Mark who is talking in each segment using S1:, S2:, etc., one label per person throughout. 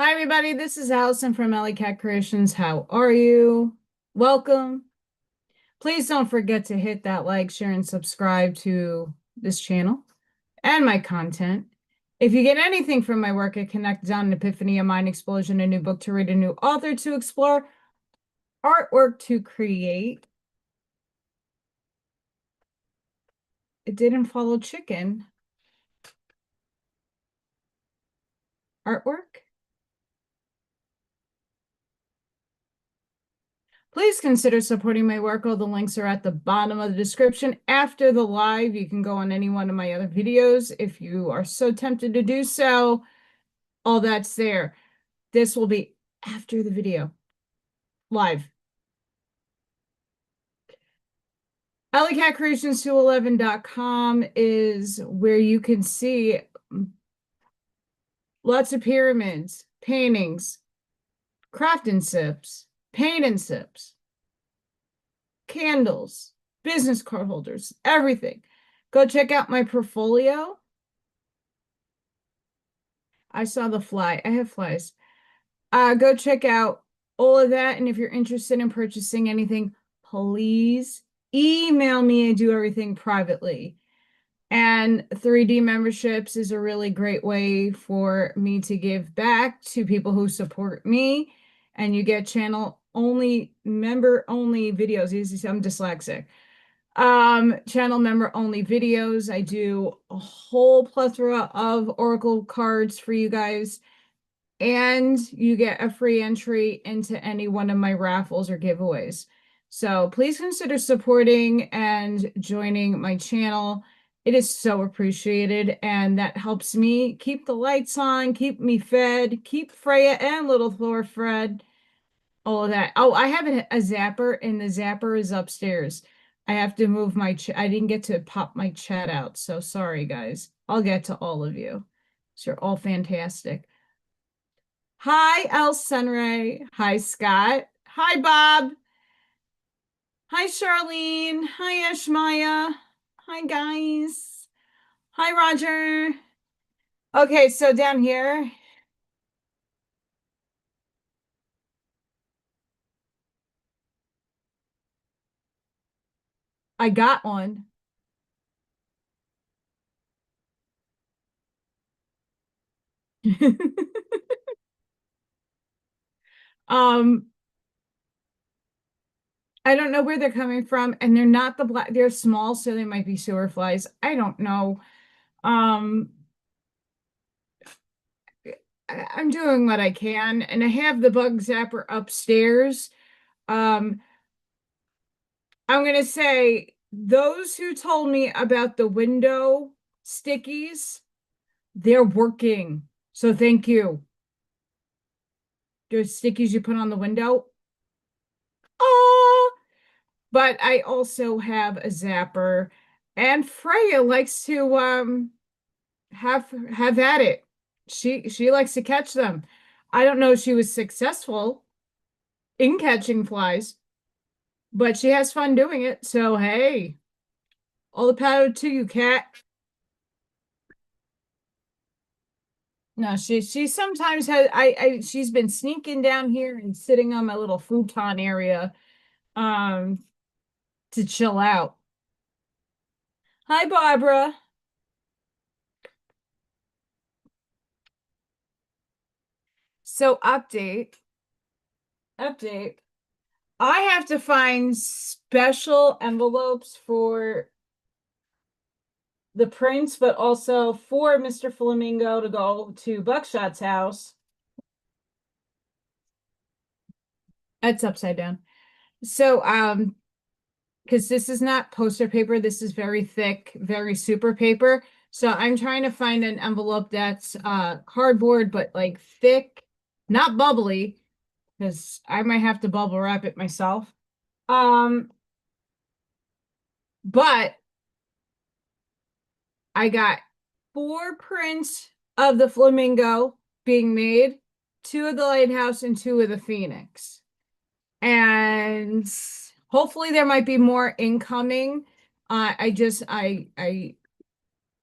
S1: Hi, everybody. This is Allison from AllyKat Creations. How are you? Welcome. Please don't forget to hit that like, share, and subscribe to this channel and my content. If you get anything from my work, it connects on an epiphany, a mind explosion, a new book to read, a new author to explore, artwork to create. It didn't follow chicken. Artwork. Please consider supporting my work. All the links are at the bottom of the description. After the live, you can go on any one of my other videos if you are so tempted to do so. All that's there. This will be after the video, live. AllyKatCreations211.com is where you can see lots of pyramids, paintings, craft and sips, paint and sips, candles, business card holders, everything. Go check out my portfolio. I saw the fly. I have flies. Go check out all of that. And if you're interested in purchasing anything, please email me. I do everything privately. And 3D memberships is a really great way for me to give back to people who support me. And you get channel only, member only videos. I'm dyslexic. Channel member only videos. I do a whole plethora of Oracle cards for you guys. And you get a free entry into any one of my raffles or giveaways. So please consider supporting and joining my channel. It is so appreciated, and that helps me keep the lights on, keep me fed, keep Freya and little Thor fed, all of that. Oh, I have a zapper, and the zapper is upstairs. I have to move my I didn't get to pop my chat out, so sorry, guys. I'll get to all of you. So you're all fantastic. Hi, El Sunray. Hi, Scott. Hi, Bob. Hi, Charlene. Hi, Ashmaya. Hi, guys. Hi, Roger. Okay, so down here, I got one. Um, I don't know where they're coming from, and they're not the black, they're small, so they might be sewer flies. I don't know. Um, I'm doing what I can, and I have the bug zapper upstairs. Um, I'm gonna say those who told me about the window stickies, they're working. So thank you. There's stickies you put on the window. Oh, but I also have a zapper, and Freya likes to have at it. She likes to catch them. I don't know if she was successful in catching flies, but she has fun doing it. So hey, all the power to you, cat. No, she sometimes has she's been sneaking down here and sitting on my little futon area um to chill out. Hi, Barbara. So update. I have to find special envelopes for the prince, but also for Mr. Flamingo to go to Buckshot's house. That's upside down. So, because this is not poster paper, this is very thick, very super paper. So I'm trying to find an envelope that's cardboard, but like thick, not bubbly, because I might have to bubble wrap it myself. Um, but I got 4 prints of the flamingo being made, 2 of the lighthouse and 2 of the phoenix. And hopefully there might be more incoming. I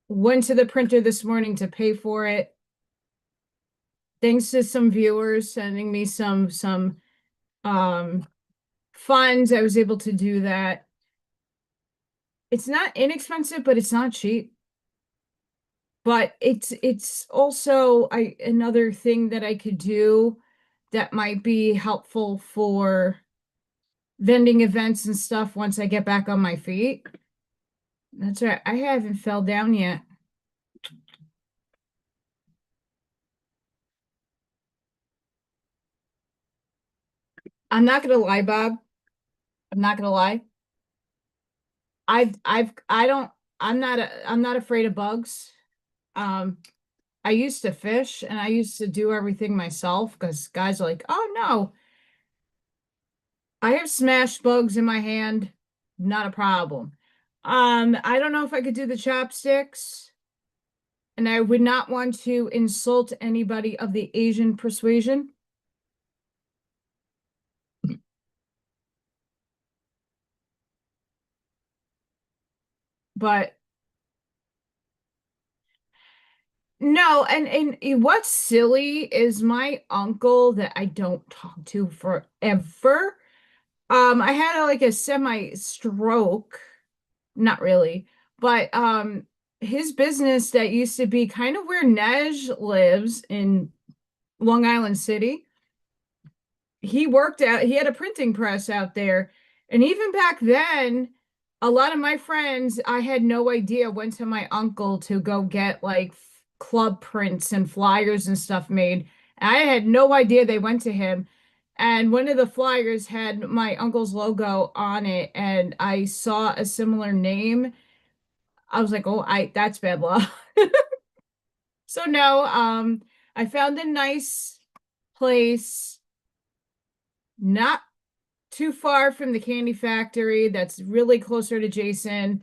S1: went to the printer this morning to pay for it. Thanks to some viewers sending me some um funds, I was able to do that. It's not inexpensive, but it's not cheap. But it's also another thing that I could do that might be helpful for vending events and stuff once I get back on my feet. That's right. I haven't fell down yet. I'm not gonna lie, Bob. I'm not gonna lie. I don't I'm not afraid of bugs. Um I used to fish and I used to do everything myself because guys are like, oh no, I have smashed bugs in my hand, not a problem. I don't know if I could do the chopsticks, and I would not want to insult anybody of the Asian persuasion, but no, and what's silly is my uncle that I don't talk to forever. I had like a semi stroke, not really, but his business that used to be kind of where Nej lives in Long Island City. He had a printing press out there. And even back then, a lot of my friends, I had no idea, went to my uncle to go get like club prints and flyers and stuff made. I had no idea they went to him. And one of the flyers had my uncle's logo on it, and I saw a similar name. I was like, "Oh, I that's bad luck." So no, I found a nice place, not too far from the candy factory, that's really closer to Jason.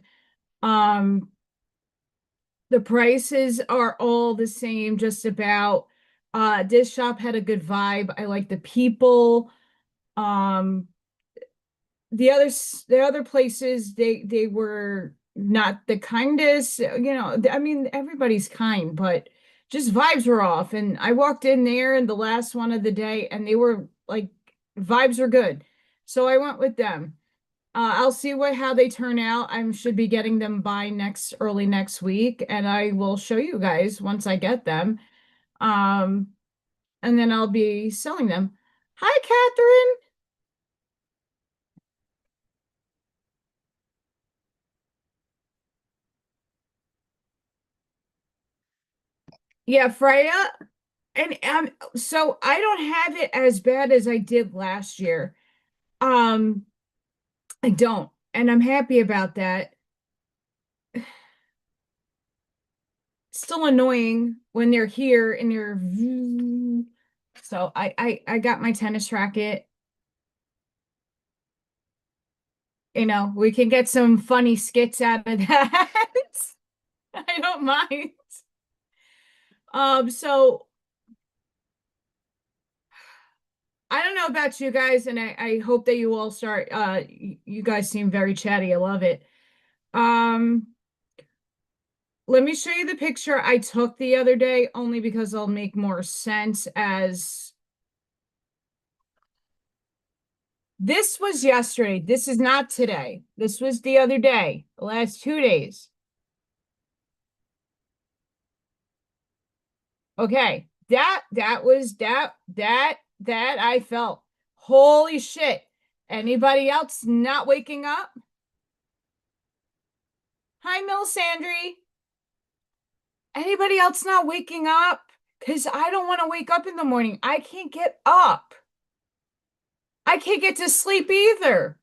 S1: Um, the prices are all the same, just about. This shop had a good vibe. I like the people. Um, the other places, they were not the kindest, I mean, everybody's kind, but just vibes were off. And I walked in there in the last one of the day, and they were like, vibes were good. So I went with them. I'll see how they turn out. I should be getting them by early next week, and I will show you guys once I get them. Um, and then I'll be selling them. Hi, Catherine. Yeah, Freya. And so I don't have it as bad as I did last year. Um, I don't, and I'm happy about that. Still annoying when they're here and they're so I got my tennis racket. We can get some funny skits out of that. I don't mind. So I don't know about you guys, and I hope that you all start you guys seem very chatty. I love it. Um, let me show you the picture I took the other day, only because it'll make more sense as this was yesterday. This is not today. This was the other day, the last 2 days. Okay. That I felt. Holy shit. Anybody else not waking up? Hi, Melisandre. Anybody else not waking up? Because I don't want to wake up in the morning. I can't get up. I can't get to sleep either.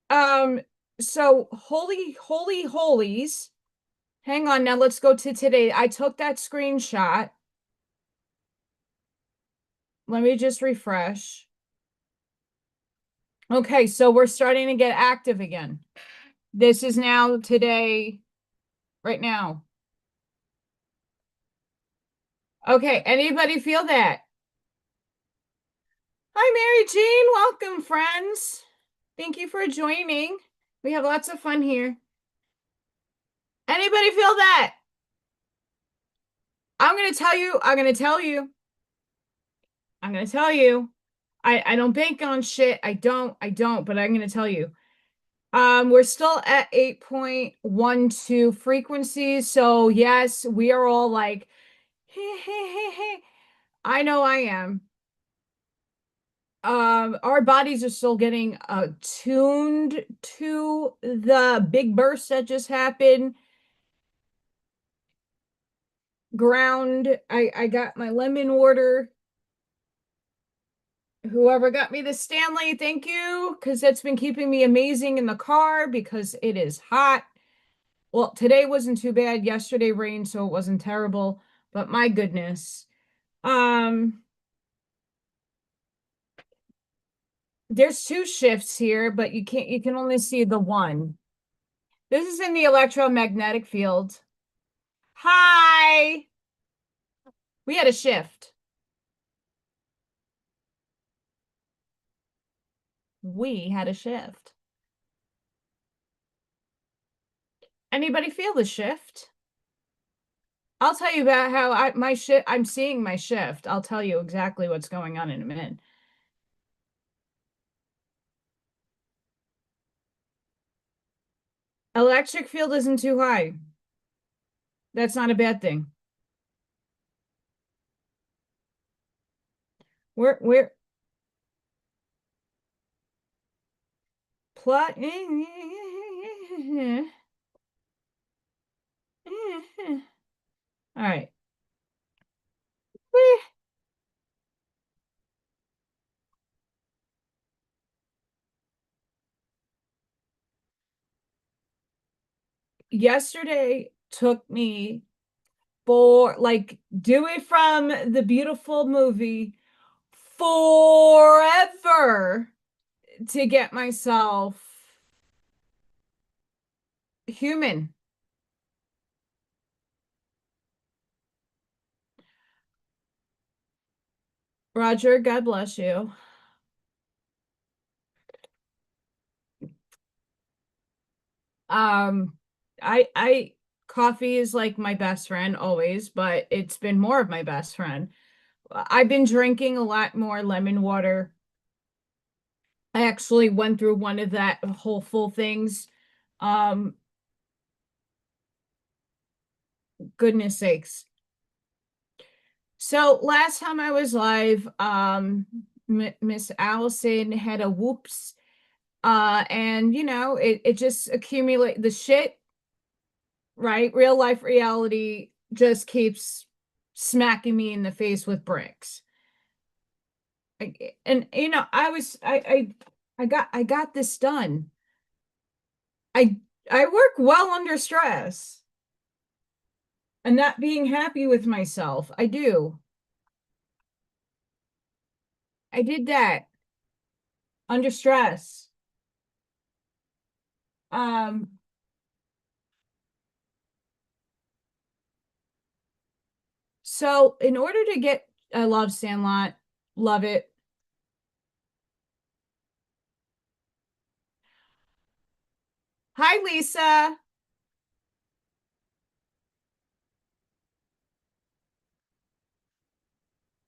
S1: Um, so holy holies. Hang on now, let's go to today. I took that screenshot. Let me just refresh. Okay, so we're starting to get active again. This is now today, right now. Okay, anybody feel that? Hi, Mary Jean. Welcome, friends. Thank you for joining. We have lots of fun here. Anybody feel that? I'm gonna tell you, I'm gonna tell you, I'm gonna tell you. I don't bank on shit. I don't, but I'm gonna tell you. We're still at 8.12 frequencies, so yes, we are all like, hey, hey, hey, hey. I know I am. Our bodies are still getting tuned to the big burst that just happened. Ground. I got my lemon water. Whoever got me the Stanley, thank you, because that's been keeping me amazing in the car because it is hot. Well, today wasn't too bad. Yesterday rained, so it wasn't terrible. But my goodness. Um, there's two shifts here, but you can only see the one. This is in the electromagnetic field. Hi. We had a shift. We had a shift. Anybody feel the shift? I'll tell you about how my shift I'm seeing my shift. I'll tell you exactly what's going on in a minute. Electric field isn't too high. That's not a bad thing. We're plot. All right. Yesterday took me for like do it from the beautiful movie forever to get myself human. Roger, God bless you. Um, I coffee is like my best friend always, but it's been more of my best friend. I've been drinking a lot more lemon water. I actually went through one of that whole full things. Um, Goodness sakes. So last time I was live, Miss Allison had a whoops. And it just accumulate the shit, right? Real life reality just keeps smacking me in the face with bricks. And I got this done. I I work well under stress and not being happy with myself. I do. I did that under stress. Um, so in order to get, I love Sandlot, love it. Hi, Lisa.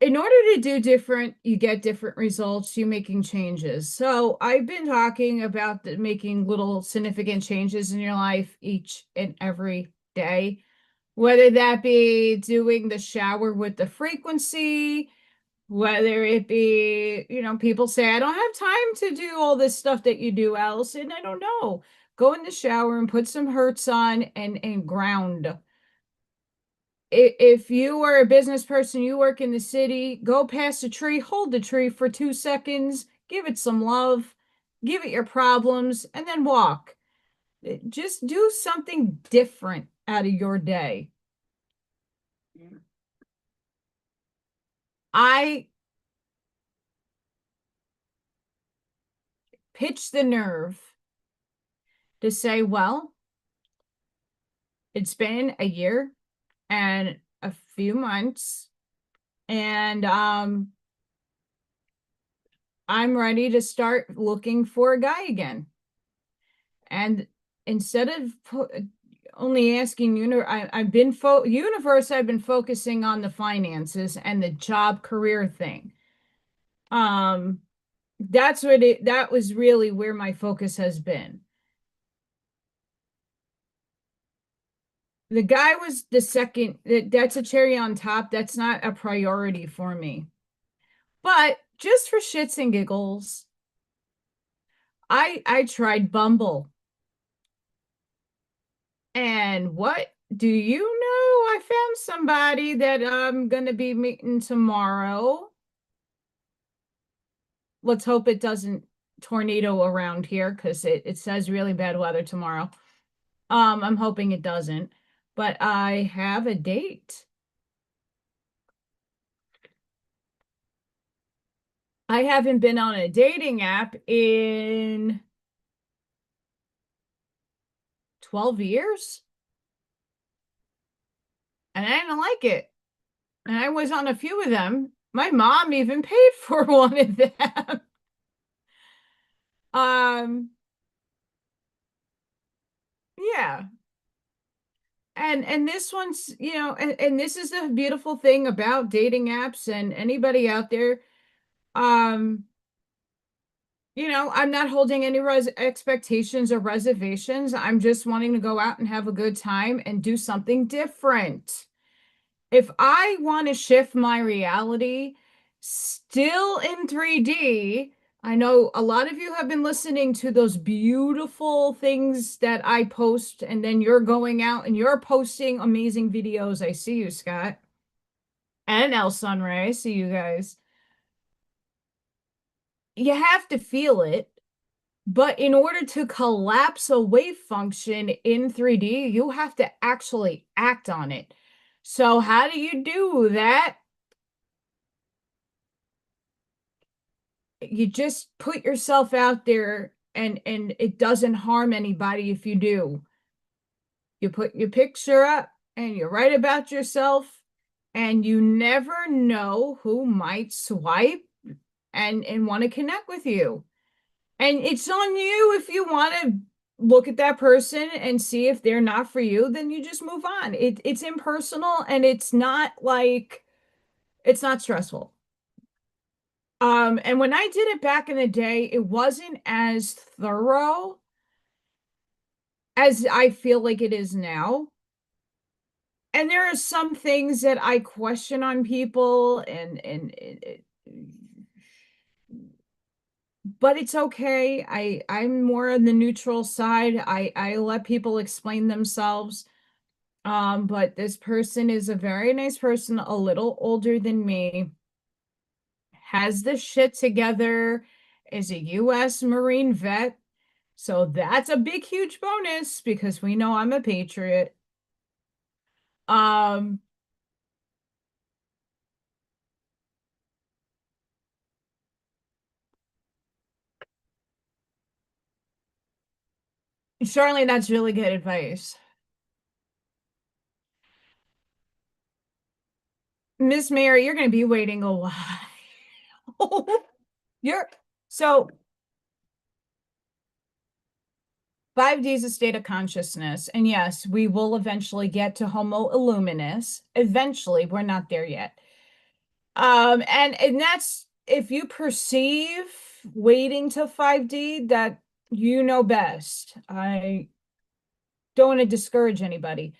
S1: In order to do different, you get different results, you making changes. So I've been talking about making little significant changes in your life each and every day, whether that be doing the shower with the frequency, whether it be, people say, I don't have time to do all this stuff that you do, Allison. I don't know. Go in the shower and put some hertz on and ground. If you are a business person, you work in the city, go past a tree, hold the tree for 2 seconds, give it some love, give it your problems, and then walk. Just do something different out of your day. I pitch the nerve to say, well, it's been a year and a few months, and I'm ready to start looking for a guy again. And instead of only asking I've been universe, I've been focusing on the finances and the job career thing. Um, that was really where my focus has been. The guy was the second, that's a cherry on top. That's not a priority for me. But just for shits and giggles, I tried Bumble. And what do you know? I found somebody that I'm gonna be meeting tomorrow. Let's hope it doesn't tornado around here because it says really bad weather tomorrow. I'm hoping it doesn't, but I have a date. I haven't been on a dating app in 12 years, and I didn't like it. And I was on a few of them. My mom even paid for one of them. Um, yeah. And this one's, and this is the beautiful thing about dating apps and anybody out there. Um, I'm not holding any res expectations or reservations. I'm just wanting to go out and have a good time and do something different. If I want to shift my reality still in 3D, I know a lot of you have been listening to those beautiful things that I post, and then you're going out and you're posting amazing videos. I see you, Scott. And El Sunray. I see you guys. You have to feel it. But in order to collapse a wave function in 3D, you have to actually act on it. So how do you do that? You just put yourself out there, and it doesn't harm anybody if you do. You put your picture up and you write about yourself, and you never know who might swipe and want to connect with you. And it's on you. If you want to look at that person and see if they're not for you, then you just move on. It's impersonal, and it's not stressful. And when I did it back in the day, it wasn't as thorough as I feel like it is now. And there are some things that I question on people, but it's okay. I'm more on the neutral side. I let people explain themselves. But this person is a very nice person, a little older than me, has the shit together, is a U.S. Marine vet. So that's a big, huge bonus because we know I'm a patriot. Um, Certainly that's really good advice. Miss Mary, you're going to be waiting a while. You're so 5D is a state of consciousness. And yes, we will eventually get to Homo Illuminus. Eventually, we're not there yet. And that's if you perceive waiting to 5D, that you know best. I don't want to discourage anybody.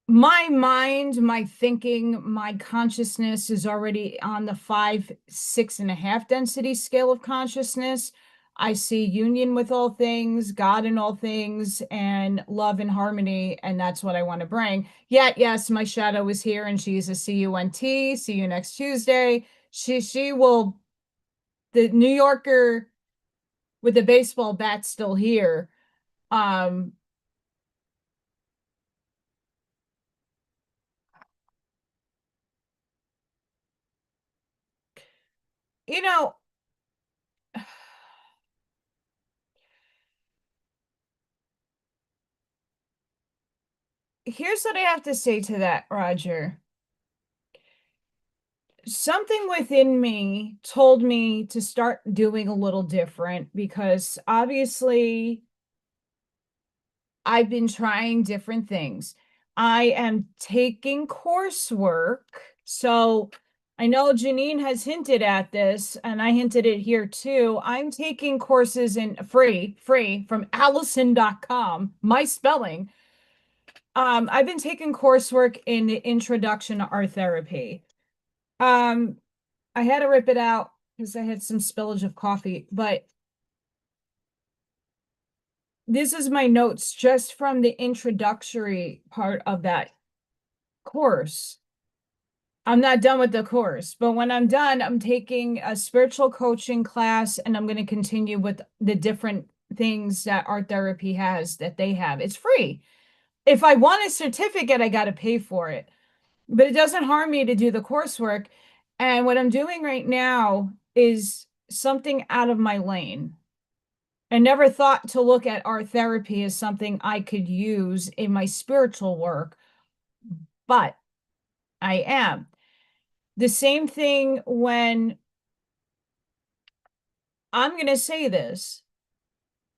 S1: My mind, my thinking, my consciousness is already on the 5, 6.5 density scale of consciousness. I see union with all things, God in all things, and love and harmony, and that's what I want to bring. Yet, yes, my shadow is here, and she's a CUNT. See you next Tuesday. She will, the New Yorker with the baseball bat still here. Um, you know, here's what I have to say to that, Roger. Something within me told me to start doing a little different because obviously I've been trying different things. I am taking coursework. So I know Janine has hinted at this, and I hinted it here too. I'm taking courses in free from Allison.com, my spelling. I've been taking coursework in the introduction to art therapy. Um, I had to rip it out because I had some spillage of coffee, but this is my notes just from the introductory part of that course. I'm not done with the course, but when I'm done, I'm taking a spiritual coaching class and I'm going to continue with the different things that art therapy has that they have. It's free. If I want a certificate, I got to pay for it, but it doesn't harm me to do the coursework. And what I'm doing right now is something out of my lane. I never thought to look at art therapy as something I could use in my spiritual work, but I am. The same thing when I'm going to say this.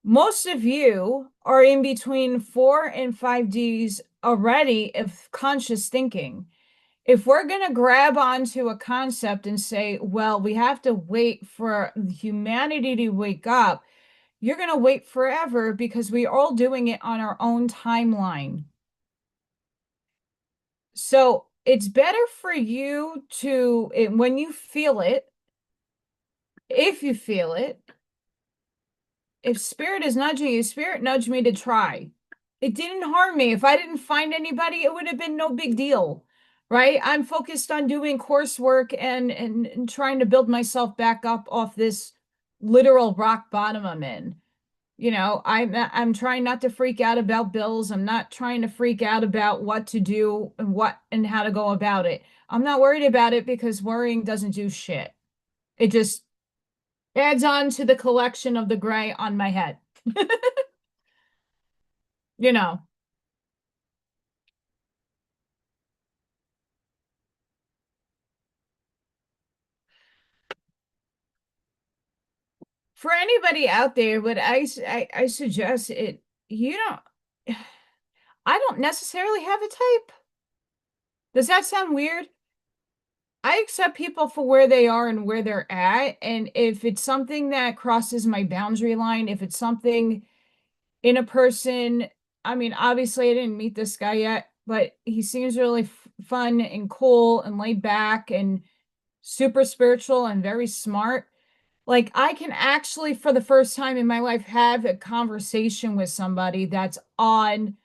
S1: Most of you are in between 4 and 5Ds already of conscious thinking. If we're going to grab onto a concept and say, well, we have to wait for humanity to wake up, you're going to wait forever because we're all doing it on our own timeline. So it's better for you to, when you feel it, if you feel it, if spirit is nudging you, spirit nudged me to try. It didn't harm me. If I didn't find anybody, it would have been no big deal, right? I'm focused on doing coursework and trying to build myself back up off this literal rock bottom I'm in. You know, I'm trying not to freak out about bills. I'm not trying to freak out about what to do and what and how to go about it. I'm not worried about it because worrying doesn't do shit. It just adds on to the collection of the gray on my head. You know, for anybody out there, what I suggest it, you don't, I don't necessarily have a type. Does that sound weird? I accept people for where they are and where they're at. And if it's something that crosses my boundary line, if it's something in a person, I mean, obviously I didn't meet this guy yet, but he seems really fun and cool and laid back and super spiritual and very smart. Like I can actually, for the first time in my life, have a conversation with somebody that's on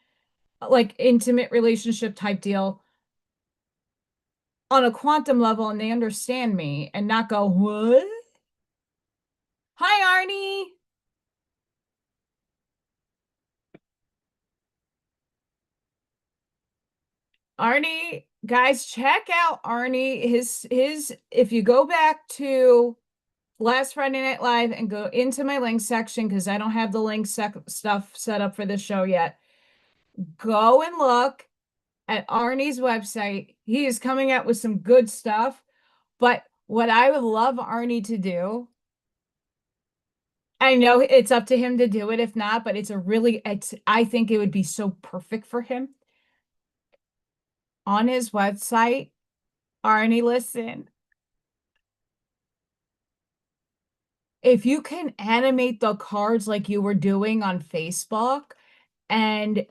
S1: like intimate relationship type deal on a quantum level and they understand me and not go, what? Hi, Arnie. Arnie, guys, check out Arnie. His if you go back to last Friday Night Live and go into my link section because I don't have the link stuff set up for the show yet. Go and look at Arnie's website. He is coming out with some good stuff. But what I would love Arnie to do, I know it's up to him to do it if not, but I think it would be so perfect for him. On his website, Arnie, listen, if you can animate the cards like you were doing on Facebook and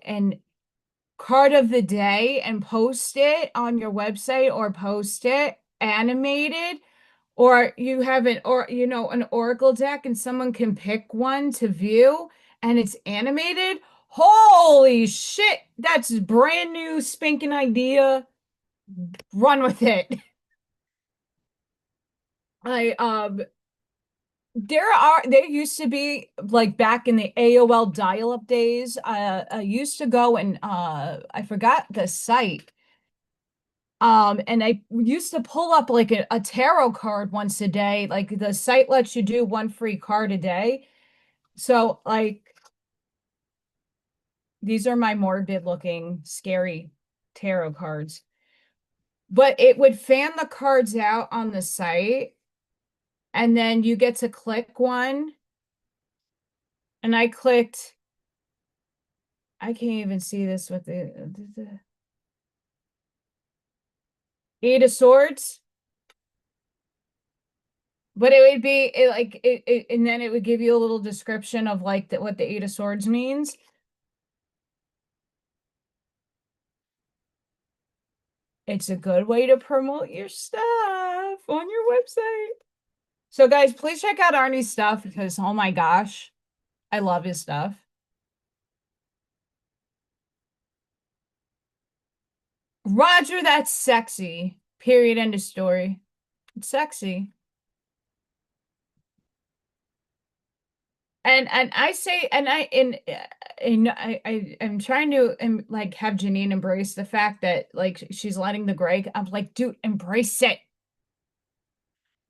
S1: card of the day and post it on your website or post it animated, or you have an oracle deck and someone can pick one to view and it's animated. Holy shit, that's a brand new spanking idea. Run with it. I there used to be like back in the AOL dial-up days, I used to go and I forgot the site. And I used to pull up like a tarot card once a day. Like the site lets you do one free card a day. So like these are my morbid looking, scary tarot cards. But it would fan the cards out on the site, and then you get to click one. And I can't even see this with the Eight of Swords. But it would be and then it would give you a little description of like what the Eight of Swords means. It's a good way to promote your stuff on your website. So guys, please check out Arnie's stuff because oh my gosh, I love his stuff. Roger, that's sexy. Period. End of story. It's sexy. And I say and I'm trying to like have Janine embrace the fact that like she's letting the gray. I'm like, dude, embrace it.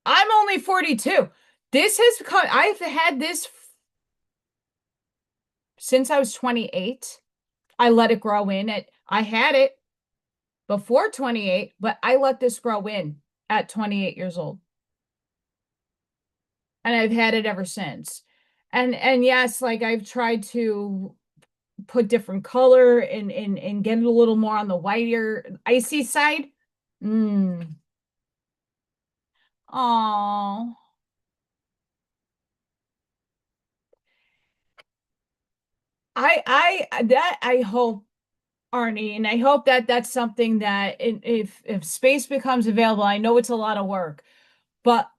S1: I'm only 42. This has come, I've had this since I was 28. I let it grow in. I had it before 28, but I let this grow in at 28 years old. And I've had it ever since. And yes, like I've tried to put different color and get it a little more on the whiter icy side. Mm. Oh. I hope Arnie, and I hope that that's something that if space becomes available, I know it's a lot of work, but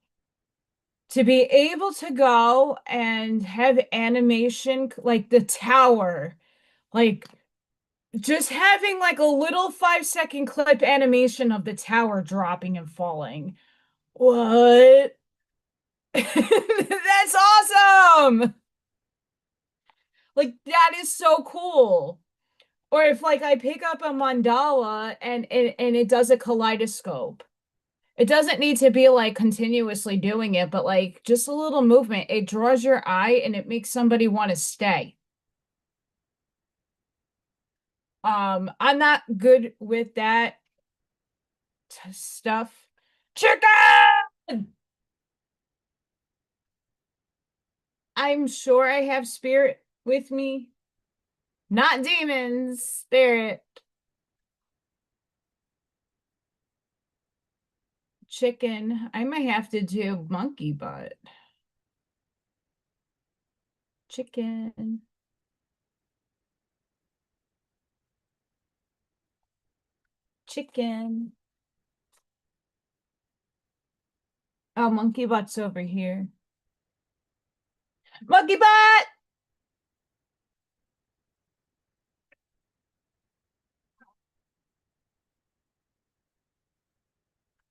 S1: to be able to go and have animation like the tower, like just having like a little 5-second clip animation of the tower dropping and falling. What? That's awesome. Like that is so cool. Or if like I pick up a mandala and it does a kaleidoscope. It doesn't need to be like continuously doing it, but like just a little movement. It draws your eye and it makes somebody want to stay. I'm not good with that stuff. Chicken! I'm sure I have spirit with me. Not demons, spirit. Chicken. I might have to do monkey butt. Chicken. Chicken. Oh, monkey butt's over here. Monkey butt!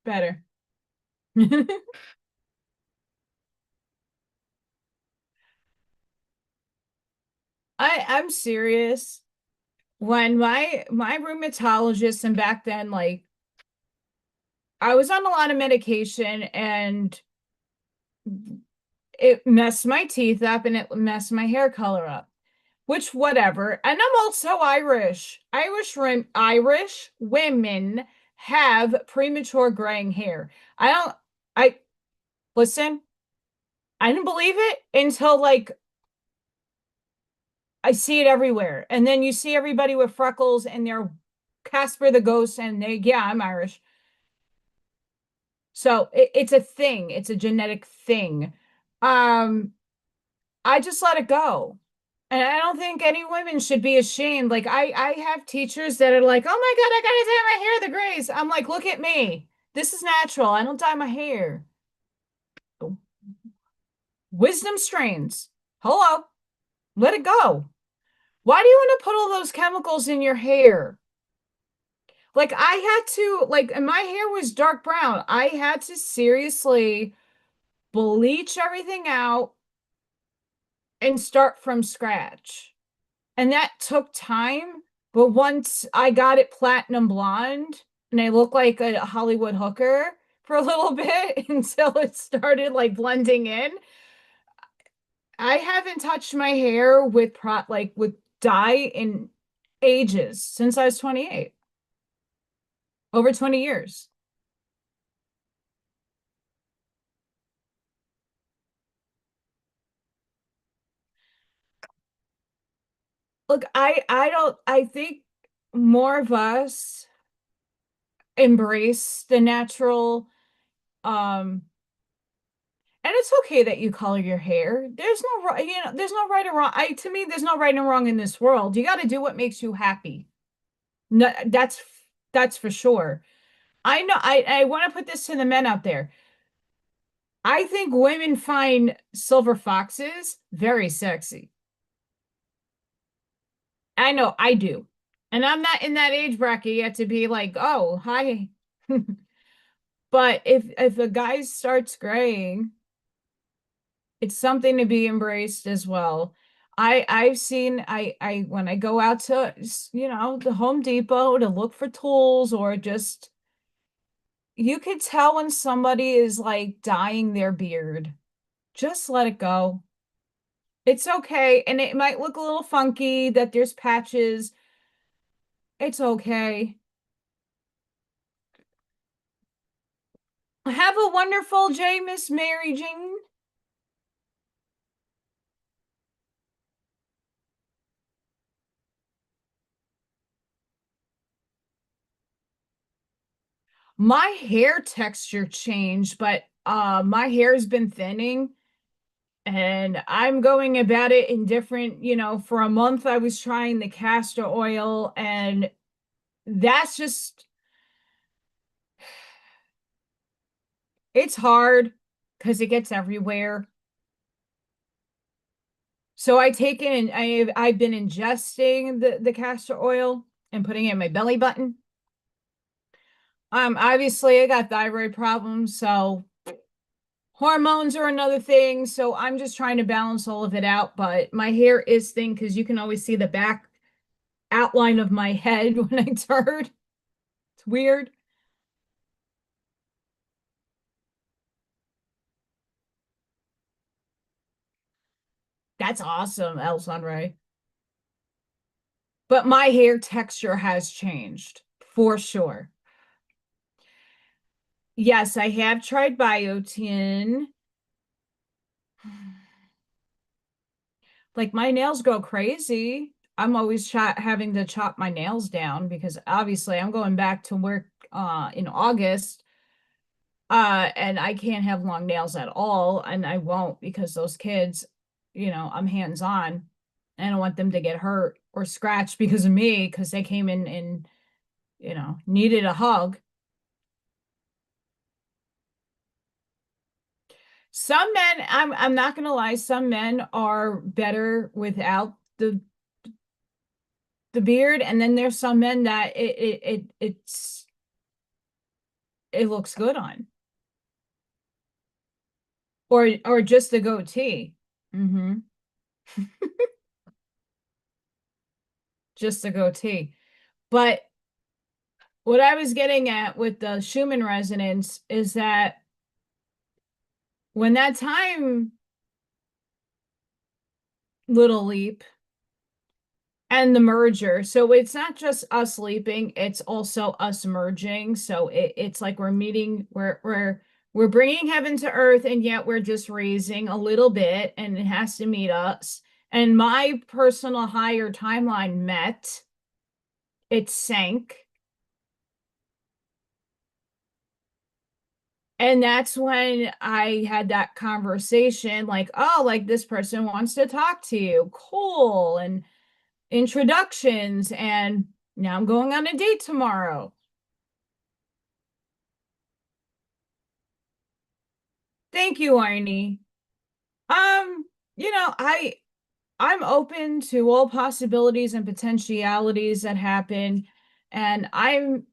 S1: Better. I'm serious. When my rheumatologist and back then like I was on a lot of medication and it messed my teeth up and it messed my hair color up. Which whatever. And I'm also Irish. Irish women have premature graying hair. I listen, I didn't believe it until like I see it everywhere. And then you see everybody with freckles and they're Casper the Ghost and yeah, I'm Irish. So it's a thing. It's a genetic thing. Um, I just let it go. And I don't think any women should be ashamed. Like I have teachers that are like, "Oh my God, I gotta dye my hair the grays." I'm like, "Look at me. This is natural. I don't dye my hair." Wisdom strains. Hello. Let it go. Why do you want to put all those chemicals in your hair? Like I had to like and my hair was dark brown. I had to seriously bleach everything out and start from scratch. And that took time. But once I got it platinum blonde and I looked like a Hollywood hooker for a little bit until it started like blending in, I haven't touched my hair with like with dye in ages since I was 28. Over 20 years. Look, I don't I think more of us embrace the natural and it's okay that you color your hair. There's no right, there's no right or wrong. To me, there's no right and wrong in this world. You got to do what makes you happy. No, that's for sure. I know I want to put this to the men out there. I think women find silver foxes very sexy. I know I do. And I'm not in that age bracket yet to be like, "Oh, hi." But if a guy starts graying, it's something to be embraced as well. I've seen I when I go out to the Home Depot to look for tools or just you could tell when somebody is like dyeing their beard. Just let it go. It's okay. And it might look a little funky that there's patches. It's okay. Have a wonderful day, Miss Mary Jane. My hair texture changed, but my hair's been thinning and I'm going about it in different, for a month I was trying the castor oil and that's just it's hard because it gets everywhere. So I take it and I've been ingesting the castor oil and putting it in my belly button. Obviously I got thyroid problems, so hormones are another thing. So I'm just trying to balance all of it out. But my hair is thin because you can always see the back outline of my head when I turn. It's weird. That's awesome, El Sunray. But my hair texture has changed for sure. Yes, I have tried biotin. Like my nails go crazy. I'm always having to chop my nails down because obviously I'm going back to work in August. And I can't have long nails at all, and I won't because those kids, I'm hands-on. I don't want them to get hurt or scratched because of me because they came in and, needed a hug. Some men, I'm not gonna lie, some men are better without the beard, and then there's some men that it looks good on. Or just the goatee. Mm-hmm. Just the goatee. But what I was getting at with the Schumann resonance is that when that time little leap and the merger, so it's not just us leaping, it's also us merging. So it's like we're meeting, we're bringing heaven to earth, and yet we're just raising a little bit, and it has to meet us. And my personal higher timeline met, it sank. And that's when I had that conversation like, oh, like this person wants to talk to you. Cool. And introductions. And now I'm going on a date tomorrow. Thank you, Arnie. Um, I'm open to all possibilities and potentialities that happen. And I'm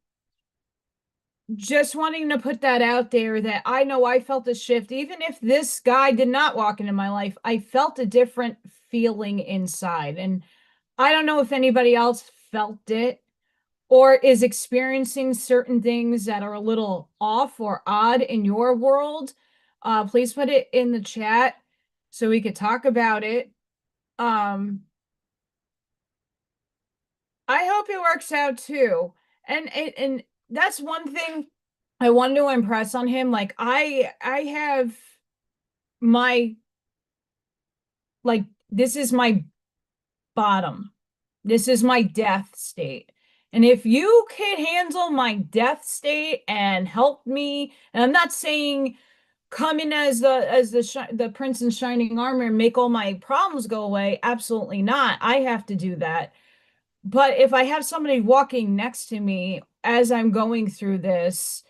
S1: just wanting to put that out there that I know I felt a shift. Even if this guy did not walk into my life, I felt a different feeling inside. And I don't know if anybody else felt it or is experiencing certain things that are a little off or odd in your world. Please put it in the chat so we could talk about it. Um, I hope it works out too. And that's one thing I wanted to impress on him. Like I have my like this is my bottom. This is my death state. And if you can handle my death state and help me, and I'm not saying come in as the prince in shining armor and make all my problems go away. Absolutely not. I have to do that. But if I have somebody walking next to me as I'm going through this,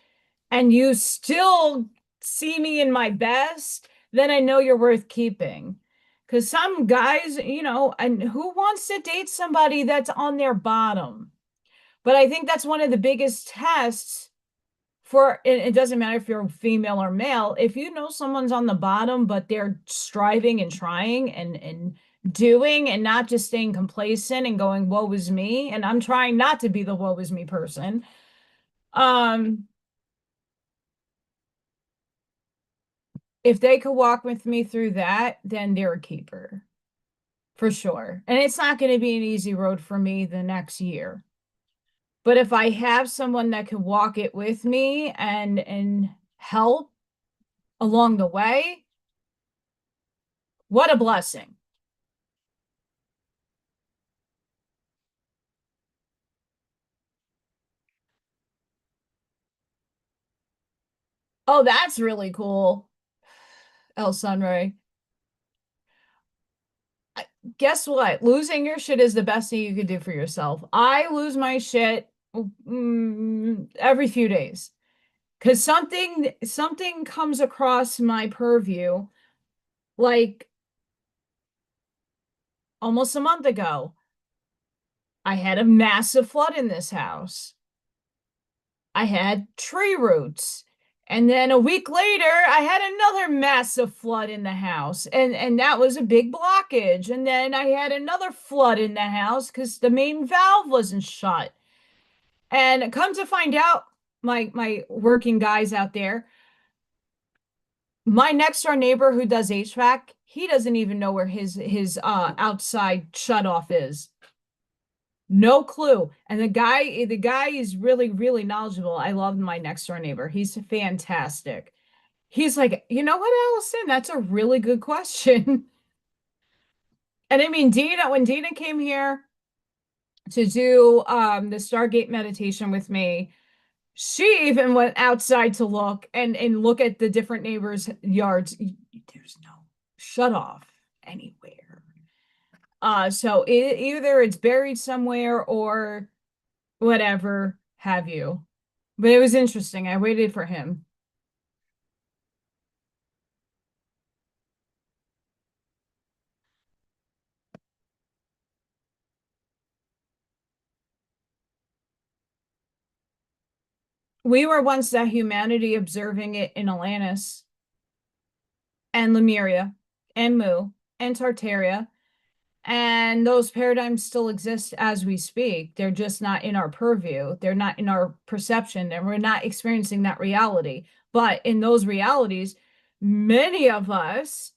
S1: and you still see me in my best, then I know you're worth keeping. Because some guys, and who wants to date somebody that's on their bottom? But I think that's one of the biggest tests for it doesn't matter if you're female or male. If you know someone's on the bottom, but they're striving and trying and doing and not just staying complacent and going, woe is me. And I'm trying not to be the woe is me person. Um, if they could walk with me through that, then they're a keeper for sure. And it's not going to be an easy road for me the next year. But if I have someone that can walk it with me and help along the way, what a blessing. Oh, that's really cool, El Sunray. Guess what? Losing your shit is the best thing you could do for yourself. I lose my shit every few days because something comes across my purview like almost a month ago. I had a massive flood in this house. I had tree roots. And then a week later, I had another massive flood in the house. And that was a big blockage. And then I had another flood in the house because the main valve wasn't shut. And come to find out, my working guys out there, my next door neighbor who does HVAC, he doesn't even know where his outside shut off is. No clue. And the guy is really, really knowledgeable. I love my next door neighbor. He's fantastic. He's like, you know what, Allison? That's a really good question. And I mean, when Dina came here to do the Stargate meditation with me, she even went outside to look and look at the different neighbors' yards. There's no shut off anywhere. So either it's buried somewhere or whatever have you. But it was interesting. I waited for him. We were once that humanity observing it in Atlantis and Lemuria and Mu and Tartaria. And those paradigms still exist as we speak. They're just not in our purview. They're not in our perception, and we're not experiencing that reality. But in those realities, many of us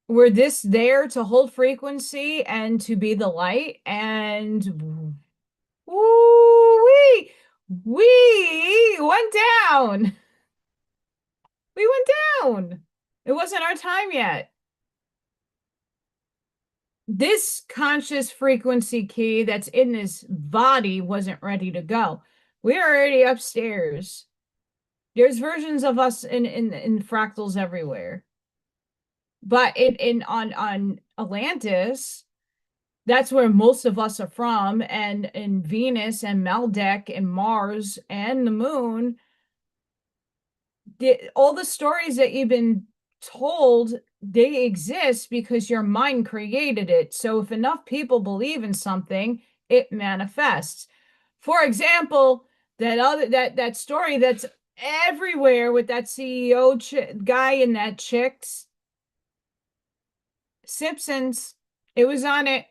S1: were this there to hold frequency and to be the light. And we went down. We went down. It wasn't our time yet. This conscious frequency key that's in this body wasn't ready to go. We're already upstairs. There's versions of us in fractals everywhere. But in on Atlantis, that's where most of us are from, and in Venus and Maldek and Mars and the moon, all the stories that you've been told, they exist because your mind created it. So if enough people believe in something, it manifests. For example, that story that's everywhere with that CEO guy and that chicks Simpsons, it was on it.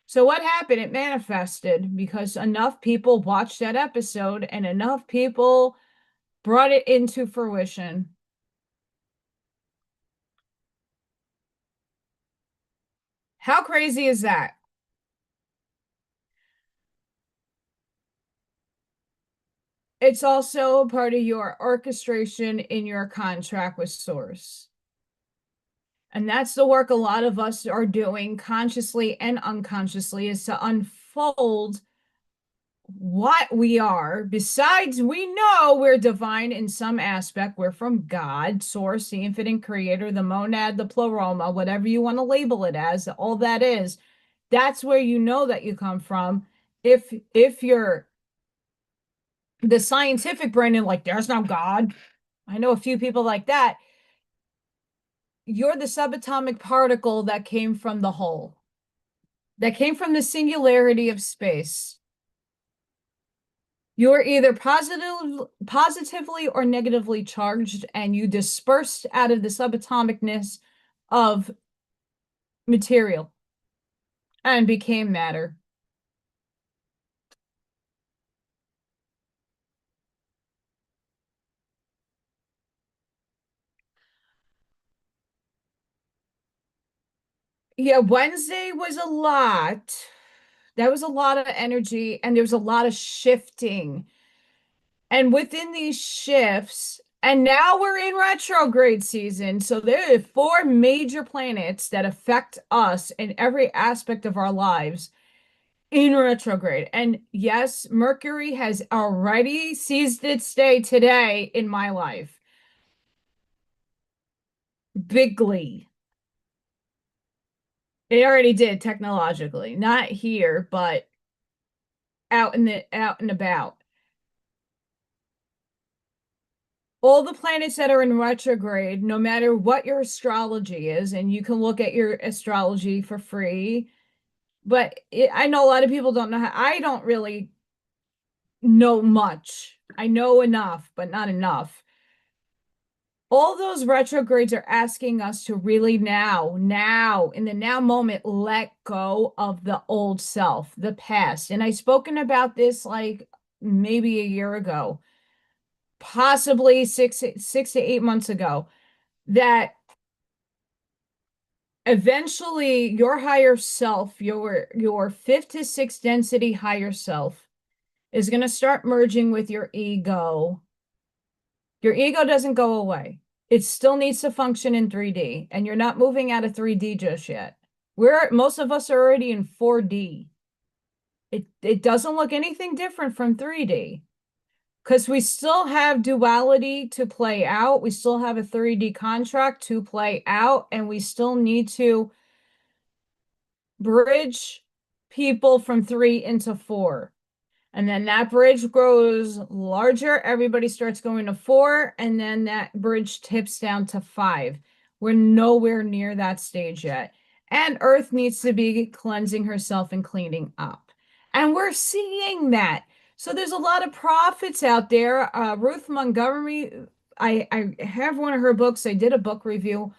S1: So what happened? It manifested because enough people watched that episode and enough people brought it into fruition. How crazy is that? It's also part of your orchestration in your contract with Source. And that's the work a lot of us are doing consciously and unconsciously is to unfold what we are. Besides, we know we're divine in some aspect. We're from God, source, the infinite creator, the monad, the pleroma, whatever you want to label it as, all that is. That's where you know that you come from. If you're the scientific brain and like, there's no God. I know a few people like that. You're the subatomic particle that came from the whole, that came from the singularity of space. You're either positively or negatively charged, and you dispersed out of the subatomicness of material and became matter. Yeah, Wednesday was a lot. That was a lot of energy, and there was a lot of shifting. And within these shifts, and now we're in retrograde season. So there are four major planets that affect us in every aspect of our lives in retrograde. And yes, Mercury has already seized its day today in my life. Bigly. It already did technologically, not here, but out and about. All the planets that are in retrograde, no matter what your astrology is, and you can look at your astrology for free, but I know a lot of people don't know how, I don't really know much. I know enough, but not enough. All those retrogrades are asking us to really now, in the now moment, let go of the old self, the past. And I've spoken about this like maybe a year ago, possibly six to 8 months ago, that eventually your higher self, your fifth to sixth density higher self, is going to start merging with your ego. Your ego doesn't go away. It still needs to function in 3D, and you're not moving out of 3D just yet. Most of us are already in 4D. It doesn't look anything different from 3D because we still have duality to play out. We still have a 3D contract to play out, and we still need to bridge people from 3 into 4. And then that bridge grows larger. Everybody starts going to 4, and then that bridge tips down to 5. We're nowhere near that stage yet. And Earth needs to be cleansing herself and cleaning up. And we're seeing that. So there's a lot of prophets out there. Ruth Montgomery, I have one of her books. I did a book review.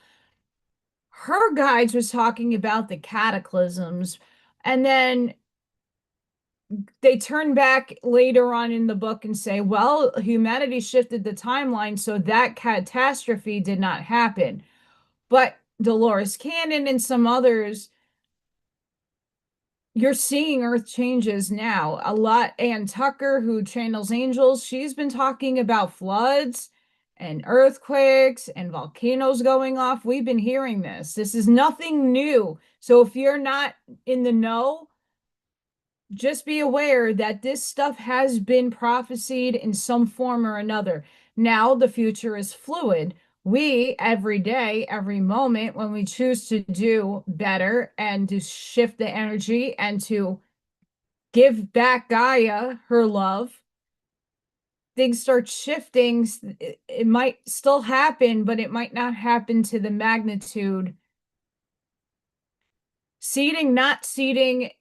S1: Her guides was talking about the cataclysms. And then they turn back later on in the book and say, well, humanity shifted the timeline, so that catastrophe did not happen. But Dolores Cannon and some others, you're seeing Earth changes now. A lot. Ann Tucker, who channels angels, she's been talking about floods and earthquakes and volcanoes going off. We've been hearing this. This is nothing new. So if you're not in the know, just be aware that this stuff has been prophesied in some form or another. Now the future is fluid. We, every day, every moment, when we choose to do better and to shift the energy and to give back Gaia her love, things start shifting. It might still happen, but it might not happen to the magnitude. Seeding, not seeding,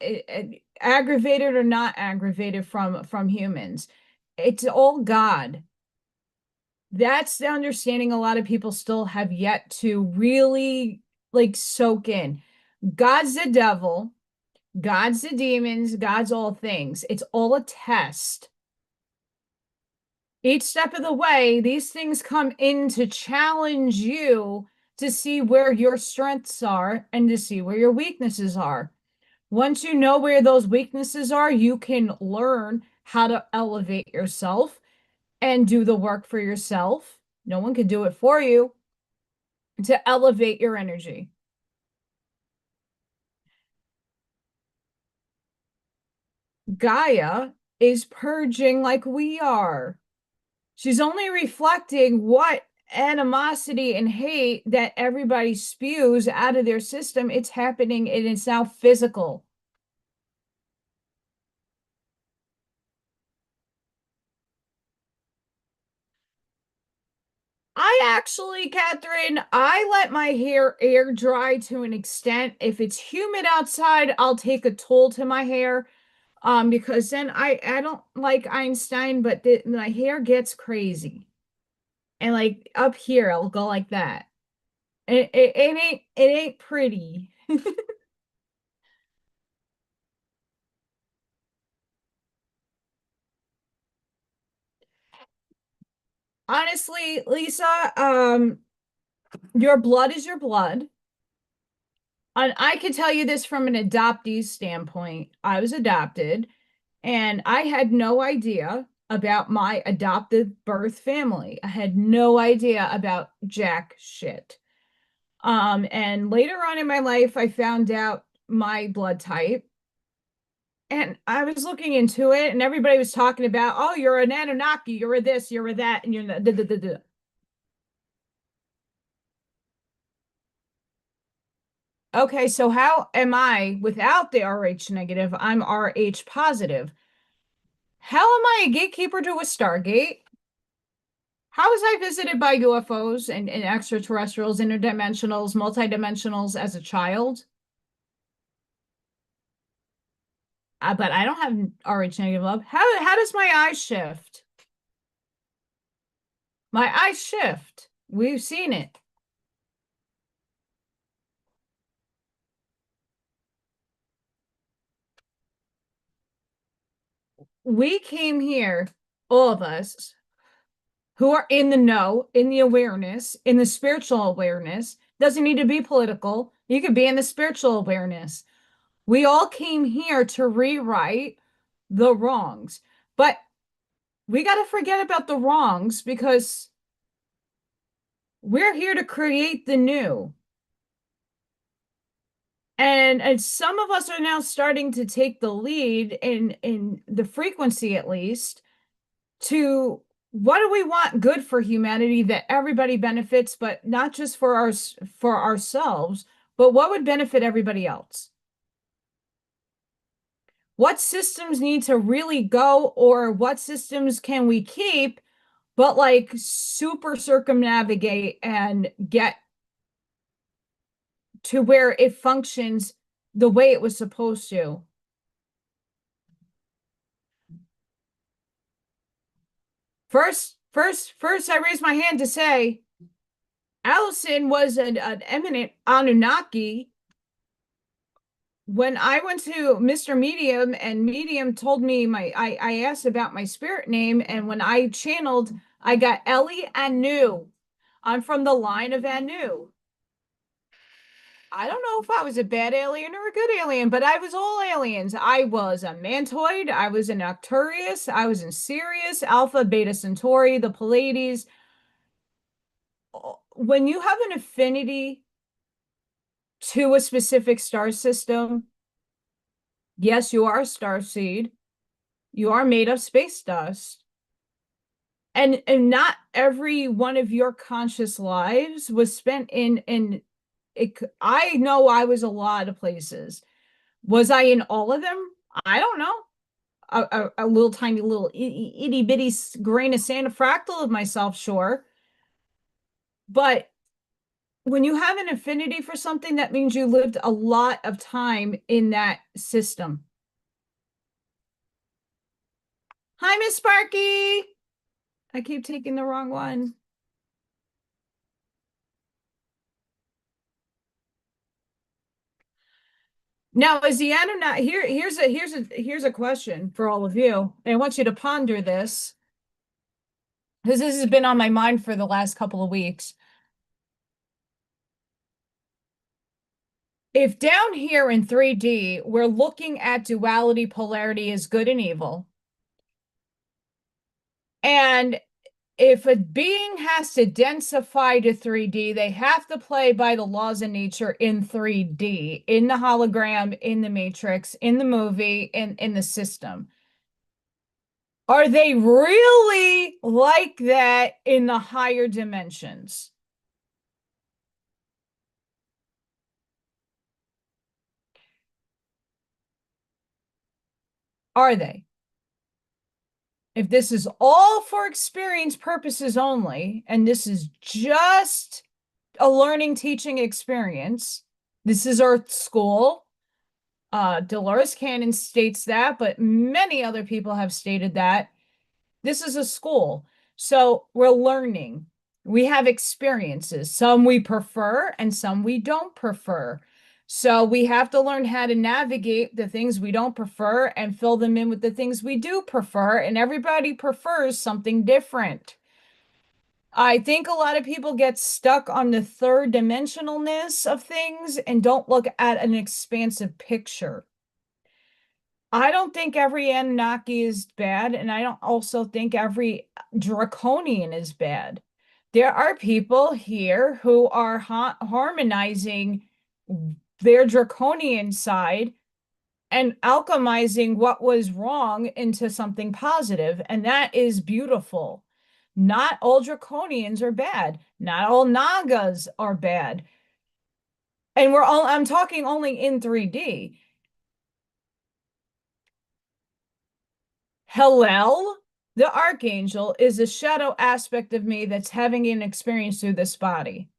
S1: aggravated or not aggravated from humans. It's all God. That's the understanding a lot of people still have yet to really like soak in. God's the devil, God's the demons, God's all things. It's all a test. Each step of the way, these things come in to challenge you to see where your strengths are and to see where your weaknesses are. Once you know where those weaknesses are, you can learn how to elevate yourself and do the work for yourself. No one can do it for you. to elevate your energy. Gaia is purging like we are. She's only reflecting what animosity and hate that everybody spews out of their system. It's happening and it's now physical. I actually, Catherine, I let my hair air dry to an extent. If it's humid outside, I'll take a tool to my hair. Because then I don't like Einstein, but my hair gets crazy. And like up here, I'll go like that. It ain't pretty. Honestly, Lisa, your blood is your blood. And I can tell you this from an adoptee standpoint. I was adopted and I had no idea about my adoptive birth family. I had no idea about jack shit. And later on in my life, I found out my blood type. And I was looking into it, and everybody was talking about, oh, you're an Anunnaki, you're a this, you're a that, and you're the, the. Okay, so how am I without the RH negative? I'm RH positive. How am I a gatekeeper to a Stargate? How was I visited by UFOs and extraterrestrials, interdimensionals, multidimensionals as a child? But I don't have RH negative love. How does my eyes shift? My eyes shift. We've seen it. We came here, all of us, who are in the know, in the awareness, in the spiritual awareness. Doesn't need to be political. You could be in the spiritual awareness. We all came here to rewrite the wrongs. But we got to forget about the wrongs because we're here to create the new. And some of us are now starting to take the lead in the frequency at least to what do we want good for humanity that everybody benefits, but not just for ourselves, but what would benefit everybody else? What systems need to really go, or what systems can we keep, but like super circumnavigate and get to where it functions the way it was supposed to? First, I raised my hand to say Allison was an eminent Anunnaki. When I went to Mr. Medium and Medium told me I asked about my spirit name, and when I channeled, I got Ellie Anu. I'm from the line of Anu. I don't know if I was a bad alien or a good alien, but I was all aliens. I was a Mantoid, I was an Arcturus, I was in Sirius, Alpha, Beta Centauri, the Pleiades. When you have an affinity to a specific star system, yes, you are a star seed. You are made of space dust. And not every one of your conscious lives was spent in it. I know I was a lot of places. Was I in all of them? I don't know. A little tiny little itty bitty grain of sand fractal of myself, sure. But when you have an affinity for something, that means you lived a lot of time in that system. Hi, Miss Sparky. I keep taking the wrong one. Now, is the Anunnaki here? Here's a question for all of you. And I want you to ponder this because this has been on my mind for the last couple of weeks. If down here in 3D, we're looking at duality, polarity as good and evil, and if a being has to densify to 3D, they have to play by the laws of nature in 3D, in the hologram, in the matrix, in the movie, in the system. Are they really like that in the higher dimensions? Are they? If this is all for experience purposes only, and this is just a learning teaching experience, this is Earth School. Dolores Cannon states that, but many other people have stated that. This is a school. So we're learning. We have experiences. Some we prefer and some we don't prefer. So we have to learn how to navigate the things we don't prefer and fill them in with the things we do prefer. And everybody prefers something different. I think a lot of people get stuck on the third dimensionalness of things and don't look at an expansive picture. I don't think every Anunnaki is bad, and I don't also think every draconian is bad. There are people here who are harmonizing their draconian side and alchemizing what was wrong into something positive, and that is beautiful. Not all draconians are bad. Not all Nagas are bad. And I'm talking only in 3D. Hillel, the archangel, is a shadow aspect of me that's having an experience through this body.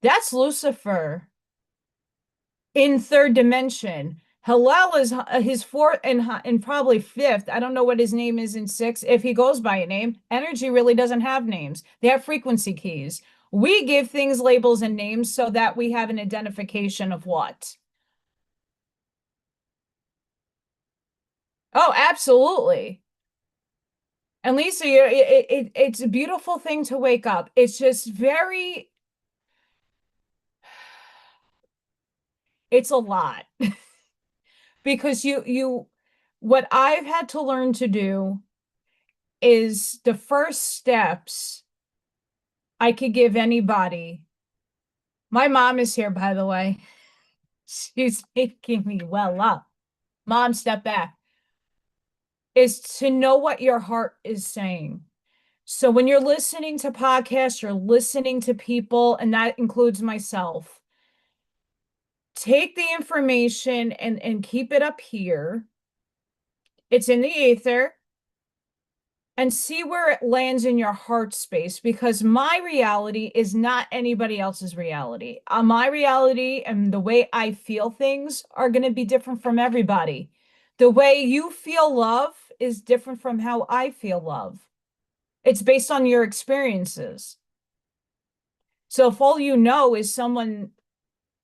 S1: That's Lucifer in third dimension. Hillel is his fourth and probably fifth. I don't know what his name is in six, if he goes by a name. Energy really doesn't have names. They have frequency keys. We give things labels and names so that we have an identification of what. Oh, absolutely. And Lisa, it's a beautiful thing to wake up. It's just very, it's a lot because what I've had to learn to do is the first steps I could give anybody. My mom is here, by the way. She's making me well up. Mom, step back. Is to know what your heart is saying. So when you're listening to podcasts, you're listening to people, and that includes myself. Take the information and keep it up here. It's in the ether, and see where it lands in your heart space, because my reality is not anybody else's reality. My reality and the way I feel things are going to be different from everybody. The way you feel love is different from how I feel love. It's based on your experiences. So if all you know is someone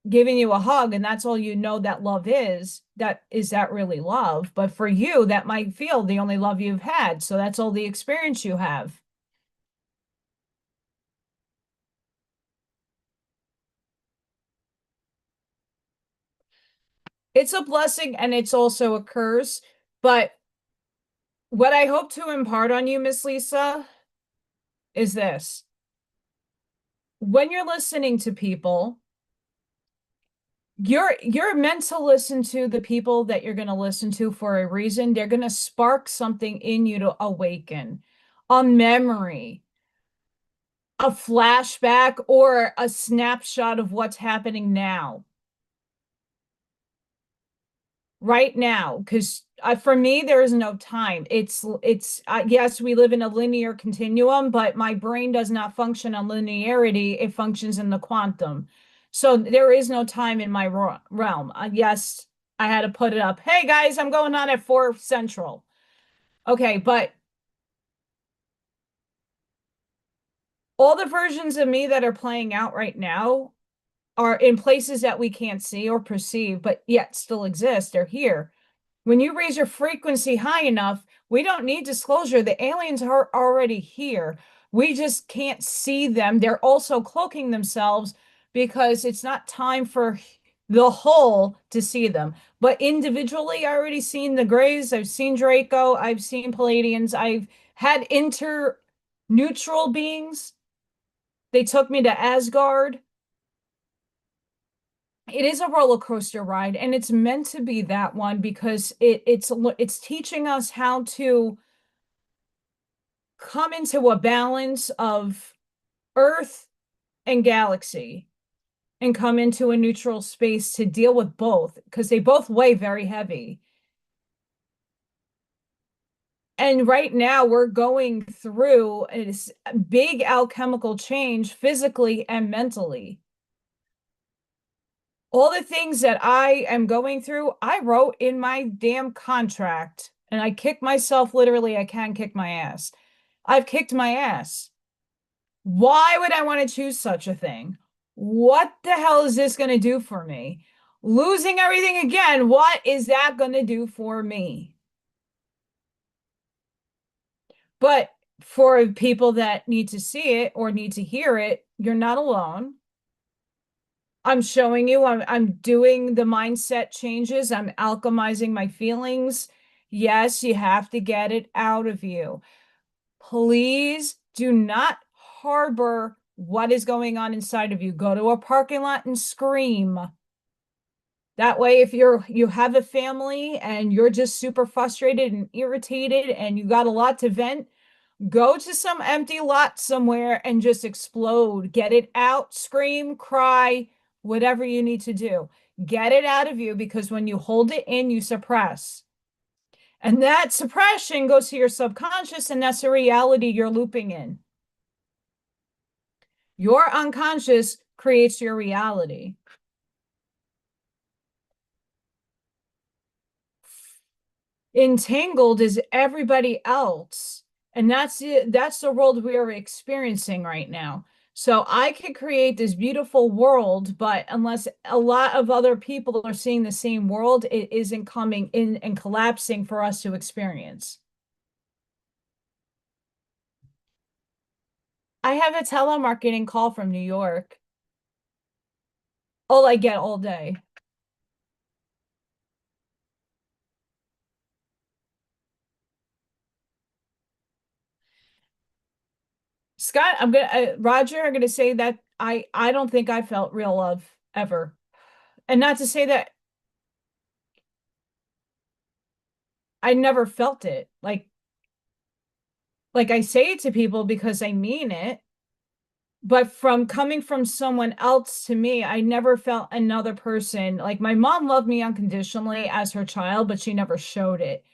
S1: giving you a hug and that's all you know that love is that really love? But for you, that might feel the only love you've had. So that's all the experience you have. It's a blessing and it's also a curse. But what I hope to impart on you, Miss Lisa, is this. When you're listening to people, you're meant to listen to the people that you're going to listen to for a reason. They're going to spark something in you to awaken a memory, a flashback, or a snapshot of what's happening now, right now. Because for me, there is no time. It's yes, we live in a linear continuum, but my brain does not function on linearity. It functions in the quantum. So there is no time in my realm. Yes, I had to put it up. Hey guys, I'm going on at 4 Central. Okay, but all the versions of me that are playing out right now are in places that we can't see or perceive, but yet still exist. They're here. When you raise your frequency high enough, we don't need disclosure. The aliens are already here. We just can't see them. They're also cloaking themselves because it's not time for the whole to see them. But individually, I already seen the Greys. I've seen Draco. I've seen Palladians. I've had neutral beings. They took me to Asgard. It is a roller coaster ride, and it's meant to be that one because it's teaching us how to come into a balance of Earth and galaxy and come into a neutral space to deal with both because they both weigh very heavy. And right now we're going through this big alchemical change physically and mentally. All the things that I am going through, I wrote in my damn contract, and I kick myself literally. I can kick my ass. I've kicked my ass. Why would I want to choose such a thing? What the hell is this going to do for me? Losing everything again, what is that going to do for me? But for people that need to see it or need to hear it, you're not alone. I'm showing you, I'm doing the mindset changes. I'm alchemizing my feelings. Yes, you have to get it out of you. Please do not harbor what is going on inside of you. Go to a parking lot and scream. That way, if you have a family and you're just super frustrated and irritated and you got a lot to vent, go to some empty lot somewhere and just explode. Get it out, scream, cry, whatever you need to do. Get it out of you because when you hold it in, you suppress. And that suppression goes to your subconscious, and that's the reality you're looping in. Your unconscious creates your reality. Entangled is everybody else. And that's the world we are experiencing right now. So I could create this beautiful world, but unless a lot of other people are seeing the same world, it isn't coming in and collapsing for us to experience. I have a telemarketing call from New York. All I get all day. Scott, Roger, I'm gonna say that I don't think I felt real love ever. And not to say that I never felt it. Like I say it to people because I mean it, but from coming from someone else to me, I never felt another person. Like my mom loved me unconditionally as her child, but she never showed it.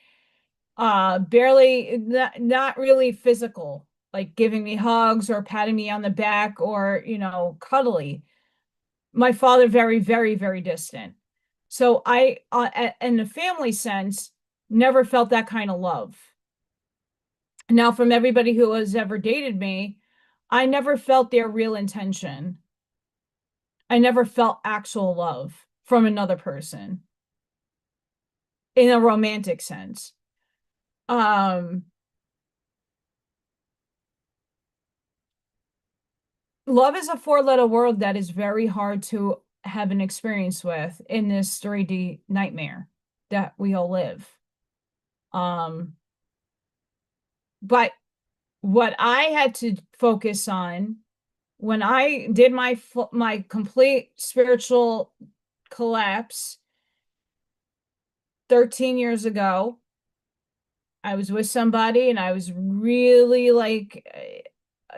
S1: Barely, not really physical, like giving me hugs or patting me on the back or, cuddly. My father, very, very, very distant. So in the family sense, never felt that kind of love. Now, from everybody who has ever dated me, I never felt their real intention. I never felt actual love from another person in a romantic sense. Um, Love is a four-letter word that is very hard to have an experience with in this 3D nightmare that we all live. Um, but what I had to focus on when I did my complete spiritual collapse 13 years ago, I was with somebody and I was really like,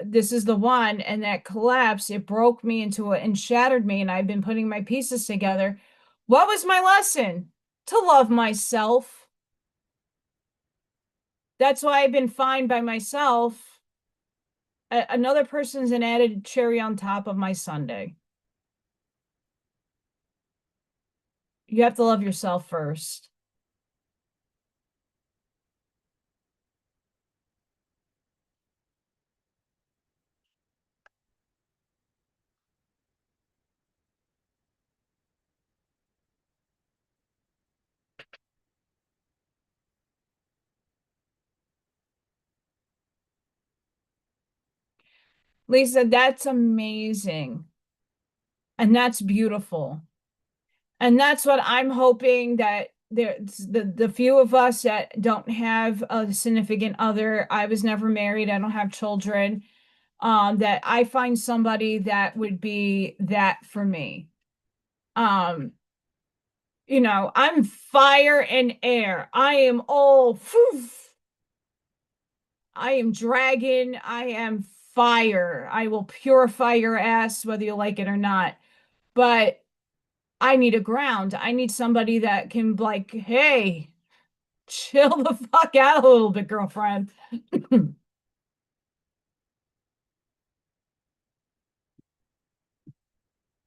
S1: this is the one. And that collapse, it broke me into it and shattered me. And I've been putting my pieces together. What was my lesson? To love myself. That's why I've been fine by myself. Another person's an added cherry on top of my Sunday. You have to love yourself first. Lisa, that's amazing. And that's beautiful. And that's what I'm hoping that there's the few of us that don't have a significant other. I was never married. I don't have children. That I find somebody that would be that for me. Um, I'm fire and air. I am all poof. I am dragon. I am fire. I will purify your ass whether you like it or not. But I need a ground. I need somebody that can like, hey, chill the fuck out a little bit, girlfriend.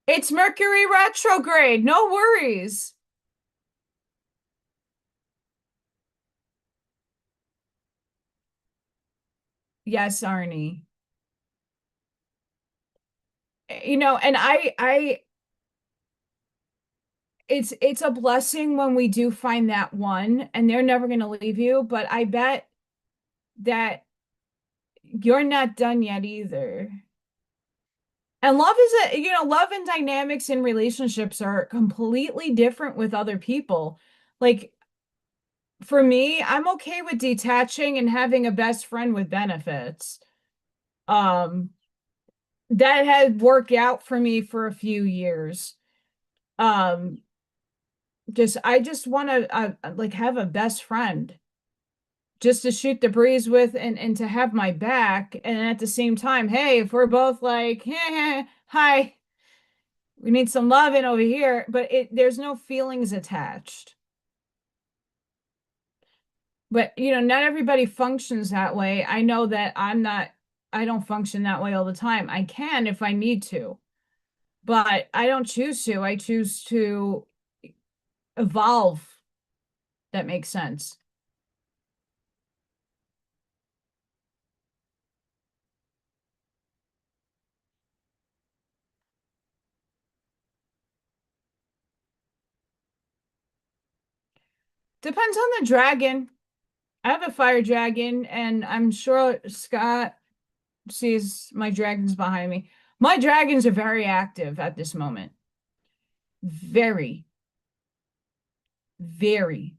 S1: It's Mercury retrograde. No worries. Yes, Arnie. And it's a blessing when we do find that one and they're never going to leave you, but I bet that you're not done yet either. And love is love and dynamics in relationships are completely different with other people. Like for me, I'm okay with detaching and having a best friend with benefits. Um, that had worked out for me for a few years. Um, I just want to like have a best friend just to shoot the breeze with and to have my back. And at the same time, hey, if we're both like, hi, we need some loving over here, but there's no feelings attached. But not everybody functions that way. I know that I don't function that way all the time. I can if I need to, but I don't choose to. I choose to evolve. That makes sense. Depends on the dragon. I have a fire dragon, and I'm sure Scott sees my dragons behind me. My dragons are very active at this moment. Very, very.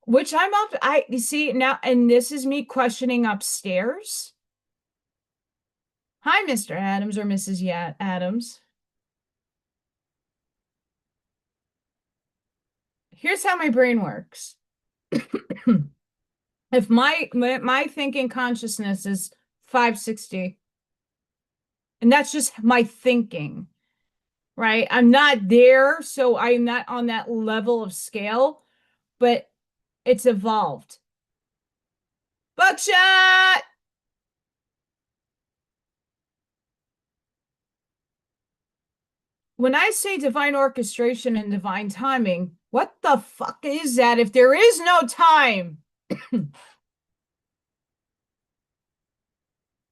S1: Which I'm up. You see now, and this is me questioning upstairs. Hi, Mr. Adams or Mrs. Adams. Here's how my brain works. If my thinking consciousness is 560, and that's just my thinking, right? I'm not there, so I'm not on that level of scale, but it's evolved. Buckshot! When I say divine orchestration and divine timing, what the fuck is that if there is no time?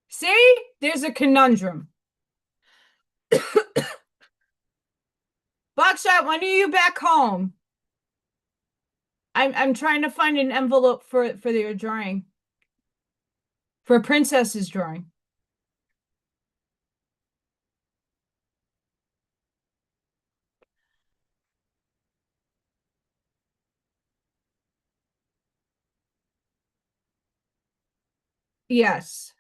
S1: See? There's a conundrum. Buckshot, when are you back home? I'm trying to find an envelope for your drawing. For a princess's drawing. Yes.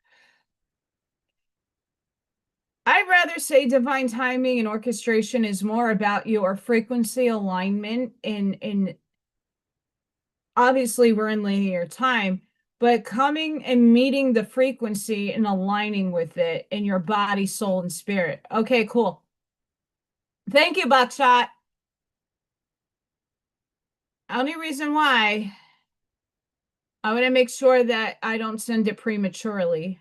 S1: I'd rather say divine timing and orchestration is more about your frequency alignment in obviously we're in linear time, but coming and meeting the frequency and aligning with it in your body, soul, and spirit. Okay, cool. Thank you, Buckshot. Only reason why I want to make sure that I don't send it prematurely.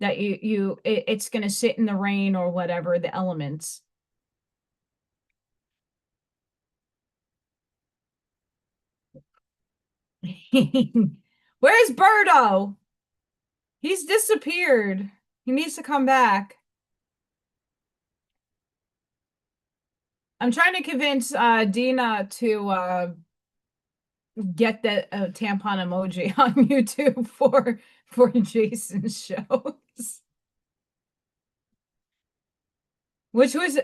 S1: That it's going to sit in the rain or whatever, the elements. Where's Birdo? He's disappeared. He needs to come back. I'm trying to convince Dina to get the tampon emoji on YouTube for Jason's shows. which was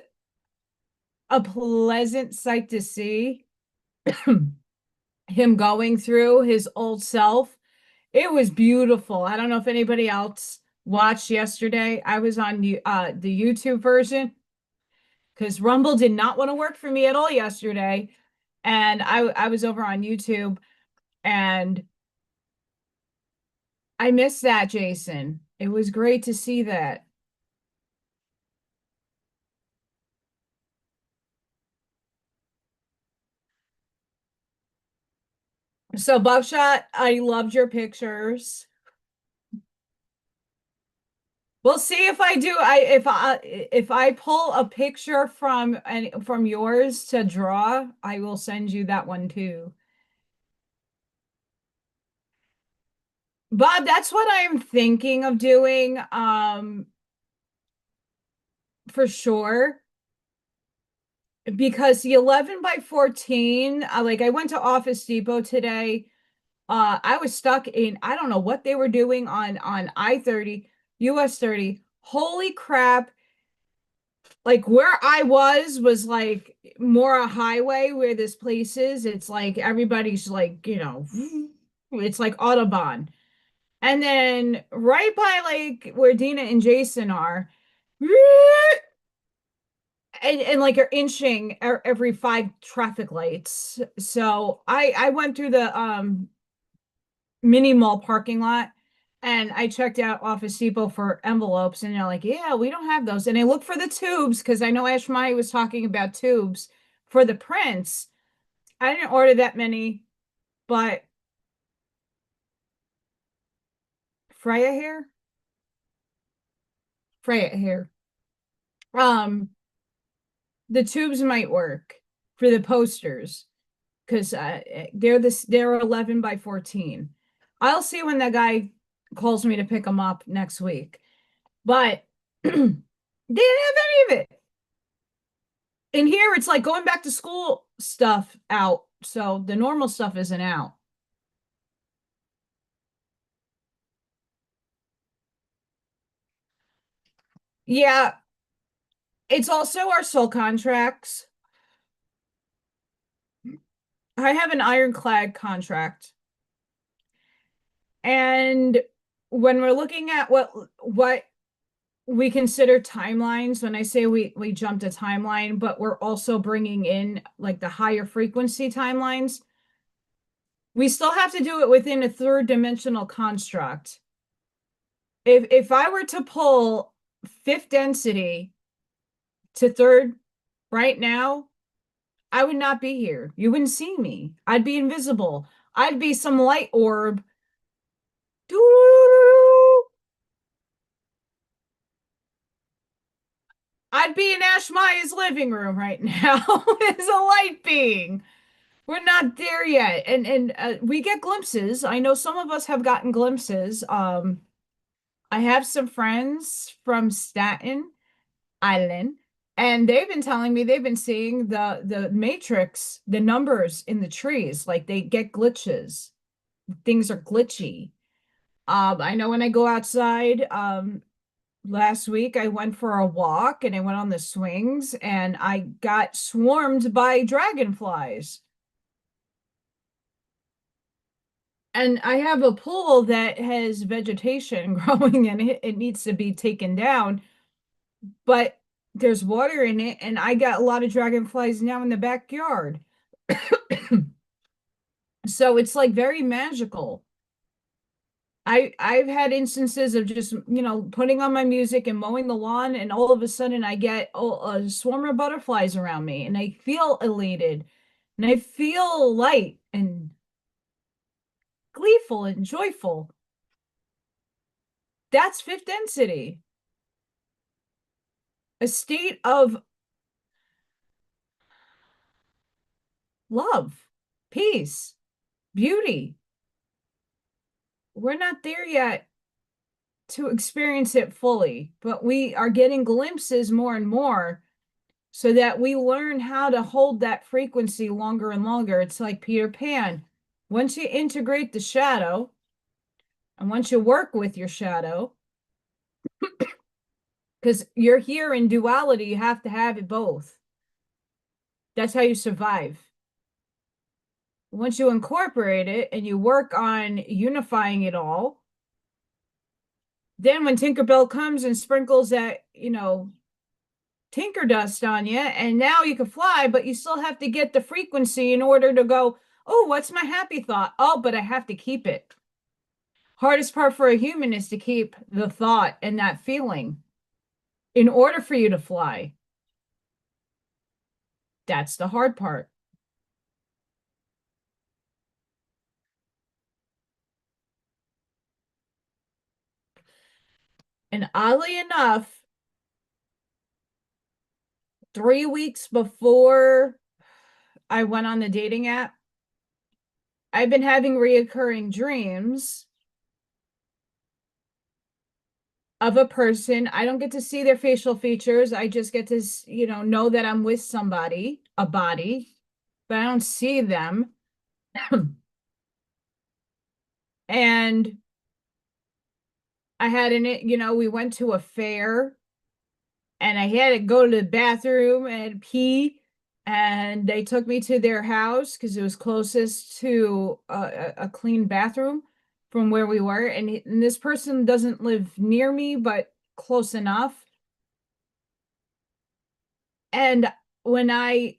S1: a pleasant sight to see. Him going through his old self. It was beautiful. I don't know if anybody else watched yesterday. I was on the YouTube version because Rumble did not want to work for me at all yesterday. And I was over on YouTube and I missed that, Jason. It was great to see that. So Buckshot, I loved your pictures. We'll see if I do. If I pull a picture from yours to draw, I will send you that one too. Bob, that's what I'm thinking of doing, for sure. Because the 11 by 14, like I went to Office Depot today. I was stuck in, I don't know what they were doing on I-30, US 30. Holy crap. Like where I was like more a highway where this place is. It's like everybody's like, it's like Autobahn. And then right by like where Dina and Jason are, and like are inching every five traffic lights. So I went through the mini mall parking lot and I checked out Office Depot for envelopes and they're like, yeah, we don't have those. And I looked for the tubes because I know Ashmai was talking about tubes for the prints. I didn't order that many, but Freya hair, Freya hair. Um, the tubes might work for the posters because they're 11 by 14. I'll see when that guy calls me to pick them up next week. But they didn't have any of it. In here, it's like going back to school stuff out. So the normal stuff isn't out. Yeah, it's also our soul contracts. I have an ironclad contract. And when we're looking at what we consider timelines, when I say we jumped a timeline, but we're also bringing in like the higher frequency timelines, we still have to do it within a third dimensional construct. If I were to pull fifth density to third right now, I would not be here. You wouldn't see me. I'd be invisible. I'd be some light orb. I'd be in Ash Maya's living room right now as a light being. We're not there yet. And we get glimpses. I know some of us have gotten glimpses. I have some friends from Staten Island, and they've been telling me they've been seeing the matrix, the numbers in the trees, like they get glitches. Things are glitchy. I know when I go outside, last week I went for a walk and I went on the swings and I got swarmed by dragonflies. And I have a pool that has vegetation growing in it. It needs to be taken down, but there's water in it, and I got a lot of dragonflies now in the backyard. So it's like very magical. I've had instances of just, putting on my music and mowing the lawn, and all of a sudden I get a swarm of butterflies around me, and I feel elated, and I feel light and gleeful and joyful. That's fifth density, a state of love, peace, beauty. We're not there yet to experience it fully, but we are getting glimpses more and more so that we learn how to hold that frequency longer and longer. It's like Peter Pan. Once you integrate the shadow and once you work with your shadow, Because you're here in duality, you have to have it both. That's how you survive. Once you incorporate it and you work on unifying it all, then when Tinkerbell comes and sprinkles that, Tinker dust on you, and now you can fly, but you still have to get the frequency in order to go, oh, what's my happy thought? Oh, but I have to keep it. Hardest part for a human is to keep the thought and that feeling in order for you to fly. That's the hard part. And oddly enough, 3 weeks before I went on the dating app, I've been having reoccurring dreams of a person. I don't get to see their facial features. I just get to, know that I'm with somebody, a body, but I don't see them. And I had we went to a fair and I had to go to the bathroom and pee. And they took me to their house because it was closest to a clean bathroom from where we were. And this person doesn't live near me, but close enough. And when I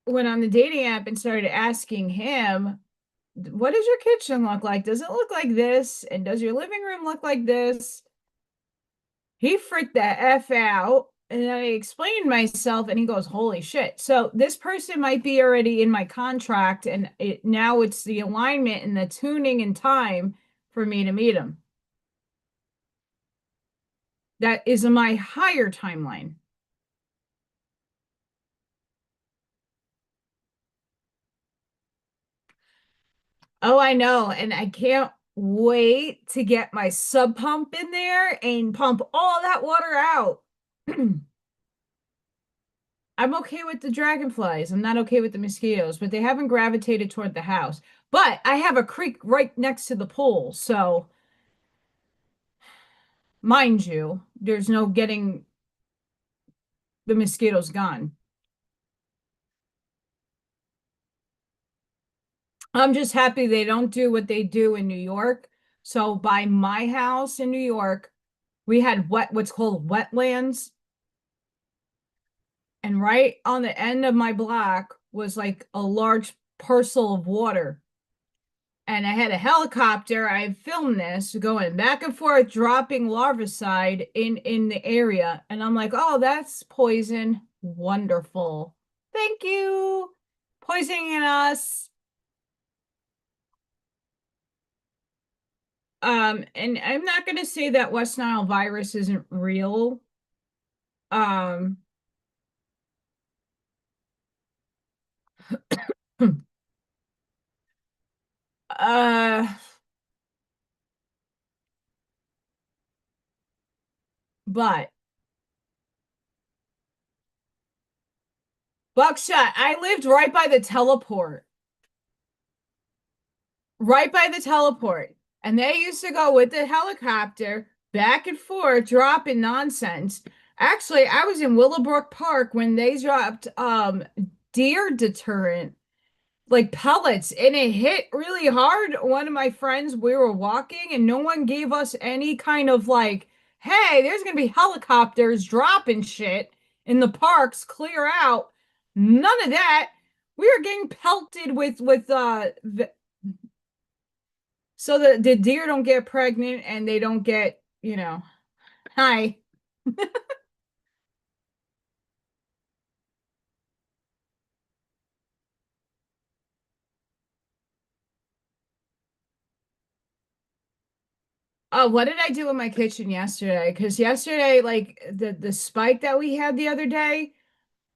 S1: went on the dating app and started asking him, what does your kitchen look like? Does it look like this? And does your living room look like this? He freaked the F out. And then I explained myself, and he goes, holy shit. So this person might be already in my contract, and now it's the alignment and the tuning and time for me to meet him. That is my higher timeline. Oh, I know. And I can't wait to get my sub pump in there and pump all that water out. I'm okay with the dragonflies. I'm not okay with the mosquitoes, but they haven't gravitated toward the house. But I have a creek right next to the pool. So, mind you, there's no getting the mosquitoes gone. I'm just happy they don't do what they do in New York. So, by my house in New York, we had what's called wetlands. And right on the end of my block was like a large parcel of water. And I had a helicopter. I filmed this going back and forth, dropping larvicide in the area. And I'm like, oh, that's poison. Wonderful. Thank you. Poisoning us. And I'm not gonna say that West Nile virus isn't real. Um, uh, but buckshot, I lived right by the teleport. Right by the teleport. And they used to go with the helicopter back and forth, dropping nonsense. Actually, I was in Willowbrook Park when they dropped deer deterrent, like pellets, and it hit really hard. One of my friends, we were walking, and no one gave us any kind of like, hey, there's gonna be helicopters dropping shit in the parks, clear out. None of that. We were getting pelted with so the deer don't get pregnant and they don't get, hi. Oh, what did I do in my kitchen yesterday? Because yesterday, like the spike that we had the other day,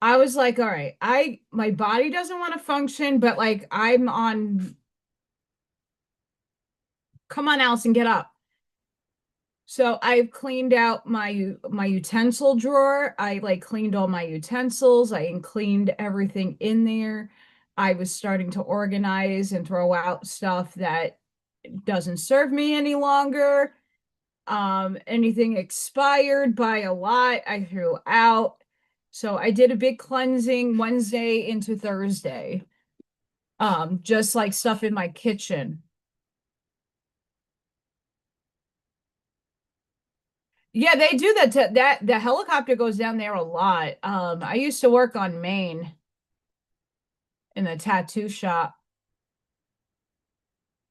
S1: I was like, all right, my body doesn't want to function, but like I'm on, come on, Allison, get up. So I've cleaned out my utensil drawer. I like cleaned all my utensils. I cleaned everything in there. I was starting to organize and throw out stuff that doesn't serve me any longer. Anything expired by a lot, I threw out. So I did a big cleansing Wednesday into Thursday. Just like stuff in my kitchen. Yeah, they do that that the helicopter goes down there a lot. I used to work on Maine in the tattoo shop,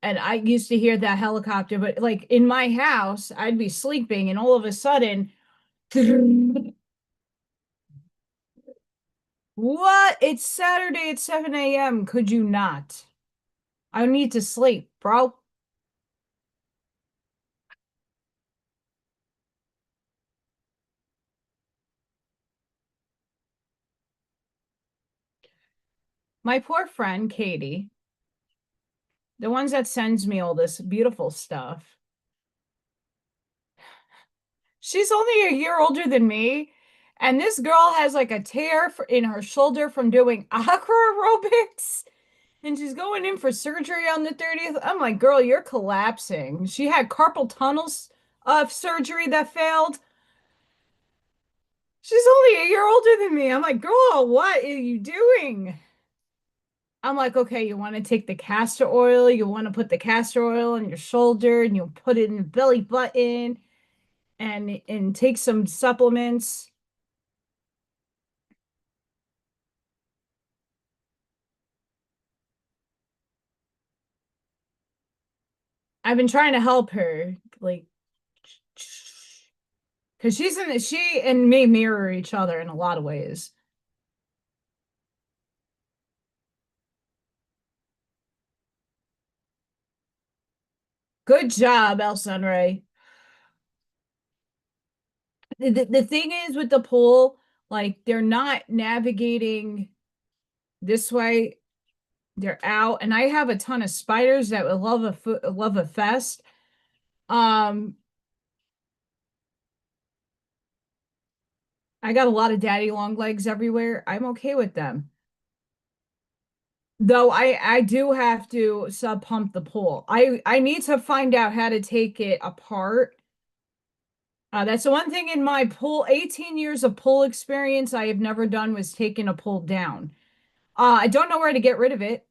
S1: and I used to hear that helicopter, but like in my house, I'd be sleeping and all of a sudden, what? It's Saturday at 7 a.m. Could you not? I need to sleep, bro. My poor friend Katie, the ones that sends me all this beautiful stuff. She's only a year older than me, and this girl has like a tear in her shoulder from doing aqua aerobics, and she's going in for surgery on the 30th. I'm like, girl, you're collapsing. She had carpal tunnels surgery that failed. She's only a year older than me. I'm like, girl, what are you doing? I'm like, okay, you want to take the castor oil, you want to put the castor oil on your shoulder, and you'll put it in the belly button and take some supplements. I've been trying to help her, like, because she and me mirror each other in a lot of ways. Good job, El Sunray. The thing is with the pool, like they're not navigating this way. They're out, and I have a ton of spiders that would love a fest. Um, I got a lot of daddy long legs everywhere. I'm okay with them. Though I do have to sub pump the pool. I need to find out how to take it apart. That's the one thing in my pool, 18 years of pool experience I have never done was taking a pool down. I don't know where to get rid of it.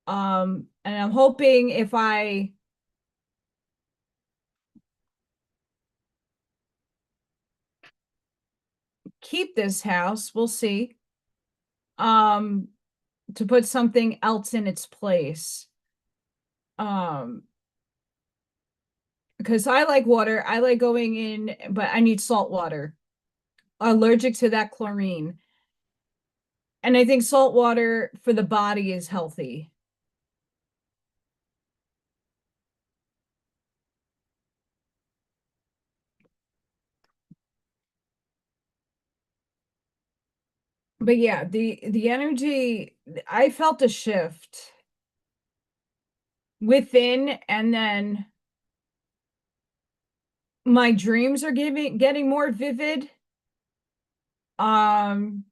S1: And I'm hoping if I keep this house, we'll see. Um, to put something else in its place. Um, because I like water. I like going in, but I need salt water. Allergic to that chlorine. And I think salt water for the body is healthy. But yeah, the energy, I felt a shift within, and then my dreams are getting more vivid. Um,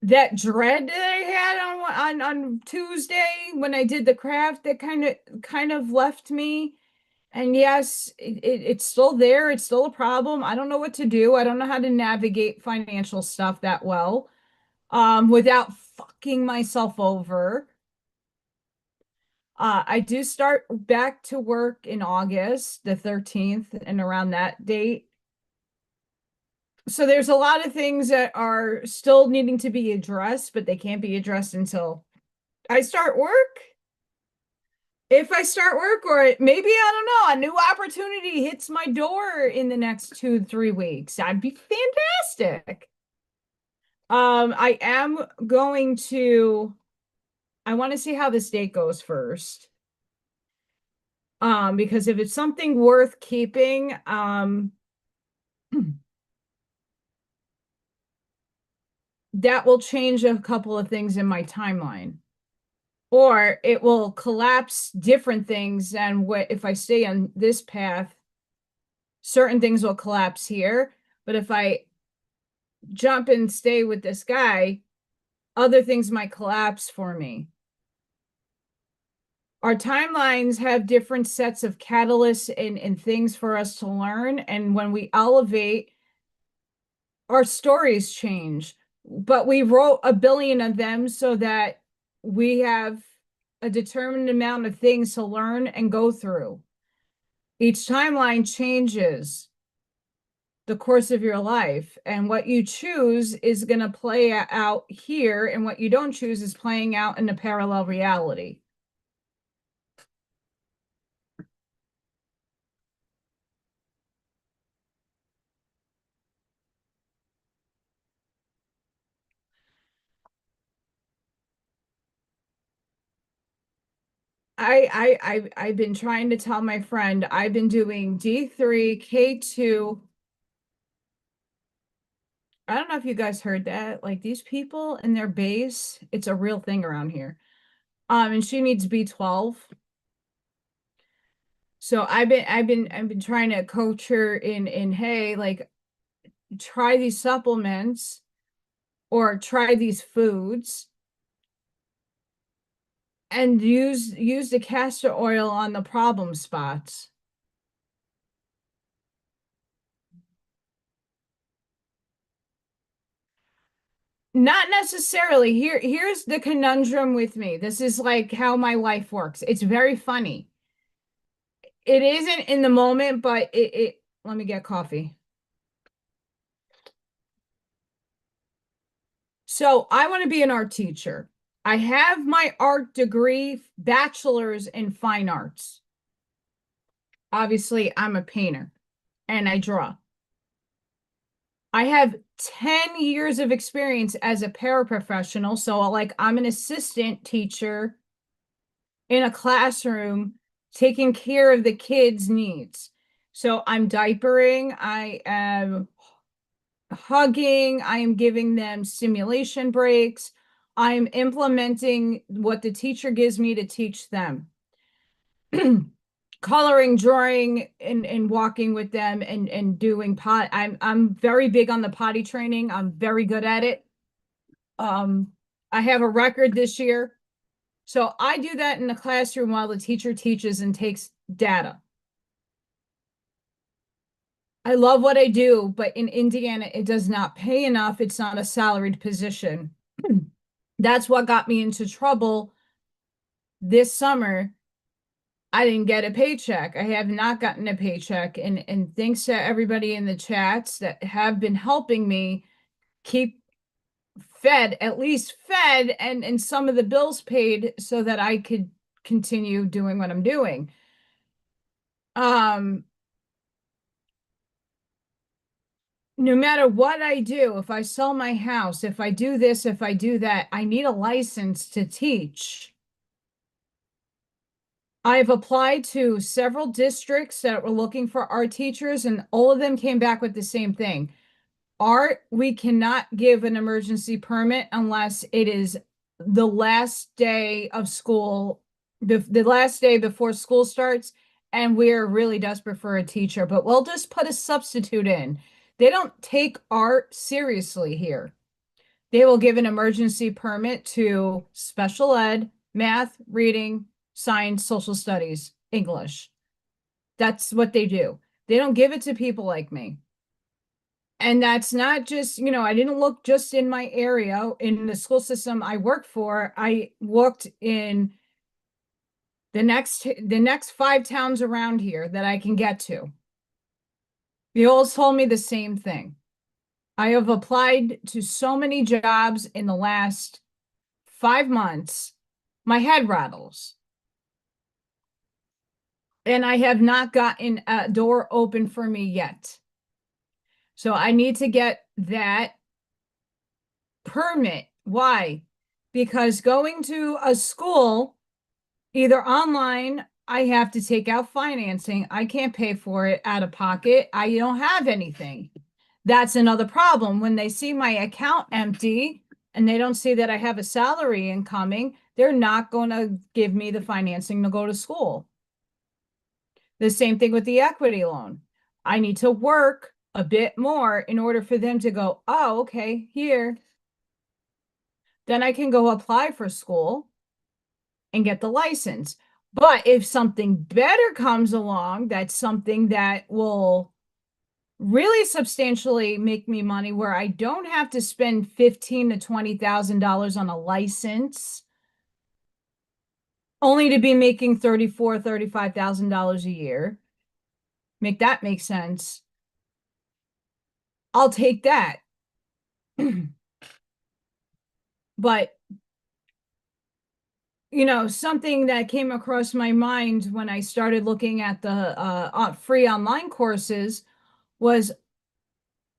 S1: that dread that I had on Tuesday when I did the craft, that kind of left me. And yes, it's still there. It's still a problem. I don't know what to do. I don't know how to navigate financial stuff that well, without fucking myself over. I do start back to work in August, the 13th, and around that date. So there's a lot of things that are still needing to be addressed, but they can't be addressed until I start work. If I start work, or maybe, I don't know, a new opportunity hits my door in the next 2 to 3 weeks. That'd be fantastic. I am going to, I want to see how this date goes first. Because if it's something worth keeping, that will change a couple of things in my timeline. Or it will collapse different things, and what if I stay on this path, certain things will collapse here. But if I jump and stay with this guy, other things might collapse for me. Our timelines have different sets of catalysts and things for us to learn. And when we elevate, our stories change. But we wrote a billion of them so that we have a determined amount of things to learn and go through. Each timeline changes the course of your life, and what you choose is going to play out here, and what you don't choose is playing out in a parallel reality. I've been trying to tell my friend I've been doing D3, K2. I don't know if you guys heard that. Like these people in their base, it's a real thing around here. And she needs B12. So I've been trying to coach her in hey, like try these supplements or try these foods and use the castor oil on the problem spots. Not necessarily. Here's the conundrum with me. This is like how my life works. It's very funny. It isn't in the moment, but it let me get coffee. So I want to be an art teacher. I have my art degree, bachelor's in fine arts. Obviously, I'm a painter and I draw. I have 10 years of experience as a paraprofessional. So, like, I'm an assistant teacher in a classroom taking care of the kids' needs. So, I'm diapering, I am hugging, I am giving them stimulation breaks, I'm implementing what the teacher gives me to teach them. Coloring, drawing, and walking with them and doing pot. I'm very big on the potty training. I'm very good at it. Um, I have a record this year. So I do that in the classroom while the teacher teaches and takes data. I love what I do, but in Indiana, it does not pay enough. It's not a salaried position. That's what got me into trouble this summer. I didn't get a paycheck. I have not gotten a paycheck. And thanks to everybody in the chats that have been helping me keep fed, at least fed, and some of the bills paid so that I could continue doing what I'm doing. Um, no matter what I do, if I sell my house, if I do this, if I do that, I need a license to teach. I've applied to several districts that were looking for art teachers, and all of them came back with the same thing. Art, we cannot give an emergency permit unless it is the last day of school, the last day before school starts, and we're really desperate for a teacher, but we'll just put a substitute in. They don't take art seriously here. They will give an emergency permit to special ed, math, reading, science, social studies, English. That's what they do. They don't give it to people like me. And that's not just, I didn't look just in my area in the school system I worked for. I looked in the next 5 towns around here that I can get to. They all told me the same thing. I have applied to so many jobs in the last 5 months. My head rattles. And I have not gotten a door open for me yet. So I need to get that permit. Why? Because going to a school, either online, I have to take out financing. I can't pay for it out of pocket. I don't have anything. That's another problem. When they see my account empty and they don't see that I have a salary incoming, they're not going to give me the financing to go to school. The same thing with the equity loan. I need to work a bit more in order for them to go, oh, okay, here. Then I can go apply for school and get the license. But if something better comes along, that's something that will really substantially make me money where I don't have to spend 15 to $20,000 on a license only to be making 34, $35,000 a year. Make that make sense. I'll take that. But something that came across my mind when I started looking at the free online courses was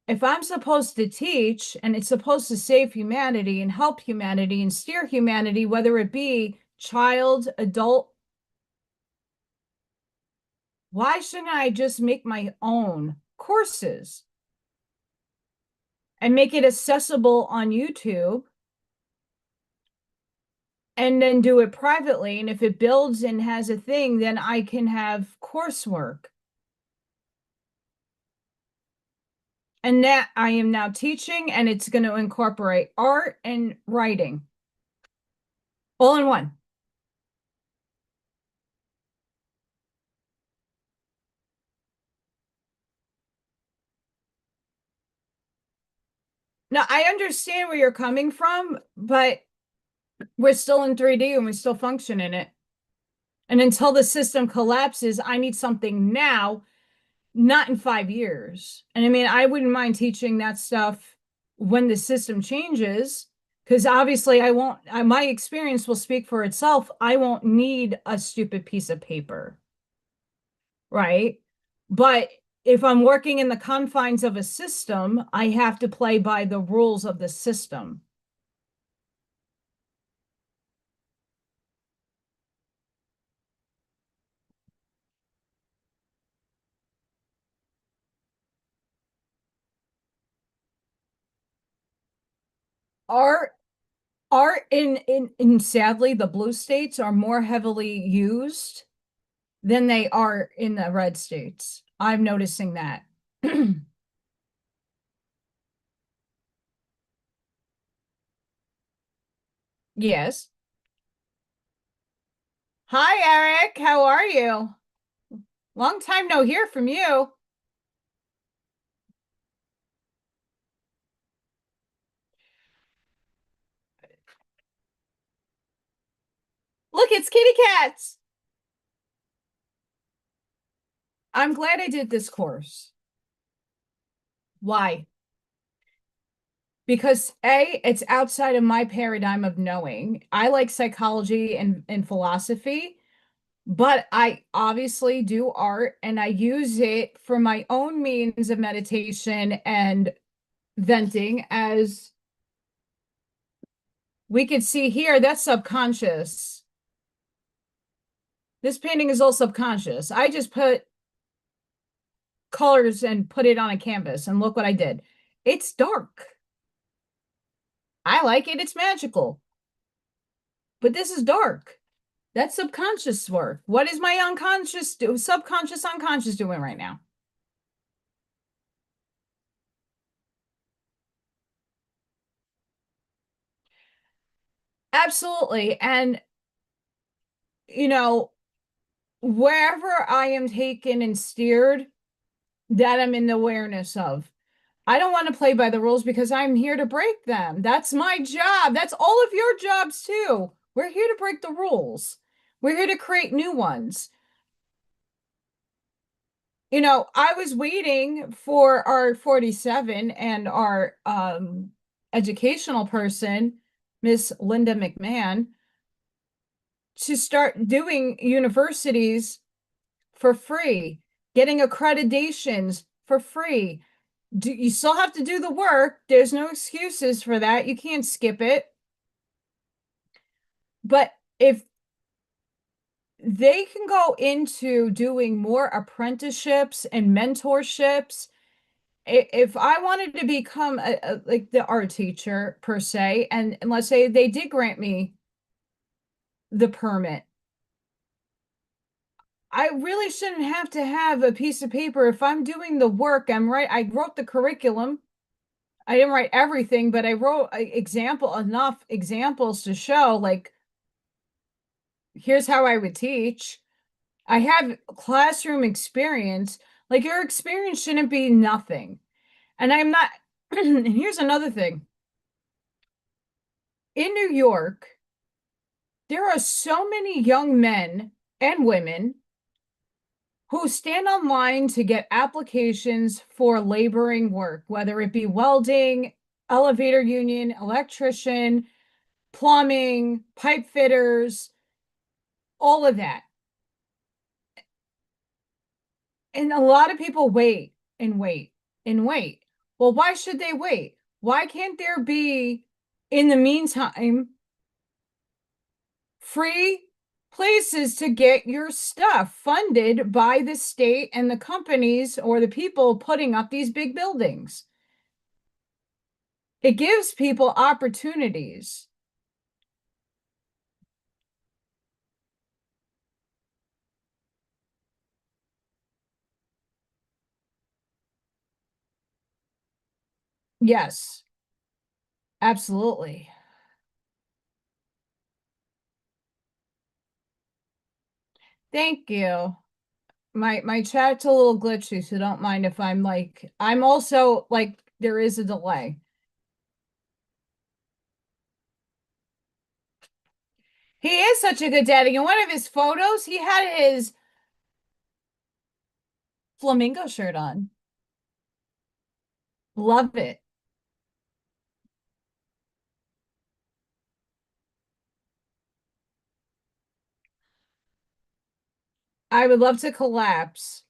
S1: if I'm supposed to teach and it's supposed to save humanity and help humanity and steer humanity, whether it be child, adult, why shouldn't I just make my own courses and make it accessible on YouTube and then do it privately? And if it builds and has a thing, then I can have coursework. And that I am now teaching, and it's going to incorporate art and writing all in one. Now, I understand where you're coming from, but we're still in 3D and we still function in it. And until the system collapses, I need something now, not in 5 years. And I mean, I wouldn't mind teaching that stuff when the system changes, because obviously I won't, my experience will speak for itself. I won't need a stupid piece of paper, right? But if I'm working in the confines of a system, I have to play by the rules of the system. Art, art in sadly, the blue states are more heavily used than they are in the red states. I'm noticing that. Yes. Hi, Eric. How are you? Long time no hear from you. Look, it's kitty cats. I'm glad I did this course. Why? Because A, it's outside of my paradigm of knowing. I like psychology and philosophy, but I obviously do art and I use it for my own means of meditation and venting. As we can see here, that's subconscious. This painting is all subconscious. I just put colors and put it on a canvas and look what I did. It's dark. I like it. It's magical. But this is dark. That's subconscious work. What is my subconscious, unconscious doing right now? Absolutely. And, you know, wherever I am taken and steered, that I'm in the awareness of. I don't want to play by the rules because I'm here to break them. That's my job. That's all of your jobs too. We're here to break the rules. We're here to create new ones. I was waiting for our 47 and our educational person, Miss Linda McMahon, to start doing universities for free, getting accreditations for free. You still have to do the work. There's no excuses for that. You can't skip it. But if they can go into doing more apprenticeships and mentorships, if I wanted to become like the art teacher per se, and let's say they did grant me the permit, I really shouldn't have to have a piece of paper. If I'm doing the work, I wrote the curriculum. I didn't write everything, but I wrote enough examples to show like here's how I would teach. I have classroom experience. Like your experience shouldn't be nothing. And I'm not, and here's another thing. In New York, there are so many young men and women who stand online to get applications for laboring work, whether it be welding, elevator union, electrician, plumbing, pipe fitters, all of that. And a lot of people wait and wait and wait. Well, why should they wait? Why can't there be, in the meantime, free places to get your stuff funded by the state and the companies or the people putting up these big buildings? It gives people opportunities. Yes, absolutely. Thank you. My chat's a little glitchy, so don't mind if I'm like I'm also like there is a delay. He is such a good daddy. In one of his photos, he had his flamingo shirt on. Love it. I would love to collapse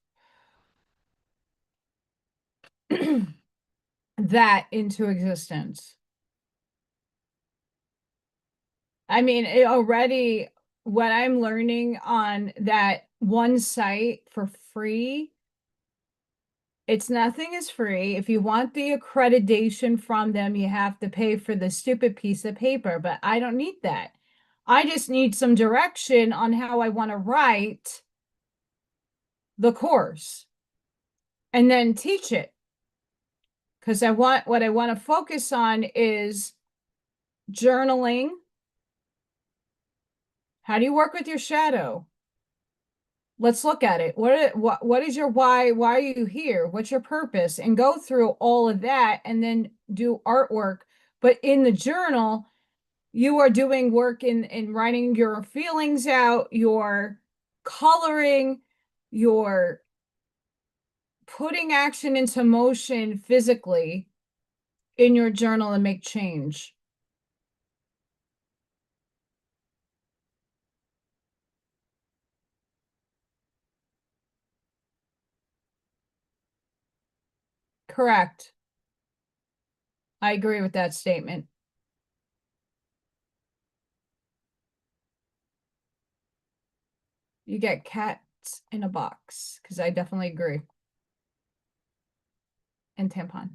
S1: that into existence. I mean, it already what I'm learning on that one site for free, it's nothing is free. If you want the accreditation from them, you have to pay for the stupid piece of paper, but I don't need that. I just need some direction on how I want to write the course and then teach it. Because I want what I want to focus on is journaling. How do you work with your shadow? Let's look at it. What is your why? Why are you here? What's your purpose? And go through all of that and then do artwork. But in the journal, you are doing work in writing your feelings out, your coloring, your putting action into motion physically in your journal and make change. Correct. I agree with that statement. You get cats in a box because I definitely agree. And tampon.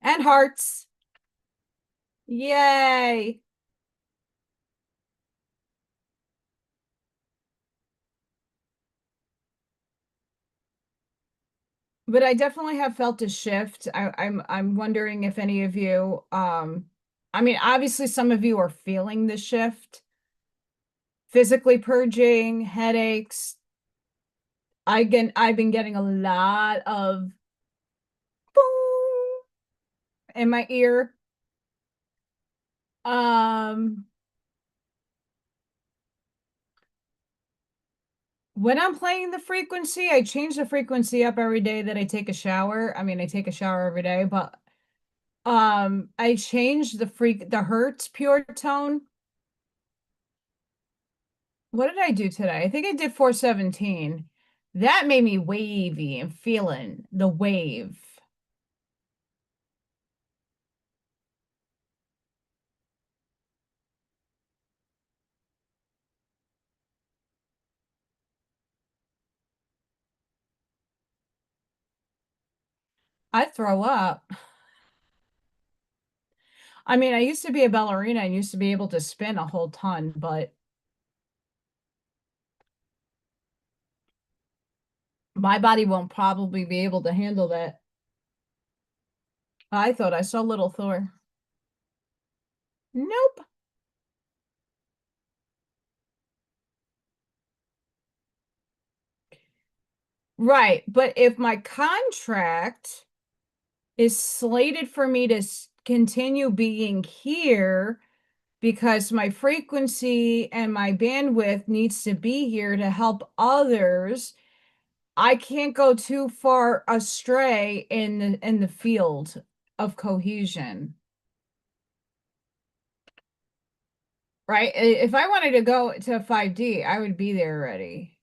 S1: And hearts. Yay. But I definitely have felt a shift. I'm wondering if any of you I mean obviously some of you are feeling the shift. Physically purging, headaches. I've been getting a lot of boom in my ear. Um when I'm playing the frequency, I change the frequency up every day that I take a shower. I mean, I take a shower every day, but I changed the hertz pure tone. What did I do today? I think I did 417. That made me wavy and feeling the wave. I throw up. I mean, I used to be a ballerina and used to be able to spin a whole ton, but my body won't probably be able to handle that. I thought I saw little Thor. Nope. Right. But if my contract is slated for me to continue being here because my frequency and my bandwidth needs to be here to help others, I can't go too far astray in the field of cohesion. Right? If I wanted to go to 5D, I would be there already.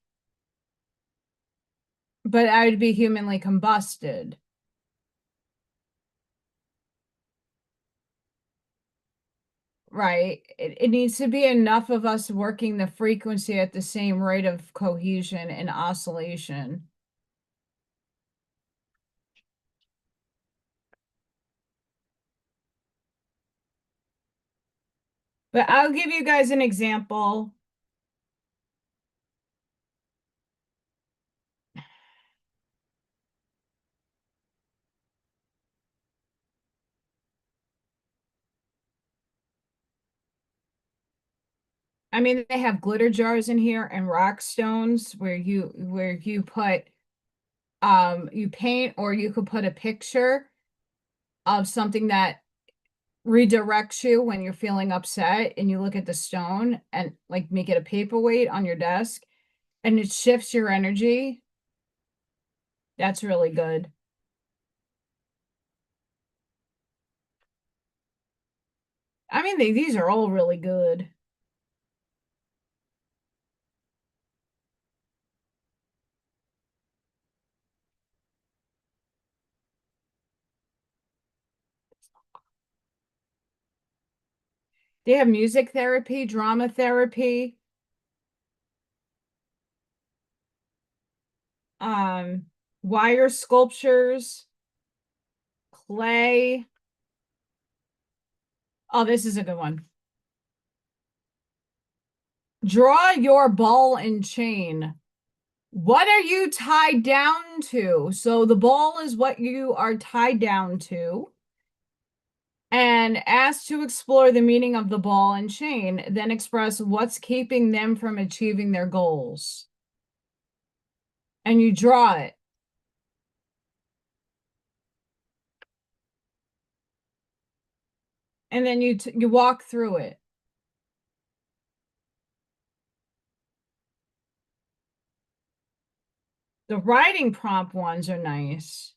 S1: But I would be humanly combusted. Right? It needs to be enough of us working the frequency at the same rate of cohesion and oscillation. But I'll give you guys an example. I mean, they have glitter jars in here and rock stones where you put you paint, or you could put a picture of something that redirects you when you're feeling upset, and you look at the stone and like make it a paperweight on your desk and it shifts your energy. That's really good. I mean, these are all really good. They have music therapy, drama therapy, um, wire sculptures, clay. Oh, this is a good one. Draw your ball and chain. What are you tied down to? So the ball is what you are tied down to. And ask to explore the meaning of the ball and chain, then express what's keeping them from achieving their goals. And you draw it. And then you walk through it. The writing prompt ones are nice.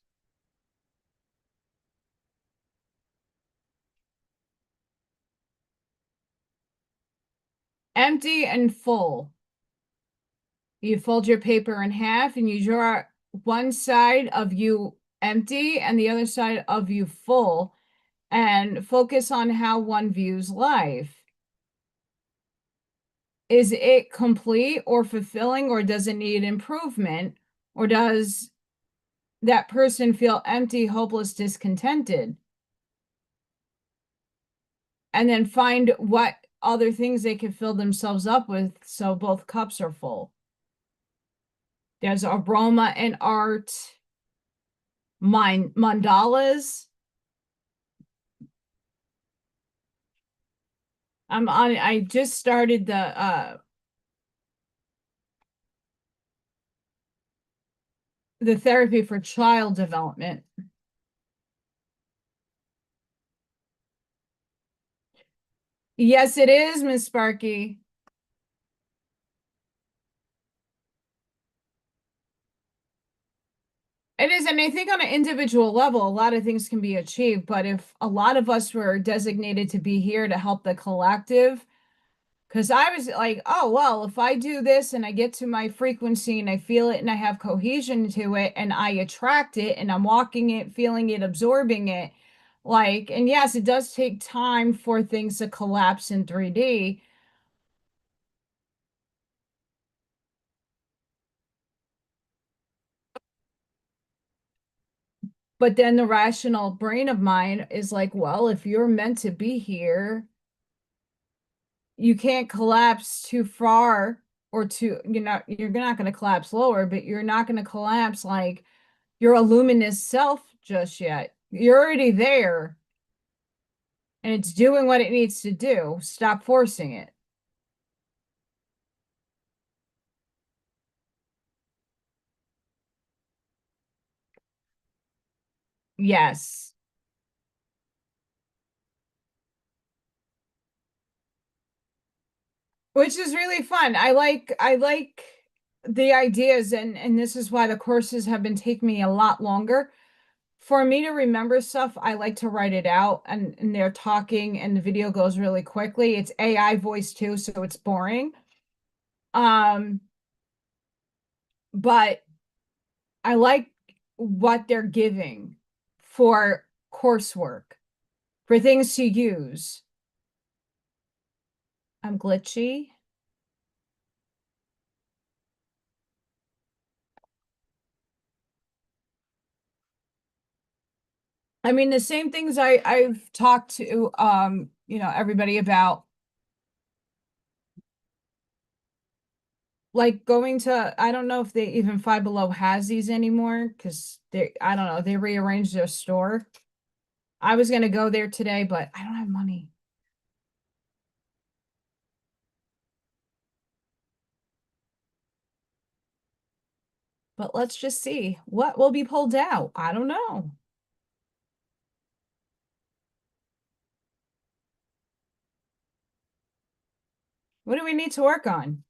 S1: Empty and full. You fold your paper in half and you draw one side of you empty and the other side of you full, and focus on how one views life. Is it complete or fulfilling, or does it need improvement? Or does that person feel empty, hopeless, discontented? And then find what other things they can fill themselves up with so both cups are full. There's aroma and art, mandalas. I just started the therapy for child development. Yes, it is, Miss Sparky. It is, and I think on an individual level, a lot of things can be achieved. But if a lot of us were designated to be here to help the collective, because I was like, oh, well, if I do this and I get to my frequency and I feel it and I have cohesion to it and I attract it and I'm walking it, feeling it, absorbing it, like, and yes, it does take time for things to collapse in 3D. But then the rational brain of mine is like, well, if you're meant to be here, you can't collapse too far, or too, you're not going to collapse lower, but you're not going to collapse like your luminous self just yet. You're already there. and it's doing what it needs to do. Stop forcing it. Yes. Which is really fun. I like the ideas, and this is why the courses have been taking me a lot longer. For me to remember stuff, I like to write it out, and they're talking and the video goes really quickly. It's AI voice too, so it's boring. Um, but I like what they're giving for coursework, for things to use. I'm glitchy. I mean, the same things I've talked to everybody about, like going to, I don't know if they even Five Below has these anymore because I don't know, they rearranged their store. I was gonna go there today, but I don't have money. But let's just see what will be pulled out. I don't know. What do we need to work on?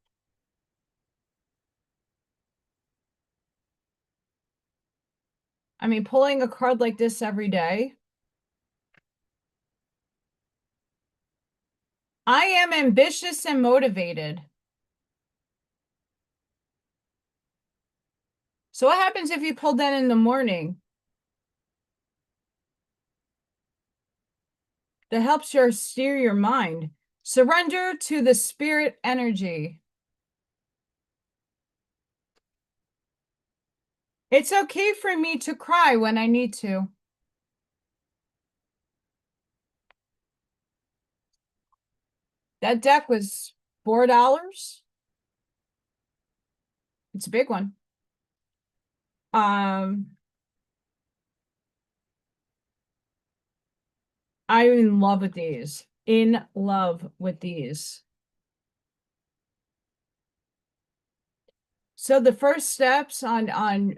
S1: I mean, pulling a card like this every day. I am ambitious and motivated. So what happens if you pull that in the morning? That helps your steer your mind. Surrender to the spirit energy. It's okay for me to cry when I need to. That deck was $4. It's a big one. Um, I'm in love with these. In love with these. So the first steps on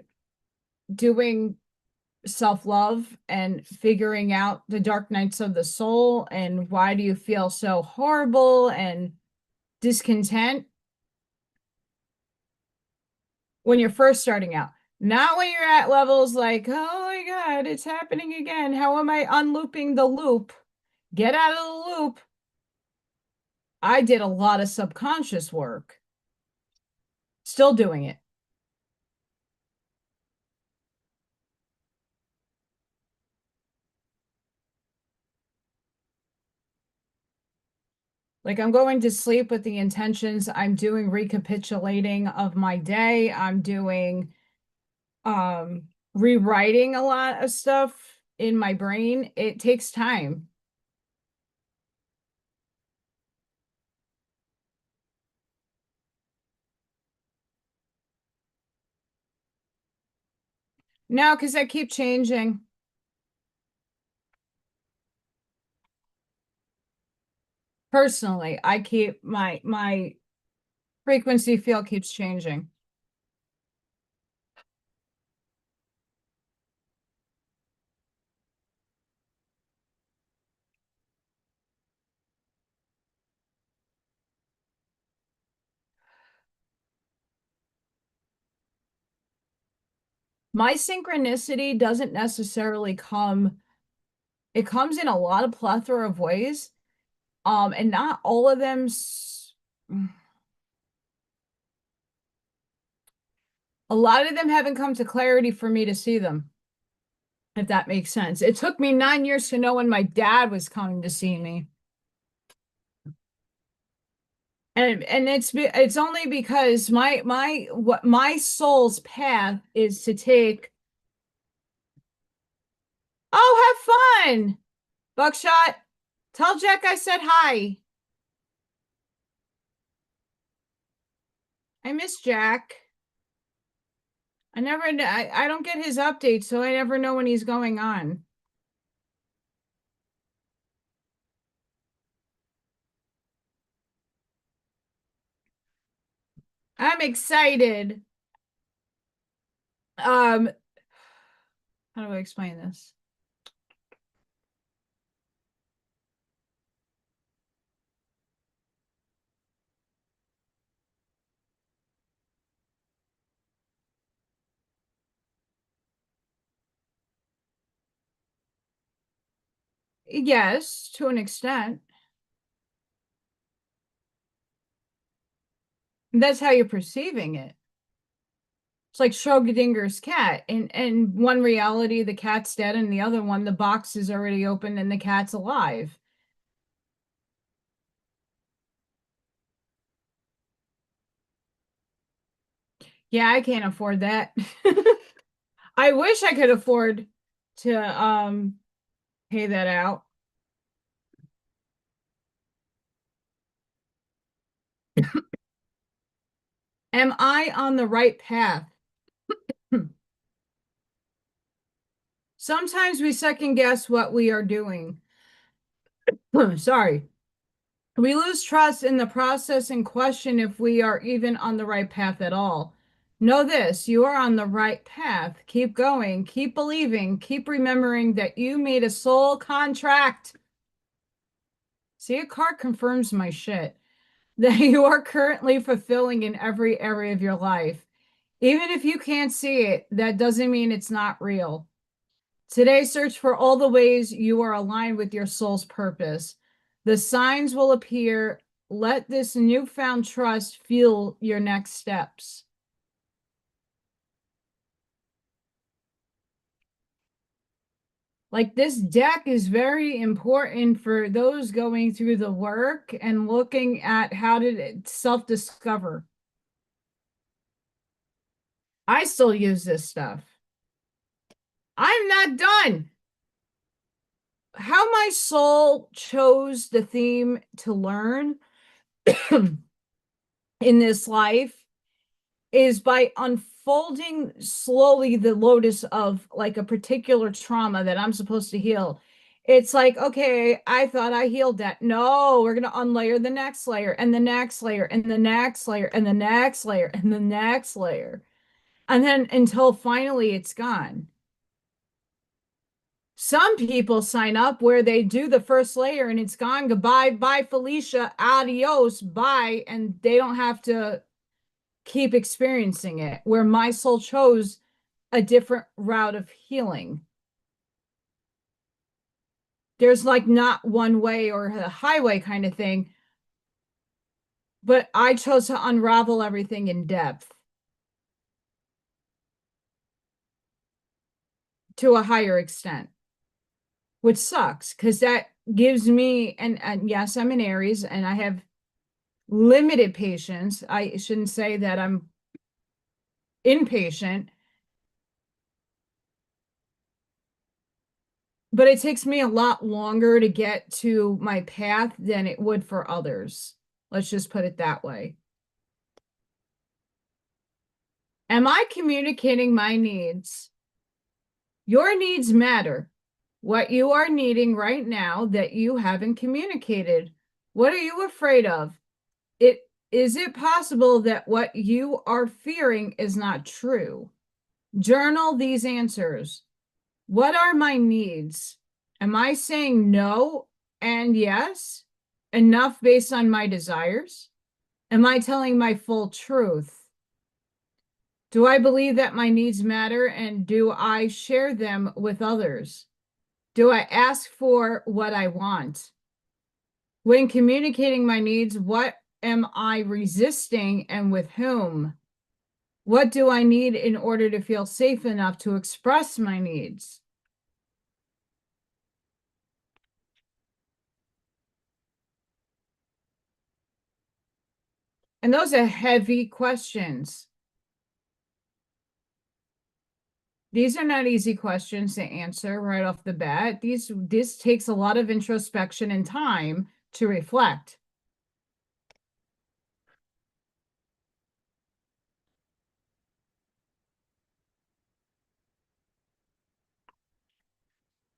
S1: doing self-love and figuring out the dark nights of the soul and why do you feel so horrible and discontent when you're first starting out. Not when you're at levels like, oh my God, it's happening again. How am I unlooping the loop? Get out of the loop. I did a lot of subconscious work. Still doing it. Like I'm going to sleep with the intentions. I'm doing recapitulating of my day. I'm doing rewriting a lot of stuff in my brain. It takes time. No, because I keep changing. Personally, I keep my frequency field keeps changing. My synchronicity doesn't necessarily come, it comes in a lot of plethora of ways. And not all of them a lot of them haven't come to clarity for me to see them, if that makes sense. It took me 9 years to know when my dad was coming to see me. And it's only because my soul's path is to take. Oh, have fun, Buckshot. Tell Jack I said hi. I miss Jack. I don't get his updates, so I never know when he's going on. I'm excited. Um, how do I explain this? Yes, to an extent. That's how you're perceiving it. It's like Schrodinger's cat. In one reality, the cat's dead, and the other one, the box is already open and the cat's alive. Yeah, I can't afford that. I wish I could afford to pay that out. Am I on the right path? Sometimes we second guess what we are doing. Sorry. We lose trust in the process and question if we are even on the right path at all. Know this, you are on the right path. Keep going, keep believing, keep remembering that you made a soul contract. See, a card confirms my shit that you are currently fulfilling in every area of your life. Even if you can't see it, that doesn't mean it's not real. Today, search for all the ways you are aligned with your soul's purpose. The signs will appear. Let this newfound trust fuel your next steps. Like this deck is very important for those going through the work and looking at how to self-discover. I still use this stuff. I'm not done. How my soul chose the theme to learn in this life is by unfolding slowly the lotus of like a particular trauma that I'm supposed to heal. It's like, okay, I thought I healed that. No, we're going to unlayer the next layer and the next layer and the next layer and the next layer and the next layer. And then until finally it's gone. Some people sign up where they do the first layer and it's gone. Goodbye, bye, Felicia, adios, bye. And they don't have to keep experiencing it, where my soul chose a different route of healing. There's like not one way or a highway kind of thing, but I chose to unravel everything in depth to a higher extent, which sucks because that gives me, and yes, I'm an Aries and I have limited patience. I shouldn't say that I'm impatient, but it takes me a lot longer to get to my path than it would for others. Let's just put it that way. Am I communicating my needs? Your needs matter. What you are needing right now that you haven't communicated. What are you afraid of? Is it possible that what you are fearing is not true? Journal these answers. What are my needs? Am I saying no and yes? Enough based on my desires? Am I telling my full truth? Do I believe that my needs matter and do I share them with others? Do I ask for what I want? When communicating my needs, what am I resisting and with whom? What do I need in order to feel safe enough to express my needs? And those are heavy questions. These are not easy questions to answer right off the bat. This takes a lot of introspection and time to reflect.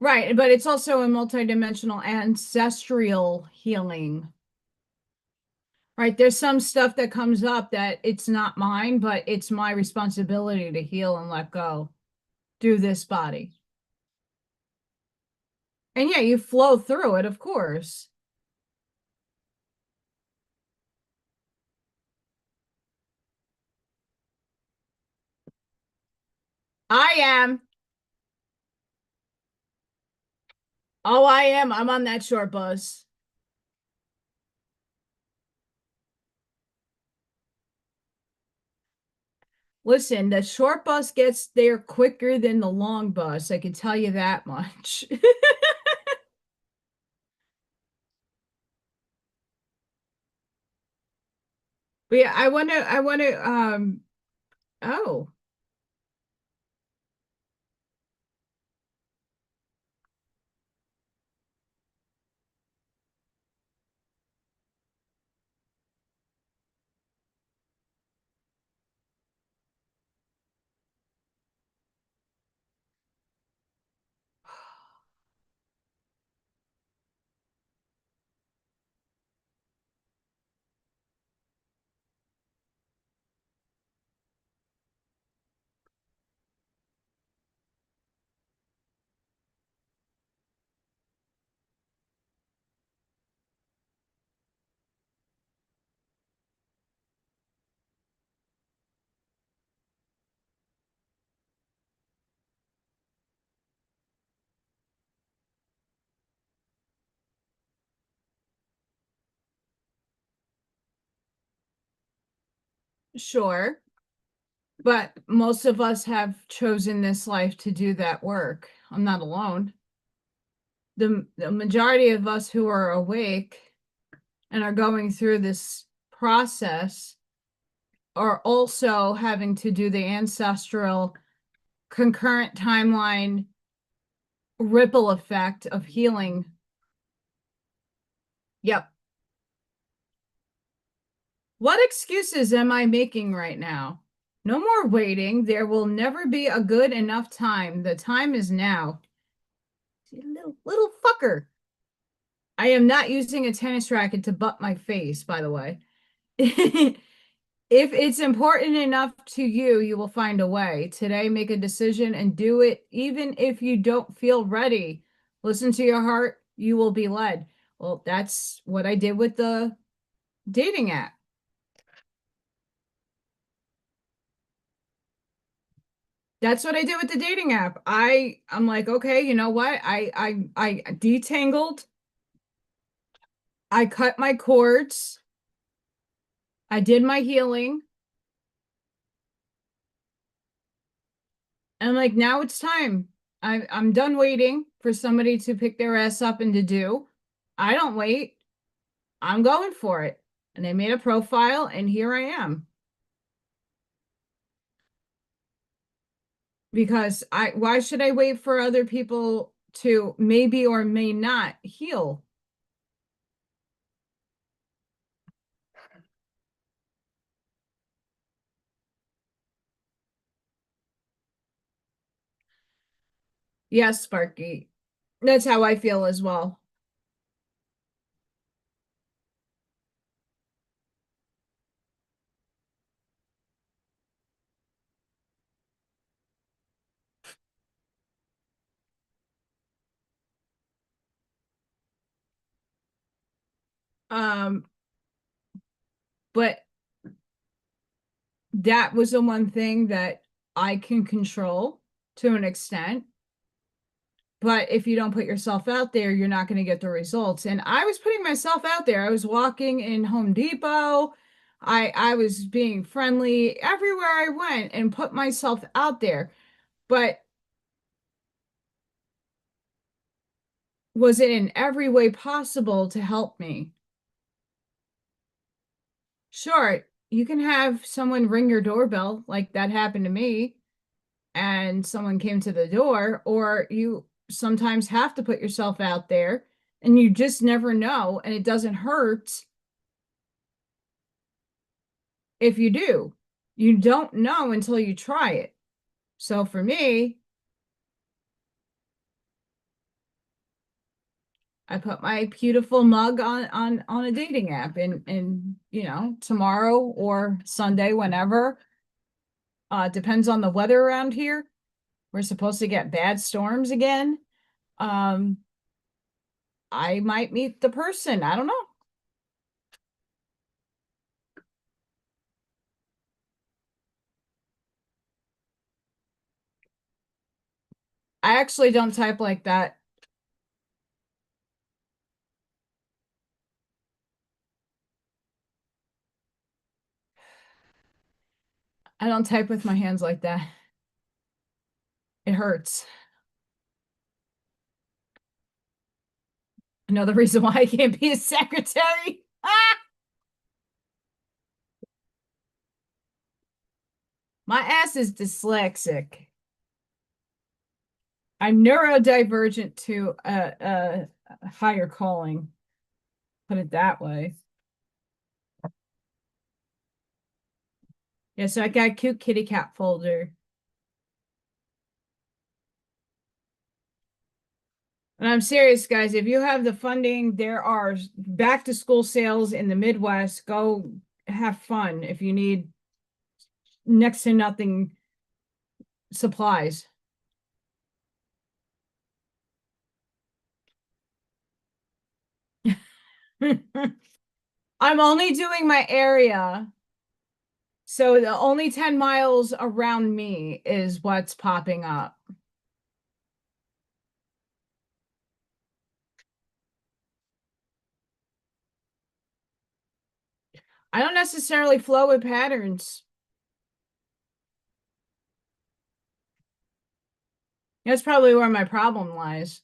S1: Right, but it's also a multidimensional ancestral healing. Right? There's some stuff that comes up that it's not mine, but it's my responsibility to heal and let go through this body. And yeah, you flow through it, of course. I am. Oh, I am. I'm on that short bus. Listen, the short bus gets there quicker than the long bus. I can tell you that much. But yeah, oh, sure. But most of us have chosen this life to do that work. I'm not alone. The majority of us who are awake and are going through this process are also having to do the ancestral concurrent timeline ripple effect of healing. Yep. What excuses am I making right now? No more waiting. There will never be a good enough time. The time is now. Little fucker. I am not using a tennis racket to butt my face, by the way. If it's important enough to you, you will find a way. Today, make a decision and do it, even if you don't feel ready. Listen to your heart, you will be led. Well, that's what I did with the dating app. That's what I did with the dating app. I'm like, okay, you know what? I detangled, I cut my cords, I did my healing. And I'm like, now it's time. I'm done waiting for somebody to pick their ass up and to do. I don't wait. I'm going for it. And I made a profile and here I am. Because why should I wait for other people to maybe or may not heal? Yes, Sparky. That's how I feel as well. Um, but that was the one thing that I can control to an extent. But if you don't put yourself out there, you're not going to get the results. And I was putting myself out there. I was walking in Home Depot. I was being friendly everywhere I went and put myself out there. But was it in every way possible to help me? Sure, you can have someone ring your doorbell, like that happened to me, and someone came to the door, or you sometimes have to put yourself out there and you just never know, and it doesn't hurt if you do. You don't know until you try it. So for me, I put my beautiful mug on a dating app and tomorrow or Sunday, whenever. Depends on the weather around here. We're supposed to get bad storms again. Um, I might meet the person. I don't know. I actually don't type like that. I don't type with my hands like that. It hurts. Another reason why I can't be a secretary. Ah! My ass is dyslexic. I'm neurodivergent to a higher calling. Put it that way. Yeah, so I got a cute kitty cat folder. And I'm serious, guys. If you have the funding, there are back to school sales in the Midwest. Go have fun if you need next to nothing supplies. I'm only doing my area. So the only 10 miles around me is what's popping up. I don't necessarily flow with patterns. That's probably where my problem lies.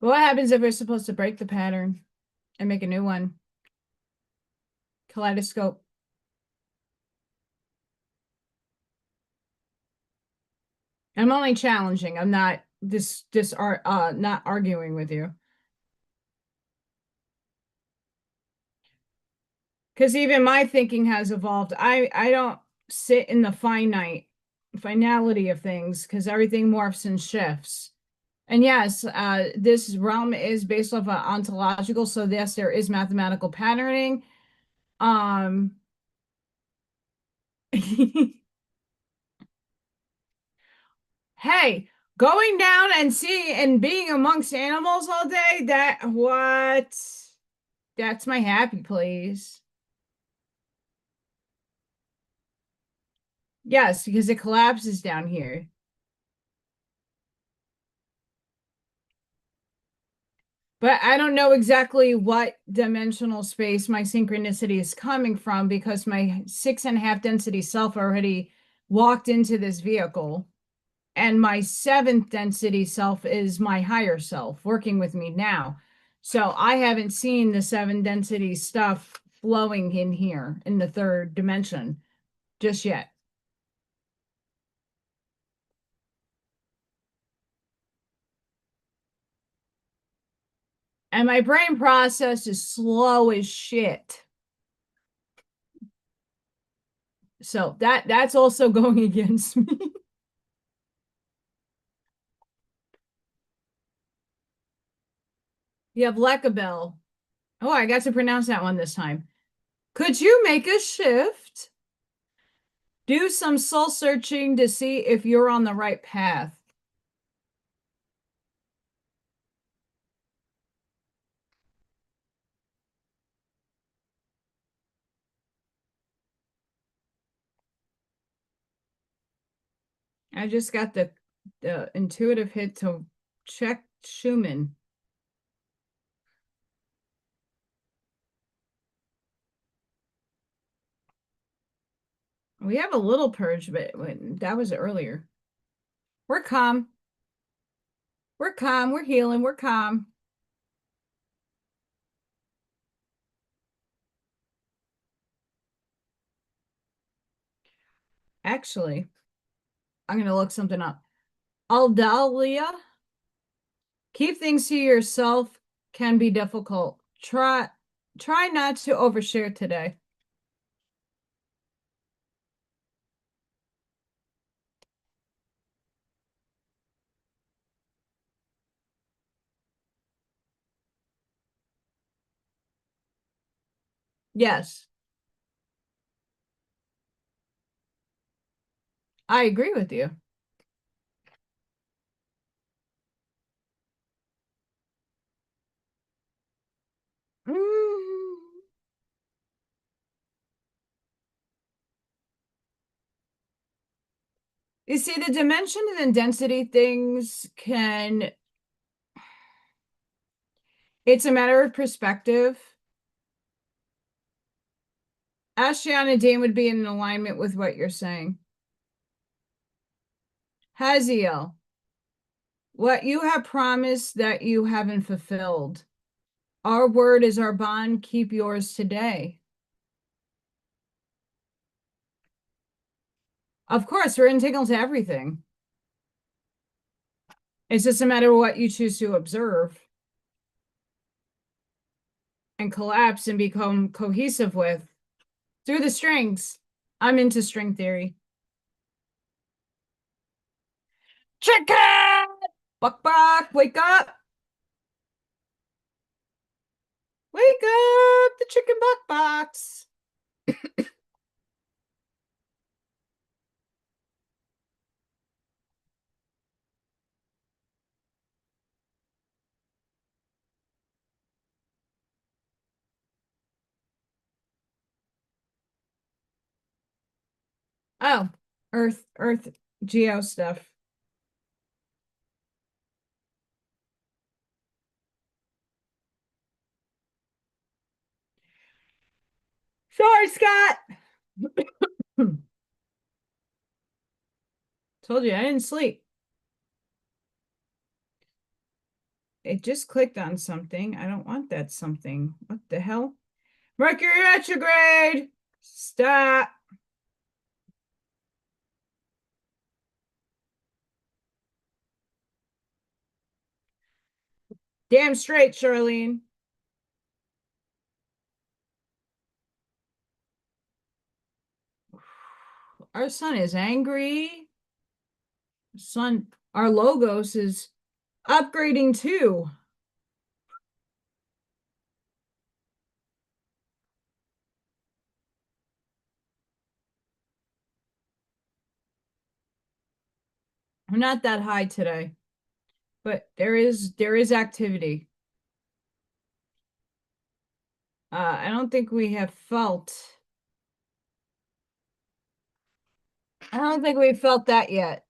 S1: But what happens if we're supposed to break the pattern and make a new one? Kaleidoscope. I'm only challenging. I'm not not arguing with you. Because even my thinking has evolved. I don't sit in the finality of things because everything morphs and shifts. And yes, this realm is based off of ontological, so yes, there is mathematical patterning. Um, hey, going down and seeing and being amongst animals all day, that's my happy place. Yes, because it collapses down here. But I don't know exactly what dimensional space my synchronicity is coming from because my 6.5 density self already walked into this vehicle. And my 7th density self is my higher self working with me now. So I haven't seen the 7 density stuff flowing in here in the 3rd dimension just yet. And my brain process is slow as shit. So that's also going against me. You have Lekabel. Oh, I got to pronounce that one this time. Could you make a shift? Do some soul searching to see if you're on the right path. I just got the intuitive hit to check Schumann. We have a little purge, but that was earlier. We're calm. We're calm. We're healing. We're calm. Actually, I'm going to look something up. Aldalia Keep things to yourself can be difficult. Try not to overshare today. Yes, I agree with you. Mm. You see, the dimension and density things can, it's a matter of perspective. Ashiana Dane would be in alignment with what you're saying. Haziel, what you have promised that you haven't fulfilled. Our word is our bond. Keep yours today. Of course, we're integral to everything. It's just a matter of what you choose to observe and collapse and become cohesive with through the strings. I'm into string theory. Chicken! Buck, buck, wake up! Wake up! The chicken buck box! Oh, Earth, Geo stuff. Sorry, Scott! Told you I didn't sleep. It just clicked on something. I don't want that something. What the hell? Mercury retrograde! Stop. Damn straight, Charlene. Our son is angry. Son, our logos is upgrading too. We're not that high today, but there is activity. I don't think we have felt. I don't think we felt that yet.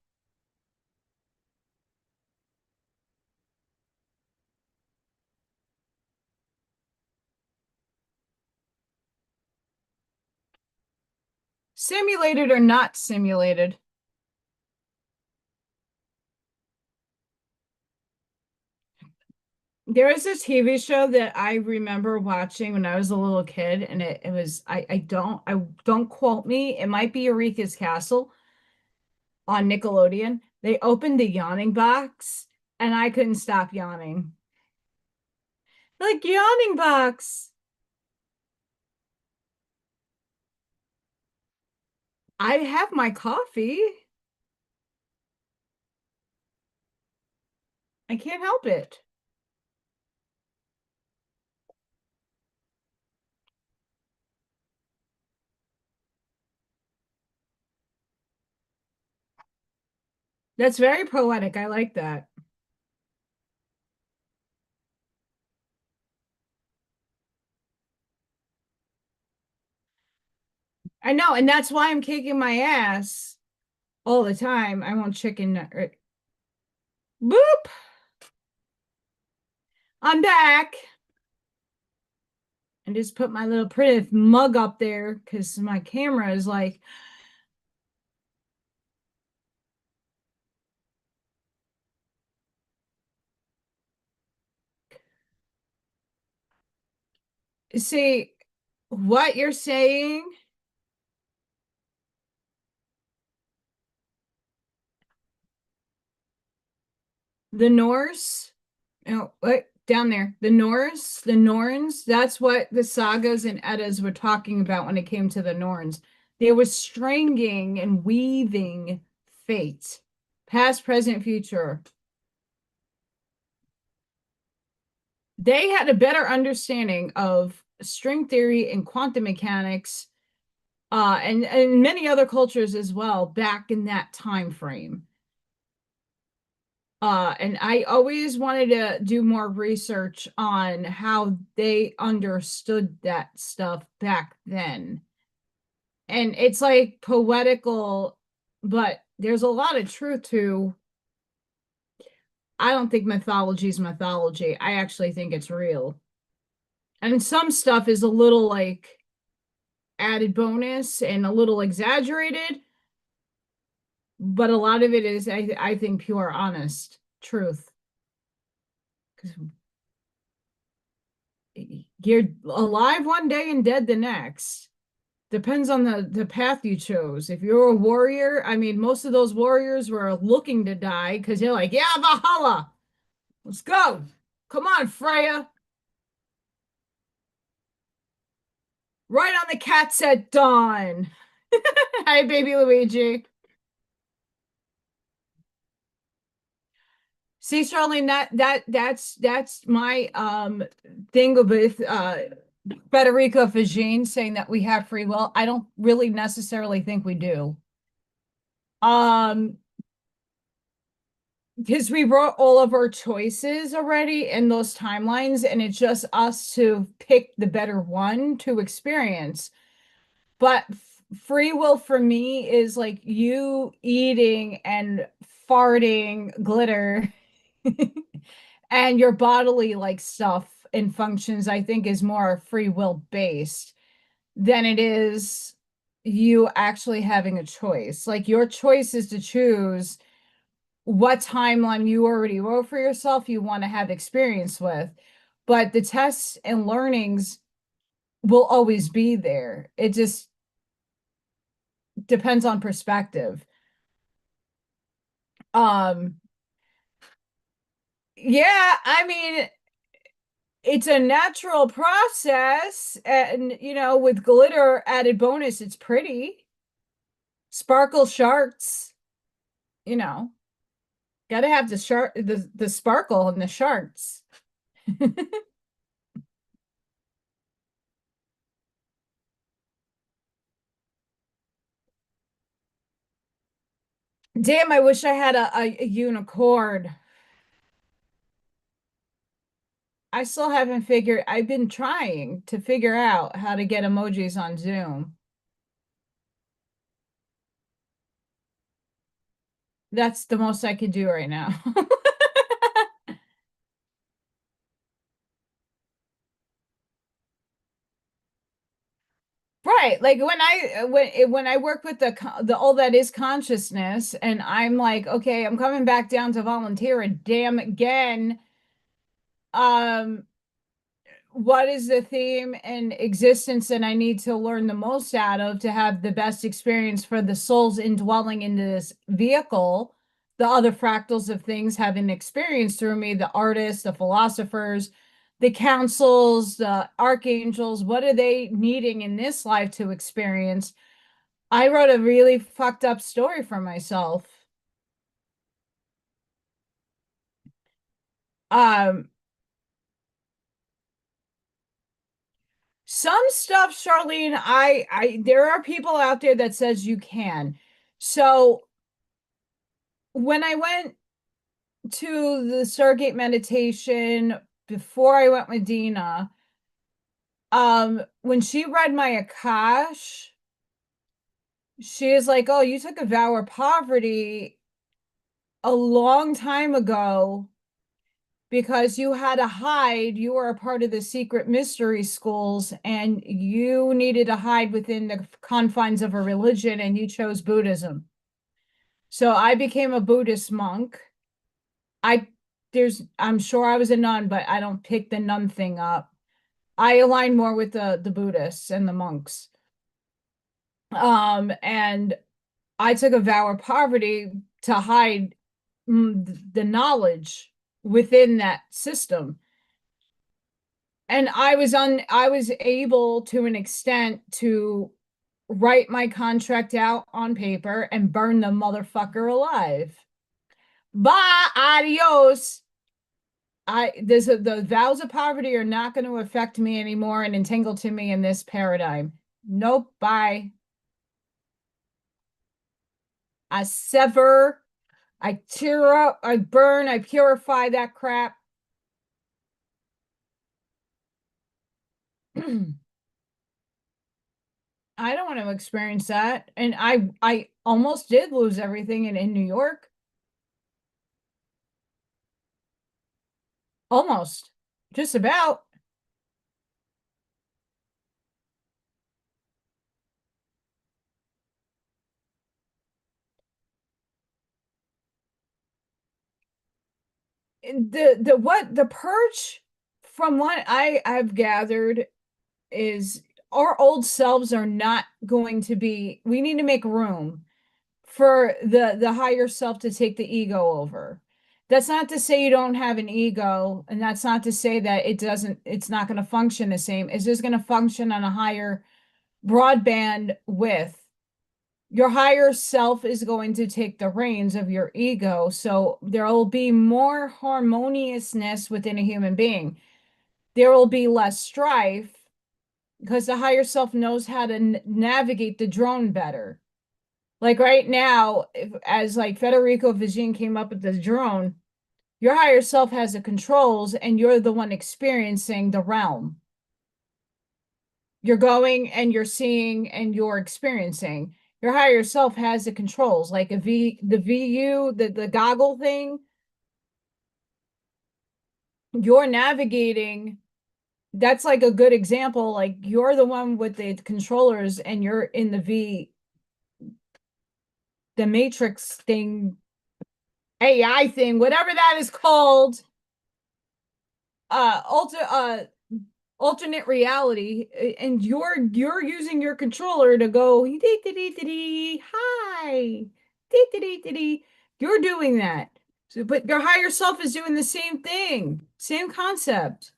S1: Simulated or not simulated. There was a TV show that I remember watching when I was a little kid, and it was I don't quote me. It might be Eureka's Castle on Nickelodeon. They opened the yawning box, and I couldn't stop yawning. Like yawning box. I have my coffee. I can't help it. That's very poetic. I like that. I know, and that's why I'm kicking my ass all the time. I want chicken. Boop. I'm back. And just put my little pretty mug up there because my camera is like, see what you're saying. The Norse, Oh, what down there? The Norns, that's what the sagas and Eddas were talking about when it came to the Norns. They were stringing and weaving fate, past, present, future. They had a better understanding of string theory and quantum mechanics, and many other cultures as well back in that time frame. And I always wanted to do more research on how they understood that stuff back then. And it's like poetical, but there's a lot of truth to. I don't think mythology is mythology. I actually think it's real. And some stuff is a little like added bonus and a little exaggerated, but a lot of it is, I think, pure honest truth. Because you're alive one day and dead the next. Depends on the path you chose. If you're a warrior, I mean, most of those warriors were looking to die because you're like, yeah, Valhalla, let's go. Come on, Freya. Right on the cat at dawn. Hi, baby Luigi. See, Charlene, that's my thing with Federico Fagin saying that we have free will. I don't really necessarily think we do. Um, because we wrote all of our choices already in those timelines, and it's just us to pick the better one to experience. But free will for me is like you eating and farting glitter and your bodily like stuff and functions, I think, is more free will based than it is you actually having a choice. Like your choice is to choose what timeline you already wrote for yourself you want to have experience with. But the tests and learnings will always be there. It just depends on perspective. Um, yeah, I mean, it's a natural process, and with glitter added bonus, it's pretty. Sparkle sharks, you know, gotta have the sparkle and the sharks. Damn, I wish I had a unicorn. I've been trying to figure out how to get emojis on Zoom. That's the most I could do right now. Right. Like when I work with the all that is consciousness, and I'm like, okay, I'm coming back down to volunteer and damn again. Um, what is the theme and existence that I need to learn the most out of to have the best experience for the souls indwelling into this vehicle, the other fractals of things having experience through me, the artists, the philosophers, the councils, the archangels, what are they needing in this life to experience? I wrote a really fucked up story for myself. Um, some stuff, Charlene, there are people out there that says you can. So when I went to the Stargate meditation before I went with Dina, when she read my Akash, she is like, "Oh, you took a vow of poverty a long time ago because you had to hide. You were a part of the secret mystery schools and you needed to hide within the confines of a religion and you chose Buddhism. So I became a Buddhist monk. I I'm sure I was a nun, but I don't pick the nun thing up. I align more with the Buddhists and the monks. And I took a vow of poverty to hide the knowledge. within that system. And I was able to an extent to write my contract out on paper and burn the motherfucker alive. Bye, adios. The vows of poverty are not going to affect me anymore and entangle to me in this paradigm. Nope, bye. I sever, I tear up, I burn, I purify that crap. I don't want to experience that. And I almost did lose everything in New York. Almost. Just about. The purge from what I've gathered is our old selves are not going to be, we need to make room for the higher self to take the ego over. That's not to say you don't have an ego, and that's not to say that it's not going to function the same. It's just going to function on a higher broadband width. Your higher self is going to take the reins of your ego. So there will be more harmoniousness within a human being. There will be less strife because the higher self knows how to navigate the drone better. Like right now, as like Federico Vizin came up with the drone, your higher self has the controls and you're the one experiencing the realm. You're going and you're seeing and you're experiencing. Your higher self has the controls, like the VU, the goggle thing. You're navigating. That's like a good example. Like you're the one with the controllers and you're in the matrix thing, AI thing, whatever that is called. Alter alternate reality, and you're using your controller to go hi, you're doing that. So, but your higher self is doing the same thing, same concept.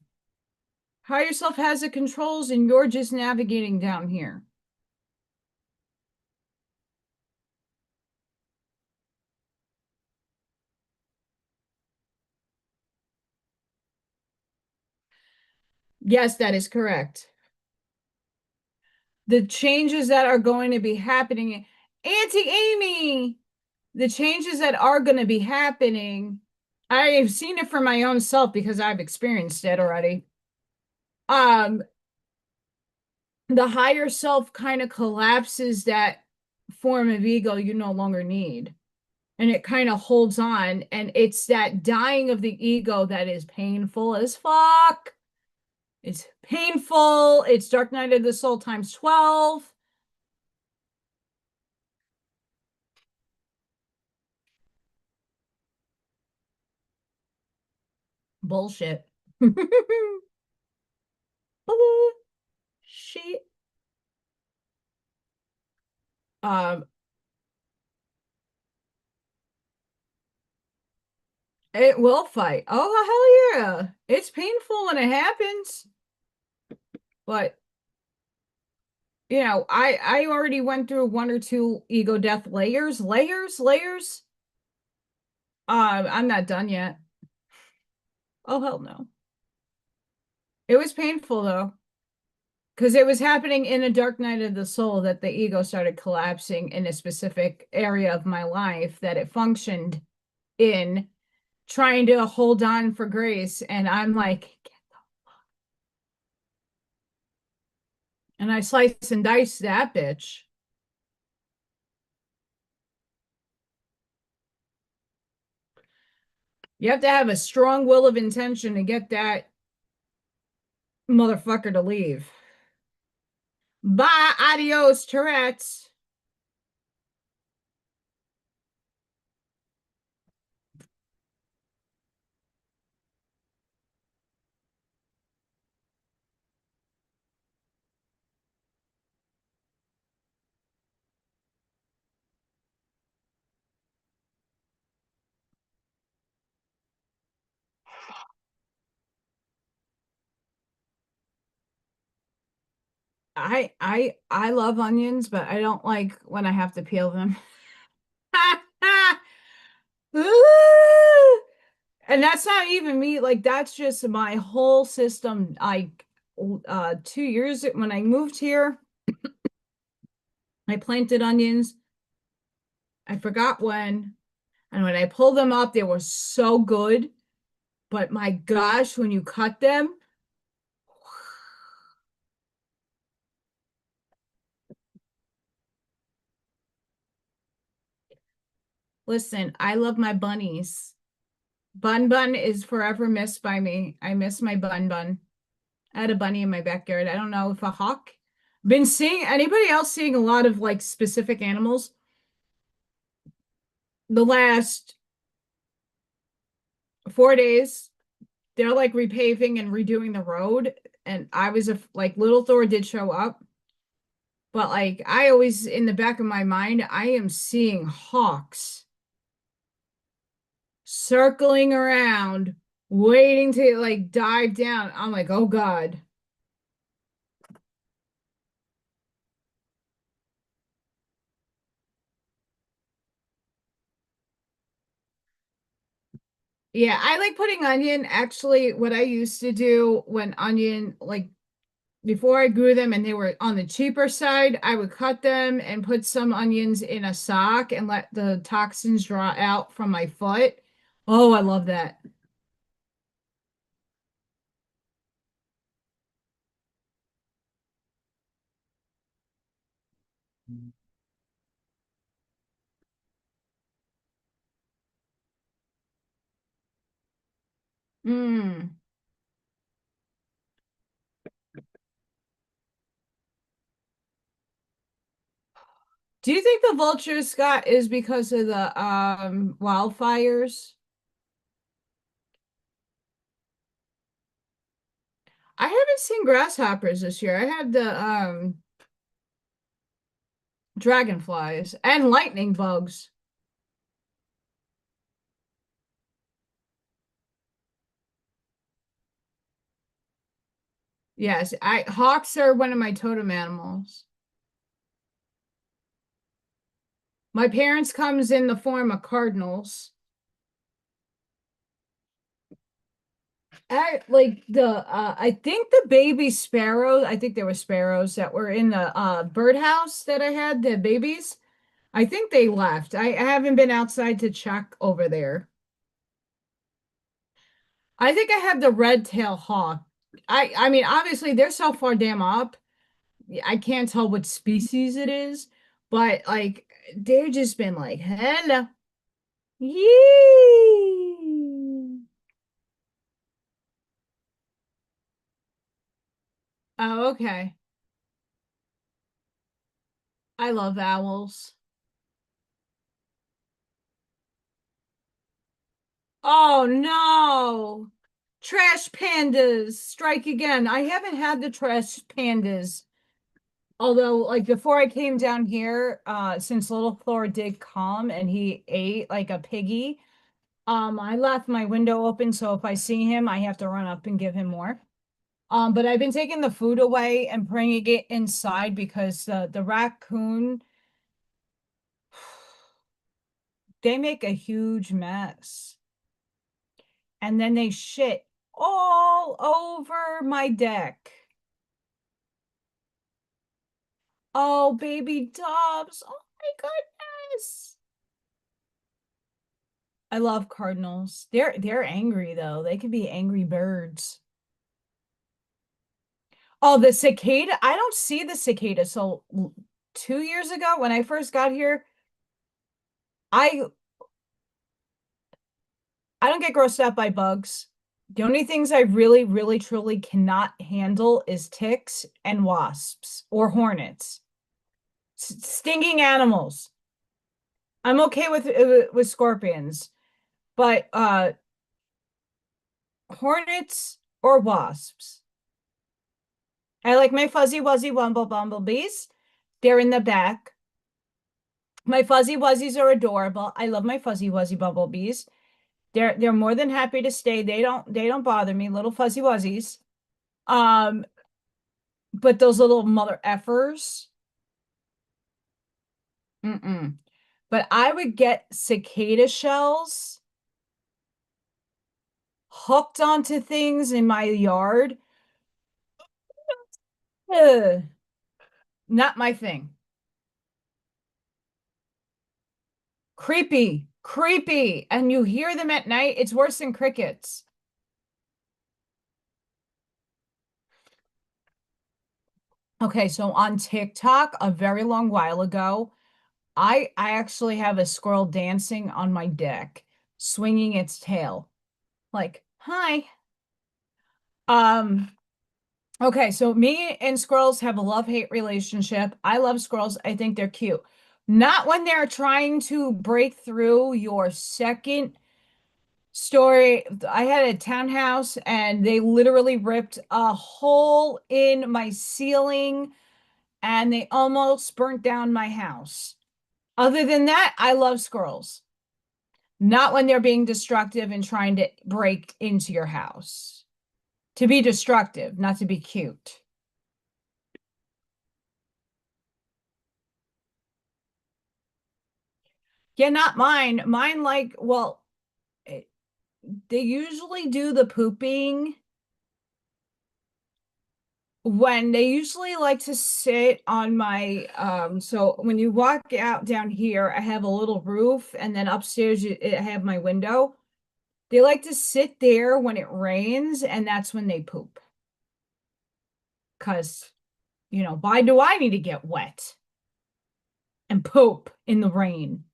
S1: Higher self has the controls and you're just navigating down here. Yes, that is correct. The changes that are going to be happening, Auntie Amy, the changes that are going to be happening, I've seen it for my own self because I've experienced it already. Um, the higher self kind of collapses that form of ego you no longer need. And it kind of holds on. And it's that dying of the ego that is painful as fuck. It's painful. It's Dark Night of the Soul times 12. Bullshit. Shit. Um, it will fight. Oh, hell yeah. It's painful when it happens. But, I already went through one or two ego death layers. I'm not done yet. Oh, hell no. It was painful though, because it was happening in a dark night of the soul that the ego started collapsing in a specific area of my life that it functioned in, trying to hold on for grace. And I'm like, and I slice and dice that bitch. You have to have a strong will of intention to get that motherfucker to leave. Bye, adios, Tourette's. I love onions, but I don't like when I have to peel them. And that's not even me. Like that's just my whole system. 2 years when I moved here, I planted onions. I forgot when. And when I pulled them up, they were so good. But my gosh, when you cut them, listen, I love my bunnies. Bun Bun is forever missed by me. I miss my Bun Bun. I had a bunny in my backyard. I don't know if a hawk. Been seeing anybody else seeing a lot of like specific animals the last 4 days. They're like repaving and redoing the road. And I was like Little Thor did show up, but like I always in the back of my mind, I am seeing hawks circling around, waiting to like dive down. I'm like, oh God. Yeah, I like putting onion. Actually, what I used to do when onion, like before I grew them and they were on the cheaper side, I would cut them and put some onions in a sock and let the toxins draw out from my foot. Oh, I love that. Mm. Do you think the vultures, Scott, is because of the wildfires? I haven't seen grasshoppers this year. I had the dragonflies and lightning bugs. Yes, I hawks are one of my totem animals. My parents comes in the form of cardinals. I think the baby sparrows, I think there were sparrows that were in the birdhouse that I had, the babies. I think they left. I haven't been outside to check over there. I think I have the red tail hawk. I mean, obviously they're so far damn up. I can't tell what species it is, but like they've just been like, hello. Yee. Oh, okay. I love owls. Oh no. Trash pandas strike again. I haven't had the trash pandas. Although, like before I came down here, since Little Thor did come and he ate like a piggy, I left my window open, so if I see him, I have to run up and give him more. But I've been taking the food away and bringing it inside because the raccoon, they make a huge mess. And then they shit all over my deck. Oh, baby doves. Oh my goodness. I love cardinals. They're angry though. They can be angry birds. Oh, the cicada. I don't see the cicada. So 2 years ago when I first got here, I I don't get grossed out by bugs. The only things I really, really, truly cannot handle is ticks and wasps or hornets. Stinging animals. I'm okay with scorpions, but hornets or wasps. I like my fuzzy wuzzy wumble bumblebees. They're in the back. My fuzzy wuzzies are adorable. I love my fuzzy wuzzy bumblebees. They're more than happy to stay. They don't bother me, little fuzzy wuzzies. Um, but those little mother effers. Mm-mm. But I would get cicada shells hooked onto things in my yard. Ugh, not my thing. Creepy, creepy. And you hear them at night, it's worse than crickets. Okay, so on TikTok, a very long while ago, I actually have a squirrel dancing on my deck, swinging its tail. Like, hi. Um, okay, so me and squirrels have a love-hate relationship. I love squirrels. I think they're cute. Not when they're trying to break through your second story. I had a townhouse and they literally ripped a hole in my ceiling and they almost burnt down my house. Other than that, I love squirrels. Not when they're being destructive and trying to break into your house. To be destructive, not to be cute. Yeah, not mine. Mine like, well, eh, they usually do the pooping when they usually like to sit on my so when you walk out down here, I have a little roof and then upstairs I have my window. They like to sit there when it rains and that's when they poop. Because, why do I need to get wet and poop in the rain?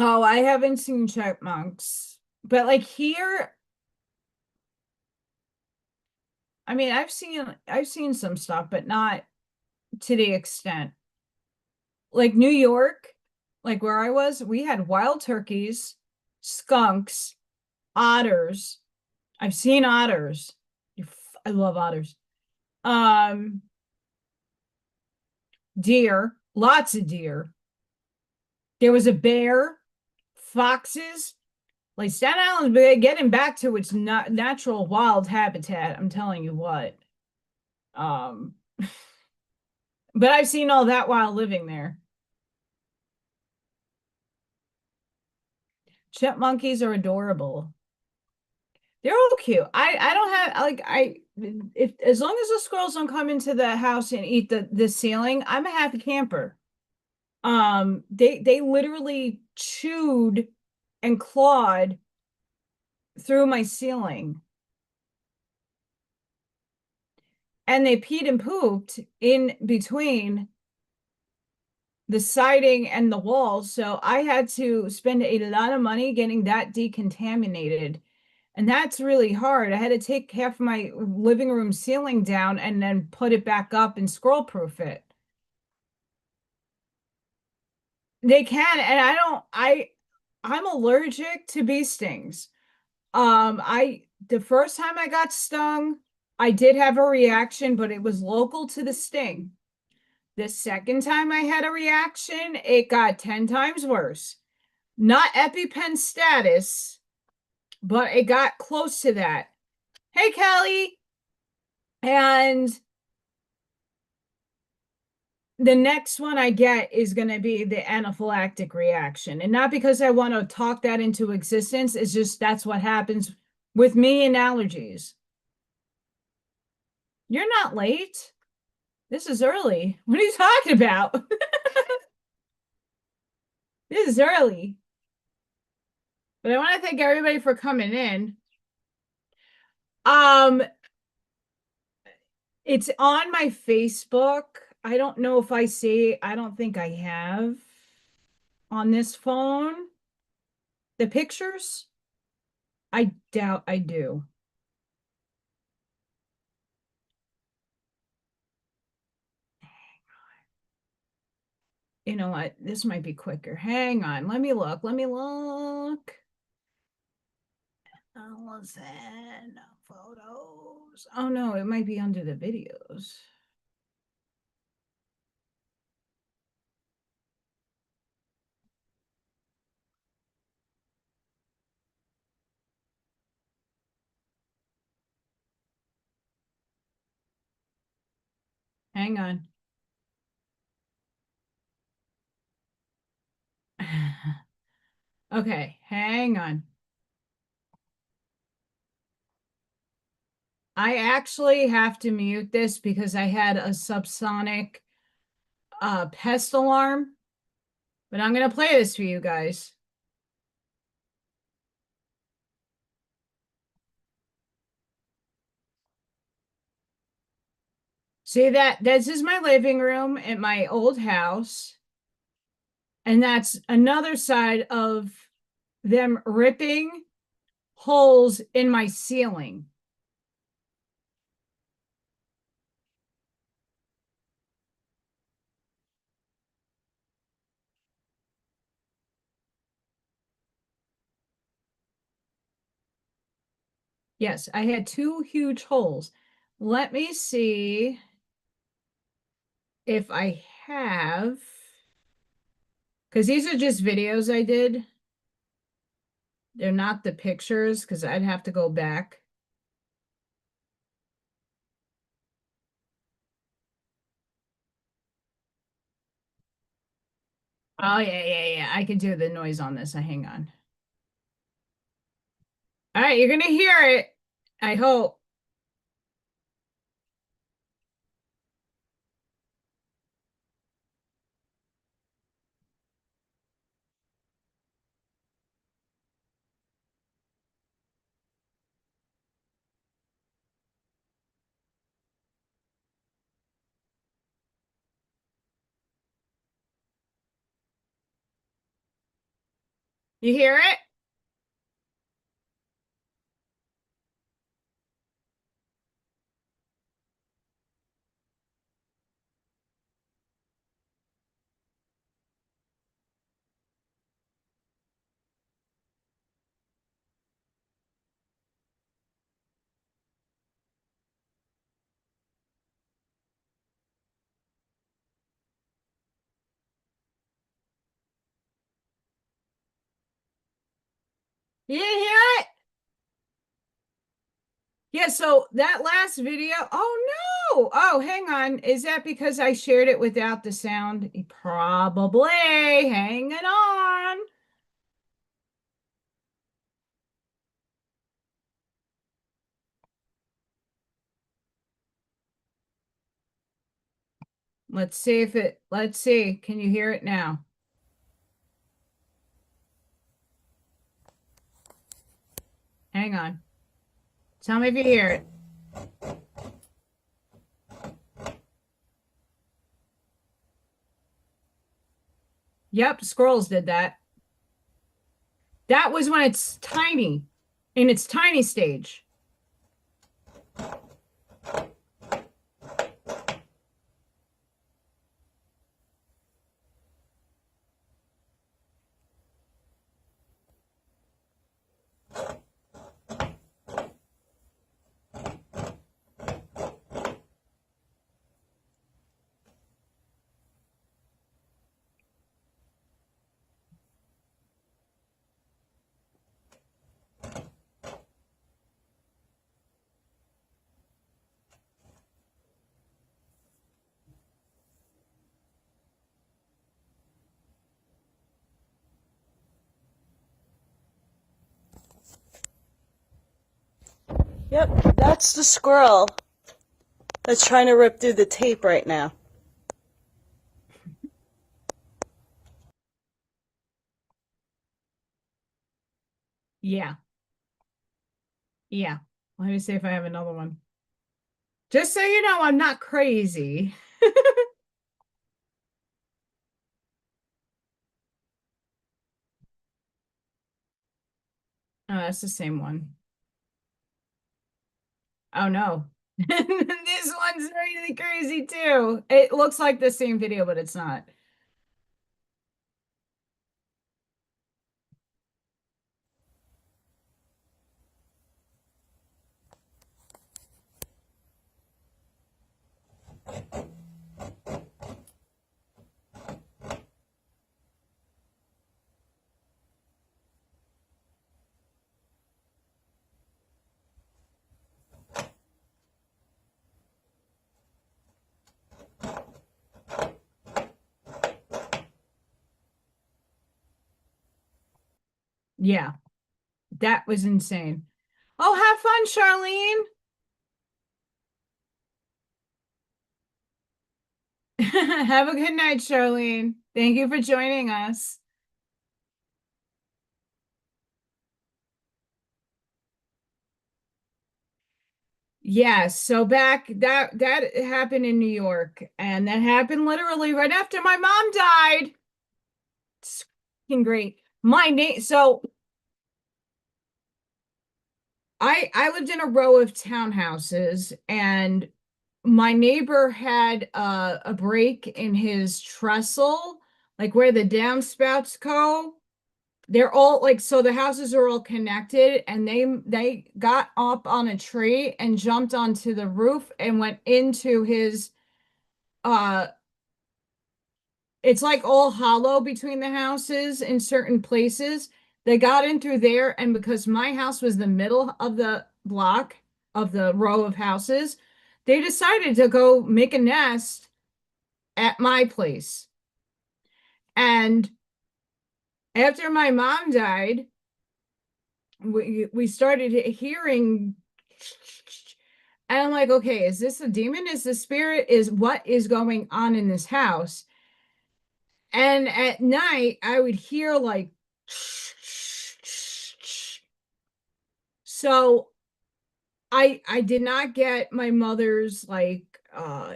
S1: Oh, I haven't seen chipmunks. But like here, I mean, I've seen some stuff, but not to the extent. Like New York, like where I was, we had wild turkeys, skunks, otters. I've seen otters. I love otters. Um, Deer, lots of deer. There was a bear, foxes. Like Staten Island's getting back to its not natural wild habitat. I'm telling you what. Um, but I've seen all that while living there. Chipmunkies are adorable. They're all cute. I don't have like I if as long as the squirrels don't come into the house and eat the ceiling, I'm a happy camper. They literally chewed and clawed through my ceiling and they peed and pooped in between the siding and the walls. So I had to spend a lot of money getting that decontaminated. And that's really hard. I had to take half my living room ceiling down and then put it back up and scroll proof it. They can, and I'm allergic to bee stings. I the first time I got stung, I did have a reaction, but it was local to the sting. The second time I had a reaction, it got 10 times worse. Not EpiPen status, but it got close to that. Hey, Kelly. And the next one I get is going to be the anaphylactic reaction. And not because I want to talk that into existence, it's just that's what happens with me and allergies. You're not late. This is early. What are you talking about? This is early. But I want to thank everybody for coming in. Um, it's on my Facebook. I don't know if I don't think I have on this phone. The pictures? I doubt I do. You know what? This might be quicker. Hang on. Let me look. Let me look. Listen, photos. Oh no, it might be under the videos. Hang on. Okay, hang on. I actually have to mute this because I had a subsonic pest alarm, but I'm going to play this for you guys. See that? This is my living room at my old house. And that's another side of them ripping holes in my ceiling. Yes, I had two huge holes. Let me see if I have, because these are just videos I did. They're not the pictures because I'd have to go back. Oh, yeah. I can do the noise on this. Hang on. All right, you're going to hear it. I hope. You hear it? You hear it? Yeah, so that last video, oh no. Oh, hang on. Is that because I shared it without the sound? Probably. Hang it on. Let's see. Can you hear it now? Hang on. Tell me if you hear it. Yep, squirrels did that. That was when it's tiny, in its tiny stage.
S2: Yep, that's the squirrel that's trying to rip through the tape right now.
S1: Yeah. Yeah. Let me see if I have another one. Just so you know, I'm not crazy. Oh, that's the same one. Oh no. This one's really crazy too. It looks like the same video, but it's not. Yeah, that was insane. Oh, have fun, Charlene. Have a good night, Charlene. Thank you for joining us. Yes, so back that happened in New York, and that happened literally right after my mom died. It's fucking great. My name, so I lived in a row of townhouses, and my neighbor had a break in his trestle, like where the downspouts go. They're all like, so the houses are all connected, and they got up on a tree and jumped onto the roof and went into his uh it's like all hollow between the houses in certain places. They got in through there, and because my house was the middle of the block of the row of houses, they decided to go make a nest at my place. And after my mom died, we started hearing, and I'm like, okay, is this a demon? Is the spirit? Is what is going on in this house? And at night, I would hear like, so I did not get my mother's like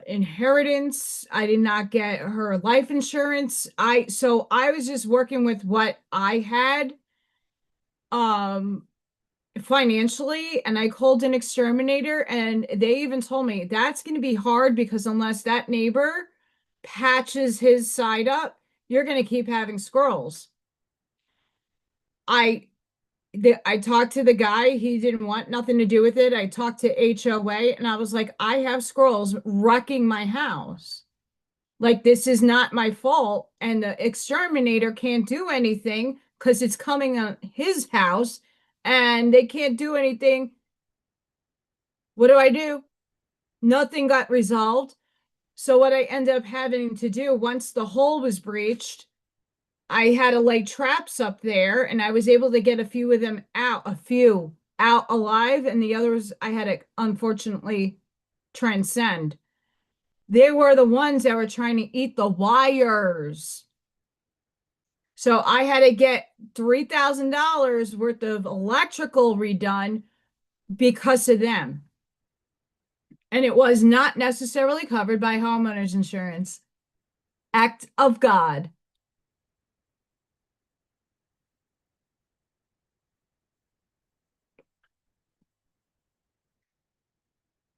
S1: inheritance. I did not get her life insurance. I was just working with what I had um financially, and I called an exterminator, and they even told me that's going to be hard because unless that neighbor patches his side up, you're going to keep having squirrels. I I talked to the guy, he didn't want nothing to do with it. I talked to HOA, and I was like, I have squirrels wrecking my house. Like, this is not my fault. And the exterminator can't do anything because it's coming on his house, and they can't do anything. What do I do? Nothing got resolved. So, what I ended up having to do once the hole was breached, I had to lay traps up there, and I was able to get a few out alive, and the others I had to unfortunately transcend. They were the ones that were trying to eat the wires. So I had to get $3,000 worth of electrical redone because of them. And it was not necessarily covered by homeowners insurance. Act of God.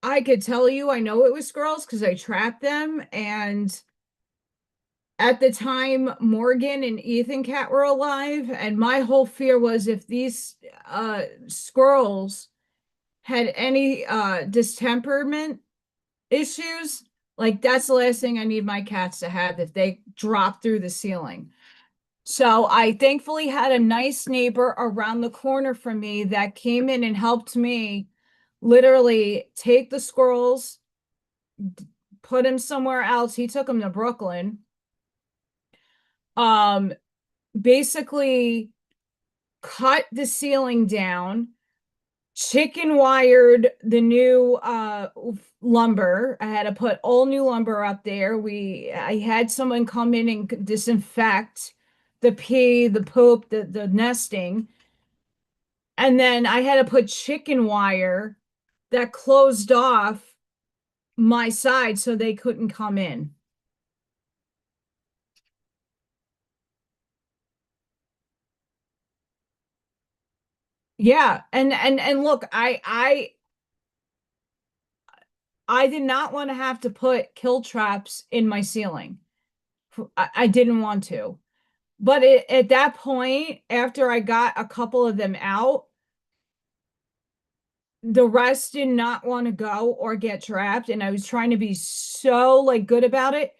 S1: I could tell you I know it was squirrels because I trapped them. And at the time, Morgan and Ethan Cat were alive. And my whole fear was if these squirrels had any distemperament issues, like that's the last thing I need my cats to have if they drop through the ceiling. So I thankfully had a nice neighbor around the corner from me that came in and helped me literally take the squirrels, put them somewhere else. He took them to Brooklyn. Um, Basically cut the ceiling down, chicken wired the new lumber. I had to put all new lumber up there. I had someone come in and disinfect the pee, the poop, the nesting. And then I had to put chicken wire that closed off my side so they couldn't come in. Yeah, and look, I did not want to have to put kill traps in my ceiling. I didn't want to. But at that point, after I got a couple of them out, the rest did not want to go or get trapped, and I was trying to be so like good about it.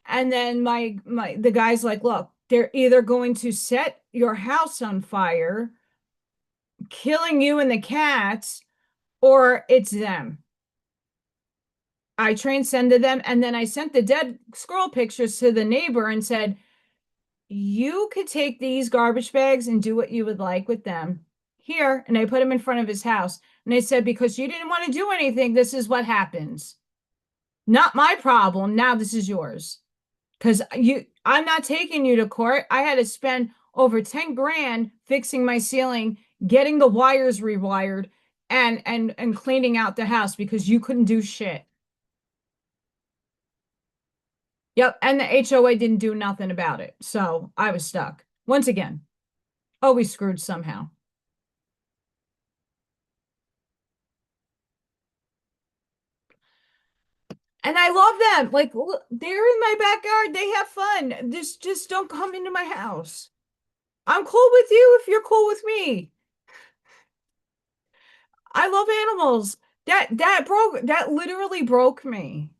S1: And then the guy's like, look, they're either going to set your house on fire, killing you and the cats, or it's them. I transcended them, and then I sent the dead squirrel pictures to the neighbor and said, you could take these garbage bags and do what you would like with them. Here, and I put them in front of his house. And I said, because you didn't want to do anything, this is what happens. Not my problem. Now this is yours. Because I'm not taking you to court. I had to spend over 10 grand fixing my ceiling, getting the wires rewired, and cleaning out the house because you couldn't do shit. Yep, and the HOA didn't do nothing about it. So I was stuck. Once again, always screwed somehow. And I love them. Like look, they're in my backyard. They have fun. Just don't come into my house. I'm cool with you if you're cool with me. I love animals. That literally broke me.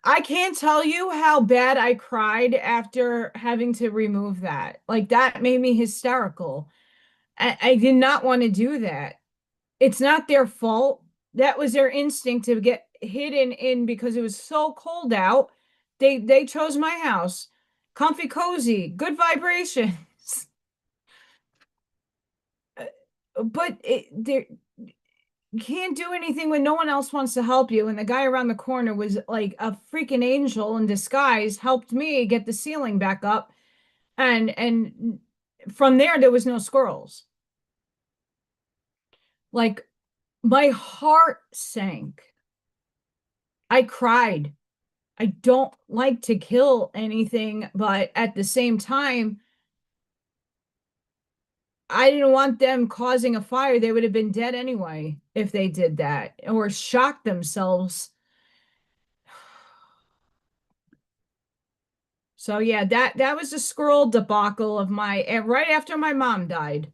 S1: I can't tell you how bad I cried after having to remove that. Like that made me hysterical. I did not want to do that. It's not their fault. That was their instinct to get hidden in because it was so cold out. They chose my house. Comfy, cozy, good vibrations. But you can't do anything when no one else wants to help you. And the guy around the corner was like a freaking angel in disguise, helped me get the ceiling back up. And from there was no squirrels. Like my heart sank. I cried. I don't like to kill anything, but at the same time, I didn't want them causing a fire. They would have been dead anyway if they did that or shocked themselves. So yeah, that was the squirrel debacle of my right after my mom died.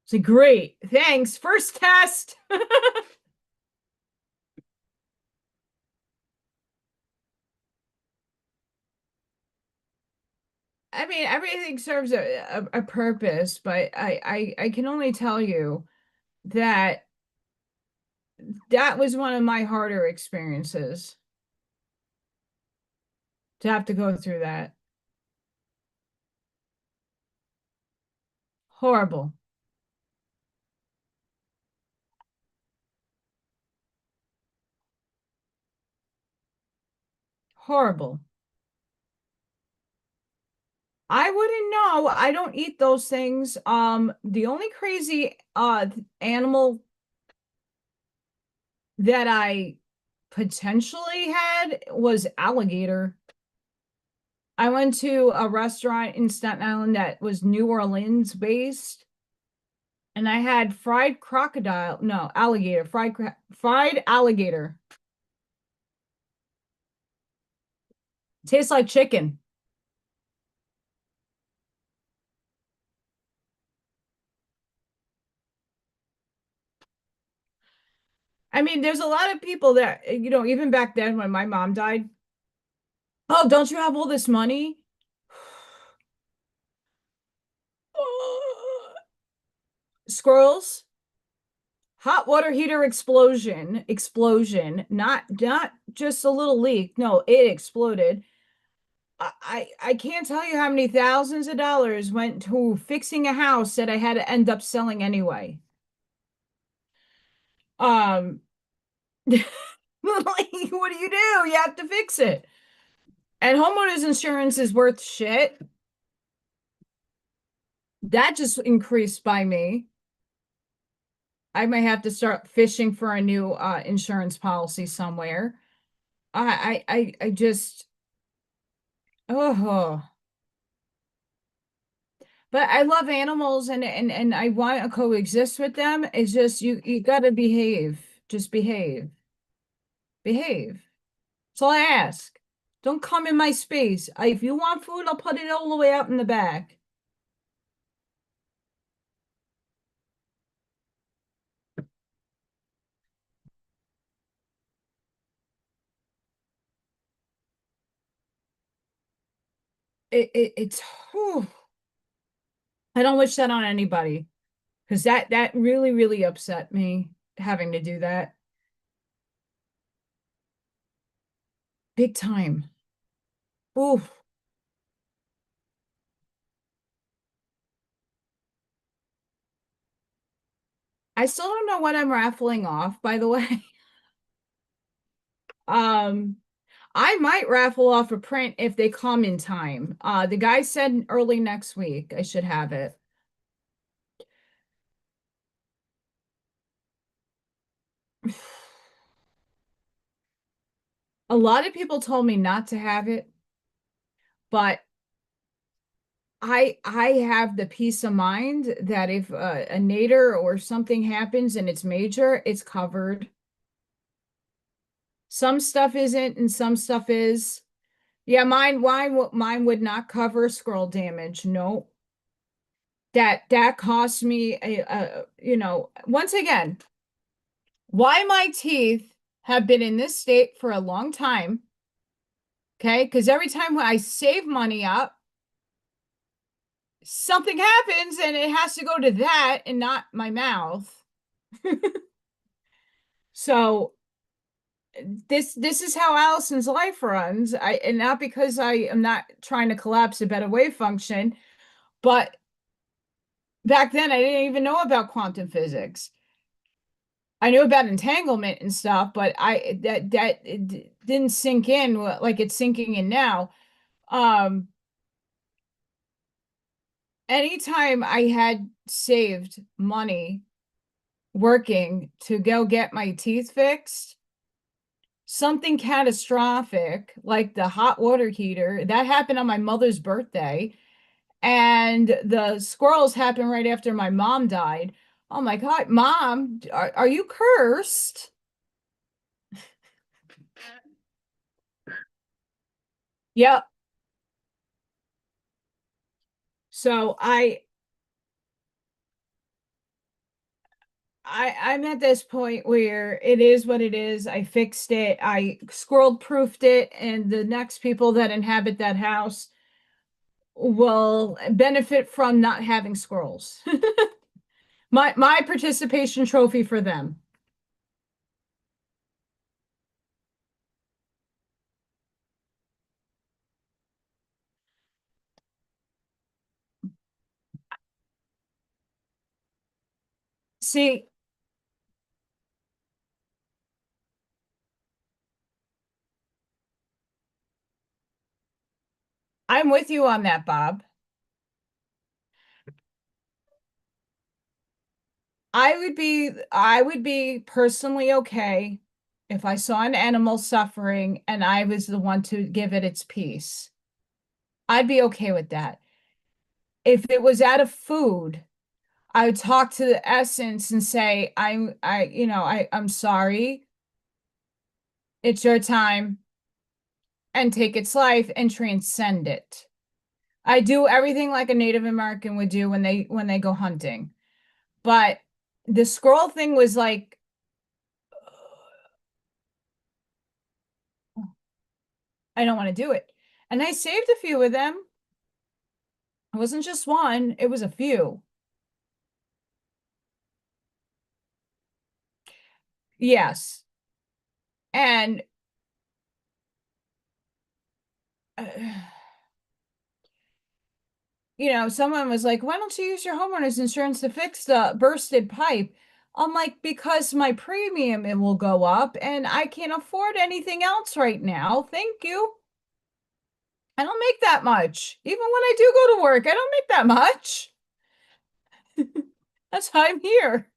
S1: So great. Thanks. First test. I mean, everything serves a purpose, but I can only tell you that that was one of my harder experiences to have to go through that. Horrible. Horrible. I wouldn't know. I don't eat those things. The only crazy animal that I potentially had was alligator. I went to a restaurant in Staten Island that was New Orleans based, and I had fried crocodile, no, alligator, fried alligator. Tastes like chicken. I mean, there's a lot of people that, even back then when my mom died, oh, don't you have all this money? Squirrels, hot water heater explosion, not just a little leak. No, it exploded. I can't tell you how many thousands of dollars went to fixing a house that I had to end up selling anyway. Um, like, what do? You have to fix it. And homeowners insurance is worth shit. That just increased by me. I might have to start fishing for a new insurance policy somewhere. I just oh, but I love animals and I want to coexist with them. It's just you got to behave. Just behave. Behave. That's all I ask. Don't come in my space. If you want food, I'll put it all the way out in the back. It's whew. I don't wish that on anybody because that really upset me having to do that. Big time. Ooh. I still don't know what I'm raffling off, by the way. Um, I might raffle off a print if they come in time. The guy said early next week I should have it. A lot of people told me not to have it, but I have the peace of mind that if a nadir or something happens and it's major, it's covered. Some stuff isn't and some stuff is. Yeah, mine would not cover scroll damage. No. That cost me once again, why my teeth have been in this state for a long time. Okay, because every time I save money up, something happens and it has to go to that and not my mouth. So this is how Allison's life runs. I and not because I am not trying to collapse a better wave function, but back then I didn't even know about quantum physics. I knew about entanglement and stuff, but I that it didn't sink in like it's sinking in now. Um, Anytime I had saved money working to go get my teeth fixed, something catastrophic like the hot water heater that happened on my mother's birthday, and the squirrels happened right after my mom died. Oh my God, Mom, are you cursed? Yep. So I'm at this point where it is what it is. I fixed it. I squirrel proofed it, and the next people that inhabit that house will benefit from not having squirrels. My participation trophy for them. See, I'm with you on that, Bob. I would be personally okay if I saw an animal suffering and I was the one to give it its peace. I'd be okay with that. If it was out of food, I would talk to the essence and say, I'm sorry. It's your time and take its life and transcend it. I do everything like a Native American would do when they go hunting. But the squirrel thing was like, I don't want to do it. And I saved a few of them. It wasn't just one, it was a few. Yes. And uh, someone was like, why don't you use your homeowner's insurance to fix the bursted pipe? I'm like, because my premium it will go up and I can't afford anything else right now. Thank you. I don't make that much. Even when I do go to work, I don't make that much. That's why I'm here.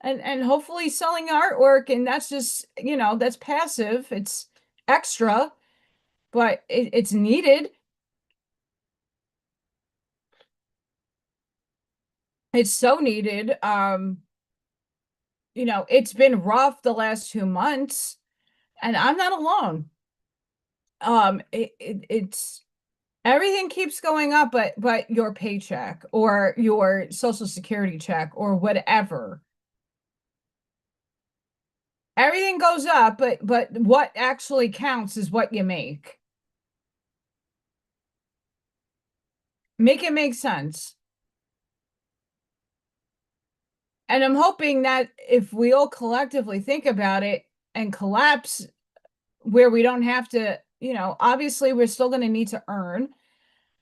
S1: And hopefully selling artwork, and that's just, that's passive. It's extra, but it's needed. It's so needed. It's been rough the last 2 months, and I'm not alone. It's everything keeps going up, but your paycheck or your social security check or whatever, everything goes up, but what actually counts is what you make. Make it make sense. And I'm hoping that if we all collectively think about it and collapse where we don't have to, obviously we're still going to need to earn.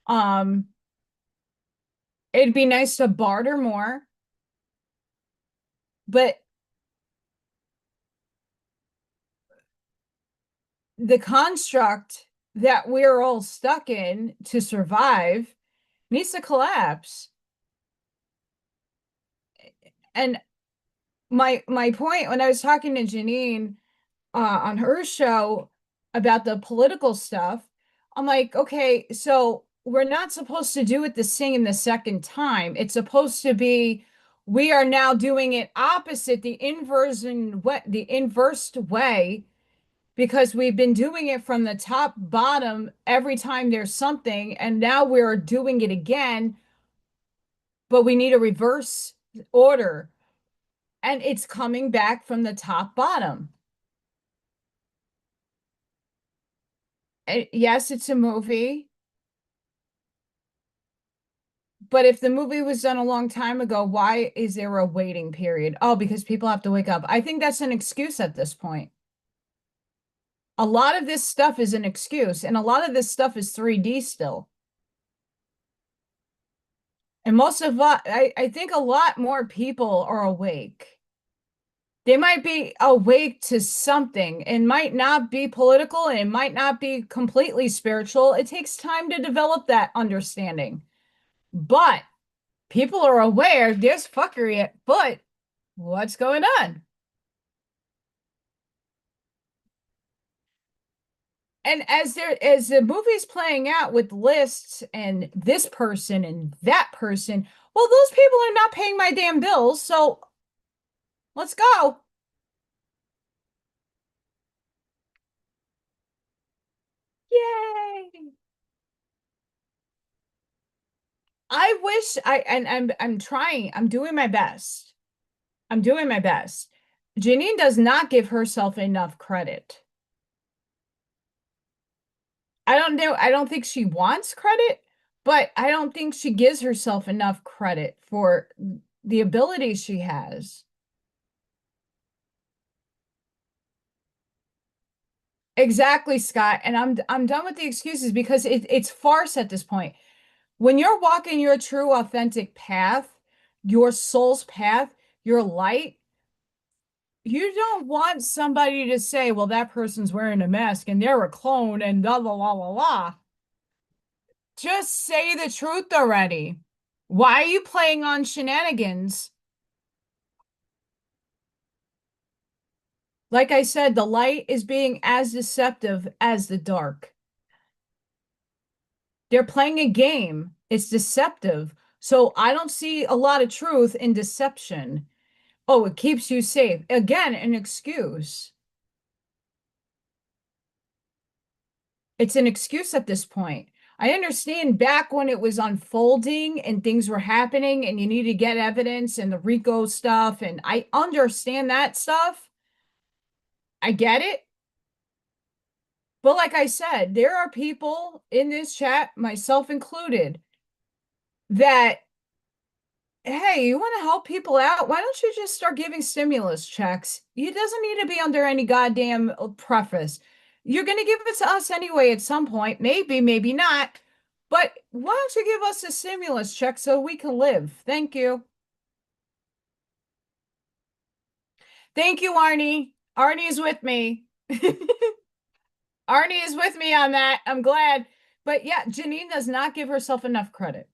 S1: Um, it'd be nice to barter more, But the construct that we're all stuck in to survive needs to collapse. And my point when I was talking to Janine on her show about the political stuff, I'm like, okay, so we're not supposed to do it the same the second time. It's supposed to be we are now doing it opposite the inversed way because we've been doing it from the top bottom every time there's something, and now we're doing it again, but we need a reverse order, and it's coming back from the top bottom. Yes, it's a movie, but if the movie was done a long time ago, why is there a waiting period? Oh, because people have to wake up. I think that's an excuse at this point. A lot of this stuff is an excuse, and a lot of this stuff is 3D still. And I think a lot more people are awake. They might be awake to something and might not be political and it might not be completely spiritual. It takes time to develop that understanding. But people are aware there's fuckery at foot. What's going on? And as the movie's playing out with lists and this person and that person, well, those people are not paying my damn bills, so let's go. Yay. I wish I and I'm trying, I'm doing my best. I'm doing my best. Janine does not give herself enough credit. I don't know, I don't think she wants credit, but I don't think she gives herself enough credit for the abilities she has. Exactly, Scott. And I'm done with the excuses because it's farce at this point. When you're walking your true authentic path, your soul's path, your light, you don't want somebody to say, well, that person's wearing a mask and they're a clone and blah blah blah blah blah. Just say the truth already. Why are you playing on shenanigans? Like I said, the light is being as deceptive as the dark. They're playing a game. It's deceptive. So I don't see a lot of truth in deception. Oh, it keeps you safe. Again, an excuse. It's an excuse at this point. I understand back when it was unfolding and things were happening and you need to get evidence and the RICO stuff, and I understand that stuff. I get it. But like I said, there are people in this chat, myself included, that, hey, you want to help people out? Why don't you just start giving stimulus checks? It doesn't need to be under any goddamn preface. You're going to give it to us anyway at some point. Maybe, maybe not. But why don't you give us a stimulus check so we can live? Thank you. Thank you, Arnie. Arnie is with me. Arnie is with me on that. I'm glad. But yeah, Janine does not give herself enough credit.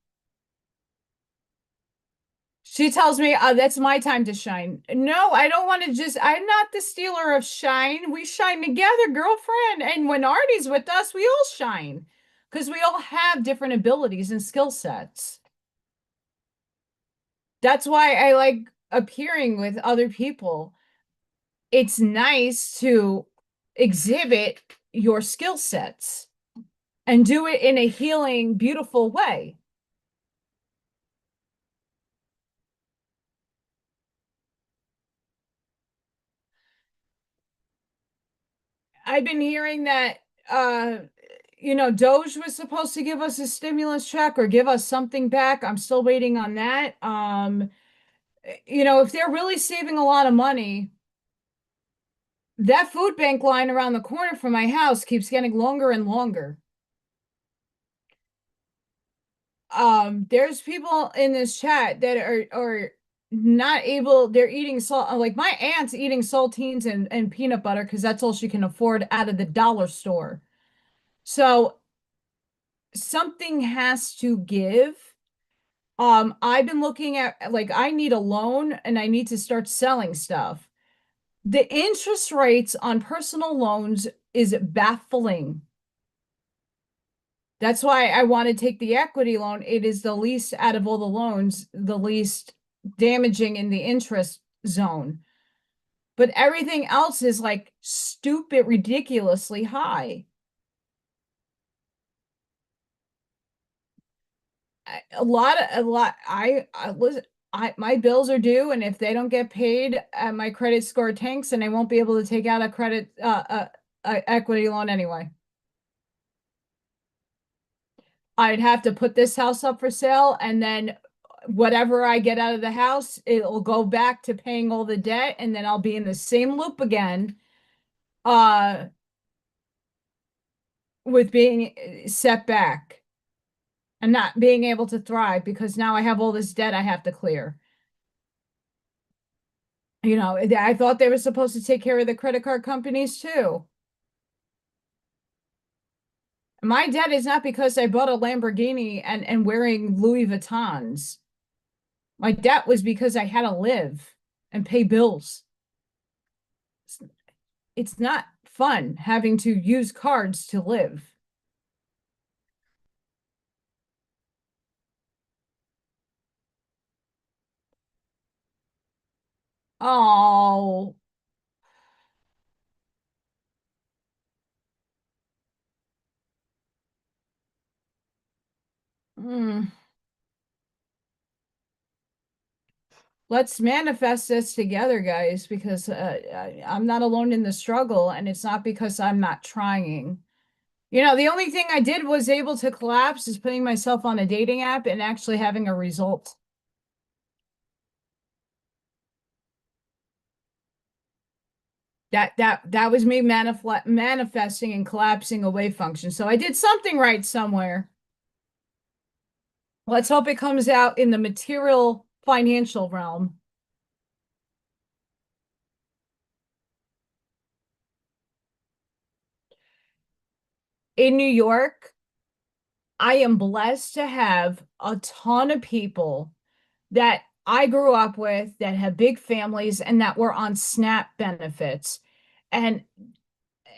S1: She tells me, that's my time to shine. No, I don't want to just, I'm not the stealer of shine. We shine together, girlfriend. And when Artie's with us, we all shine because we all have different abilities and skill sets. That's why I like appearing with other people. It's nice to exhibit your skill sets and do it in a healing, beautiful way. I've been hearing that Doge was supposed to give us a stimulus check or give us something back. I'm still waiting on that. If they're really saving a lot of money, that food bank line around the corner from my house keeps getting longer and longer. There's people in this chat that are not able, they're eating salt. Like my aunt's eating saltines and peanut butter because that's all she can afford out of the dollar store. So something has to give. I've been looking at like I need a loan and I need to start selling stuff. The interest rates on personal loans is baffling. That's why I want to take the equity loan. It is the least out of all the loans, the least damaging in the interest zone. But everything else is like stupid, ridiculously high. I listen, my bills are due, and if they don't get paid, my credit score tanks, and I won't be able to take out a equity loan anyway. I'd have to put this house up for sale, and then whatever I get out of the house, it'll go back to paying all the debt, and then I'll be in the same loop again, uh, with being set back and not being able to thrive because now I have all this debt I have to clear. You know, I thought they were supposed to take care of the credit card companies too. My debt is not because I bought a Lamborghini and wearing Louis Vuittons. My debt was because I had to live and pay bills. It's, it's not fun having to use cards to live. Oh, mm. Let's manifest this together, guys, because I'm not alone in the struggle, and it's not because I'm not trying. You know, the only thing I did was able to collapse is putting myself on a dating app and actually having a result. That was me manifesting and collapsing a wave function. So I did something right somewhere. Let's hope it comes out in the material financial realm. In New York, I am blessed to have a ton of people that I grew up with that have big families and that were on SNAP benefits. And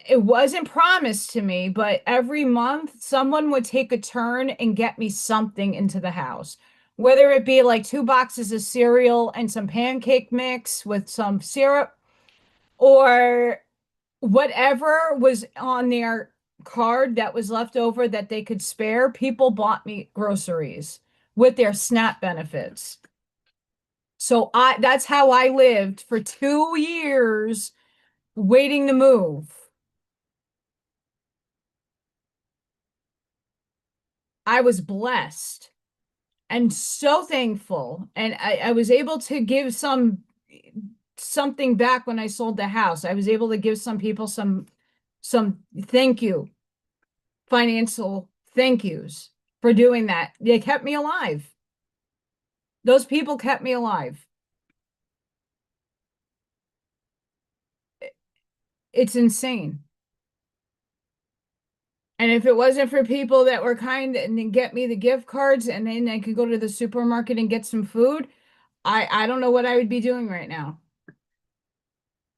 S1: it wasn't promised to me, but every month someone would take a turn and get me something into the house. Whether it be like 2 boxes of cereal and some pancake mix with some syrup, or whatever was on their card that was left over that they could spare, people bought me groceries with their SNAP benefits. So that's how I lived for 2 years waiting to move. I was blessed and so thankful. And I was able to give something back when I sold the house. I was able to give some people some thank you, financial thank yous for doing that. They kept me alive. Those people kept me alive. It's insane. And if it wasn't for people that were kind and then get me the gift cards and then I could go to the supermarket and get some food, I don't know what I would be doing right now.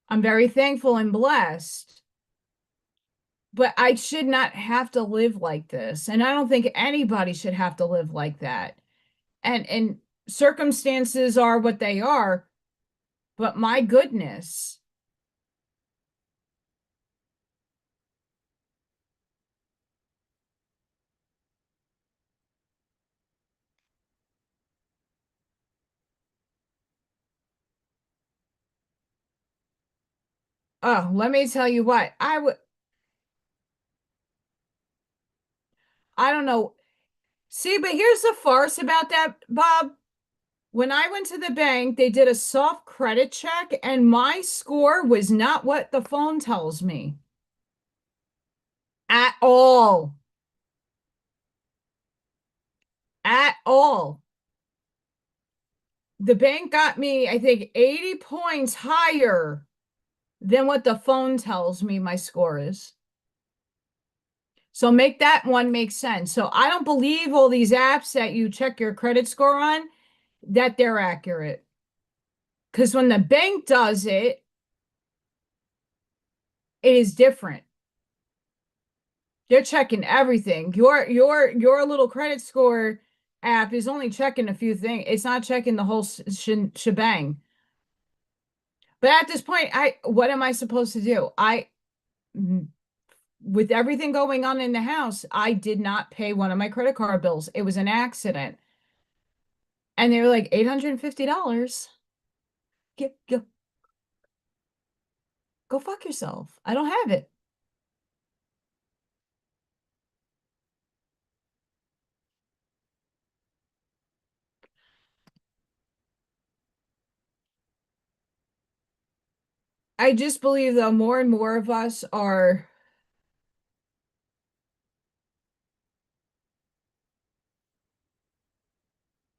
S1: I'm very thankful and blessed, but I should not have to live like this. And I don't think anybody should have to live like that. And circumstances are what they are, but my goodness. Oh, let me tell you what. I don't know. See, but here's the farce about that, Bob. When I went to the bank, they did a soft credit check, and my score was not what the phone tells me at all. At all. The bank got me, I think, 80 points higher than what the phone tells me my score is. So make that one make sense. So I don't believe all these apps that you check your credit score on that they're accurate. Because when the bank does it, it is different. They're checking everything. Your little credit score app is only checking a few things. It's not checking the whole shebang. But at this point, I what am I supposed to do? With everything going on in the house, I did not pay one of my credit card bills. It was an accident. And they were like $850. Go, go fuck yourself. I don't have it. I just believe though more and more of us are.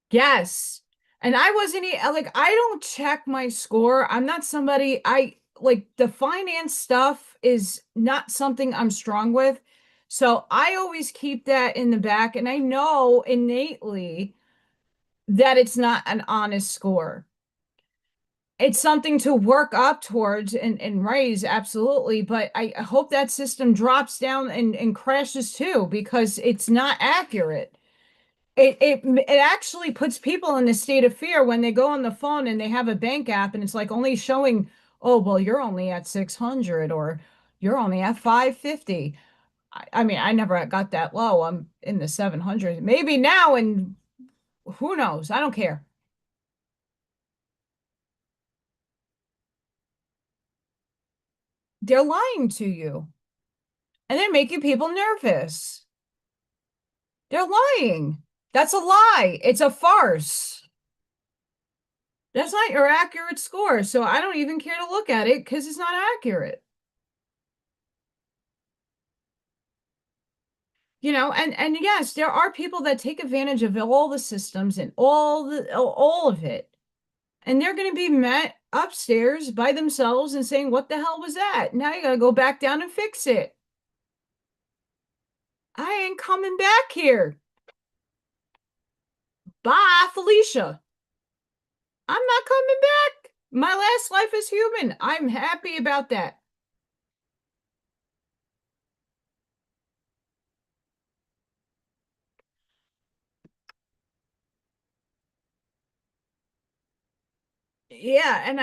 S1: Yes. And I wasn't like I don't check my score. I'm not somebody I like the finance stuff is not something I'm strong with. So I always keep that in the back and I know innately that it's not an honest score. It's something to work up towards and raise, absolutely. But I hope that system drops down and crashes too because it's not accurate. It actually puts people in a state of fear when they go on the phone and they have a bank app and it's like only showing, oh, well, you're only at 600 or you're only at 550. I mean, I never got that low. I'm in the 700s. Maybe now and who knows? I don't care. They're lying to you and they're making people nervous. They're lying. That's a lie. It's a farce. That's not your accurate score. So I don't even care to look at it because it's not accurate. And yes, there are people that take advantage of all the systems and all of it. And they're going to be met upstairs by themselves and saying, "What the hell was that?" Now you got to go back down and fix it. I ain't coming back here. Bye, Felicia. I'm not coming back. My last life is human. I'm happy about that. Yeah, and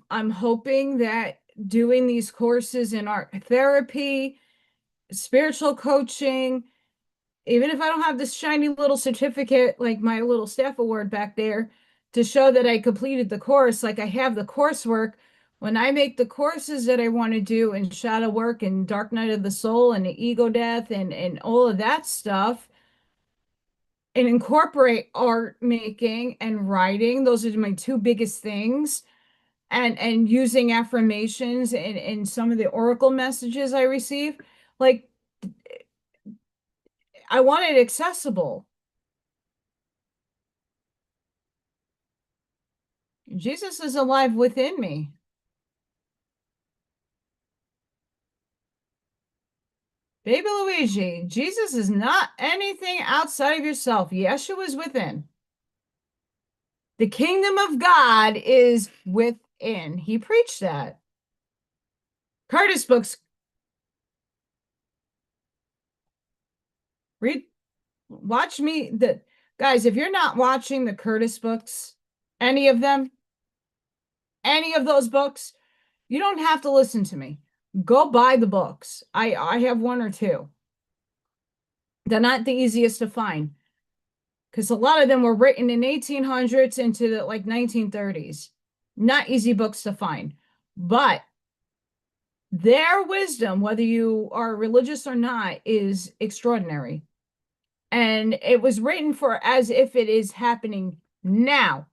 S1: I'm hoping that doing these courses in art therapy, spiritual coaching, even if I don't have this shiny little certificate like my little staff award back there to show that I completed the course, like I have the coursework. When I make the courses that I want to do in shadow work and dark night of the soul and the ego death and all of that stuff and incorporate art making and writing, those are my two biggest things. And using affirmations and some of the oracle messages I receive, like I want it accessible. Jesus is alive within me. Baby Luigi, Jesus is not anything outside of yourself. Yeshua is within. The kingdom of God is within. He preached that. Curtis books, read, watch me. The guys, if you're not watching the Curtis books, any of them, any of those books, you don't have to listen to me. Go buy the books. I have one or two. They're not the easiest to find because a lot of them were written in 1800s into the like 1930s. Not easy books to find, but their wisdom, whether you are religious or not, is extraordinary. And it was written for as if it is happening now.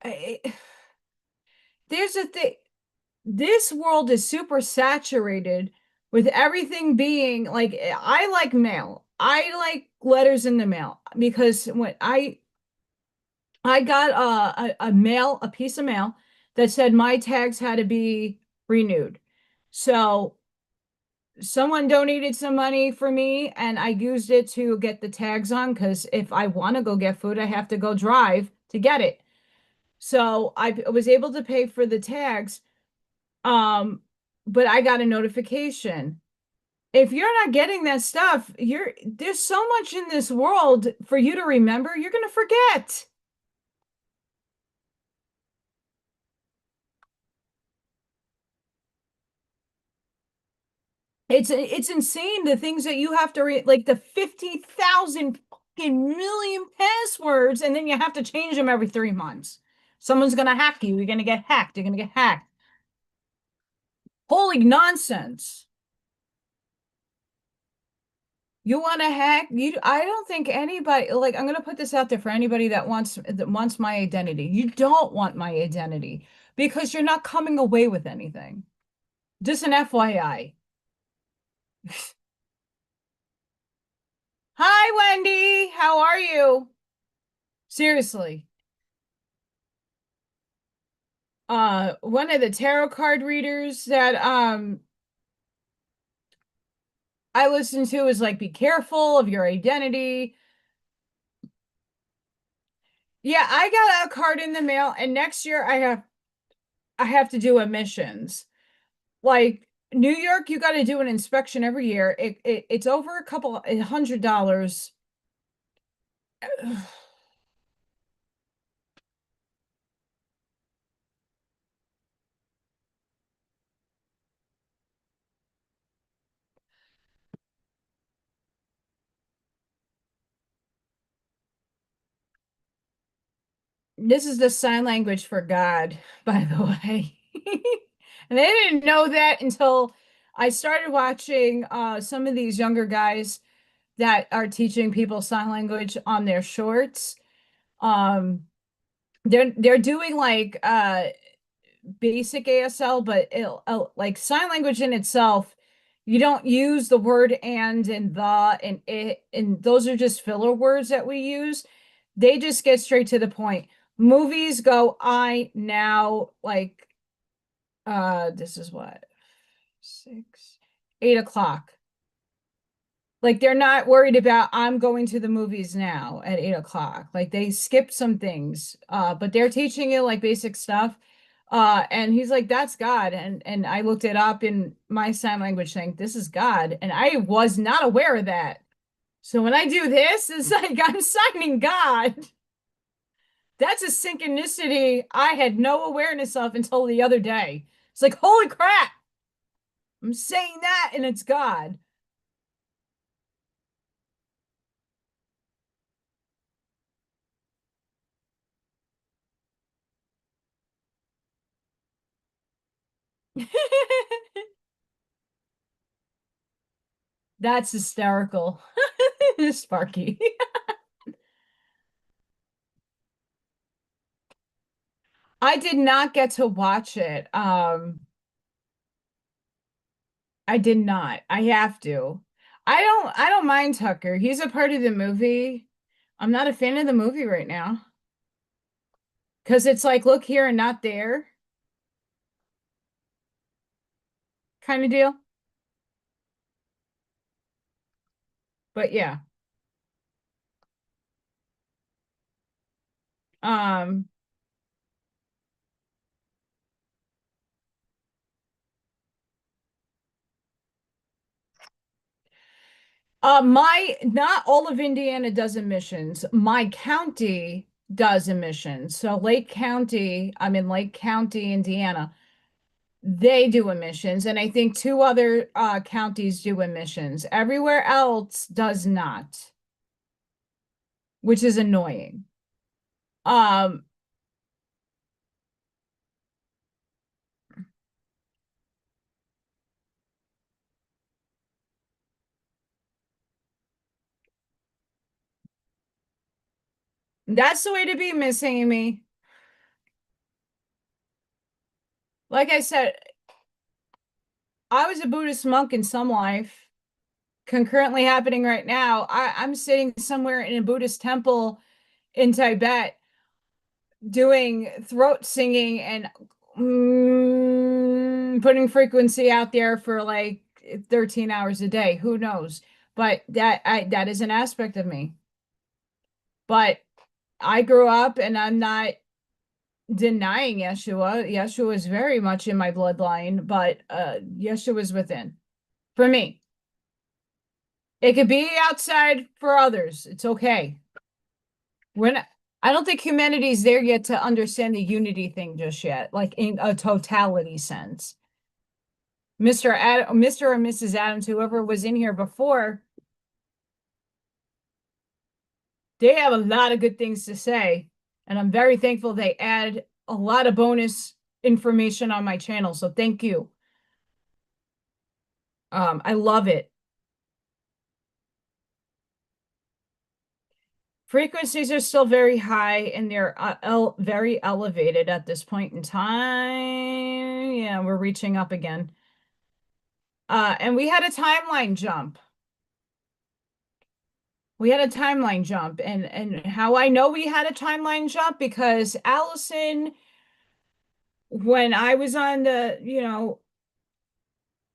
S1: I, there's a thing. This world is super saturated with everything being like, I like mail. I like letters in the mail because when I got a piece of mail that said my tags had to be renewed. So someone donated some money for me and I used it to get the tags on because if I want to go get food, I have to go drive to get it. So I was able to pay for the tags. Um, but I got a notification. If you're not getting that stuff, there's so much in this world for you to remember, you're gonna forget. It's insane the things that you have to like the 50,000 fucking million passwords, and then you have to change them every 3 months. Someone's gonna hack you. You're gonna get hacked. You're gonna get hacked. Holy nonsense. You want to hack? I don't think anybody like I'm gonna put this out there for anybody that wants my identity. You don't want my identity because you're not coming away with anything. Just an FYI. Hi, Wendy. How are you? Seriously. One of the tarot card readers that I listened to is like, be careful of your identity. Yeah, I got a card in the mail, and next year I have to do emissions. Like New York, you got to do an inspection every year. It's over a couple $100. This is the sign language for God, by the way. And they didn't know that until I started watching some of these younger guys that are teaching people sign language on their shorts. Um, they're doing like basic ASL, but like sign language in itself, you don't use the word and the and it, and those are just filler words that we use. They just get straight to the point. Movies go I now like this is what 8 o'clock. Like they're not worried about I'm going to the movies now at 8 o'clock. Like they skip some things, but they're teaching you like basic stuff. And he's like, that's God. And I looked it up in my sign language saying, this is God. And I was not aware of that. So when I do this, it's like I'm signing God. That's a synchronicity I had no awareness of until the other day. It's like, holy crap, I'm saying that and it's God. That's hysterical. Sparky. I did not get to watch it. I did not. I have to. I don't mind Tucker. He's a part of the movie. I'm not a fan of the movie right now because it's like look here and not there kind of deal. But yeah. Um my not all of Indiana does emissions. My county does emissions. So Lake County, I'm in Lake County, Indiana. They do emissions, and I think two other counties do emissions. Everywhere else does not, which is annoying. Um, that's the way to be, Miss Amy. Like I said, I was a Buddhist monk in some life, concurrently happening right now. I'm sitting somewhere in a Buddhist temple in Tibet doing throat singing and putting frequency out there for like 13 hours a day. Who knows? But that is an aspect of me. But I grew up and I'm not denying Yeshua. Yeshua is very much in my bloodline, but Yeshua is within for me. It could be outside for others. It's okay. We're not, I don't think humanity's there yet to understand the unity thing just yet, like in a totality sense. Mr. or Mrs. Adams, whoever was in here before, they have a lot of good things to say. And I'm very thankful they add a lot of bonus information on my channel. So thank you. I love it. Frequencies are still very high and they're very elevated at this point in time. Yeah, we're reaching up again. And we had a timeline jump. We had a timeline jump. And how I know we had a timeline jump because Allison, when I was on the,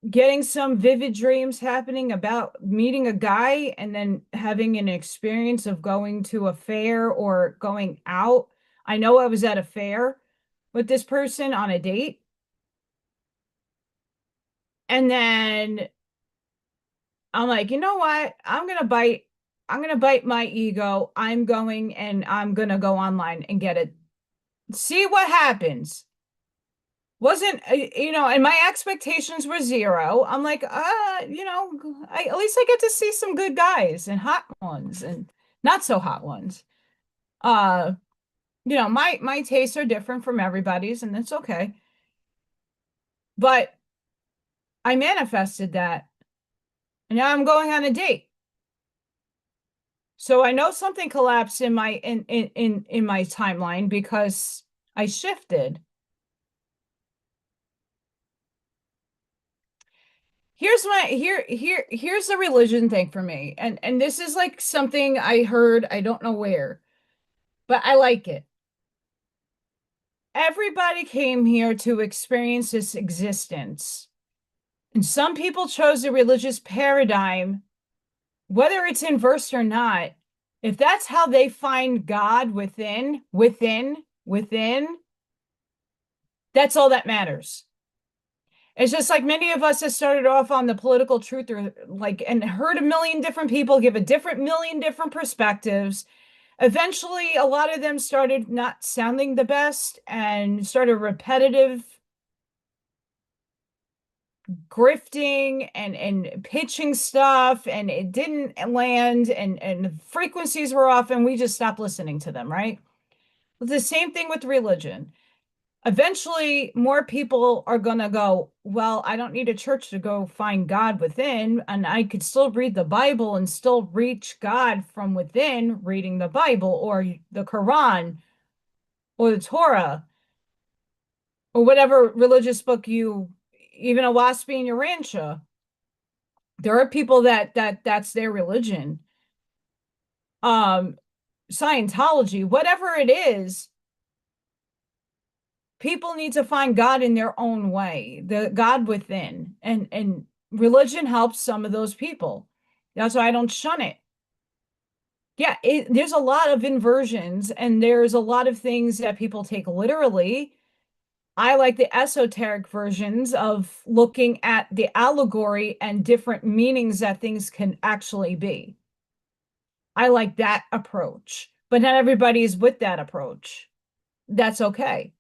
S1: getting some vivid dreams happening about meeting a guy and then having an experience of going to a fair or going out. I know I was at a fair with this person on a date. And then I'm like, you know what? I'm gonna bite my ego. I'm going and I'm gonna go online and get it. See what happens. Wasn't and my expectations were zero. I'm like, at least I get to see some good guys and hot ones and not so hot ones. Uh, my tastes are different from everybody's, and that's okay. But I manifested that, and now I'm going on a date. So I know something collapsed in my timeline because I shifted. Here's the religion thing for me. And this is like something I heard, I don't know where, but I like it. Everybody came here to experience this existence. And some people chose a religious paradigm, whether it's inverse or not. If that's how they find God within, that's all that matters. It's just like many of us have started off on the political truth or like and heard a million different people give a different million different perspectives. Eventually, a lot of them started not sounding the best and started repetitive grifting and pitching stuff and it didn't land and frequencies were off and we just stopped listening to them, right? The same thing with religion. Eventually, more people are going to go, well, I don't need a church to go find God within, and I could still read the Bible and still reach God from within reading the Bible or the Quran or the Torah or whatever religious book even a Waspi and your Rancha. There are people that's their religion. Um, Scientology, whatever it is, people need to find God in their own way, the God within. And religion helps some of those people. That's why I don't shun it. Yeah, there's a lot of inversions and there's a lot of things that people take literally. I like the esoteric versions of looking at the allegory and different meanings that things can actually be. I like that approach, but not everybody is with that approach. That's okay.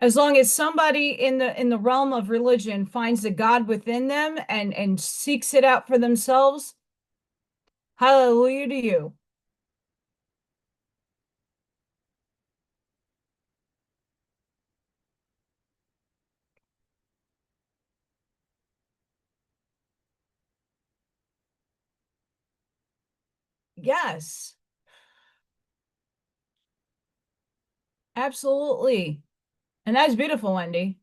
S1: As long as somebody in the realm of religion finds the God within them and seeks it out for themselves, hallelujah to you. Yes, absolutely. And that's beautiful, Wendy.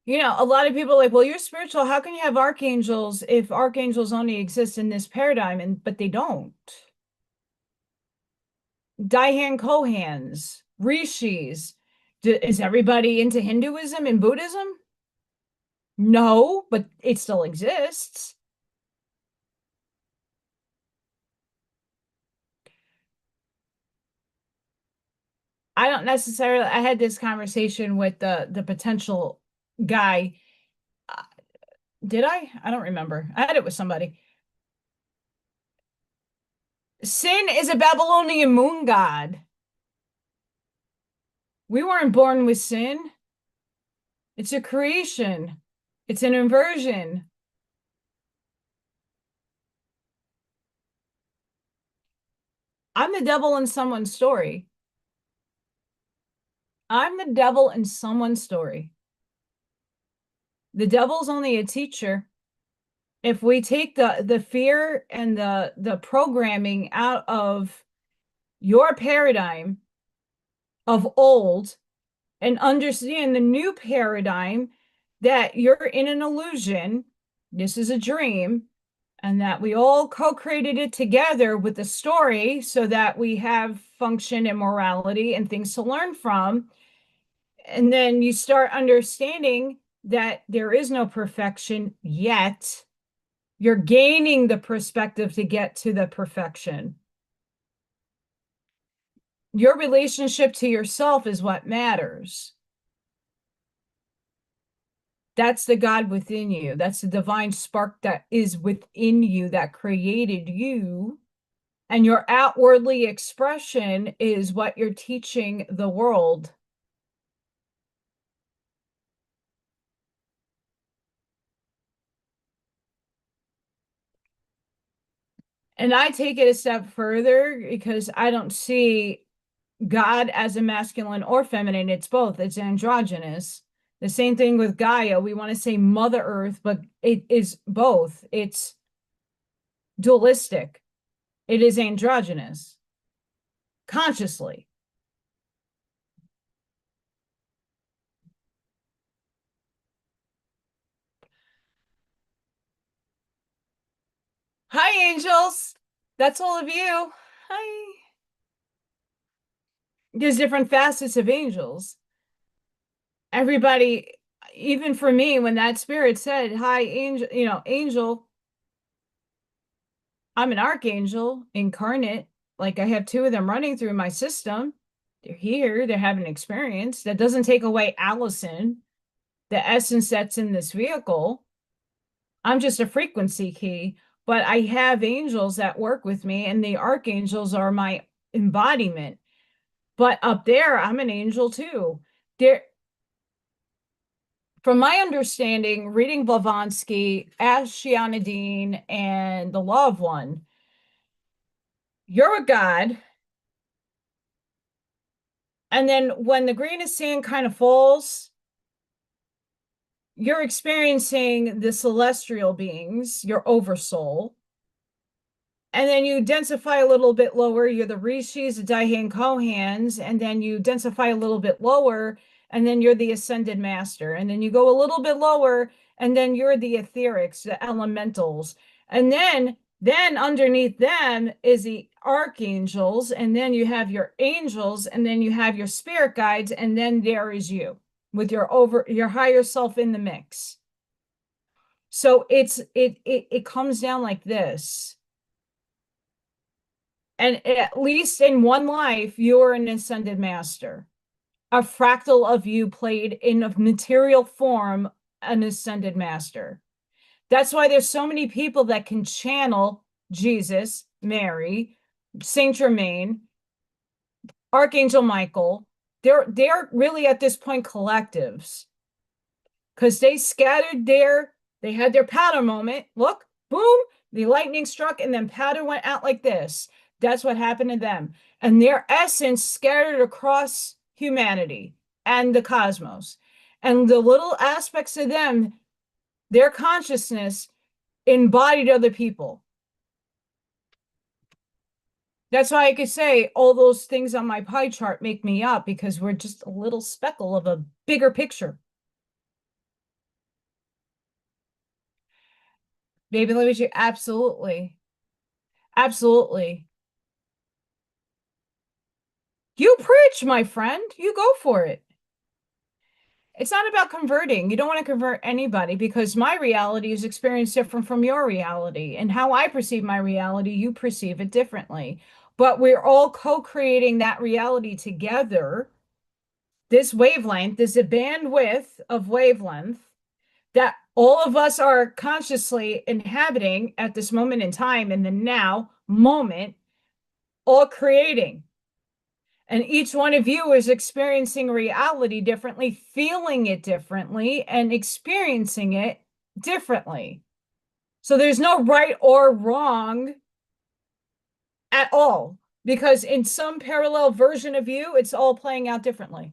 S1: A lot of people are like, well, you're spiritual. How can you have archangels if archangels only exist in this paradigm? But they don't. Daihan Kohans, rishis. Is everybody into Hinduism and Buddhism? No, but it still exists. I don't necessarily. I had this conversation with the potential guy. Uh, Did I? I don't remember. I had it with somebody. Sin is a Babylonian moon god. We weren't born with sin. It's a creation. It's an inversion. I'm the devil in someone's story. I'm the devil in someone's story. The devil's only a teacher. If we take the fear and the programming out of your paradigm of old and understand the new paradigm that you're in an illusion, this is a dream, and that we all co-created it together with the story so that we have function and morality and things to learn from. And then you start understanding that there is no perfection yet. You're gaining the perspective to get to the perfection. Your relationship to yourself is what matters. That's the God within you. That's the divine spark that is within you that created you. And your outwardly expression is what you're teaching the world. And I take it a step further because I don't see God as a masculine or feminine. It's both, it's androgynous. The same thing with Gaia. We want to say Mother Earth, but it is both. It's dualistic, it is androgynous consciously. Hi, angels. That's all of you. Hi. There's different facets of angels. Everybody, even for me, when that spirit said, hi, angel, angel, I'm an archangel incarnate. Like I have two of them running through my system. They're here, they're having experience. That doesn't take away Allison, the essence that's in this vehicle. I'm just a frequency key, but I have angels that work with me, and the archangels are my embodiment. But up there, I'm an angel too. There, from my understanding, reading Blavatsky, Ashyanadine, and the Loved One, you're a god. And then when the grain of sand kind of falls, you're experiencing the celestial beings, your oversoul. And then you densify a little bit lower, you're the rishis, the Daihan Kohans, and then you densify a little bit lower, and then you're the ascended master. And then you go a little bit lower, and then you're the etherics, the elementals. And then underneath them is the archangels, and then you have your angels, and then you have your spirit guides, and then there is you with your higher self in the mix. So it comes down like this. And at least in one life, you're an ascended master. A fractal of you played in a material form, an ascended master. That's why there's so many people that can channel Jesus, Mary, Saint Germain, Archangel Michael. They're really at this point collectives because they had their powder moment. Look, boom, the lightning struck, and then powder went out like this. That's what happened to them. And their essence scattered across humanity and the cosmos. And the little aspects of them, their consciousness embodied other people. That's why I could say all those things on my pie chart make me up because we're just a little speckle of a bigger picture. Baby Luigi, absolutely. Absolutely. You preach, my friend. You go for it. It's not about converting. You don't want to convert anybody because my reality is experienced different from your reality. And how I perceive my reality, you perceive it differently. But we're all co-creating that reality together. This wavelength is a bandwidth of wavelength that all of us are consciously inhabiting at this moment in time, in the now moment, all creating. And each one of you is experiencing reality differently, feeling it differently, and experiencing it differently. So there's no right or wrong at all, because in some parallel version of you, it's all playing out differently.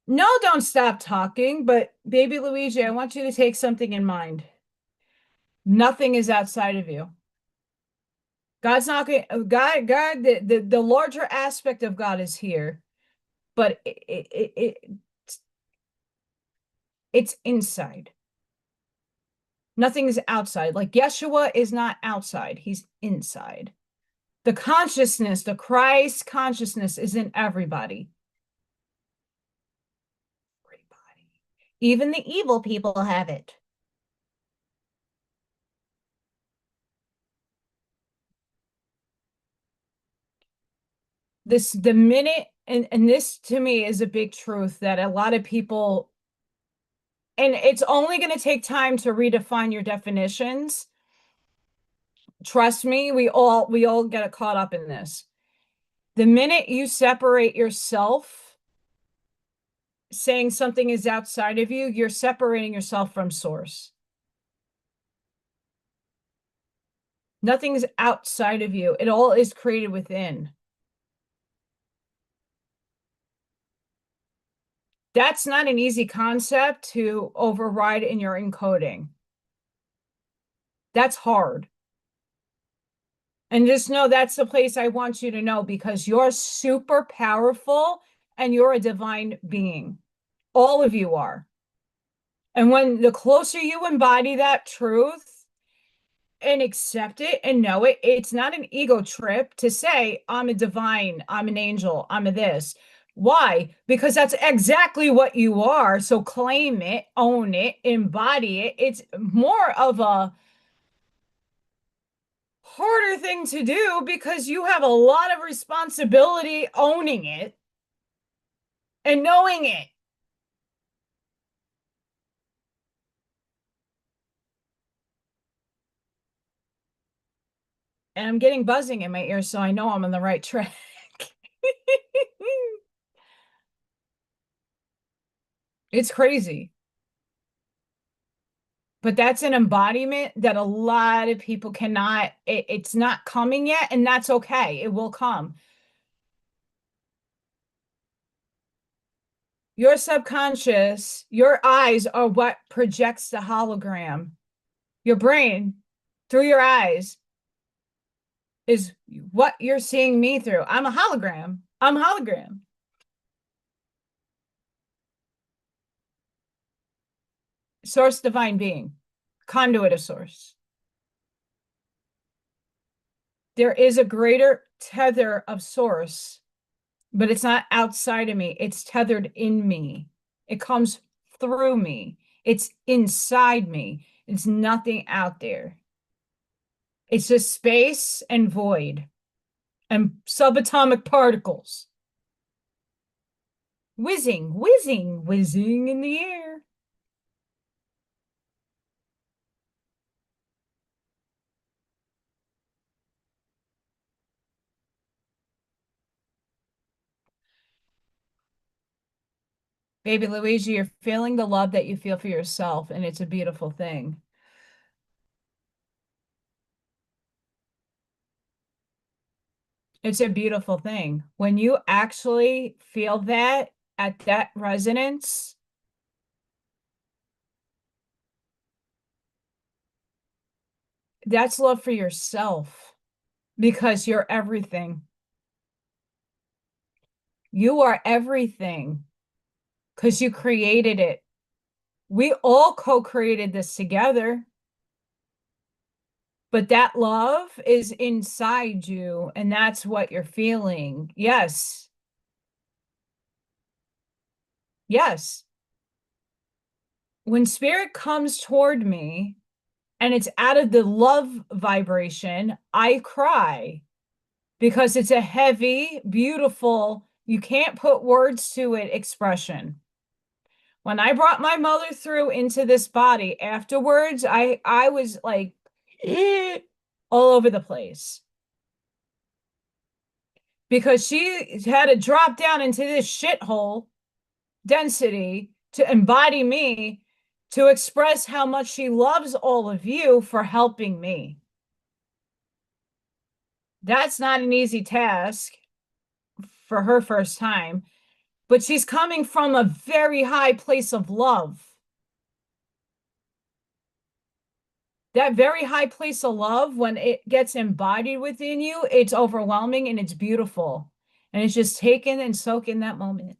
S1: No, don't stop talking, but baby Luigi, I want you to take something in mind. Nothing is outside of you. God's not going the larger aspect of God is here, but it's inside. Nothing is outside. Like Yeshua is not outside, he's inside. The consciousness, the Christ consciousness is in everybody. Everybody. Even the evil people have it. This the minute and this to me is a big truth that a lot of people, and it's only going to take time to redefine your definitions. Trust me, we all get caught up in this. The minute you separate yourself, saying something is outside of you, you're separating yourself from source. Nothing's outside of you. It all is created within. That's not an easy concept to override in your encoding. That's hard. And just know that's the place I want you to know because you're super powerful and you're a divine being. All of you are. And when the closer you embody that truth and accept it and know it, it's not an ego trip to say, I'm a divine, I'm an angel, I'm a this. Why? Because that's exactly what you are. So claim it, own it, embody it. It's more of a harder thing to do because you have a lot of responsibility owning it and knowing it. And I'm getting buzzing in my ears, so I know I'm on the right track. It's crazy. But that's an embodiment that a lot of people cannot, it's not coming yet, and that's okay. It will come. Your subconscious, your eyes are what projects the hologram. Your brain, through your eyes, is what you're seeing me through. I'm a hologram. I'm a hologram. Source divine being, conduit of source. There is a greater tether of source, but it's not outside of me. It's tethered in me. It comes through me. It's inside me. It's nothing out there. It's just space and void and subatomic particles. Whizzing, whizzing, whizzing in the air. Baby Luigi, you're feeling the love that you feel for yourself, and it's a beautiful thing. It's a beautiful thing. When you actually feel that at that resonance, that's love for yourself because you're everything. You are everything because you created it. We all co-created this together, but that love is inside you, and that's what you're feeling. Yes. Yes. When spirit comes toward me and it's out of the love vibration, I cry because it's a heavy, beautiful, you can't put words to it expression. When I brought my mother through into this body afterwards, I was like all over the place because she had to drop down into this shithole density to embody me, to express how much she loves all of you for helping me. That's not an easy task for her first time, but she's coming from a very high place of love. That very high place of love, when it gets embodied within you, it's overwhelming and it's beautiful. And it's just taken and soak in that moment.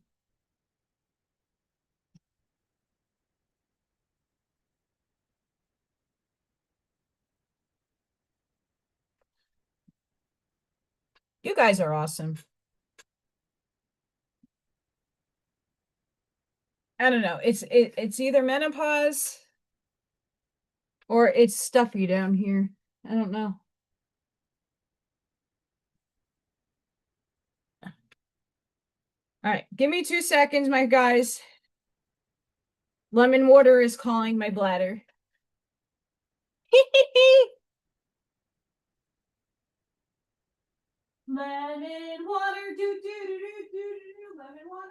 S1: You guys are awesome. I don't know. It's either menopause or it's stuffy down here. I don't know. All right, give me 2 seconds, my guys. Lemon water is calling my bladder. Lemon water, do do do do do do, lemon water.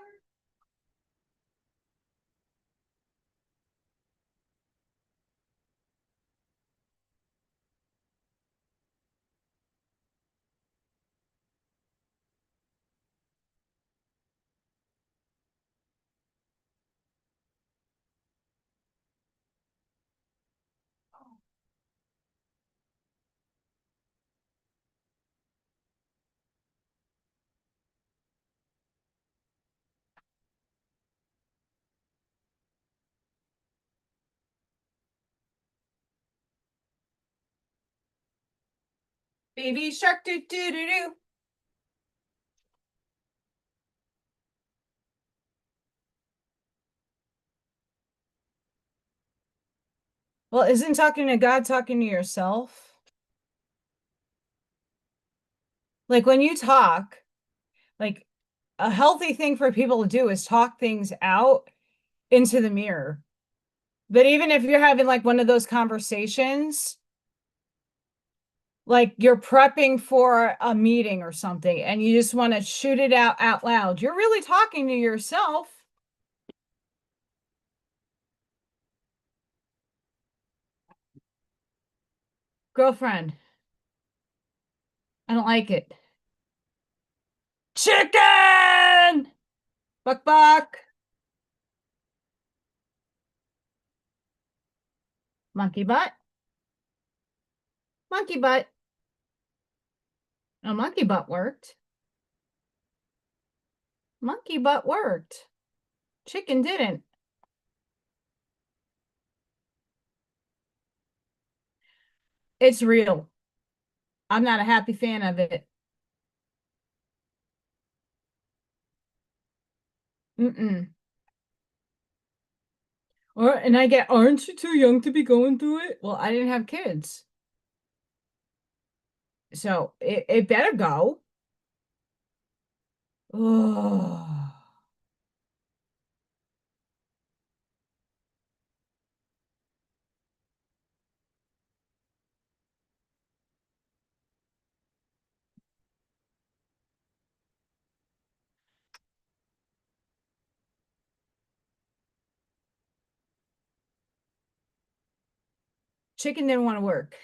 S1: Baby shark, do do do do. Well, isn't talking to God talking to yourself? Like when you talk, like a healthy thing for people to do is talk things out into the mirror. But even if you're having like one of those conversations, like you're prepping for a meeting or something and you just want to shoot it out loud, you're really talking to yourself. Girlfriend, I don't like it. Chicken! Buck buck. Monkey butt. Monkey butt. Oh, monkey butt worked. Monkey butt worked. Chicken didn't. It's real. I'm not a happy fan of it. Mm-mm. Or and I get, aren't you too young to be going through it? Well, I didn't have kids. So it better go. Oh, chicken didn't want to work.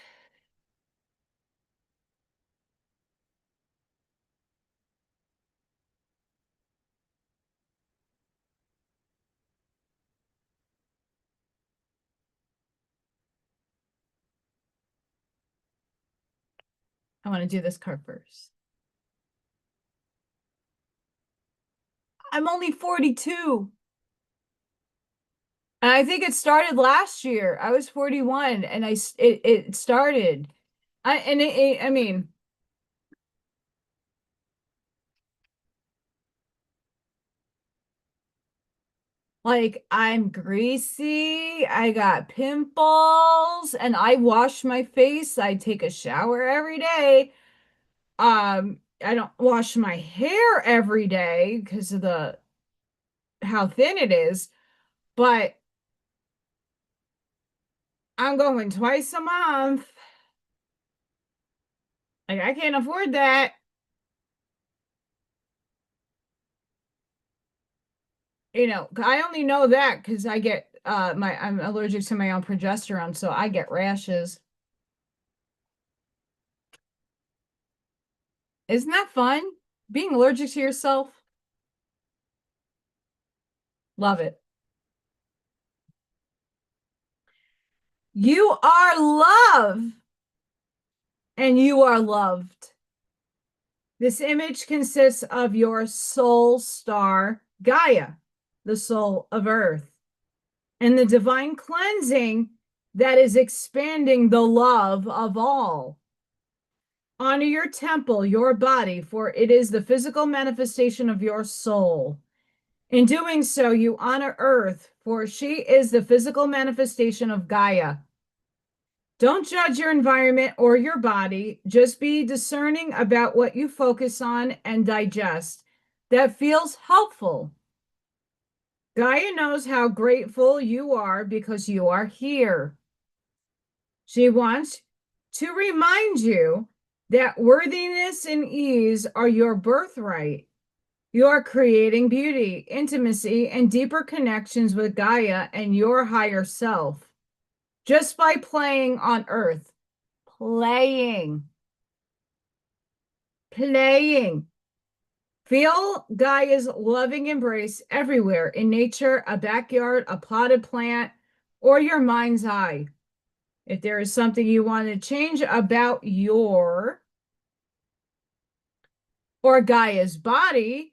S1: I want to do this card first. I'm only 42. And I think it started last year. I was 41 and it started. I mean, like I'm greasy, I got pimples, and I wash my face. I take a shower every day. I don't wash my hair every day because of the how thin it is, but I'm going twice a month. Like I can't afford that. I only know that because I get I'm allergic to my own progesterone, so I get rashes. Isn't that fun? Being allergic to yourself? Love it. You are love and you are loved. This image consists of your soul star, Gaia, the soul of Earth, and the divine cleansing that is expanding the love of all. Honor your temple, your body, for it is the physical manifestation of your soul. In doing so, you honor Earth, for she is the physical manifestation of Gaia. Don't judge your environment or your body. Just be discerning about what you focus on and digest that feels helpful. Gaia knows how grateful you are because you are here. She wants to remind you that worthiness and ease are your birthright. You are creating beauty, intimacy, and deeper connections with Gaia and your higher self just by playing on Earth. Playing. Playing. Feel Gaia's loving embrace everywhere in nature, a backyard, a potted plant, or your mind's eye. If there is something you want to change about your or Gaia's body,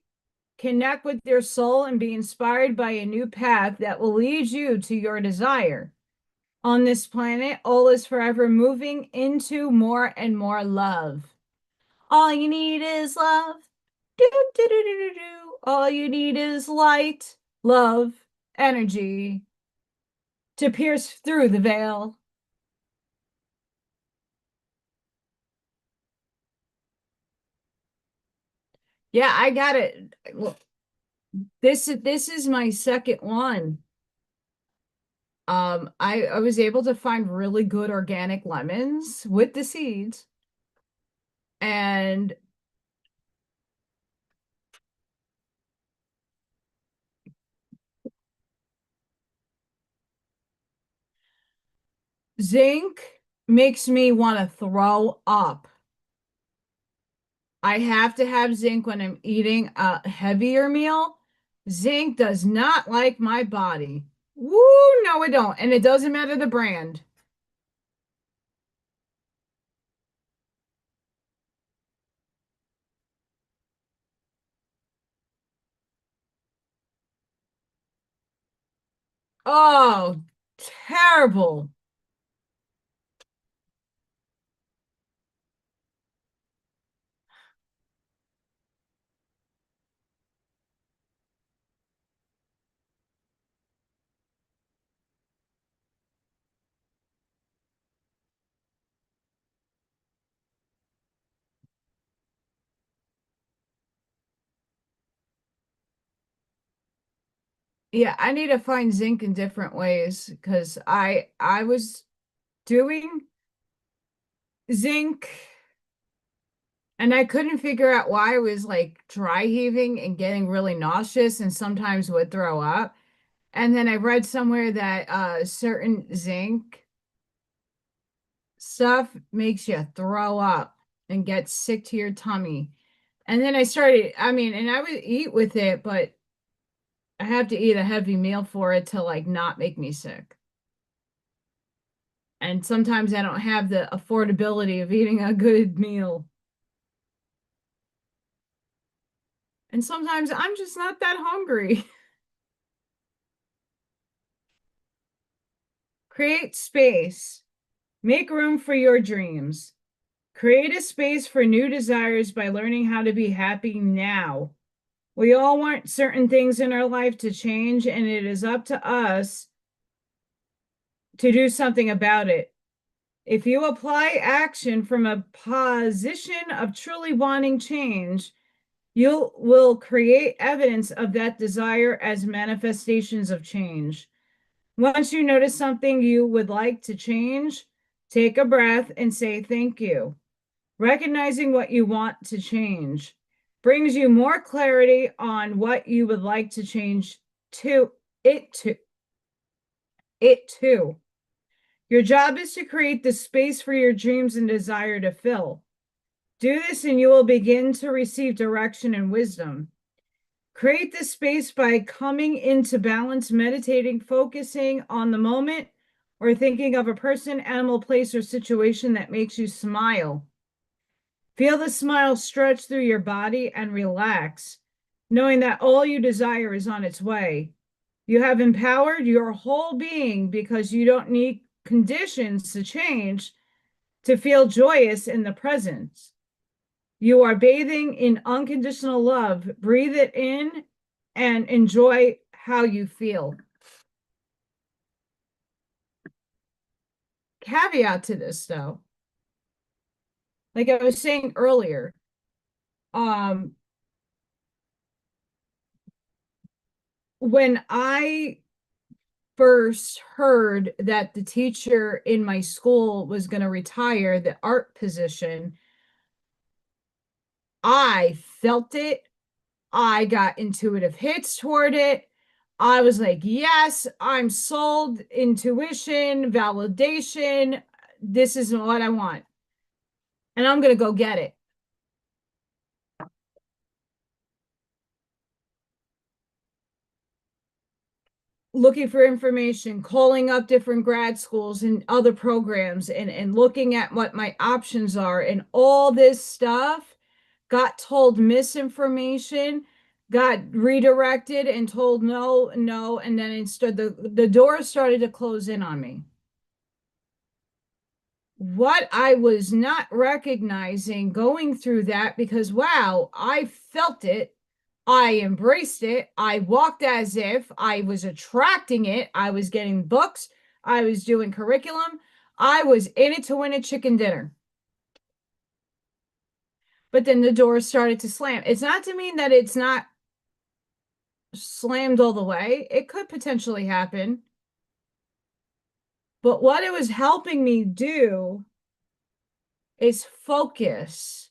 S1: connect with your soul and be inspired by a new path that will lead you to your desire. On this planet, all is forever moving into more and more love. All you need is love. Do, do, do, do, do, do. All you need is light, love, energy to pierce through the veil. Yeah, I got it. Look, this is my second one. I was able to find really good organic lemons with the seeds, and zinc makes me want to throw up. I have to have zinc when I'm eating a heavier meal. Zinc does not like my body. Woo, no, it don't. And it doesn't matter the brand. Oh, terrible. Yeah, I need to find zinc in different ways because I was doing zinc and I couldn't figure out why I was like dry heaving and getting really nauseous and sometimes would throw up. And then I read somewhere that certain zinc stuff makes you throw up and get sick to your tummy. And then I started, I mean, and I would eat with it, but I have to eat a heavy meal for it to like not make me sick. And sometimes I don't have the affordability of eating a good meal. And sometimes I'm just not that hungry. Create space. Make room for your dreams. Create a space for new desires by learning how to be happy now. We all want certain things in our life to change, and it is up to us to do something about it. If you apply action from a position of truly wanting change, you will create evidence of that desire as manifestations of change. Once you notice something you would like to change, take a breath and say thank you. Recognizing what you want to change brings you more clarity on what you would like to change to it to it too. Your job is to create the space for your dreams and desire to fill. Do this and you will begin to receive direction and wisdom. Create this space by coming into balance, meditating, focusing on the moment, or thinking of a person, animal, place, or situation that makes you smile. Feel the smile stretch through your body and relax, knowing that all you desire is on its way. You have empowered your whole being because you don't need conditions to change to feel joyous in the present. You are bathing in unconditional love. Breathe it in and enjoy how you feel. Caveat to this, though, like I was saying earlier, um, when I first heard that the teacher in my school was going to retire, the art position, I felt it. I got intuitive hits toward it. I was like, yes, I'm sold. Intuition, validation. This is what I want. And I'm going to go get it. Looking for information, calling up different grad schools and other programs, and looking at what my options are, and all this stuff. Got told misinformation, got redirected and told no, no, and then the door started to close in on me. What I was not recognizing going through that, because wow, I felt it. I embraced it. I walked as if I was attracting it. I was getting books. I was doing curriculum. I was in it to win a chicken dinner. But then the door started to slam. It's not to mean that it's not slammed all the way. It could potentially happen. But what it was helping me do is focus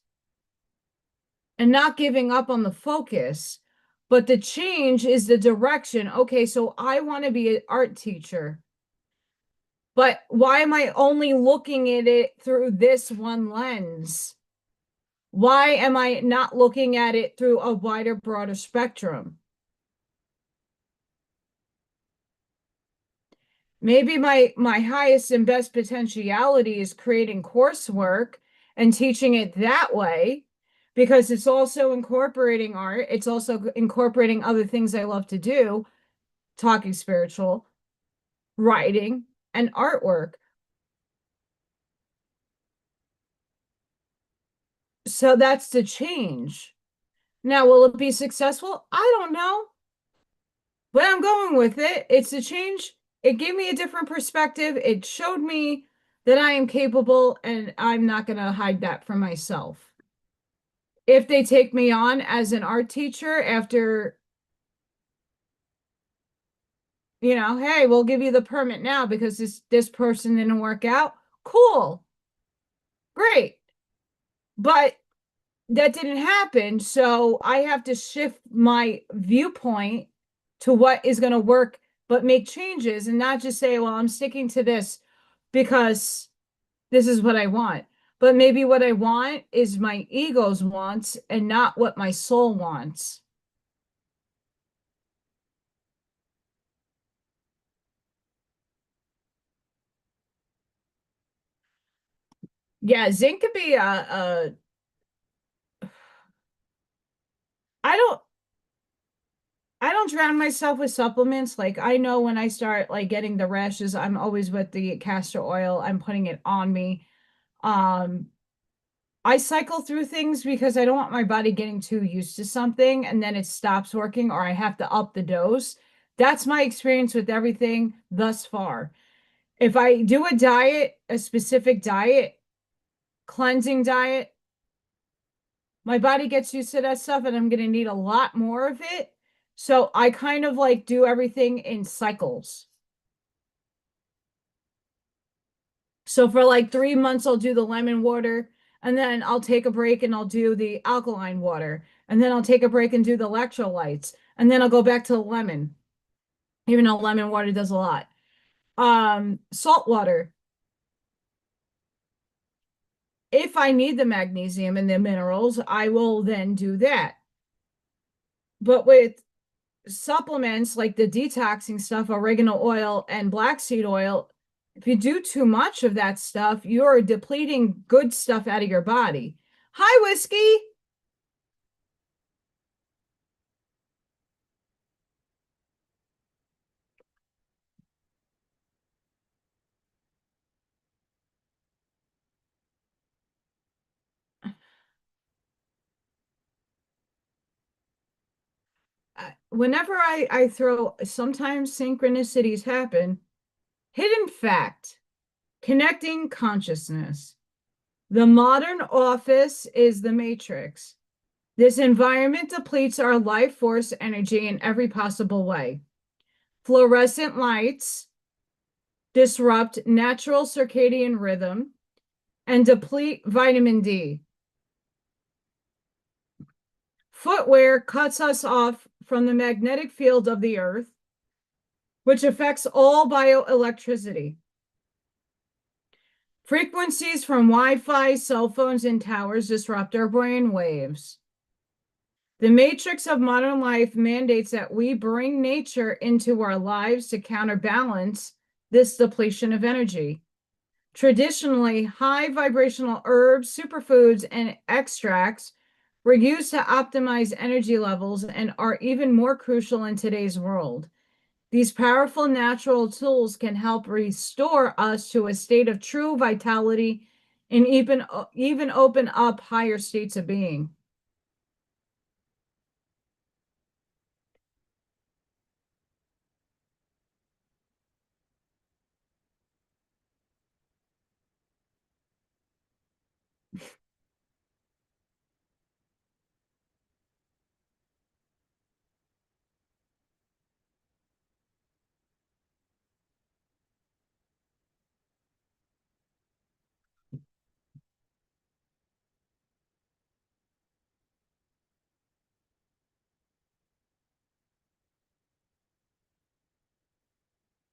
S1: and not giving up on the focus. But the change is the direction. Okay, so I want to be an art teacher. But why am I only looking at it through this one lens? Why am I not looking at it through a wider, broader spectrum? Maybe my highest and best potentiality is creating coursework and teaching it that way, because it's also incorporating art. It's also incorporating other things I love to do, talking spiritual, writing, and artwork. So that's the change. Now, will it be successful? I don't know, but I'm going with it. It's a change. It gave me a different perspective. It showed me that I am capable, and I'm not going to hide that from myself. If they take me on as an art teacher after, hey, we'll give you the permit now because this person didn't work out. Cool. Great. But that didn't happen, so I have to shift my viewpoint to what is going to work, but make changes and not just say, well, I'm sticking to this because this is what I want. But maybe what I want is my ego's wants and not what my soul wants. Yeah, zinc could be I don't don't drown myself with supplements. Like I know when I start like getting the rashes, I'm always with the castor oil. I'm putting it on me. Um, I cycle through things because I don't want my body getting too used to something and then it stops working or I have to up the dose. That's my experience with everything thus far. If I do a diet, a specific diet, cleansing diet, my body gets used to that stuff and I'm going to need a lot more of it. So I kind of like do everything in cycles. So for like 3 months, I'll do the lemon water and then I'll take a break and I'll do the alkaline water. And then I'll take a break and do the electrolytes. And then I'll go back to the lemon, even though lemon water does a lot. Salt water. If I need the magnesium and the minerals, I will then do that. But with supplements like the detoxing stuff, oregano oil and black seed oil, if you do too much of that stuff, you're depleting good stuff out of your body. Hi, Whiskey. Whenever I throw, sometimes synchronicities happen. Hidden fact, connecting consciousness. The modern office is the matrix. This environment depletes our life force energy in every possible way. Fluorescent lights disrupt natural circadian rhythm and deplete vitamin D. Footwear cuts us off from the magnetic field of the earth, which affects all bioelectricity. Frequencies from Wi-Fi, cell phones, and towers disrupt our brain waves. The matrix of modern life mandates that we bring nature into our lives to counterbalance this depletion of energy. Traditionally, high vibrational herbs, superfoods, and extracts were used to optimize energy levels and are even more crucial in today's world. These powerful natural tools can help restore us to a state of true vitality and even open up higher states of being.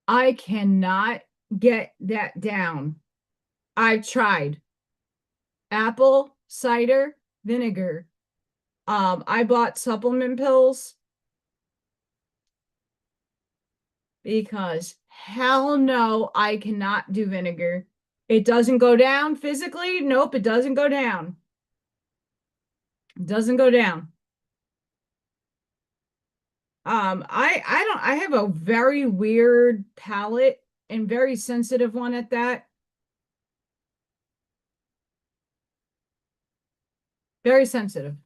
S1: I cannot get that down. I've tried apple cider vinegar. I bought supplement pills because hell no, I cannot do vinegar. It doesn't go down physically. Nope, it doesn't go down. It doesn't go down. I have a very weird palate and very sensitive one at that. Very sensitive.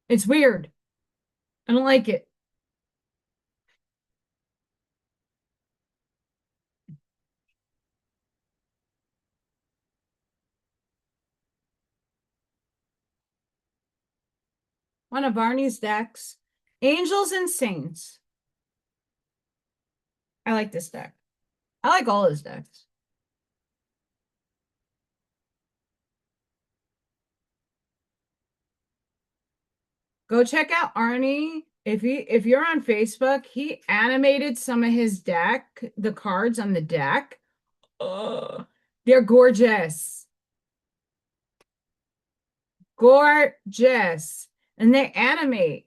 S1: It's weird. I don't like it. One of Barney's decks, Angels and Saints. I like this deck. I like all his decks. Go check out Arnie. If you're on Facebook, he animated some of his deck, the cards on the deck. Ugh, they're gorgeous. Gorgeous. And they animate.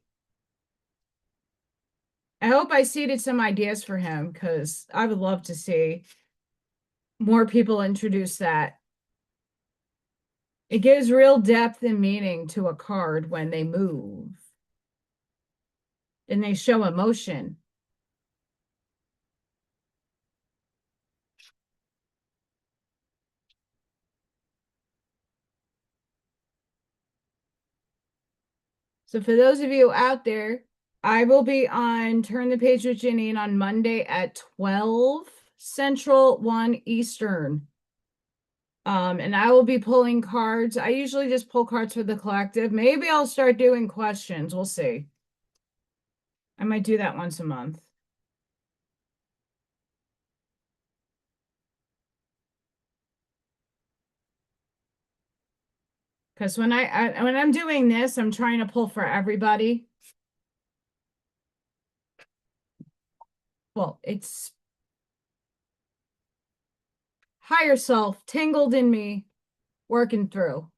S1: I hope I seeded some ideas for him because I would love to see more people introduce that. It gives real depth and meaning to a card when they move. and they show emotion. So for those of you out there, I will be on Turn the Page with Janine on Monday at 12 Central, 1 Eastern. And I will be pulling cards. I usually just pull cards for the collective. Maybe I'll start doing questions. We'll see. I might do that once a month. Because when I'm doing this, I'm trying to pull for everybody. Well, it's higher self tangled in me, working through.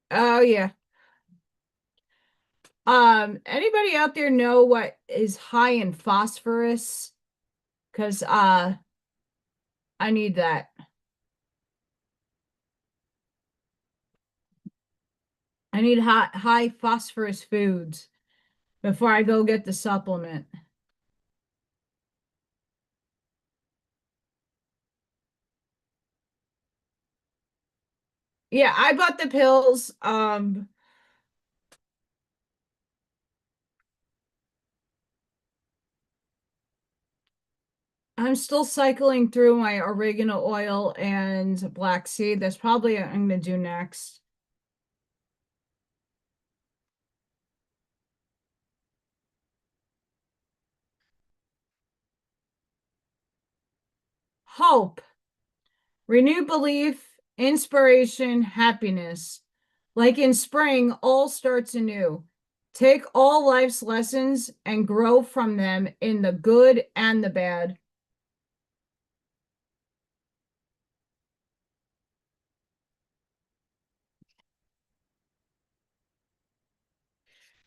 S1: Oh yeah. Anybody out there know what is high in phosphorus? Because I need that. I need high phosphorus foods before I go get the supplement. Yeah, I bought the pills. I'm still cycling through my oregano oil and black seed. That's probably what I'm gonna do next. Hope, renewed belief, inspiration, happiness. Like in spring, all starts anew. Take all life's lessons and grow from them in the good and the bad.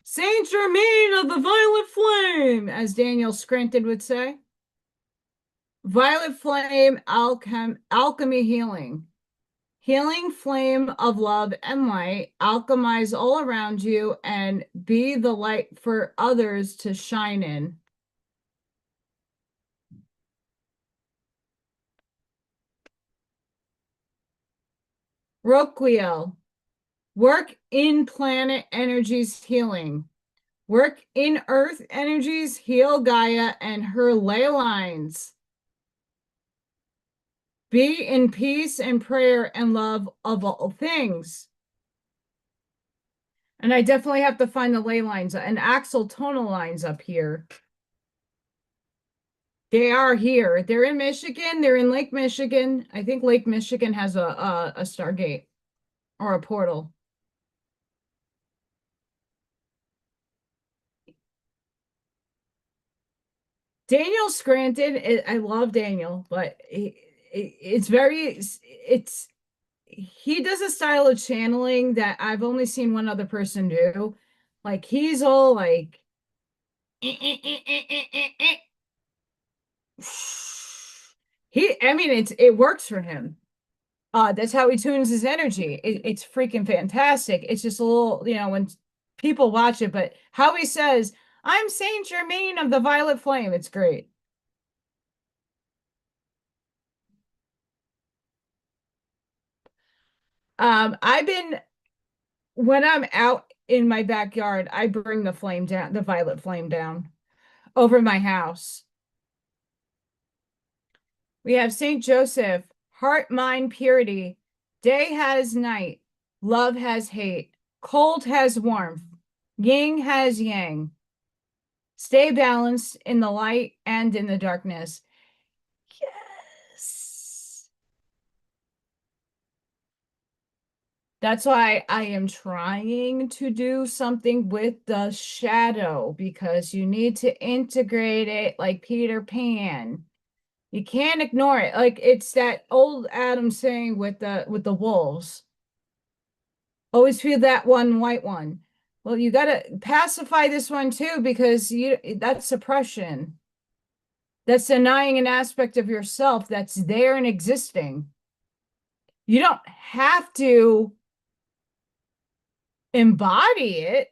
S1: Saint Germain of the Violet Flame, as Daniel Scranton would say. Violet Flame, alchemy healing. Healing flame of love and light, alchemize all around you and be the light for others to shine in. Roquiel, work in planet energies healing. Work in earth energies, heal Gaia and her ley lines. Be in peace and prayer and love of all things. And I definitely have to find the ley lines and Axel tonal lines up here. They are here. They're in Michigan. They're in Lake Michigan. I think Lake Michigan has a Stargate or a portal. Daniel Scranton, I love Daniel, but it's very it's he does a style of channeling that I've only seen one other person do. Like he's all like I mean it works for him. That's how he tunes his energy. It's freaking fantastic. It's just a little, when people watch it, but how he says, I'm Saint Germain of the Violet Flame. It's great. I've been when I'm out in my backyard, I bring the flame down, the violet flame down over my house. We have Saint Joseph, heart, mind, purity. Day has night, love has hate, cold has warmth, yin has yang. Stay balanced in the light and in the darkness. Yes. That's why I am trying to do something with the shadow because you need to integrate it like Peter Pan. You can't ignore it. Like it's that old Adam saying with the wolves. Always feel that one white one. Well, you got to pacify this one too because that's suppression. That's denying an aspect of yourself that's there and existing. You don't have to embody it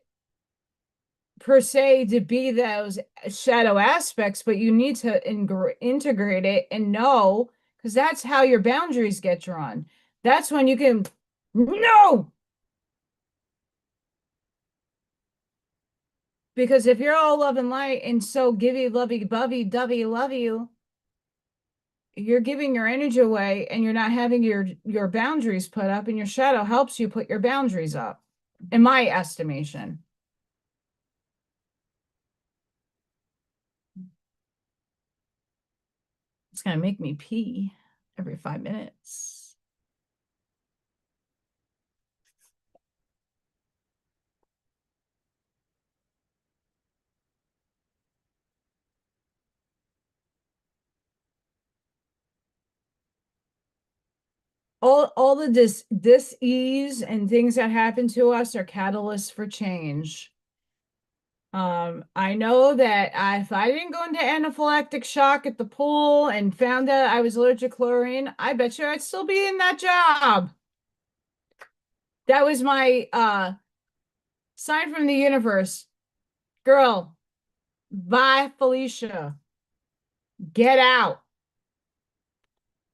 S1: per se to be those shadow aspects, but you need to integrate it and know, because that's how your boundaries get drawn. That's when you can, no, because if you're all love and light and so givey, lovey, bovey, dovey, love you, you're giving your energy away and you're not having your boundaries put up, and your shadow helps you put your boundaries up, in my estimation. It's gonna make me pee every 5 minutes. All the dis-ease and things that happen to us are catalysts for change. I know that if I didn't go into anaphylactic shock at the pool and found out I was allergic to chlorine, I bet you I'd still be in that job. That was my sign from the universe. Girl, bye, Felicia. Get out.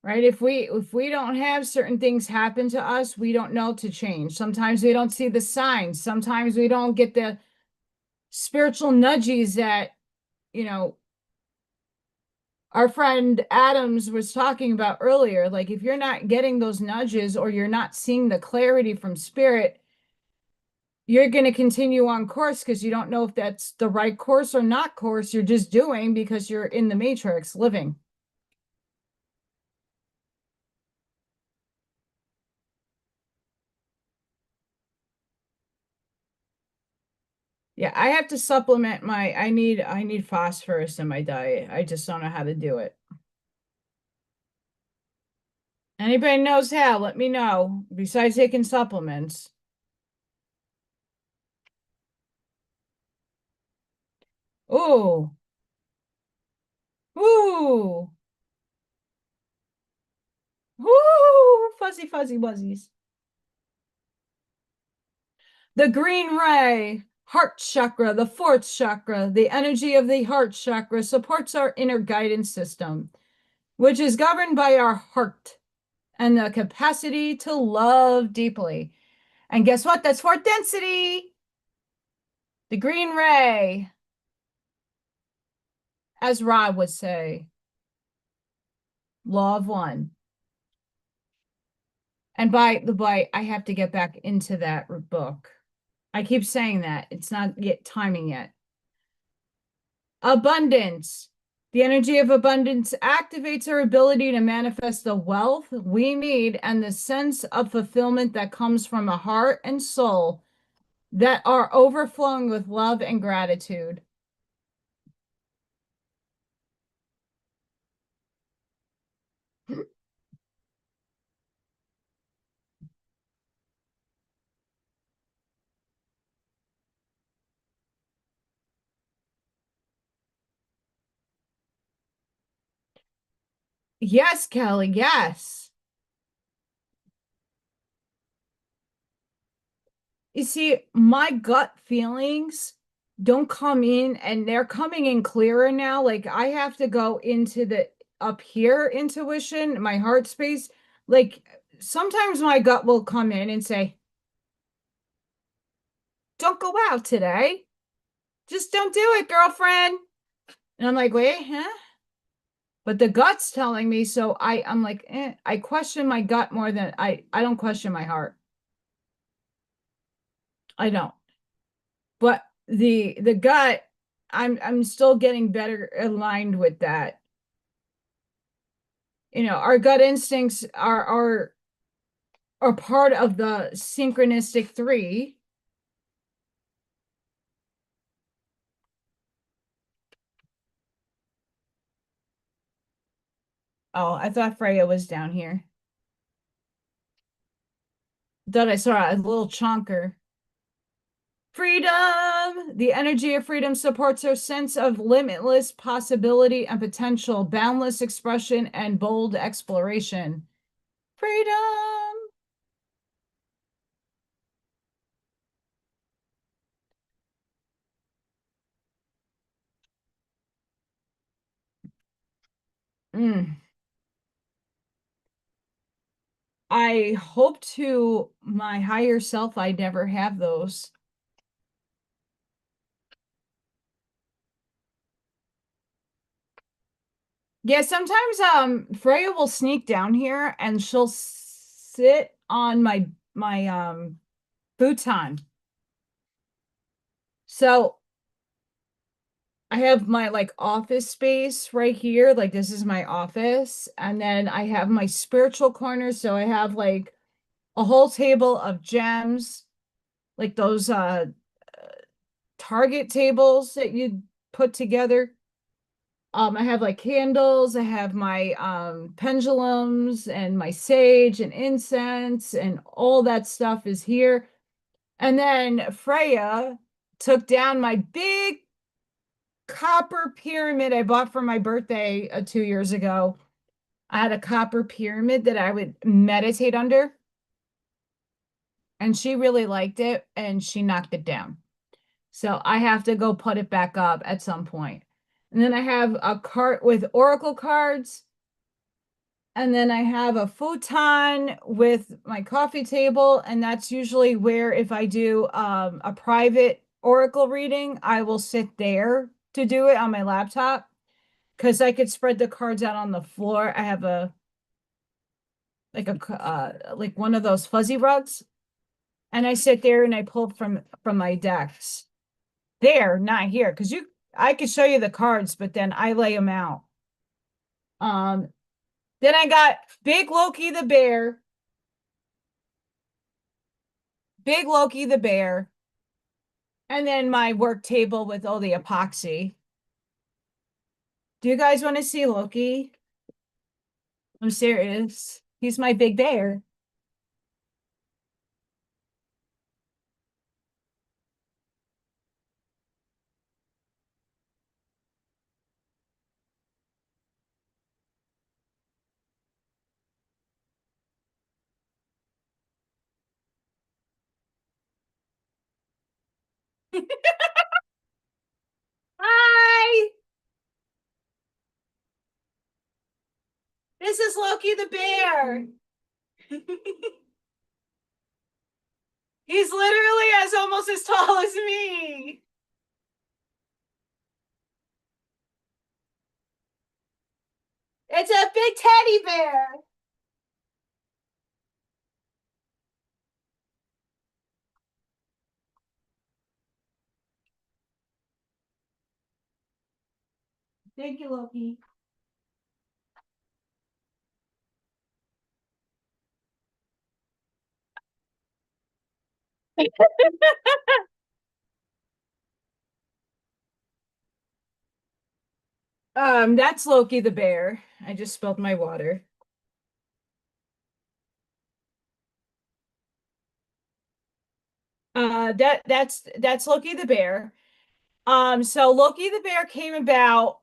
S1: Right? If we don't have certain things happen to us, we don't know to change. Sometimes we don't see the signs. Sometimes we don't get the spiritual nudges that, you know, our friend Adams was talking about earlier. Like, if you're not getting those nudges or you're not seeing the clarity from spirit, you're going to continue on course because you don't know if that's the right course or not course. You're just doing because you're in the matrix living. Yeah, I have to supplement my I need phosphorus in my diet. I just don't know how to do it. Anybody knows how, let me know. Besides taking supplements. Ooh. Ooh. Ooh. Fuzzy, fuzzy wuzzies. The green ray, heart chakra, the fourth chakra, the energy of the heart chakra supports our inner guidance system, which is governed by our heart and the capacity to love deeply. And guess what? That's fourth density. The green ray, as Ra would say, law of one. And by the way, I have to get back into that book. I keep saying that. It's not yet timing yet. Abundance. The energy of abundance activates our ability to manifest the wealth we need and the sense of fulfillment that comes from a heart and soul that are overflowing with love and gratitude. Yes, Kelly, yes. You see, my gut feelings don't come in, and they're coming in clearer now. Like, I have to go into the up here intuition, my heart space. Like, sometimes my gut will come in and say, don't go out today. Just don't do it, girlfriend. And I'm like, wait, huh? But the gut's telling me, so I'm like, I question my gut more than I don't question my heart. I don't. But the gut, I'm still getting better aligned with that. You know, our gut instincts are part of the synchronistic three. Oh, I thought Freya was down here. Thought I saw a little chonker. Freedom! The energy of freedom supports our sense of limitless possibility and potential, boundless expression, and bold exploration. Freedom! Mm. I hope to my higher self I never have those. Yeah, sometimes Freya will sneak down here and she'll sit on my futon. So I have my like office space right here. Like this is my office. And then I have my spiritual corner. So I have like a whole table of gems, like those Target tables that you put together. I have like candles, I have my pendulums and my sage and incense and all that stuff is here. And then Freya took down my big copper pyramid I bought for my birthday 2 years ago. I had a copper pyramid that I would meditate under, and she really liked it and she knocked it down. So I have to go put it back up at some point. And then I have a cart with oracle cards. And then I have a futon with my coffee table. And that's usually where, if I do a private oracle reading, I will sit there to do it on my laptop because I could spread the cards out on the floor. I have a like one of those fuzzy rugs, and I sit there and I pull from my decks. There, not here, because you I could show you the cards, but then I lay them out. Um, then I got Big Loki the bear, and then my work table with all the epoxy. Do you guys want to see Loki? I'm serious. He's my big bear. Hi, this is Loki the bear. He's literally as almost as tall as me. It's a big teddy bear. Thank you, Loki. That's Loki the bear. I just spilled my water. That's Loki the bear. So Loki the bear came about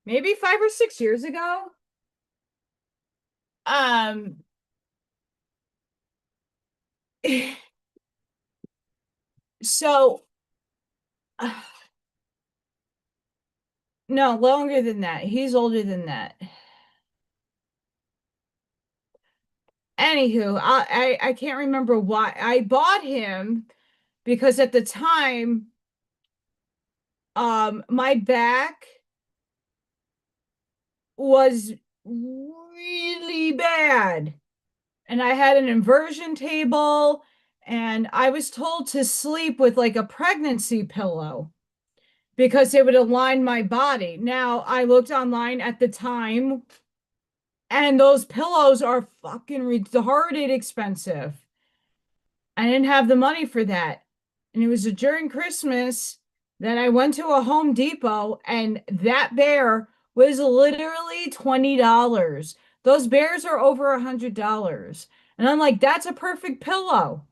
S1: maybe 5 or 6 years ago. Um, so no, longer than that. He's older than that. Anywho, I can't remember why I bought him because at the time, my back was really bad. And I had an inversion table, and I was told to sleep with like a pregnancy pillow because it would align my body. Now, I looked online at the time, and those pillows are fucking retarded expensive. I didn't have the money for that. And it was during Christmas that I went to a Home Depot, and that bear was literally $20. Those bears are over $100. And I'm like, that's a perfect pillow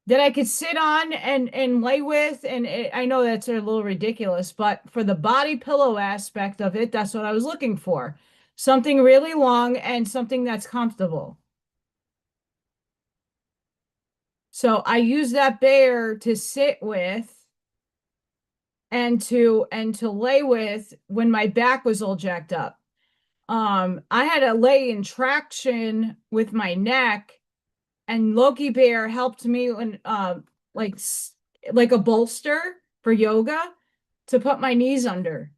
S1: that I could sit on and lay with. And I know that's a little ridiculous, but for the body pillow aspect of it, that's what I was looking for. Something really long and something that's comfortable. So I use that bear to sit with. and to lay with when my back was all jacked up. I had to lay in traction with my neck, and Loki Bear helped me when like like a bolster for yoga to put my knees under.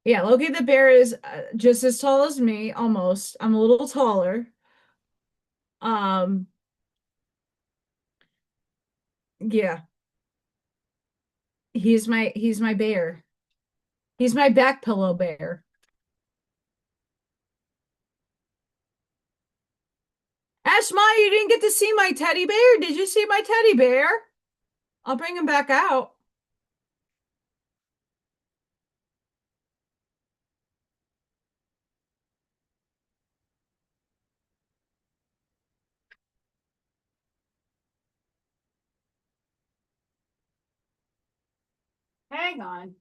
S1: Yeah, Loki the Bear is just as tall as me, almost. I'm a little taller. Um, yeah, he's my bear. He's my back pillow bear. Ashma, you didn't get to see my teddy bear. Did you see my teddy bear? I'll bring him back out. Hang on.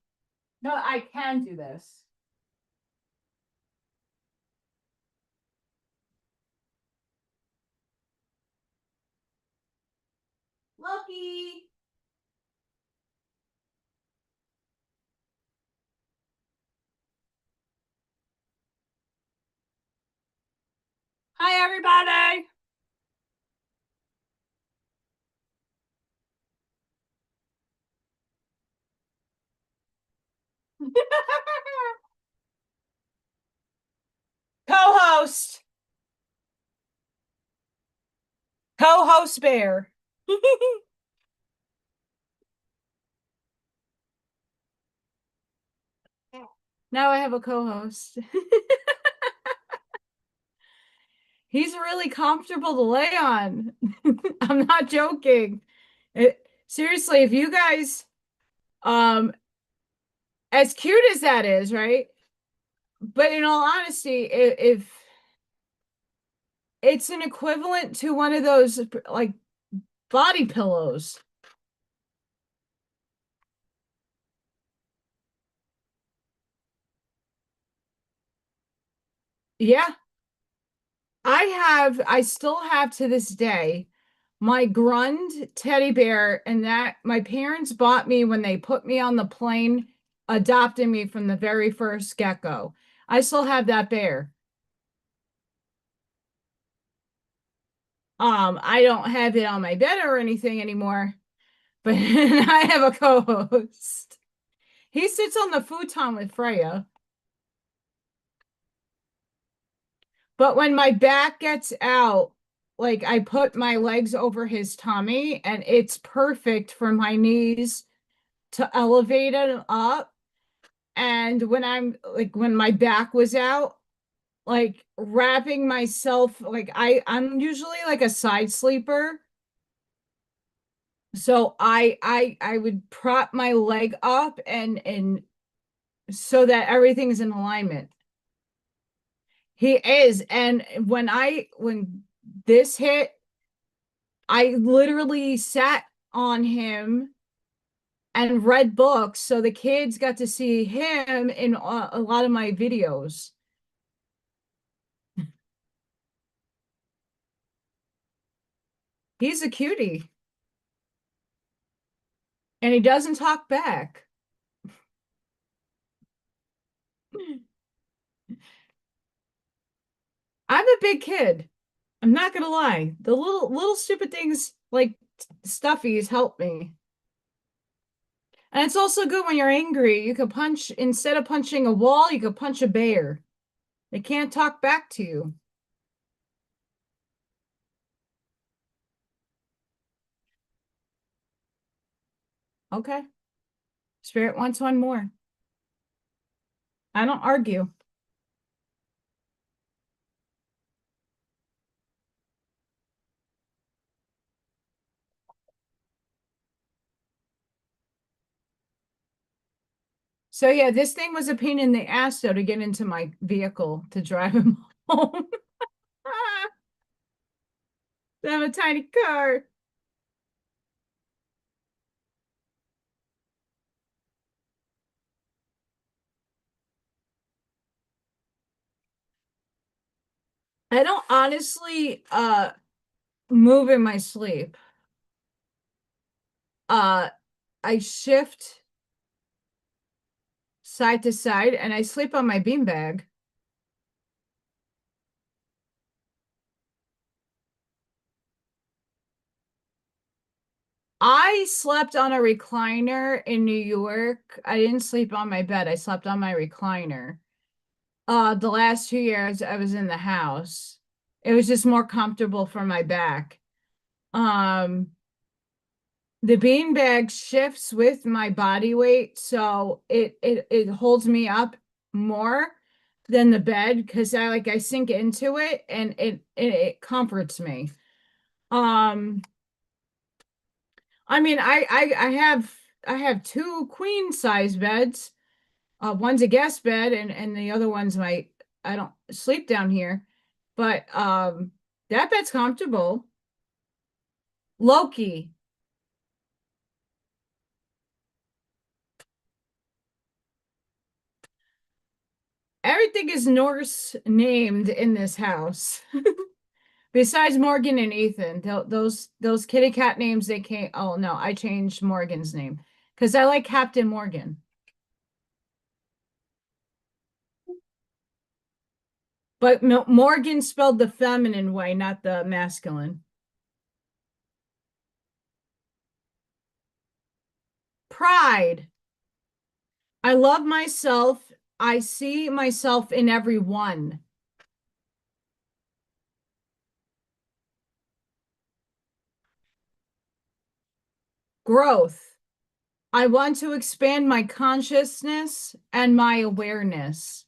S1: No, I can do this. Loki. Hi, everybody. Co-host. Co-host bear. Now I have a co-host. He's really comfortable to lay on. I'm not joking. Seriously, if you guys, um, as cute as that is, right? But in all honesty, if it's an equivalent to one of those like body pillows. Yeah, I still have to this day my Grund teddy bear, and that my parents bought me when they put me on the plane, adopting me from the very first get-go. I still have that bear. I don't have it on my bed or anything anymore, but I have a co-host. He sits on the futon with Freya. But when my back gets out, like I put my legs over his tummy, and it's perfect for my knees to elevate it up. And when my back was out, like wrapping myself, like I'm usually like a side sleeper. So I would prop my leg up and so that everything's in alignment. He is. And when this hit, I literally sat on him and read books, so the kids got to see him in a lot of my videos. He's a cutie, and he doesn't talk back. I'm a big kid. I'm not gonna lie. The little stupid things like stuffies help me. And it's also good when you're angry. You could punch, instead of punching a wall, you could punch a bear. They can't talk back to you. Okay. Spirit wants one more. I don't argue. So yeah, this thing was a pain in the ass though to get into my vehicle to drive him home. I have a tiny car. I don't honestly move in my sleep. Uh I shift side to side and I sleep on my beanbag. I slept on a recliner in New York. I didn't sleep on my bed. I slept on my recliner. The last 2 years I was in the house. It was just more comfortable for my back. Um, the beanbag shifts with my body weight, so it holds me up more than the bed because I sink into it and it comforts me. Um, I mean, I have two queen size beds. One's a guest bed and the other one's my I don't sleep down here. But that bed's comfortable. Loki. Everything is Norse named in this house. Besides Morgan and Ethan. Those kitty cat names they came. Oh no, I changed Morgan's name because I like Captain Morgan. But Morgan spelled the feminine way, not the masculine. Pride. I love myself. I see myself in everyone. Growth. I want to expand my consciousness and my awareness.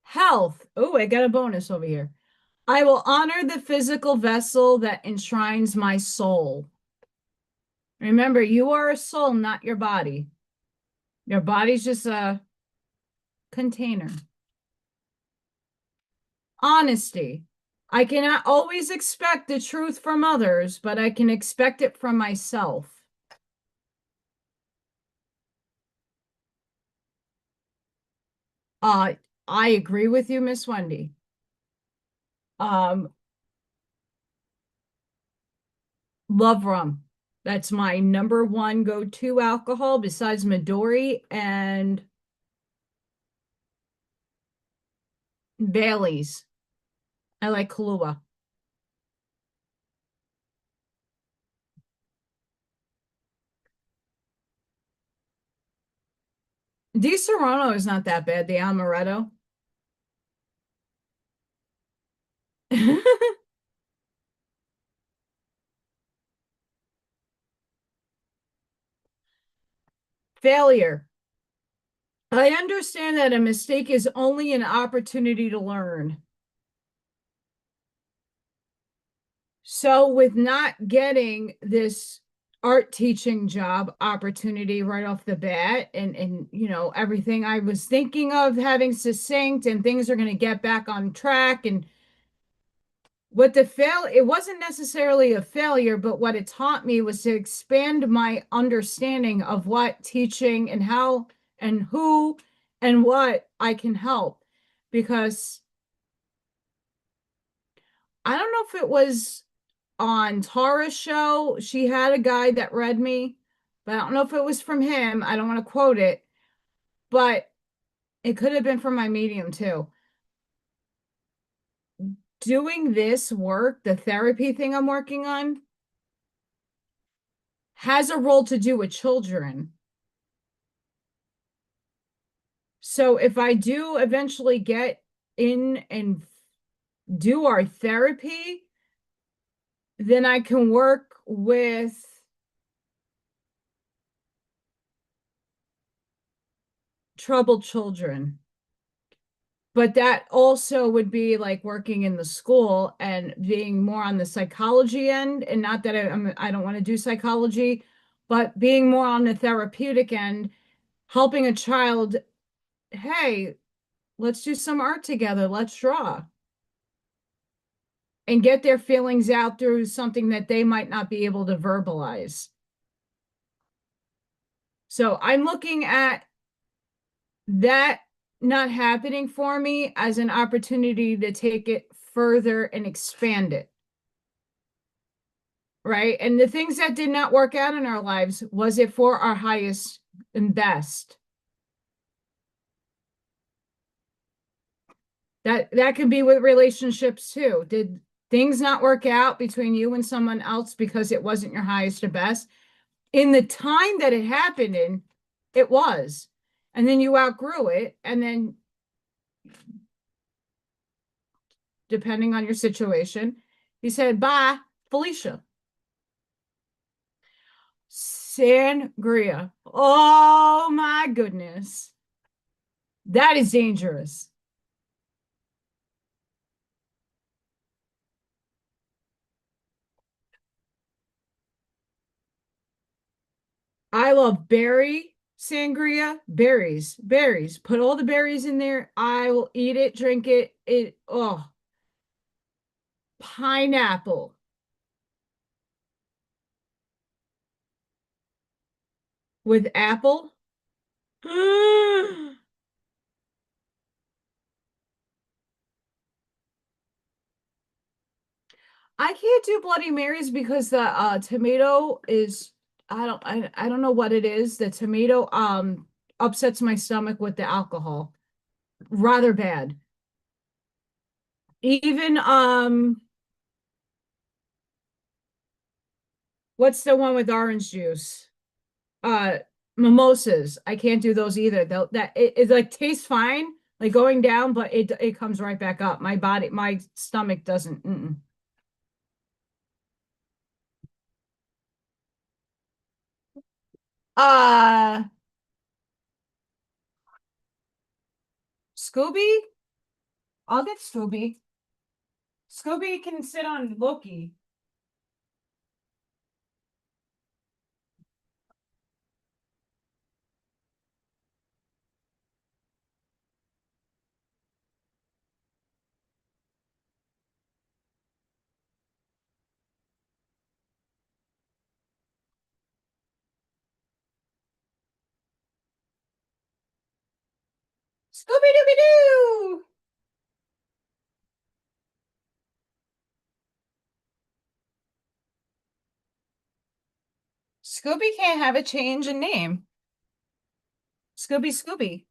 S1: Health. Oh, I got a bonus over here. I will honor the physical vessel that enshrines my soul. Remember, you are a soul, not your body. Your body's just a container. Honesty. I cannot always expect the truth from others, but I can expect it from myself. Uh, I agree with you, Miss Wendy. Um, love rum. That's my number one go-to alcohol besides Midori and Bailey's. I like Kahlua. Di Serrano is not that bad. The amaretto. Failure. I understand that a mistake is only an opportunity to learn. So, with not getting this art teaching job opportunity right off the bat, and everything I was thinking of having succinct and things are going to get back on track, and what the fail it wasn't necessarily a failure, but what it taught me was to expand my understanding of what teaching and how and who and what I can help. Because I don't know if it was on Tara's show, she had a guy that read me, but I don't know if it was from him. I don't want to quote it, but it could have been from my medium too. Doing this work, the therapy thing I'm working on, has a role to do with children. So if I do eventually get in and do our therapy, then I can work with troubled children. But that also would be like working in the school and being more on the psychology end. And not that I don't want to do psychology, but being more on the therapeutic end, helping a child, hey, let's do some art together, let's draw, and get their feelings out through something that they might not be able to verbalize. So I'm looking at that not happening for me as an opportunity to take it further and expand it. Right. And the things that did not work out in our lives, was it for our highest and best? That can be with relationships too. Did things not work out between you and someone else because it wasn't your highest or best? In the time that it happened in, it was. And then you outgrew it. And then, depending on your situation, he said, bye, Felicia. Sangria. Oh my goodness. That is dangerous. I love berry sangria. Berries, berries. Put all the berries in there. I will eat it, drink it. Oh, pineapple with apple. I can't do Bloody Marys because the tomato is, I don't know what it is. The tomato upsets my stomach with the alcohol. Rather bad. Even what's the one with orange juice? Uh Mimosas. I can't do those either. Though that it like tastes fine, like going down, but it comes right back up. My stomach doesn't. Mm-mm. Uh Scooby? I'll get Scooby. Scooby can sit on Loki. Scooby Dooby Doo! Scooby can't have a change in name. Scooby Scooby.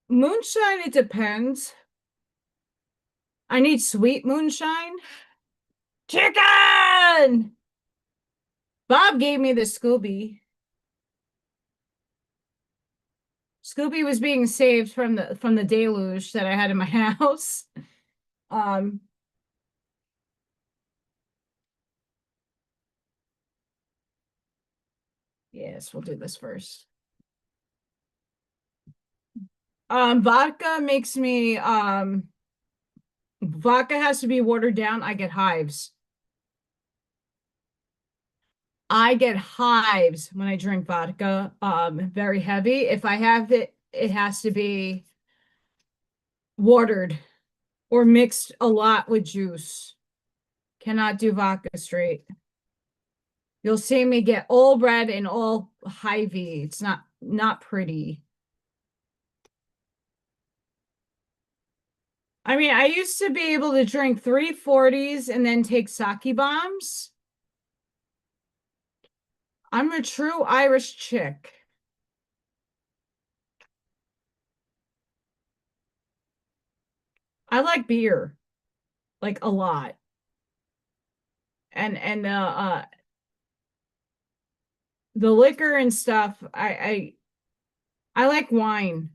S1: Moonshine, it depends. I need sweet moonshine. Chicken! Bob gave me the Scooby. Scooby was being saved from the deluge that I had in my house. Um, yes, we'll do this first. Vodka makes me vodka has to be watered down. I get hives. I get hives when I drink vodka. Very heavy. If I have it, it has to be watered or mixed a lot with juice. Cannot do vodka straight. You'll see me get all red and all hivey. It's not pretty. I mean, I used to be able to drink 340s and then take sake bombs. I'm a true Irish chick. I like beer, like a lot. And the liquor and stuff, I like wine.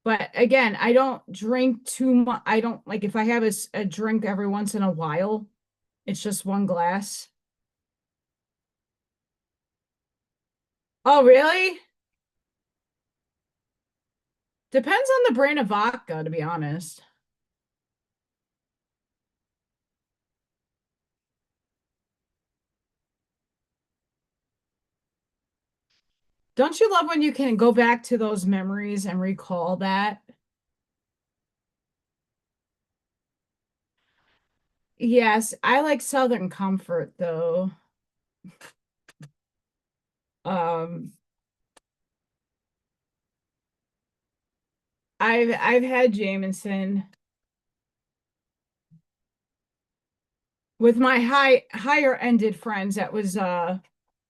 S1: But again, I don't drink too much. I don't like if I have a drink every once in a while, it's just one glass. Oh, really? Depends on the brand of vodka, to be honest. Don't you love when you can go back to those memories and recall that? Yes, I like Southern Comfort though. Um, I've had Jameson with my higher ended friends that was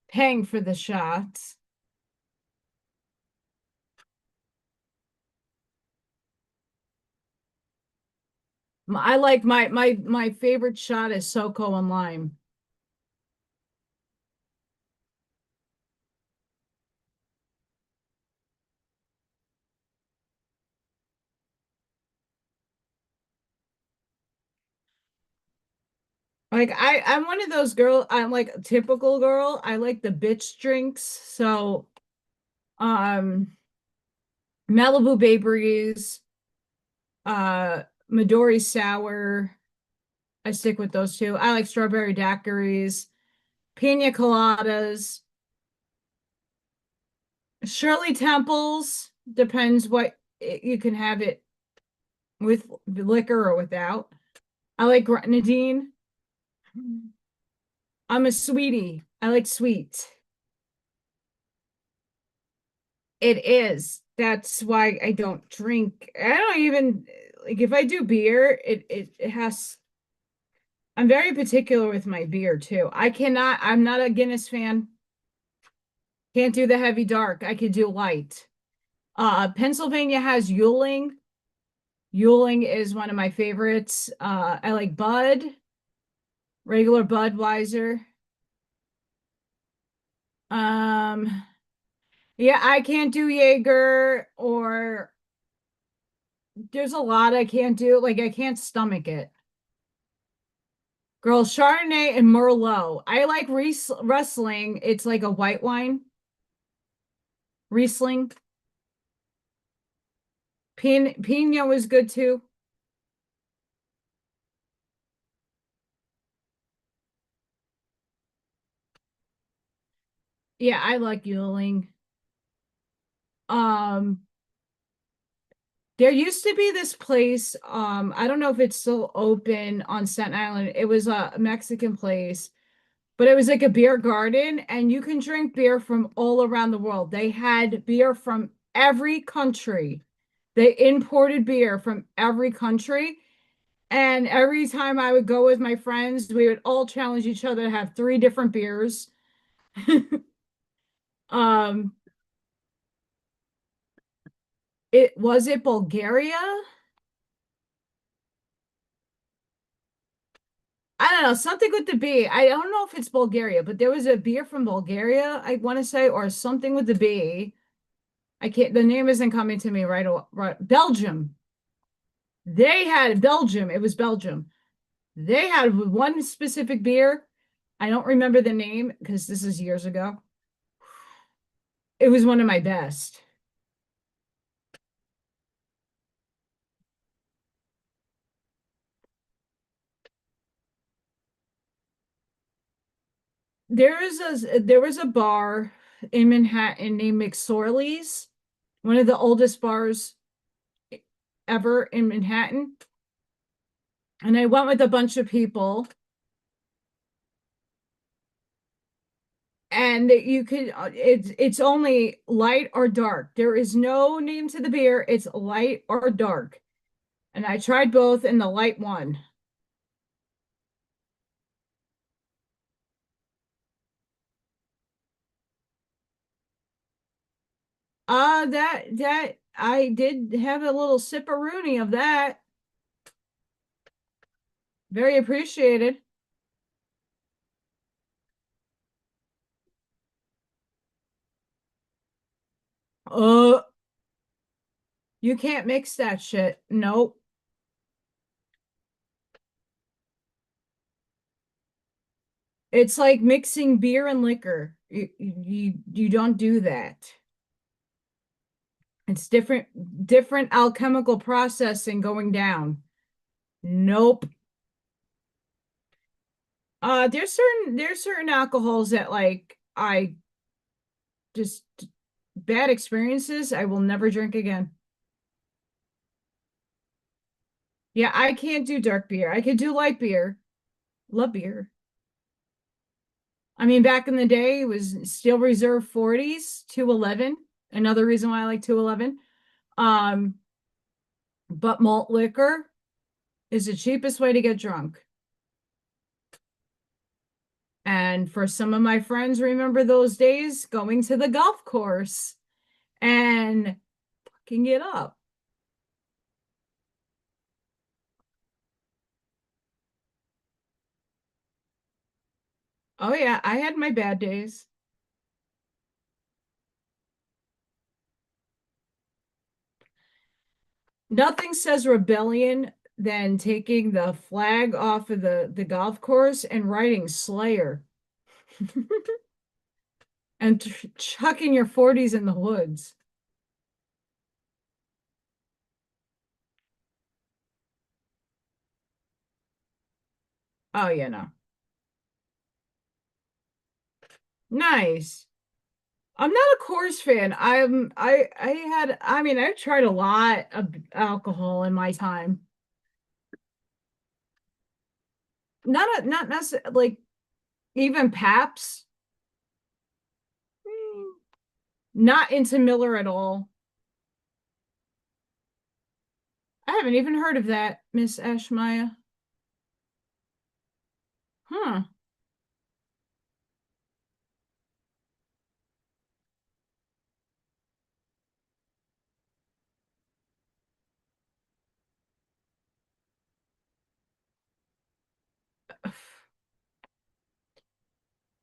S1: paying for the shots. I like my favorite shot is SoCo and lime. Like I'm one of those girl, I'm like a typical girl. I like the bitch drinks. So Malibu Bay Breeze, uh Midori Sour. I stick with those two. I like strawberry daiquiris, pina coladas, Shirley Temples. Depends what you can have it with liquor or without. I like grenadine. I'm a sweetie. I like sweet. It is. That's why I don't drink. I don't even like if I do beer, it has I'm very particular with my beer too. I'm not a Guinness fan. Can't do the heavy dark. I could do light. Pennsylvania has Yuling. Yuling is one of my favorites. I like Bud, regular Budweiser. Um, yeah, I can't do Jaeger or there's a lot I can't do. Like I can't stomach it. Girl, Chardonnay and Merlot. I like Riesling. It's like a white wine. Riesling. Pina was good too. Yeah, I like Yuling. Um, there used to be this place, I don't know if it's still open on Staten Island. It was a Mexican place, but it was like a beer garden, and you can drink beer from all around the world. They had beer from every country. They imported beer from every country. And every time I would go with my friends, we would all challenge each other to have three different beers. Um, it Bulgaria? I don't know, something with the B. I don't know if it's Bulgaria, but there was a beer from Bulgaria, I want to say, or something with the B. I can't, the name isn't coming to me right. Belgium. They had Belgium. It was Belgium. They had one specific beer. I don't remember the name because this is years ago. It was one of my best. There was a bar in Manhattan named McSorley's, one of the oldest bars ever in Manhattan. And I went with a bunch of people, and you could it's only light or dark. There is no name to the beer. It's light or dark. And I tried both, and the light won. That I did have a little sipperoonie of that. Very appreciated. Uh, you can't mix that shit. Nope. It's like mixing beer and liquor. You don't do that. It's different alchemical processing going down. Nope. There's certain alcohols that like I just bad experiences, I will never drink again. Yeah, I can't do dark beer. I could do light beer. Love beer. I mean, back in the day, it was Steel Reserve 40s, 211. Another reason why I like 211. Um, but malt liquor is the cheapest way to get drunk. And for some of my friends, remember those days going to the golf course and fucking it up. Oh, yeah, I had my bad days. Nothing says rebellion than taking the flag off of the golf course and writing Slayer and chucking your 40s in the woods. Oh, yeah, no. Nice. I'm not a Coors fan. I mean I've tried a lot of alcohol in my time. Not necessarily like even Paps. Mm, Not into Miller at all. I haven't even heard of that, Miss Ashmaya. Huh.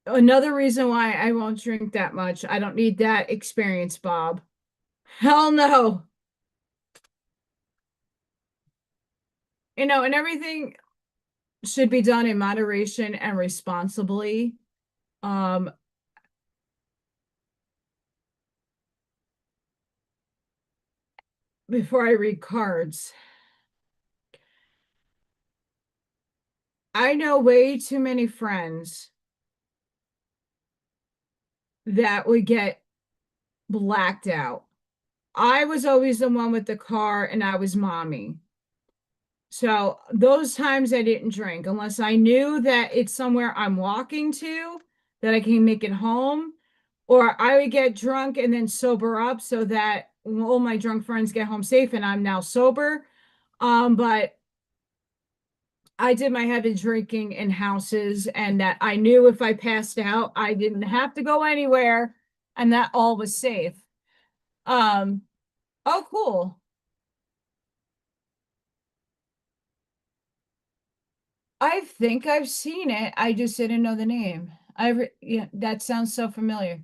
S1: Another reason why I won't drink that much. I don't need that experience, Bob. Hell no. And everything should be done in moderation and responsibly. Um, before I read cards. I know way too many friends that would get blacked out. I was always the one with the car and I was mommy. So those times I didn't drink unless I knew that it's somewhere I'm walking to that I can make it home, or I would get drunk and then sober up so that all my drunk friends get home safe and I'm now sober. But I did my heavy drinking in houses and that I knew if I passed out, I didn't have to go anywhere and that all was safe. Um, oh, cool. I think I've seen it. I just didn't know the name. Yeah, that sounds so familiar.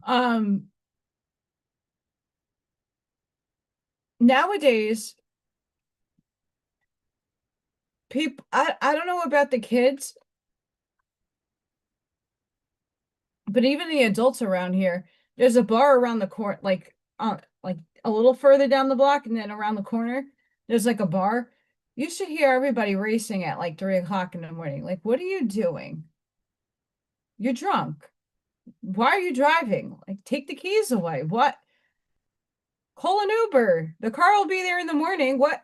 S1: Um, Nowadays, people, I don't know about the kids, but even the adults around here, there's a bar around the court, like a little further down the block, and then around the corner, there's like a bar. You should hear everybody racing at like 3 o'clock in the morning. Like, what are you doing? You're drunk. Why are you driving? Like, take the keys away. What? Call an Uber. The car will be there in the morning. What?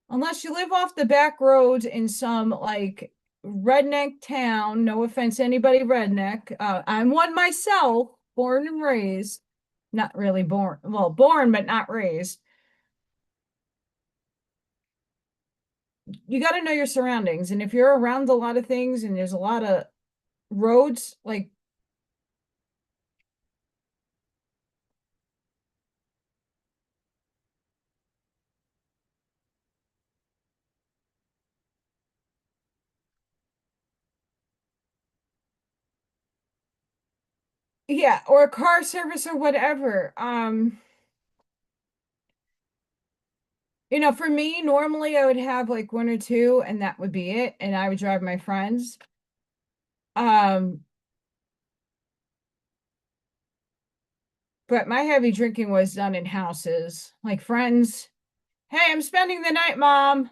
S1: Unless you live off the back roads in some like redneck town. No offense to anybody redneck. I'm one myself, born and raised. Not really born, well, born but not raised. You got to know your surroundings, and if you're around a lot of things and there's a lot of roads, like yeah, or a car service or whatever. For me, normally I would have like one or two, and that would be it, and I would drive my friends. Um, but my heavy drinking was done in houses, like friends. Hey, I'm spending the night, Mom.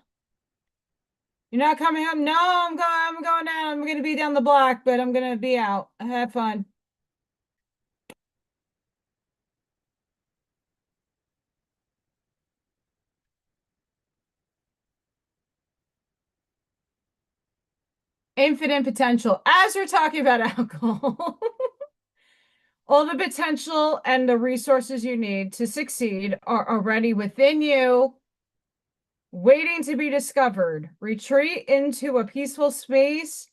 S1: You're not coming home? No, I'm going down. I'm gonna be down the block, but I'm gonna be out. Have fun. Infinite potential. As we're talking about alcohol, all the potential and the resources you need to succeed are already within you, waiting to be discovered. Retreat into a peaceful space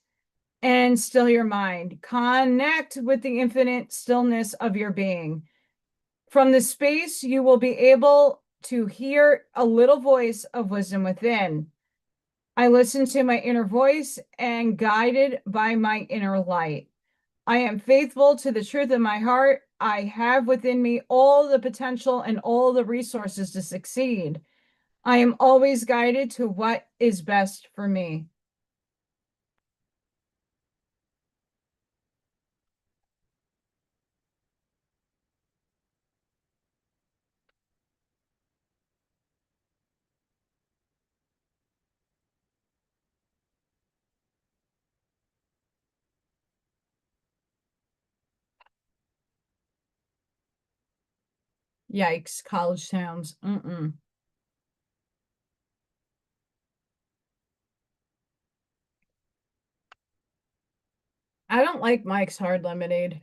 S1: and still your mind. Connect with the infinite stillness of your being. From the space, you will be able to hear a little voice of wisdom within. I listen to my inner voice and guided by my inner light. I am faithful to the truth of my heart. I have within me all the potential and all the resources to succeed. I am always guided to what is best for me. Yikes, college towns. Mm-mm. I don't like Mike's hard lemonade.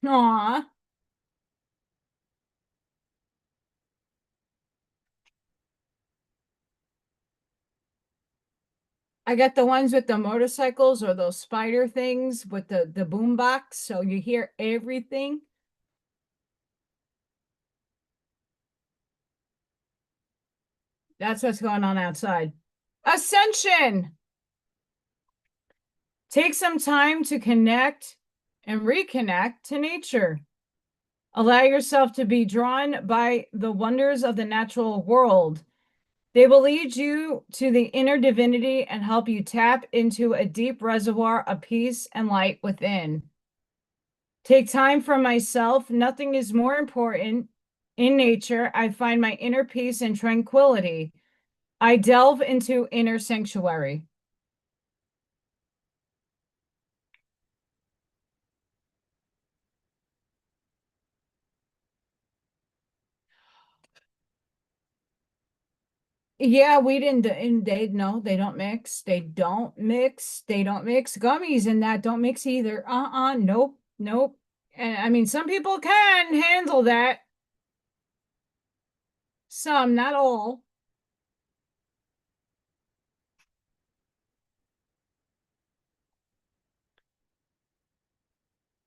S1: Aw. I got the ones with the motorcycles or those spider things with the boom box, so you hear everything. That's what's going on outside. Ascension. Take some time to connect and reconnect to nature. Allow yourself to be drawn by the wonders of the natural world. They will lead you to the inner divinity and help you tap into a deep reservoir of peace and light within. Take time for myself. Nothing is more important. In nature, I find my inner peace and tranquility. I delve into inner sanctuary. Yeah, we didn't, and they no, they don't mix. They don't mix. They don't mix. Gummies and that don't mix either. Nope, nope. And I mean, some people can handle that. Some, not all.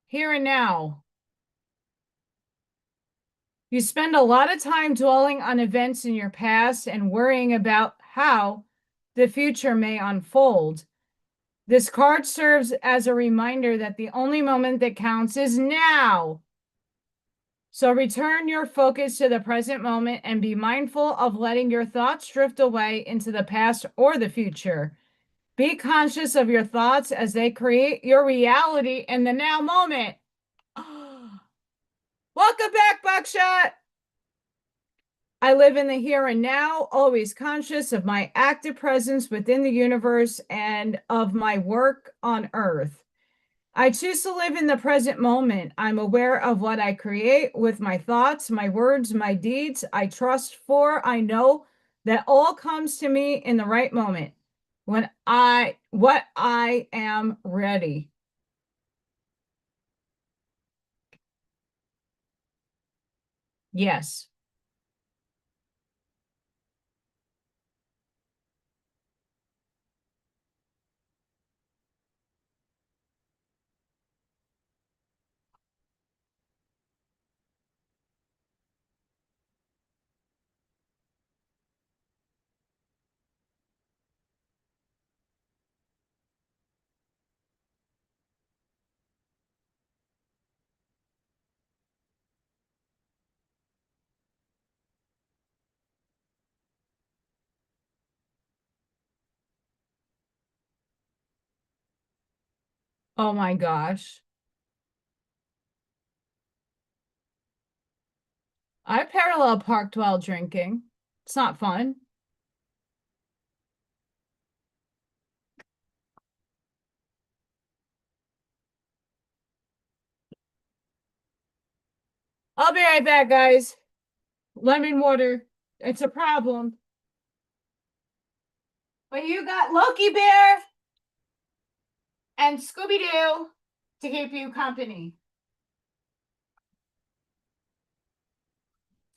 S1: Here and now. You spend a lot of time dwelling on events in your past and worrying about how the future may unfold. This card serves as a reminder that the only moment that counts is now. So return your focus to the present moment and be mindful of letting your thoughts drift away into the past or the future. Be conscious of your thoughts as they create your reality in the now moment. Welcome back, Buckshot. I live in the here and now, always conscious of my active presence within the universe and of my work on earth. I choose to live in the present moment. I'm aware of what I create with my thoughts, my words, my deeds. I trust for I know that all comes to me in the right moment when I am ready. Yes. Oh my gosh. I parallel parked while drinking. It's not fun. I'll be right back, guys. Lemon water. It's a problem. But you got Loki Bear and Scooby Doo to keep you company.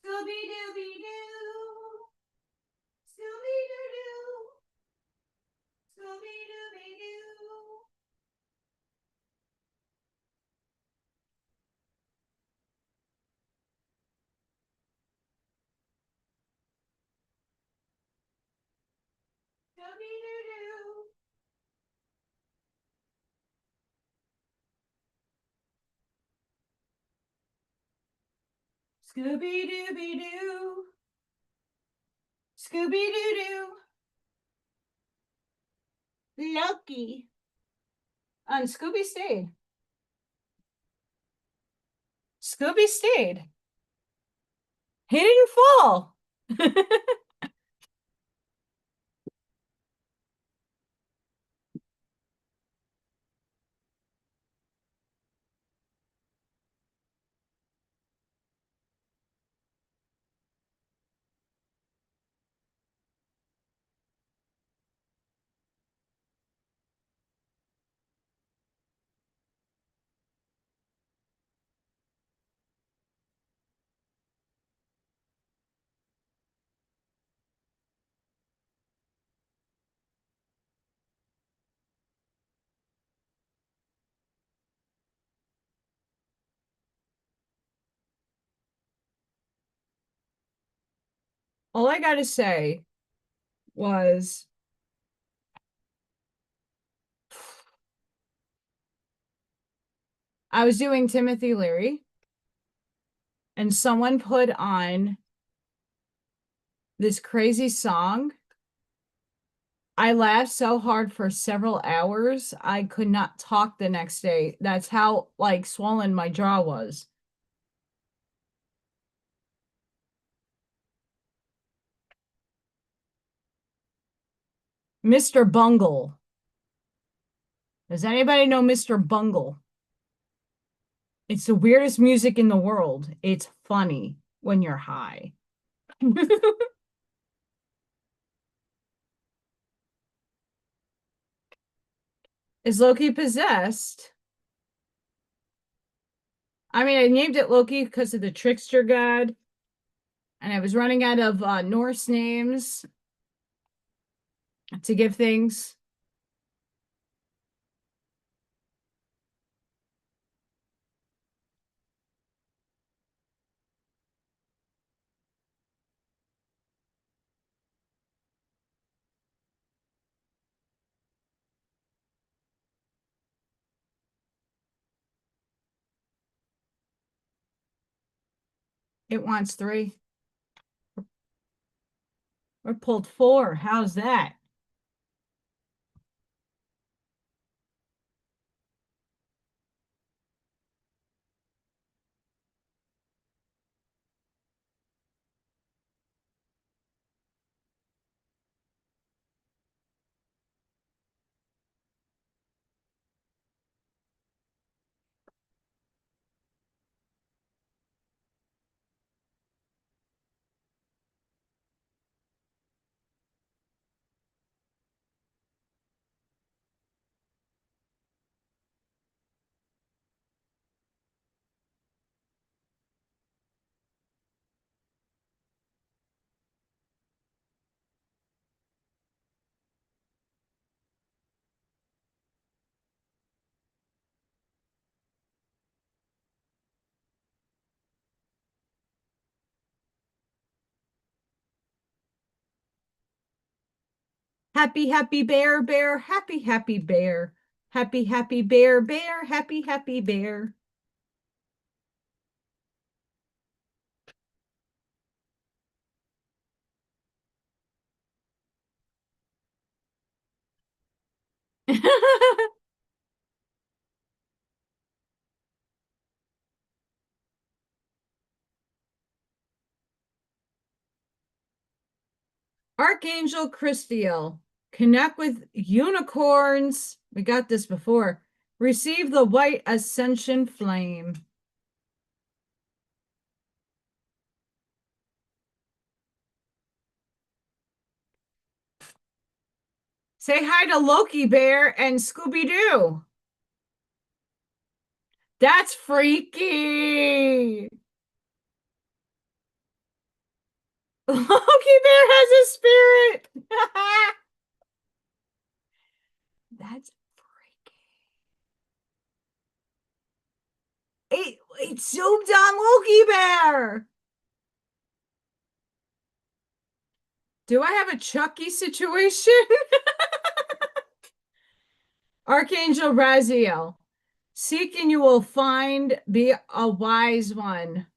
S1: Scooby Dooby Doo. Scooby Doo Doo. Scooby Dooby Doo. Scooby Doo Doo. Scooby Dooby Doo. Scooby Doo Doo. Loki. And Scooby stayed. Scooby stayed. He didn't fall. All I gotta say was I was doing Timothy Leary and someone put on this crazy song. I laughed so hard for several hours, I could not talk the next day. That's how like swollen my jaw was. Mr. Bungle. Does anybody know Mr. Bungle? It's the weirdest music in the world. It's funny when you're high. Is Loki possessed? I mean, I named it Loki because of the trickster god, and I was running out of Norse names to give things. It wants three. Or pulled four. How's that? Happy, happy bear, bear, happy, happy bear. Happy, happy bear, bear, happy, happy bear. Archangel Christiel, connect with unicorns. We got this before. Receive the white ascension flame. Say hi to Loki Bear and Scooby Doo. That's freaky. Loki Bear has a spirit. That's freaky. It zoomed on Loki Bear. Do I have a Chucky situation? Archangel Raziel. Seek and you will find, be a wise one.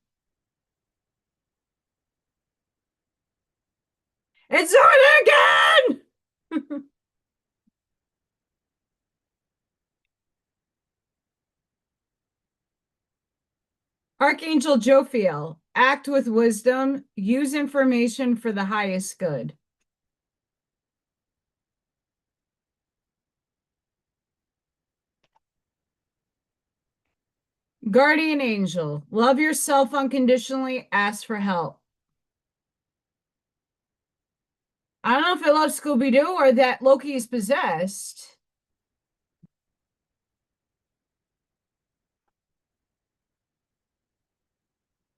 S1: It's on again! Archangel Jophiel, act with wisdom, use information for the highest good. Guardian Angel, love yourself unconditionally, ask for help. I don't know if I love Scooby-Doo or that Loki is possessed.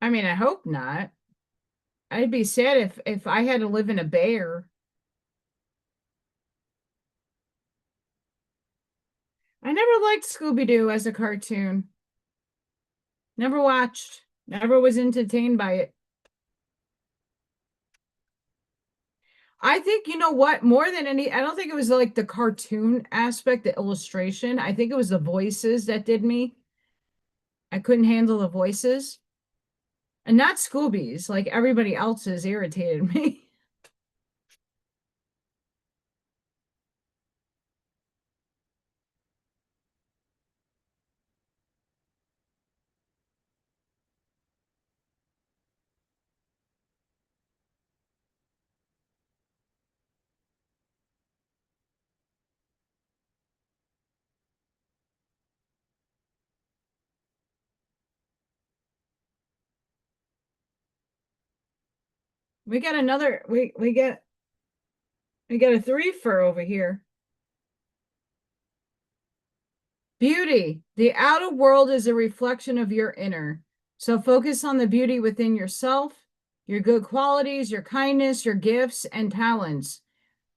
S1: I mean, I hope not. I'd be sad if I had to live in a bear. I never liked Scooby-Doo as a cartoon. Never watched. Never was entertained by it. I think, you know what, more than any, I don't think it was like the cartoon aspect, the illustration. I think it was the voices that did me. I couldn't handle the voices. And not Scooby's, like everybody else's irritated me. We got another, we got a three for over here. Beauty. The outer world is a reflection of your inner. So focus on the beauty within yourself, your good qualities, your kindness, your gifts, and talents.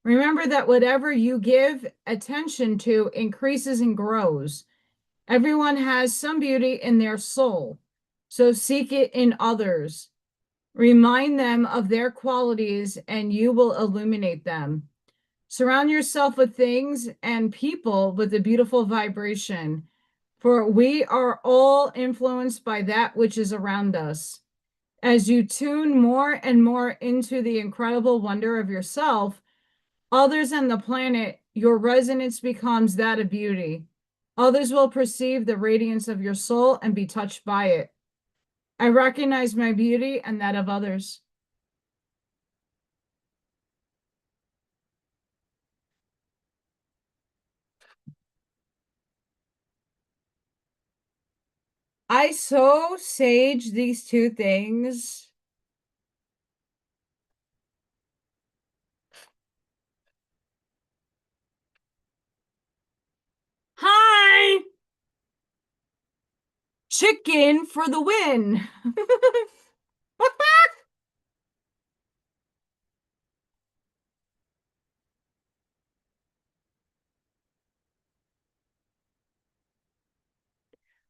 S1: Remember that whatever you give attention to increases and grows. Everyone has some beauty in their soul, so seek it in others. Remind them of their qualities, and you will illuminate them. Surround yourself with things and people with a beautiful vibration, for we are all influenced by that which is around us. As you tune more and more into the incredible wonder of yourself, others on the planet, your resonance becomes that of beauty. Others will perceive the radiance of your soul and be touched by it. I recognize my beauty and that of others. I so sage these two things. Hi! Chicken for the win.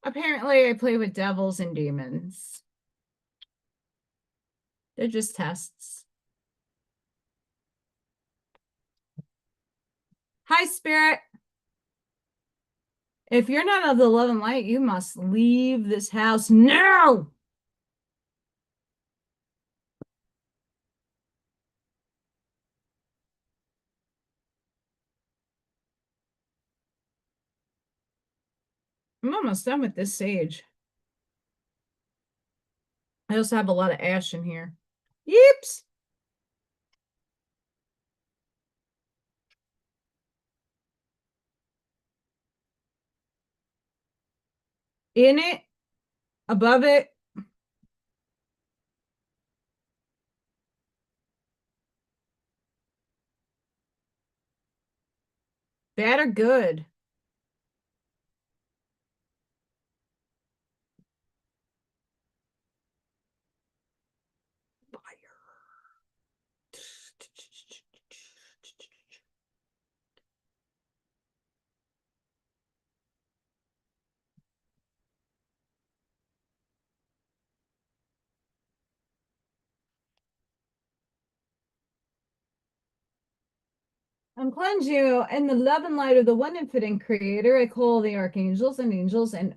S1: Apparently, I play with devils and demons. They're just tests. Hi, Spirit. If you're not of the love and light, you must leave this house now. I'm almost done with this sage. I also have a lot of ash in here. Yips. In it, above it, bad or good? I'm cleansing you in the love and light of the one infinite creator. I call the archangels and angels and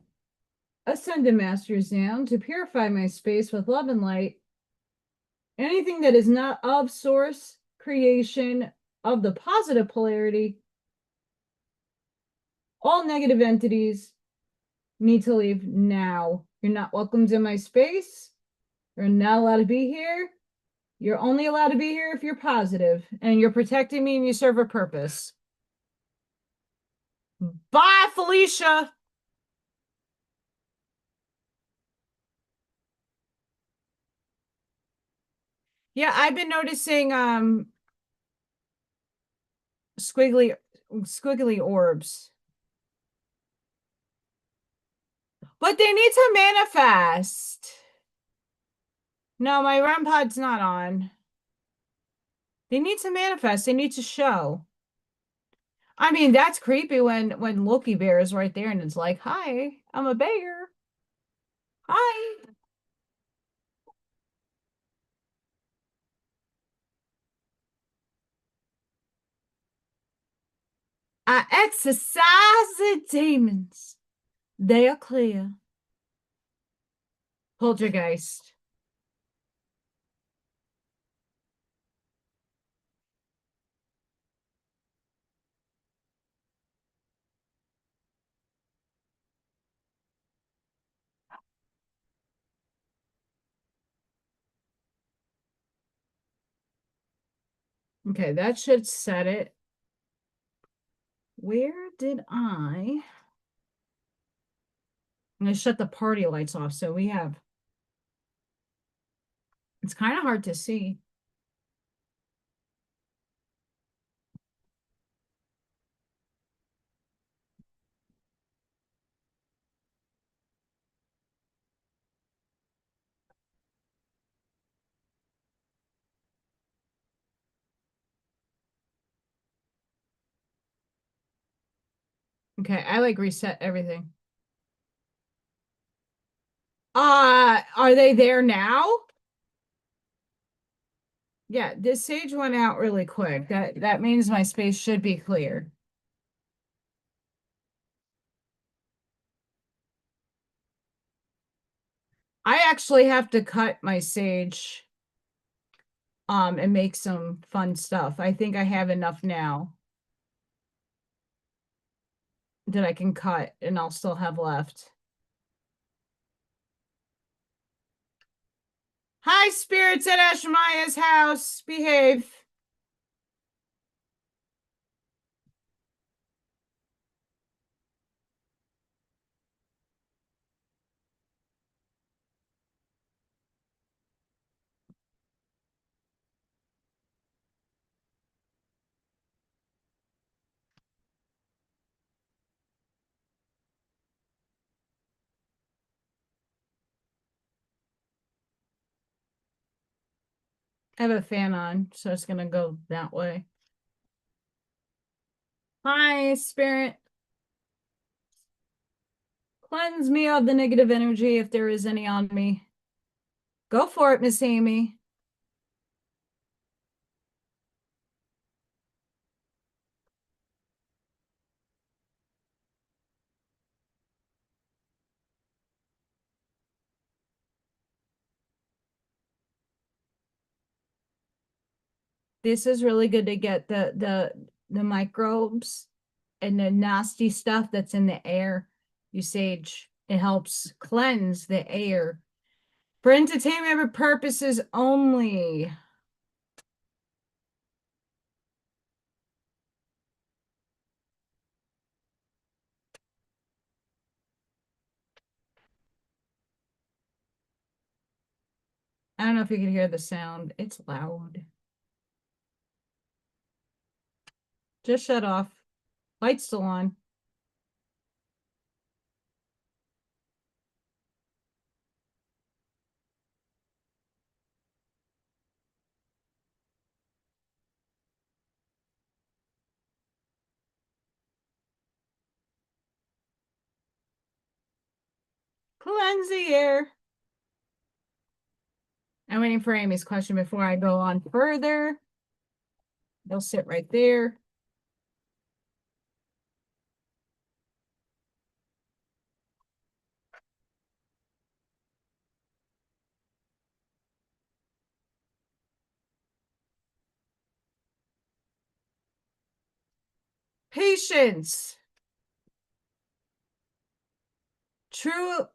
S1: ascended masters down to purify my space with love and light. Anything that is not of source, creation, of the positive polarity, all negative entities need to leave now. You're not welcome in my space. You're not allowed to be here. You're only allowed to be here if you're positive and you're protecting me and you serve a purpose. Bye, Felicia. Yeah, I've been noticing squiggly orbs. But they need to manifest. No, my REM pod's not on. They need to manifest. They need to show. I mean, that's creepy when Loki Bear is right there and it's like, "Hi, I'm a bear. Hi." I exercise the demons. They are clear. Poltergeist. Okay, that should set it. Where did I? I'm gonna shut the party lights off so we have. It's kind of hard to see. Okay, I like reset everything. Are they there now? Yeah, this sage went out really quick. That means my space should be clear. I actually have to cut my sage and make some fun stuff. I think I have enough now that I can cut and I'll still have left. Hi, spirits at Ashmaya's house. Behave. I have a fan on, so it's gonna go that way. Hi, spirit. Cleanse me of the negative energy if there is any on me. Go for it, Miss Amy. This is really good to get the microbes and the nasty stuff that's in the air. Usage. It helps cleanse the air for entertainment purposes only. I don't know if you can hear the sound. It's loud. Just shut off. Light's still on. Cleanse the air. I'm waiting for Amy's question before I go on further. They'll sit right there. Patience. True.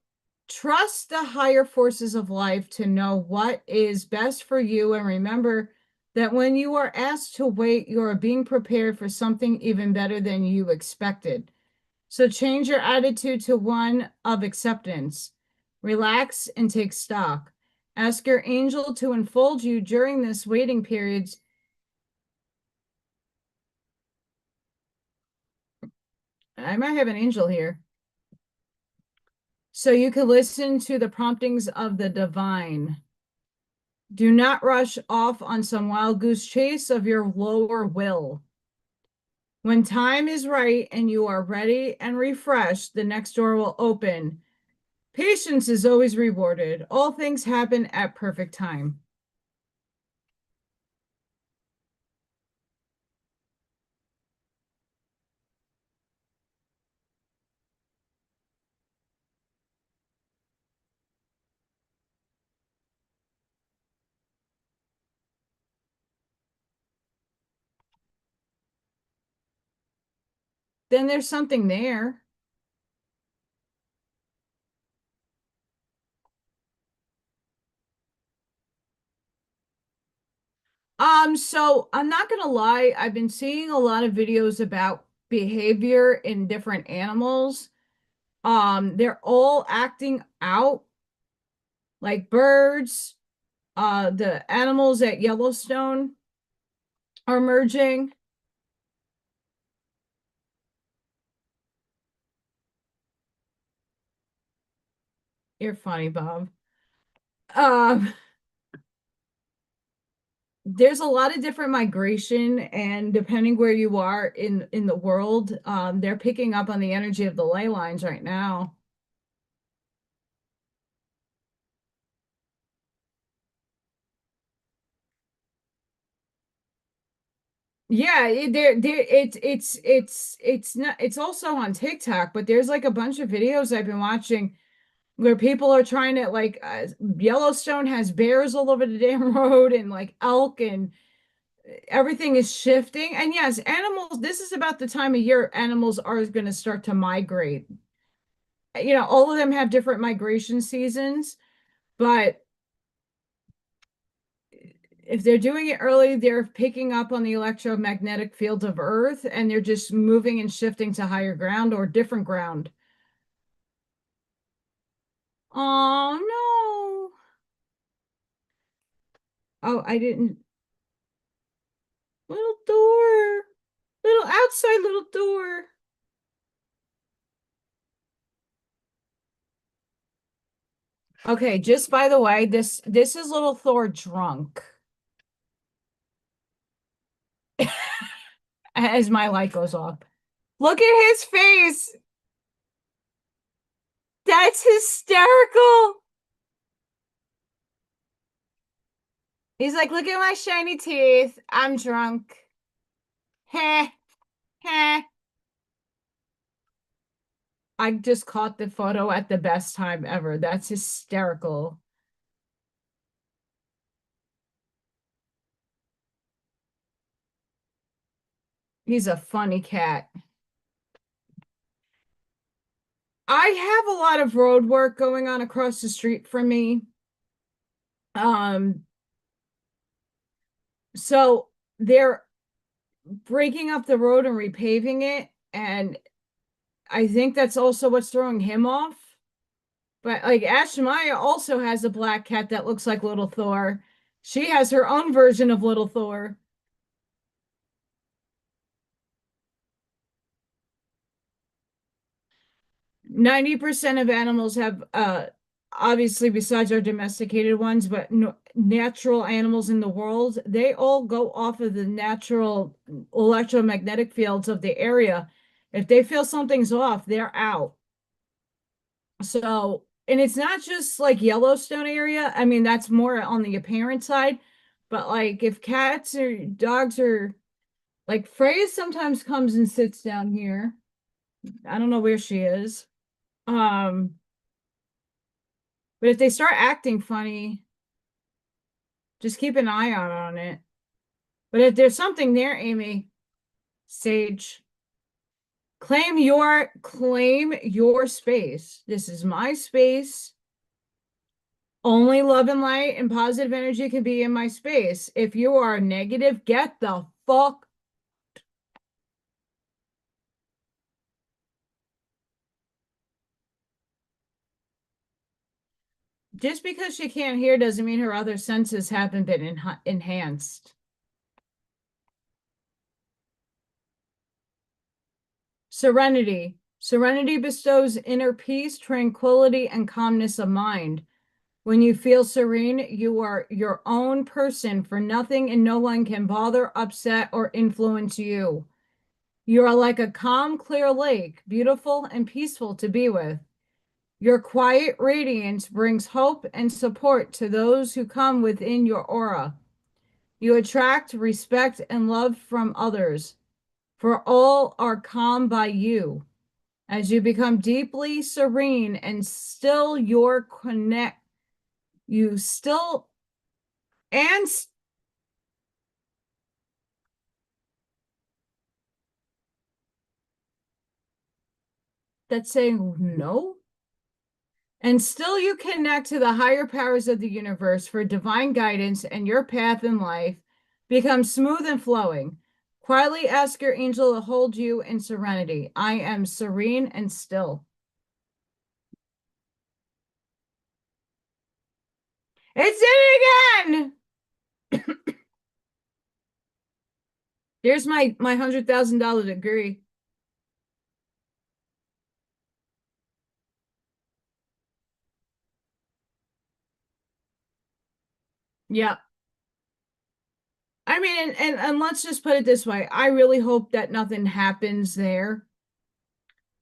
S1: Trust the higher forces of life to know what is best for you. And remember that when you are asked to wait, you are being prepared for something even better than you expected. So change your attitude to one of acceptance. Relax and take stock. Ask your angel to enfold you during this waiting periods. I might have an angel here. So you can listen to the promptings of the divine. Do not rush off on some wild goose chase of your lower will. When time is right and you are ready and refreshed, the next door will open. Patience is always rewarded. All things happen at perfect time. Then there's something there. So I'm not gonna lie, I've been seeing a lot of videos about behavior in different animals. They're all acting out like birds. The animals at Yellowstone are merging. You're funny, Bob. Um, there's a lot of different migration, and depending where you are in the world, they're picking up on the energy of the ley lines right now. Yeah, it's not, it's also on TikTok, but there's like a bunch of videos I've been watching where people are trying to like Yellowstone has bears all over the damn road and like elk and everything is shifting. And yes, animals, this is about the time of year animals are going to start to migrate. You know, all of them have different migration seasons, but if they're doing it early, they're picking up on the electromagnetic fields of Earth and they're just moving and shifting to higher ground or different ground. Oh no. Oh, I didn't. Little door. Little outside little door. Okay, just by the way, this is little Thor drunk as my light goes off. Look at his face. That's hysterical. He's like, look at my shiny teeth. I'm drunk. Heh, heh. I just caught the photo at the best time ever. That's hysterical. He's a funny cat. I have a lot of road work going on across the street from me. Um, so they're breaking up the road and repaving it, and I think that's also what's throwing him off. But like Ashmaya also has a black cat that looks like Little Thor. She has her own version of Little Thor. 90% of animals have obviously besides our domesticated ones, but no, natural animals in the world, they all go off of the natural electromagnetic fields of the area. If they feel something's off, they're out. So, and it's not just like Yellowstone area. I mean, that's more on the apparent side, but like if cats or dogs are like Freya sometimes comes and sits down here. I don't know where she is. Um, but if they start acting funny, just keep an eye out on it. But if there's something there, Amy, Sage, claim your space. This is my space. Only love and light and positive energy can be in my space. If you are negative, get the fuck. Just because she can't hear doesn't mean her other senses haven't been enhanced. Serenity. Serenity bestows inner peace, tranquility, and calmness of mind. When you feel serene, you are your own person, for nothing and no one can bother, upset, or influence you. You are like a calm, clear lake, beautiful and peaceful to be with. Your quiet radiance brings hope and support to those who come within your aura. You attract respect and love from others, for all are calm by you. As you become deeply serene and still your connect, you still and that's saying no. And still you connect to the higher powers of the universe for divine guidance, and your path in life becomes smooth and flowing. Quietly ask your angel to hold you in serenity. I am serene and still. It's it again. There's my $100,000 degree. Yeah. I mean, and let's just put it this way. I really hope that nothing happens there.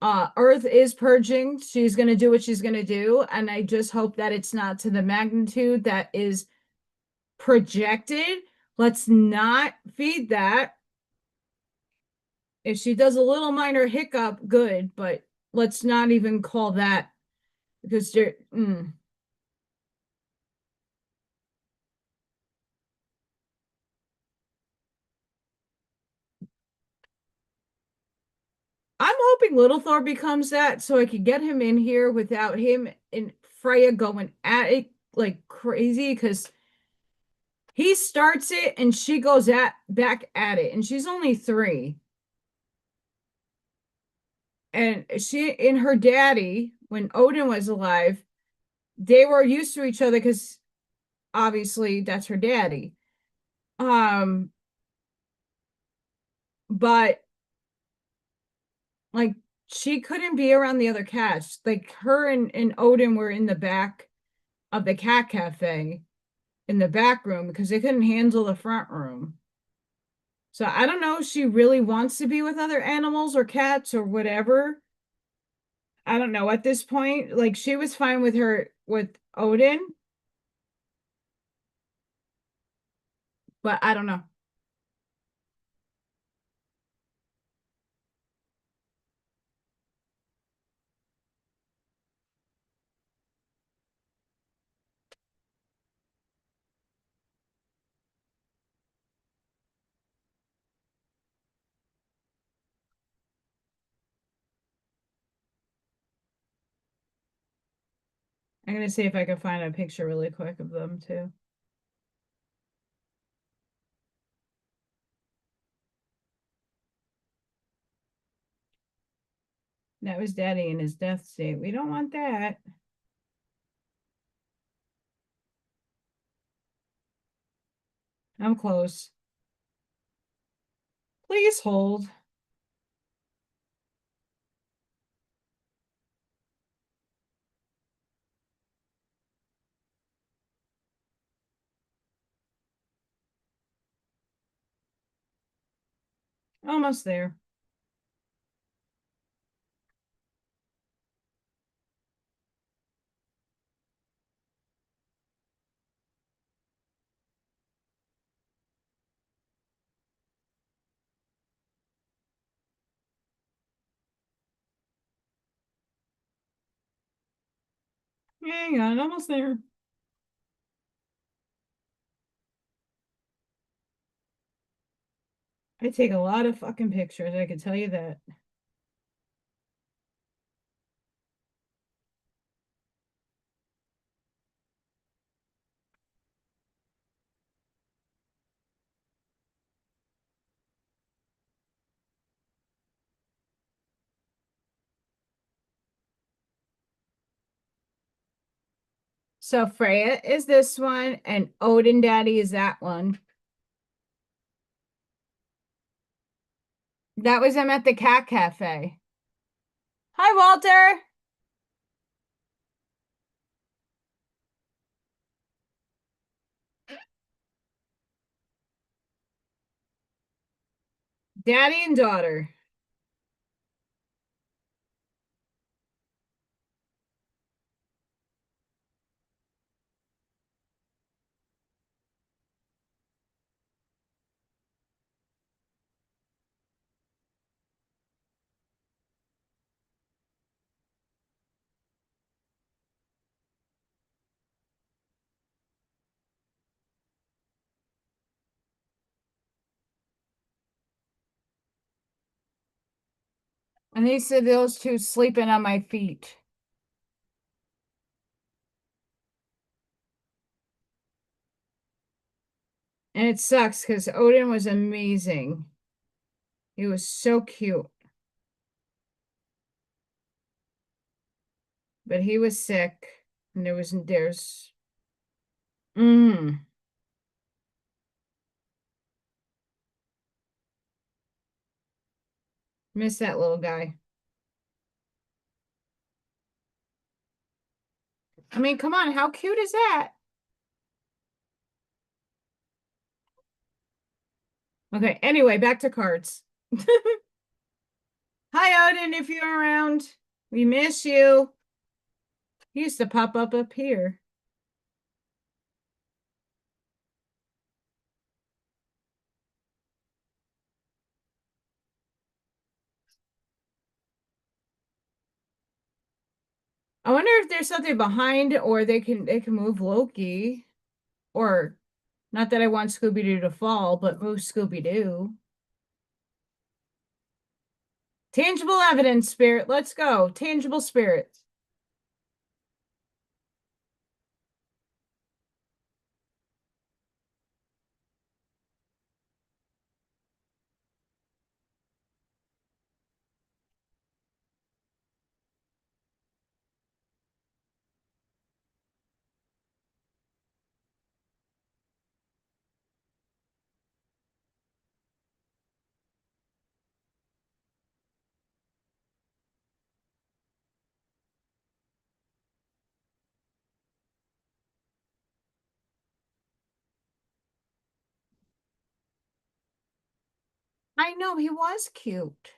S1: Earth is purging. She's going to do what she's going to do. And I just hope that it's not to the magnitude that is projected. Let's not feed that. If she does a little minor hiccup, good, but let's not even call that because I'm hoping Little Thor becomes that so I could get him in here without him and Freya going at it like crazy because he starts it and she goes at back at it and she's only 3. And she and her daddy, when Odin was alive, they were used to each other because obviously that's her daddy. Um, but like she couldn't be around the other cats. Like her and Odin were in the back of the cat cafe in the back room because they couldn't handle the front room. So I don't know if she really wants to be with other animals or cats or whatever. I don't know at this point. Like she was fine with her with Odin, but I don't know. I'm gonna see if I can find a picture really quick of them too. That was Daddy in his death state. We don't want that. I'm close. Please hold. Almost there. Hang on, almost there. I take a lot of fucking pictures, I can tell you that. So Freya is this one, and Odin Daddy is that one. That was him at the cat cafe. Hi, Walter. Daddy and daughter. And he said those two sleeping on my feet. And it sucks because Odin was amazing. He was so cute. But he was sick. And there's miss that little guy. I mean, come on, how cute is that? Okay, anyway, back to cards. Hi, Odin, if you're around. We miss you. He used to pop up here. I wonder if there's something behind, or they can move Loki. Or not that I want Scooby-Doo to fall, but move Scooby-Doo. Tangible evidence, spirit. Let's go. Tangible spirit. I know he was cute.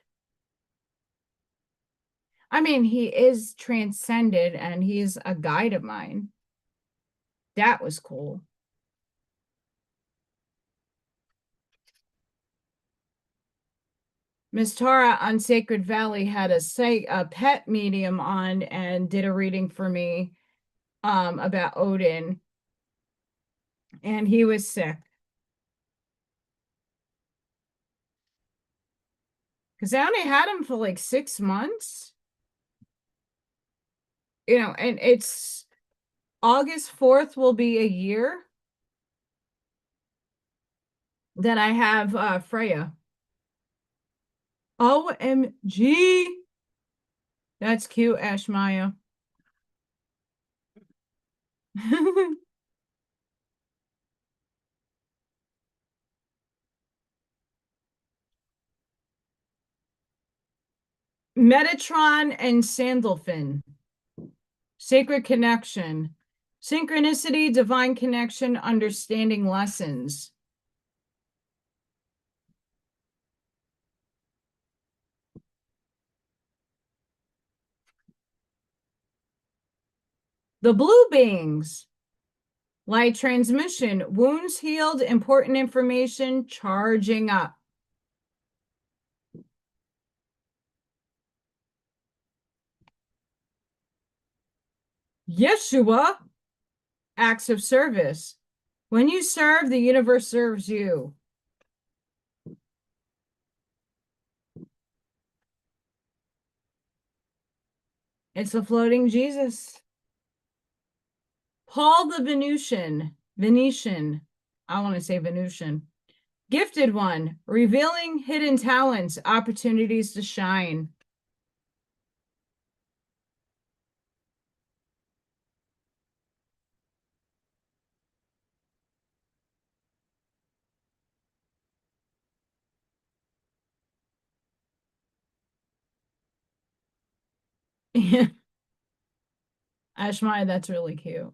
S1: I mean, he is transcended and he's a guide of mine. That was cool. Miss Tara on Sacred Valley had a pet medium on and did a reading for me about Odin, and he was sick because I only had him for like 6 months, and it's August 4th will be a year that I have Freya. OMG. That's cute, Ash Maya. Metatron and Sandalphon. Sacred connection. Synchronicity, divine connection, understanding lessons. The blue beings. Light transmission. Wounds healed, important information, charging up. Yeshua. Acts of service. When you serve, the universe serves you. It's a floating Jesus. Paul the Venetian. I want to say Venusian. Gifted one, revealing hidden talents, opportunities to shine. Ashmai, that's really cute.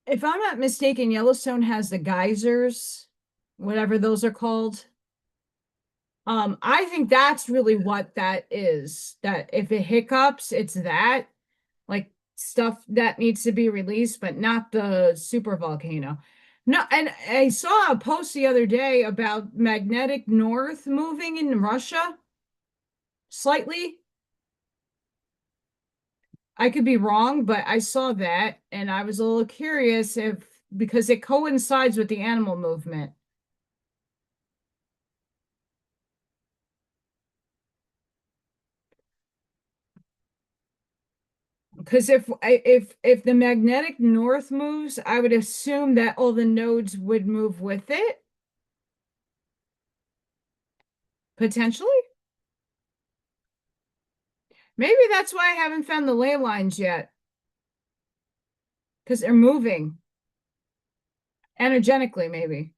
S1: If I'm not mistaken, Yellowstone has the geysers, whatever those are called. I think that's really what that is. That if it hiccups, it's that like stuff that needs to be released, but not the super volcano. No, and I saw a post the other day about magnetic north moving in Russia slightly. I could be wrong, but I saw that and I was a little curious if because it coincides with the animal movement. Because if the magnetic north moves, I would assume that all the nodes would move with it, potentially. Maybe that's why I haven't found the ley lines yet, because they're moving energetically, maybe.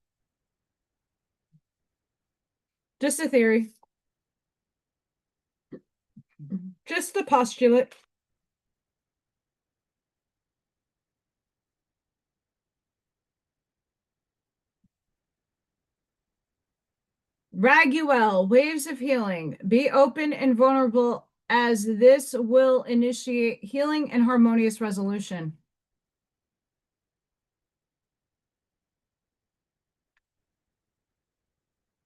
S1: Just a theory. Just the postulate. Raguel, waves of healing. Be open and vulnerable as this will initiate healing and harmonious resolution.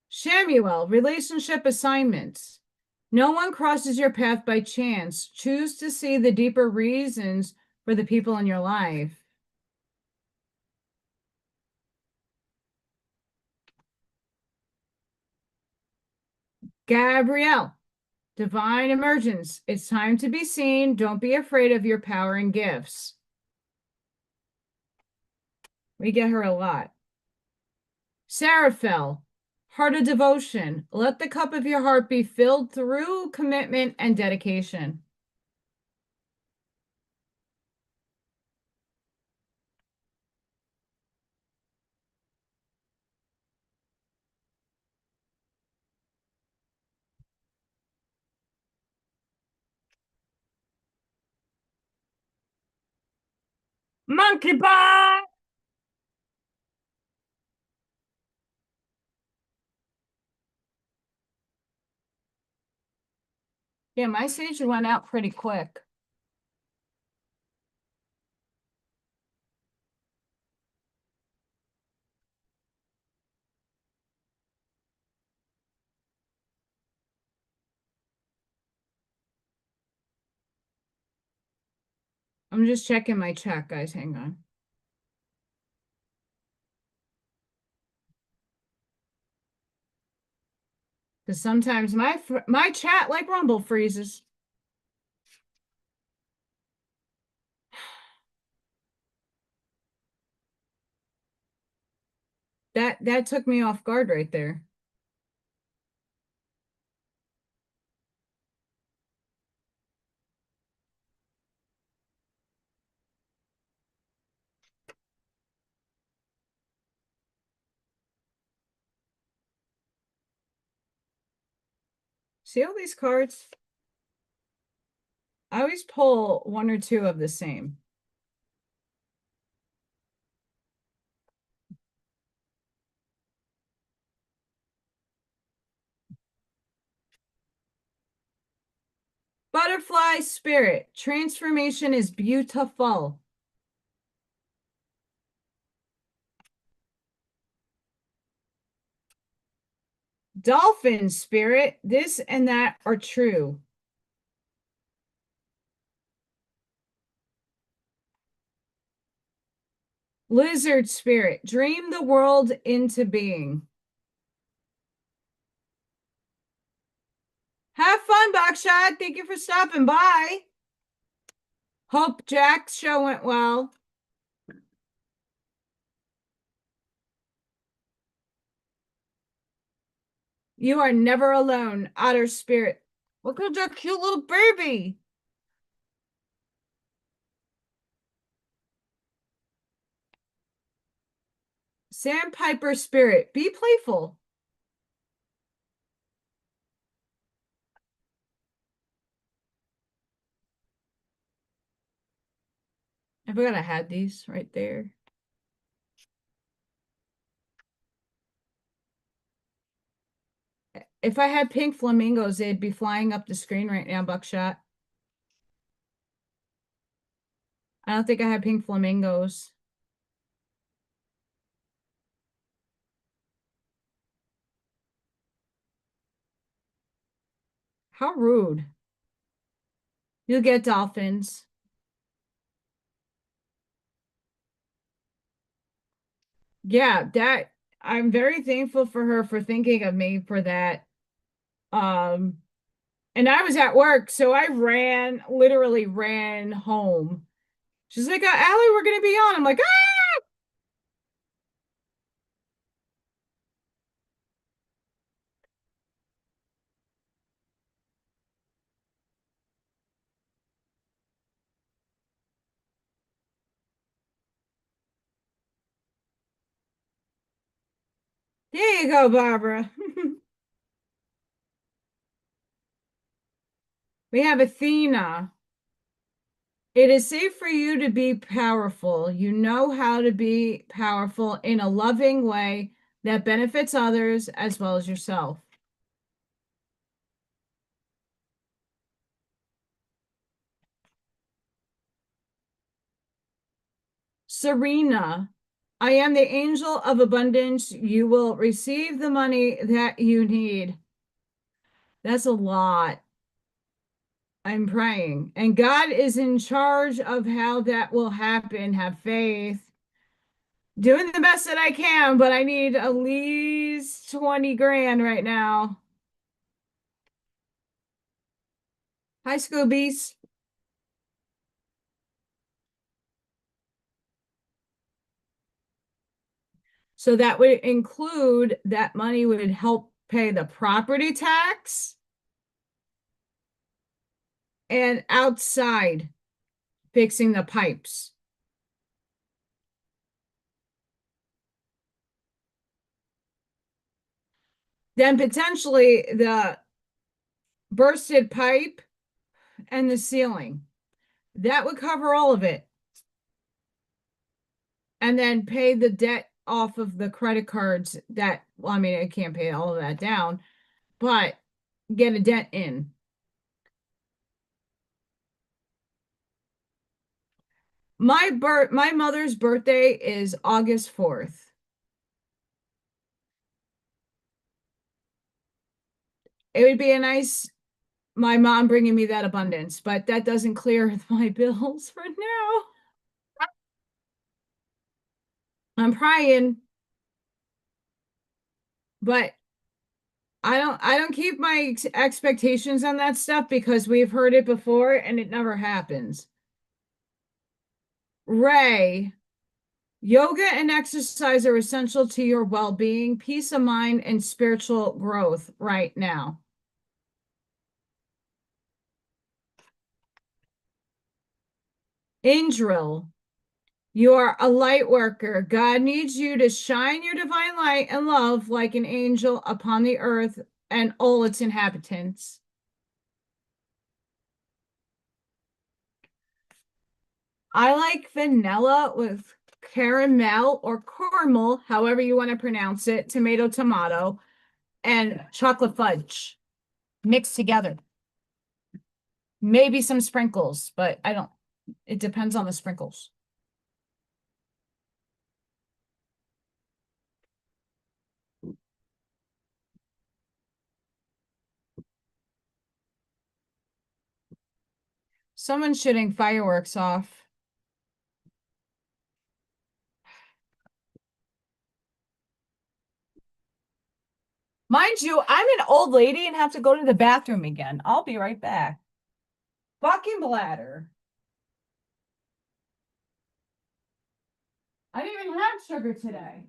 S1: Shamuel, relationship assignments. No one crosses your path by chance. Choose to see the deeper reasons for the people in your life. Gabrielle, divine emergence. It's time to be seen. Don't be afraid of your power and gifts. We get her a lot. Seraphel, heart of devotion. Let the cup of your heart be filled through commitment and dedication. Monkey bar. Yeah, my sage went out pretty quick. I'm just checking my chat, guys. Hang on. Because sometimes my chat like Rumble freezes. That took me off guard right there. See all these cards? I always pull one or two of the same. Butterfly spirit. Transformation is beautiful. Dolphin spirit. This and that are true. Lizard spirit. Dream the world into being. Have fun, Buckshot. Thank you for stopping by. Hope Jack's show went well. You are never alone, otter spirit. Look at that cute little baby. Sandpiper spirit. Be playful. I forgot I had these right there. If I had pink flamingos, they'd be flying up the screen right now, Buckshot. I don't think I have pink flamingos. How rude. You'll get dolphins. Yeah, that I'm very thankful for her for thinking of me for that. Um, and I was at work, so I literally ran home. She's like, Allie, we're gonna be on. I'm like, ah! There you go, Barbara. We have Athena. It is safe for you to be powerful. You know how to be powerful in a loving way that benefits others as well as yourself. Serena, I am the angel of abundance. You will receive the money that you need. That's a lot. I'm praying. And God is in charge of how that will happen. Have faith. Doing the best that I can, but I need at least 20 grand right now. Hi, Scoobies. So that would include that money would help pay the property tax and outside fixing the pipes. Then potentially the bursted pipe and the ceiling. That would cover all of it. And then pay the debt off of the credit cards that, well, I mean, I can't pay all of that down, but get a dent in. My mother's birthday is August 4th. It would be a nice my mom bringing me that abundance, but that doesn't clear my bills for now. I'm praying, but I don't keep my expectations on that stuff because we've heard it before and it never happens. Ray, yoga and exercise are essential to your well-being, peace of mind, and spiritual growth right now. Angel, you are a light worker. God needs you to shine your divine light and love like an angel upon the earth and all its inhabitants. I like vanilla with caramel or caramel, however you want to pronounce it, tomato, tomato, and chocolate fudge mixed together. Maybe some sprinkles, but I don't, it depends on the sprinkles. Someone's shooting fireworks off. Mind you, I'm an old lady and have to go to the bathroom again. I'll be right back. Fucking bladder. I didn't even have sugar today.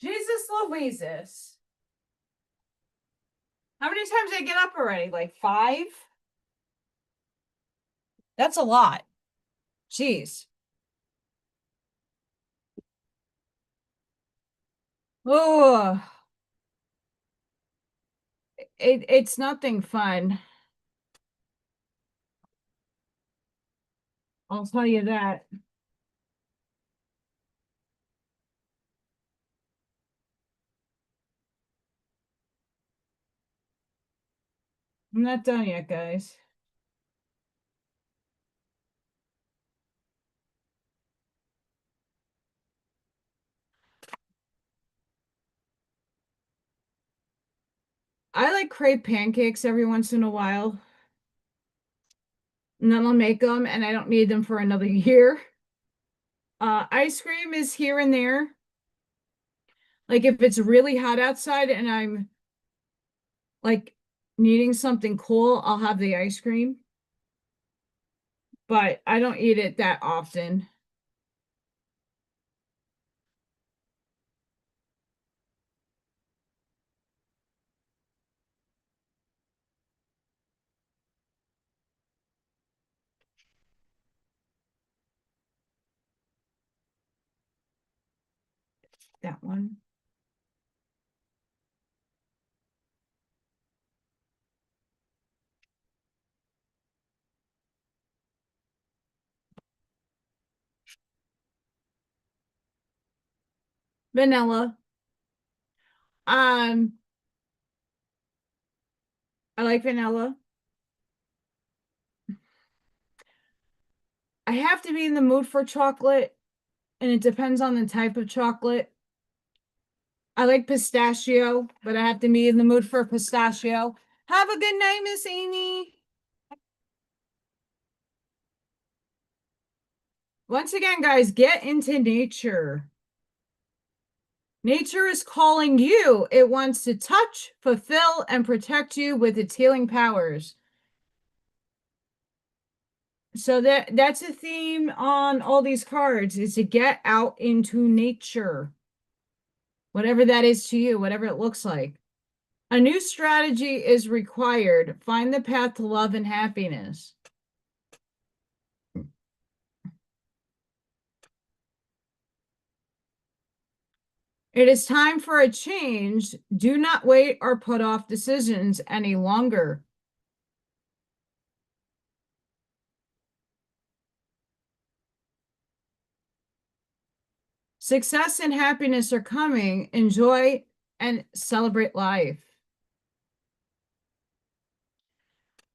S1: Jesus Louises. How many times did I get up already? Like 5? That's a lot. Jeez. Oh, it's nothing fun. I'll tell you that. I'm not done yet, guys. I like crepe pancakes every once in a while. And then I'll make them and I don't need them for another year. Ice cream is here and there. Like if it's really hot outside and I'm like needing something cool, I'll have the ice cream. But I don't eat it that often. That one. Vanilla. Um, I like vanilla. I have to be in the mood for chocolate, and it depends on the type of chocolate. I like pistachio, but I have to be in the mood for pistachio. Have a good night, Miss Amy. Once again, guys, get into nature. Nature is calling you. It wants to touch, fulfill, and protect you with its healing powers. So that's a theme on all these cards is to get out into nature. Whatever that is to you, whatever it looks like. A new strategy is required. Find the path to love and happiness. It is time for a change. Do not wait or put off decisions any longer. Success and happiness are coming. Enjoy and celebrate life.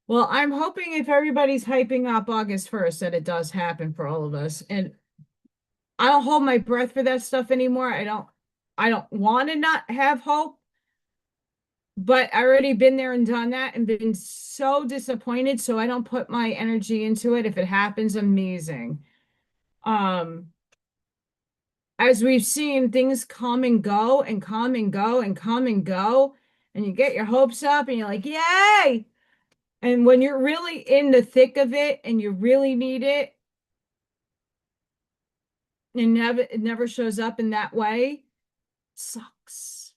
S1: Well, I'm hoping if everybody's hyping up August 1st that it does happen for all of us. And I don't hold my breath for that stuff anymore. I don't want to not have hope, but I already been there and done that and been so disappointed, so I don't put my energy into it. If it happens, amazing. Um as we've seen, things come and go and come and go and come and go, and you get your hopes up and you're like, yay! And when you're really in the thick of it and you really need it, and it never shows up in that way, sucks.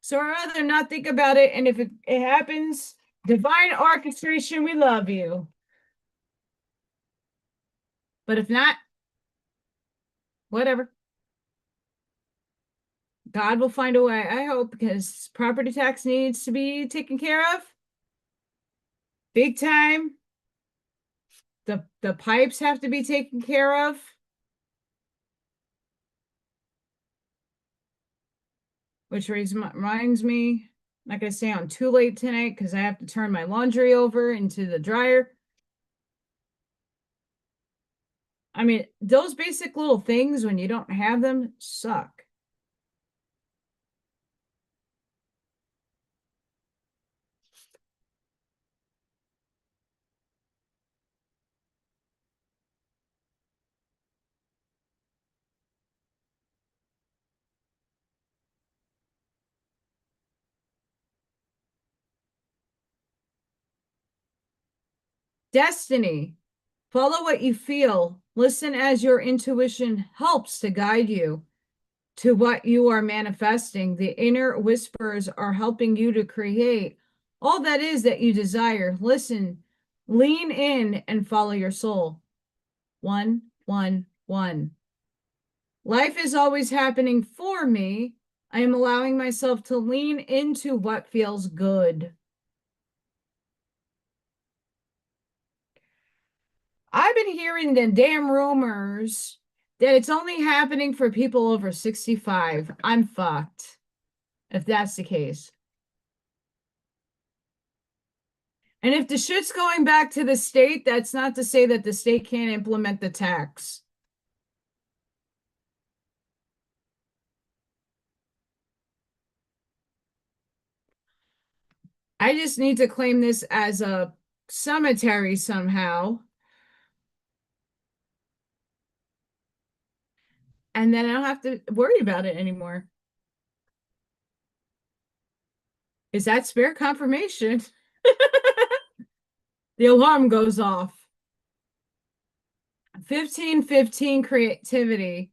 S1: So I'd rather not think about it, and if it happens, divine orchestration, we love you. But if not, whatever. God will find a way, I hope, because property tax needs to be taken care of. Big time. The pipes have to be taken care of. Which reminds me, I'm not gonna stay on too late tonight because I have to turn my laundry over into the dryer. I mean, those basic little things, when you don't have them, suck. Destiny. Follow what you feel. Listen as your intuition helps to guide you to what you are manifesting. The inner whispers are helping you to create all that is that you desire. Listen, lean in, and follow your soul. 111. Life is always happening for me. I am allowing myself to lean into what feels good. I've been hearing the damn rumors that it's only happening for people over 65. I'm fucked if that's the case. And if the shit's going back to the state, that's not to say that the state can't implement the tax. I just need to claim this as a cemetery somehow. And then I don't have to worry about it anymore. Is that spare confirmation? The alarm goes off. 1515 creativity.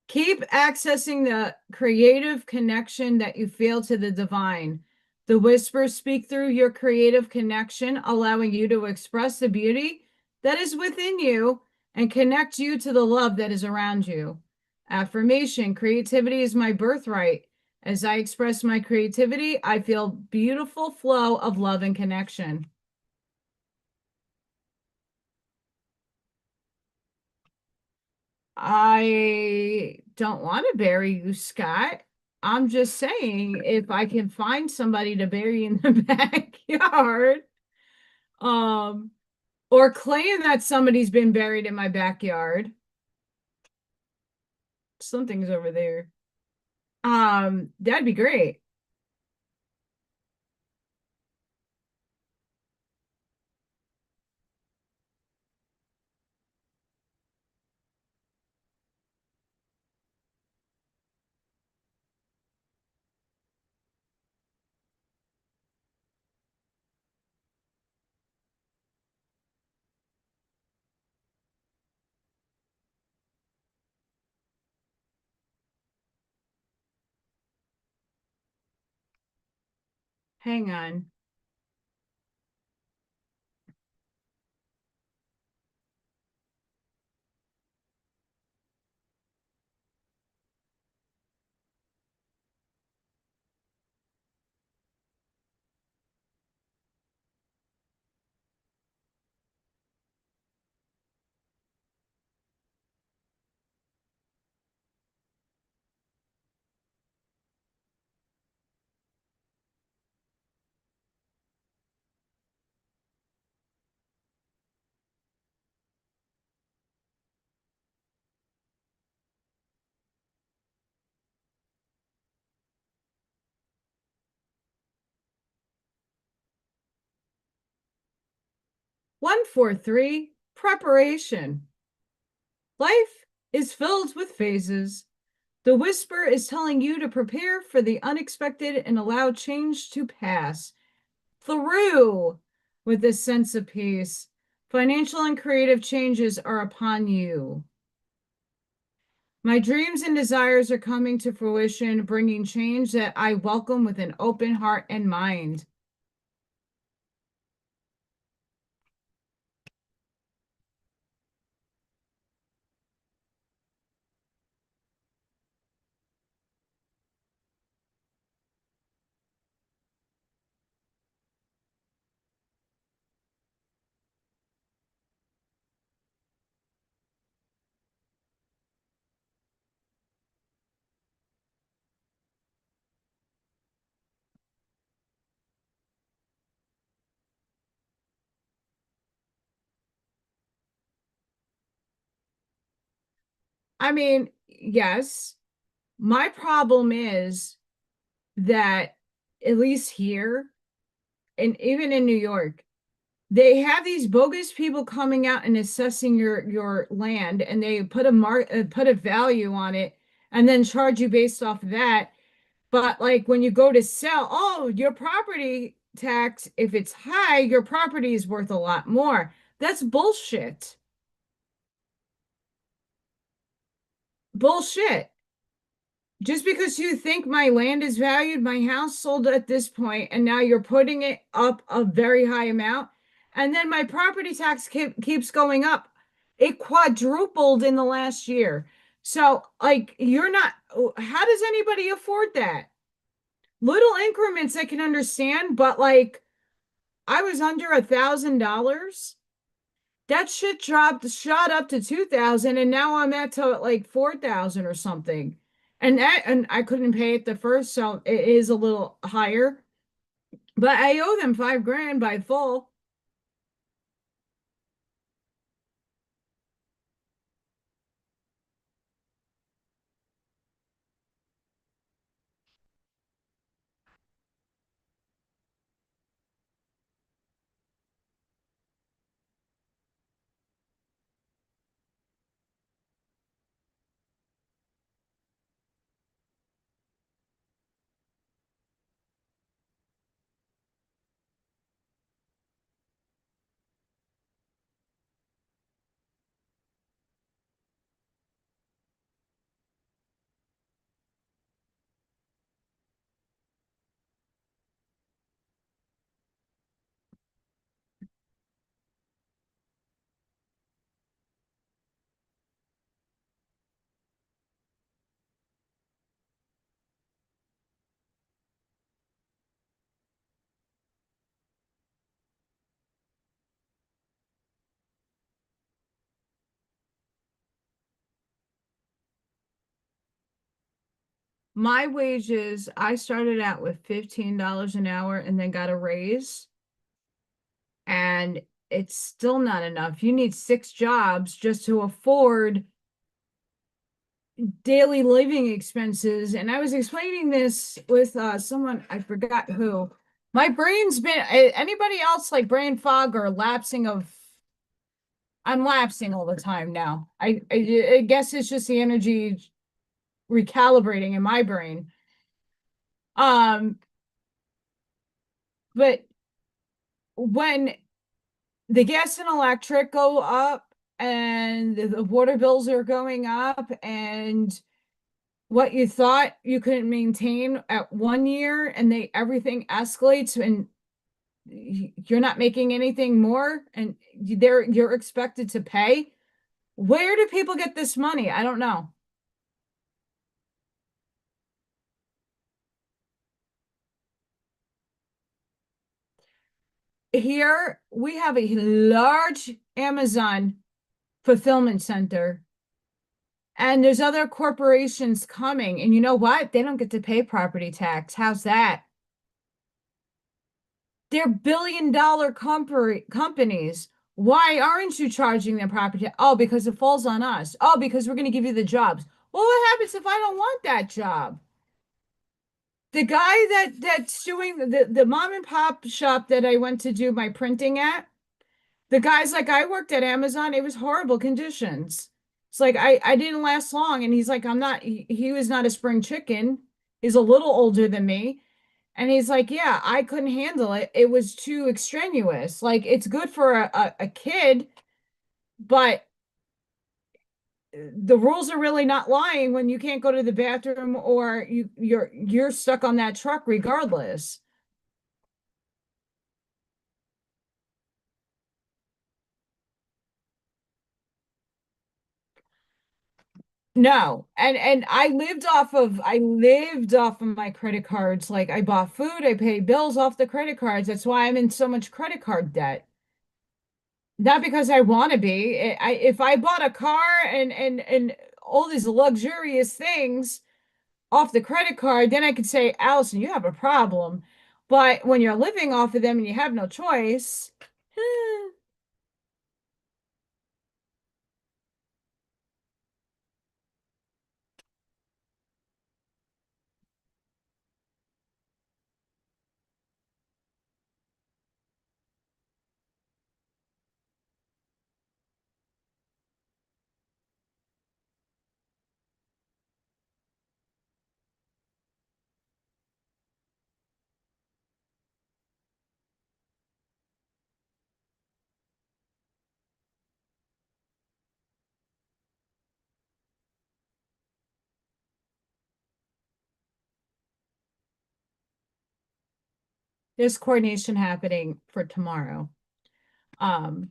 S1: Keep accessing the creative connection that you feel to the divine. The whispers speak through your creative connection, allowing you to express the beauty that is within you and connect you to the love that is around you. Affirmation. Creativity is my birthright. As I express my creativity, I feel beautiful flow of love and connection. I don't want to bury you, Scott. I'm just saying, if I can find somebody to bury in the backyard, um, or claim that somebody's been buried in my backyard, something's over there. That'd be great. Hang on. 143, preparation. Life is filled with phases. The whisper is telling you to prepare for the unexpected and allow change to pass through with a sense of peace. Financial and creative changes are upon you. My dreams and desires are coming to fruition, bringing change that I welcome with an open heart and mind. I mean, yes, my problem is that at least here and even in New York, they have these bogus people coming out and assessing your land, and they put a value on it and then charge you based off of that. But like when you go to sell, oh, your property tax, if it's high, your property is worth a lot more. That's bullshit. Bullshit. Just because you think my land is valued, my house sold at this point, and now you're putting it up a very high amount, and then my property tax keeps going up. It quadrupled in the last year. So, like, you're not, how does anybody afford that? Little increments I can understand, but like, I was under $1,000. That shit shot up to 2,000, and now I'm at to like 4,000 or something. And I couldn't pay it the first, so it is a little higher. But I owe them 5 grand by full. My wages, I started out with $15 an hour and then got a raise, and it's still not enough. You need 6 jobs just to afford daily living expenses. And I was explaining this with someone, I forgot who. My brain's been, anybody else like brain fog or lapsing of, I'm lapsing all the time now. I guess it's just the energy recalibrating in my brain. Um, but when the gas and electric go up and the water bills are going up, and what you thought you couldn't maintain at one year, and they everything escalates, and you're not making anything more, and you're expected to pay. Where do people get this money? I don't know. Here we have a large Amazon fulfillment center, and there's other corporations coming, and you know what? They don't get to pay property tax. How's that? They're billion-dollar companies. Why aren't you charging them property? Oh, because it falls on us. Oh, because we're going to give you the jobs. Well, what happens if I don't want that job? The guy that's doing the mom and pop shop that I went to do my printing at, The guys like I worked at Amazon, it was horrible conditions. It's like I didn't last long and he's like I'm not he was not a spring chicken. He's a little older than me. And he's like, yeah, I couldn't handle it. It was too extraneous. Like it's good for a kid, but the rules are really not lying when you can't go to the bathroom or you're stuck on that truck regardless. No. And I lived off of my credit cards. Like I bought food, I paid bills off the credit cards. That's why I'm in so much credit card debt. Not because I want to be. If I bought a car and all these luxurious things off the credit card, then I could say, Allison, you have a problem. But when you're living off of them and you have no choice, there's coordination happening for tomorrow. Um,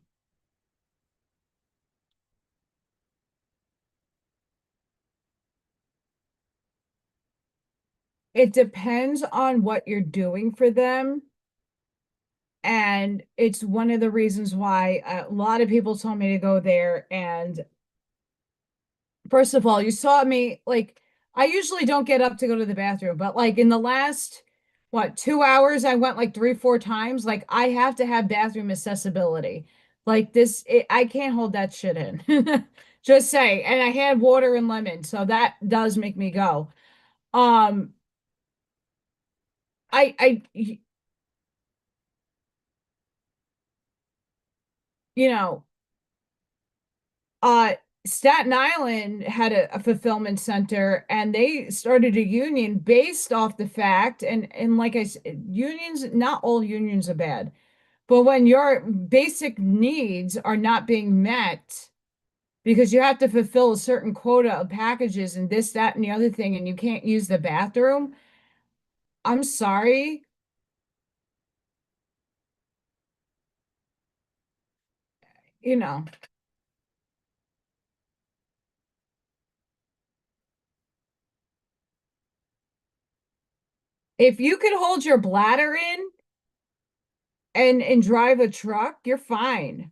S1: it depends on what you're doing for them. And it's one of the reasons why a lot of people told me to go there. And first of all, you saw me like I usually don't get up to go to the bathroom, but like in the last what 2 hours, I went like three, four times. Like I have to have bathroom accessibility. Like I can't hold that shit in. Just say, and I had water and lemon, so that does make me go. Um, I, you know, uh, Staten Island had a fulfillment center and they started a union based off the fact and like I said, unions, not all unions are bad, but when your basic needs are not being met because you have to fulfill a certain quota of packages and this, that, and the other thing, and you can't use the bathroom, I'm sorry, you know, if you could hold your bladder in and drive a truck, you're fine.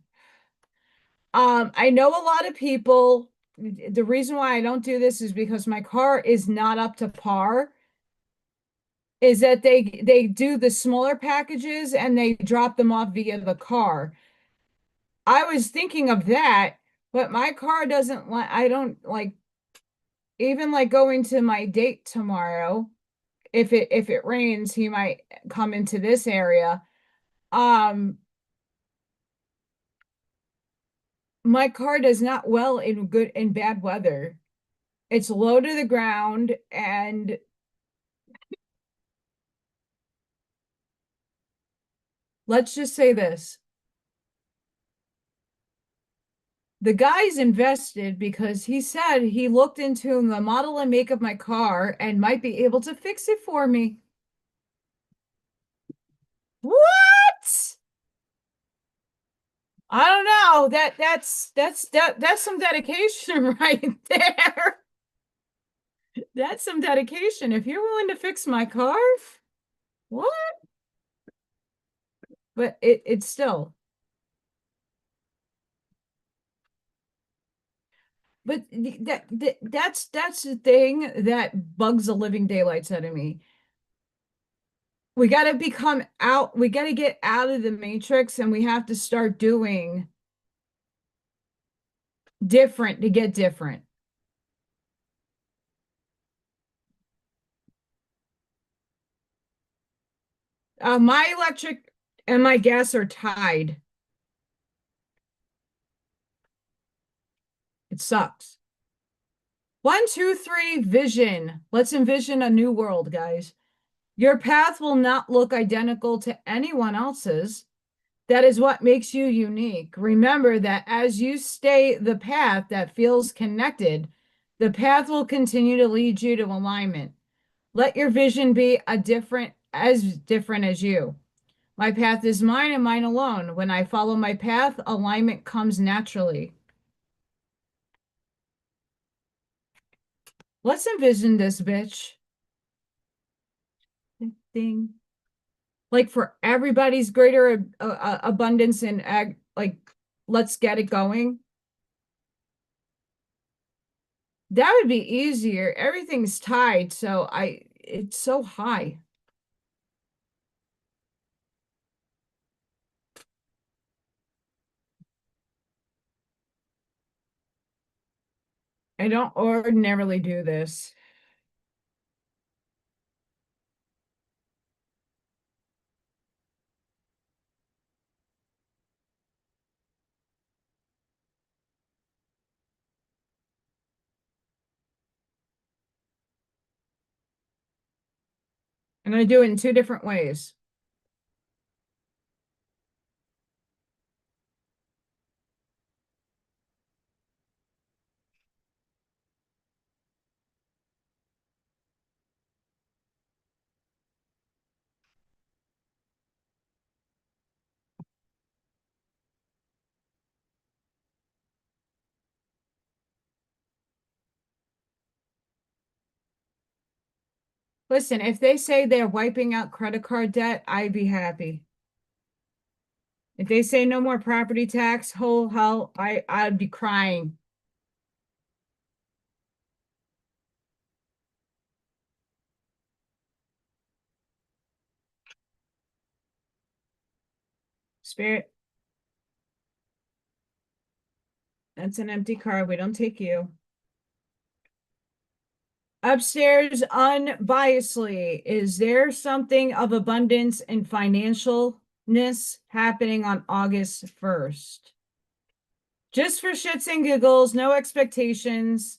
S1: I know a lot of people, the reason why I don't do this is because my car is not up to par, is that they do the smaller packages and they drop them off via the car. I was thinking of that, but my car doesn't like I don't like even like going to my date tomorrow. If it rains, he might come into this area. Um, my car does not well in good in bad weather. It's low to the ground and let's just say this. The guy's invested because he said he looked into the model and make of my car and might be able to fix it for me. What? I don't know. That's some dedication right there. That's some dedication. If you're willing to fix my car, what? But it's still. But that's the thing that bugs the living daylights out of me. We got to become out, we got to get out of the matrix and we have to start doing different to get different. My electric and my gas are tied. It sucks. One, two, three, vision. Let's envision a new world, guys. Your path will not look identical to anyone else's. That is what makes you unique. Remember that as you stay the path that feels connected, the path will continue to lead you to alignment. Let your vision be different as you. My path is mine and mine alone. When I follow my path, alignment comes naturally. Let's envision this bitch. Ding. Like for everybody's greater abundance and like let's get it going. That would be easier. Everything's tied, so it's so high. I don't ordinarily do this. And I do it in two different ways. Listen, if they say they're wiping out credit card debt, I'd be happy. If they say no more property tax, whole hell, I'd be crying. Spirit, that's an empty card. We don't take you. Upstairs, unbiasedly, is there something of abundance and financialness happening on August 1st? Just for shits and giggles, no expectations,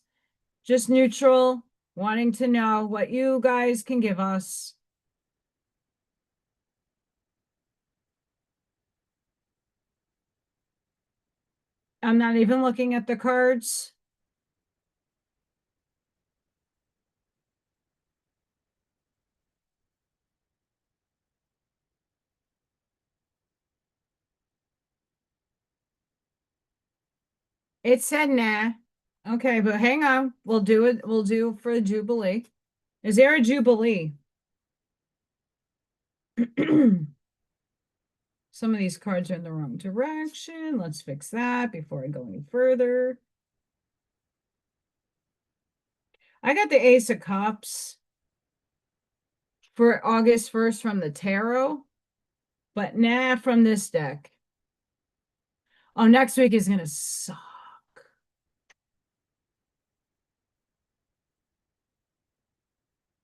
S1: just neutral, wanting to know what you guys can give us. I'm not even looking at the cards. It said nah. Okay, but hang on. We'll do it. We'll do for the Jubilee. Is there a Jubilee? Some of these cards are in the wrong direction. Let's fix that before I go any further. I got the Ace of Cups for August 1st from the tarot, but nah from this deck. Oh, next week is going to suck.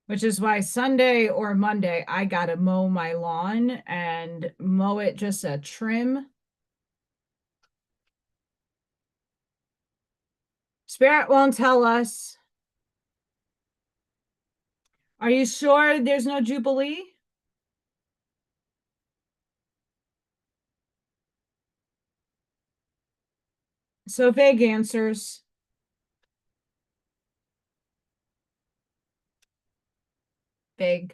S1: Which is why Sunday or Monday, I got to mow my lawn and mow it just a trim. Spirit won't tell us. Are you sure there's no Jubilee? So vague answers. Vague.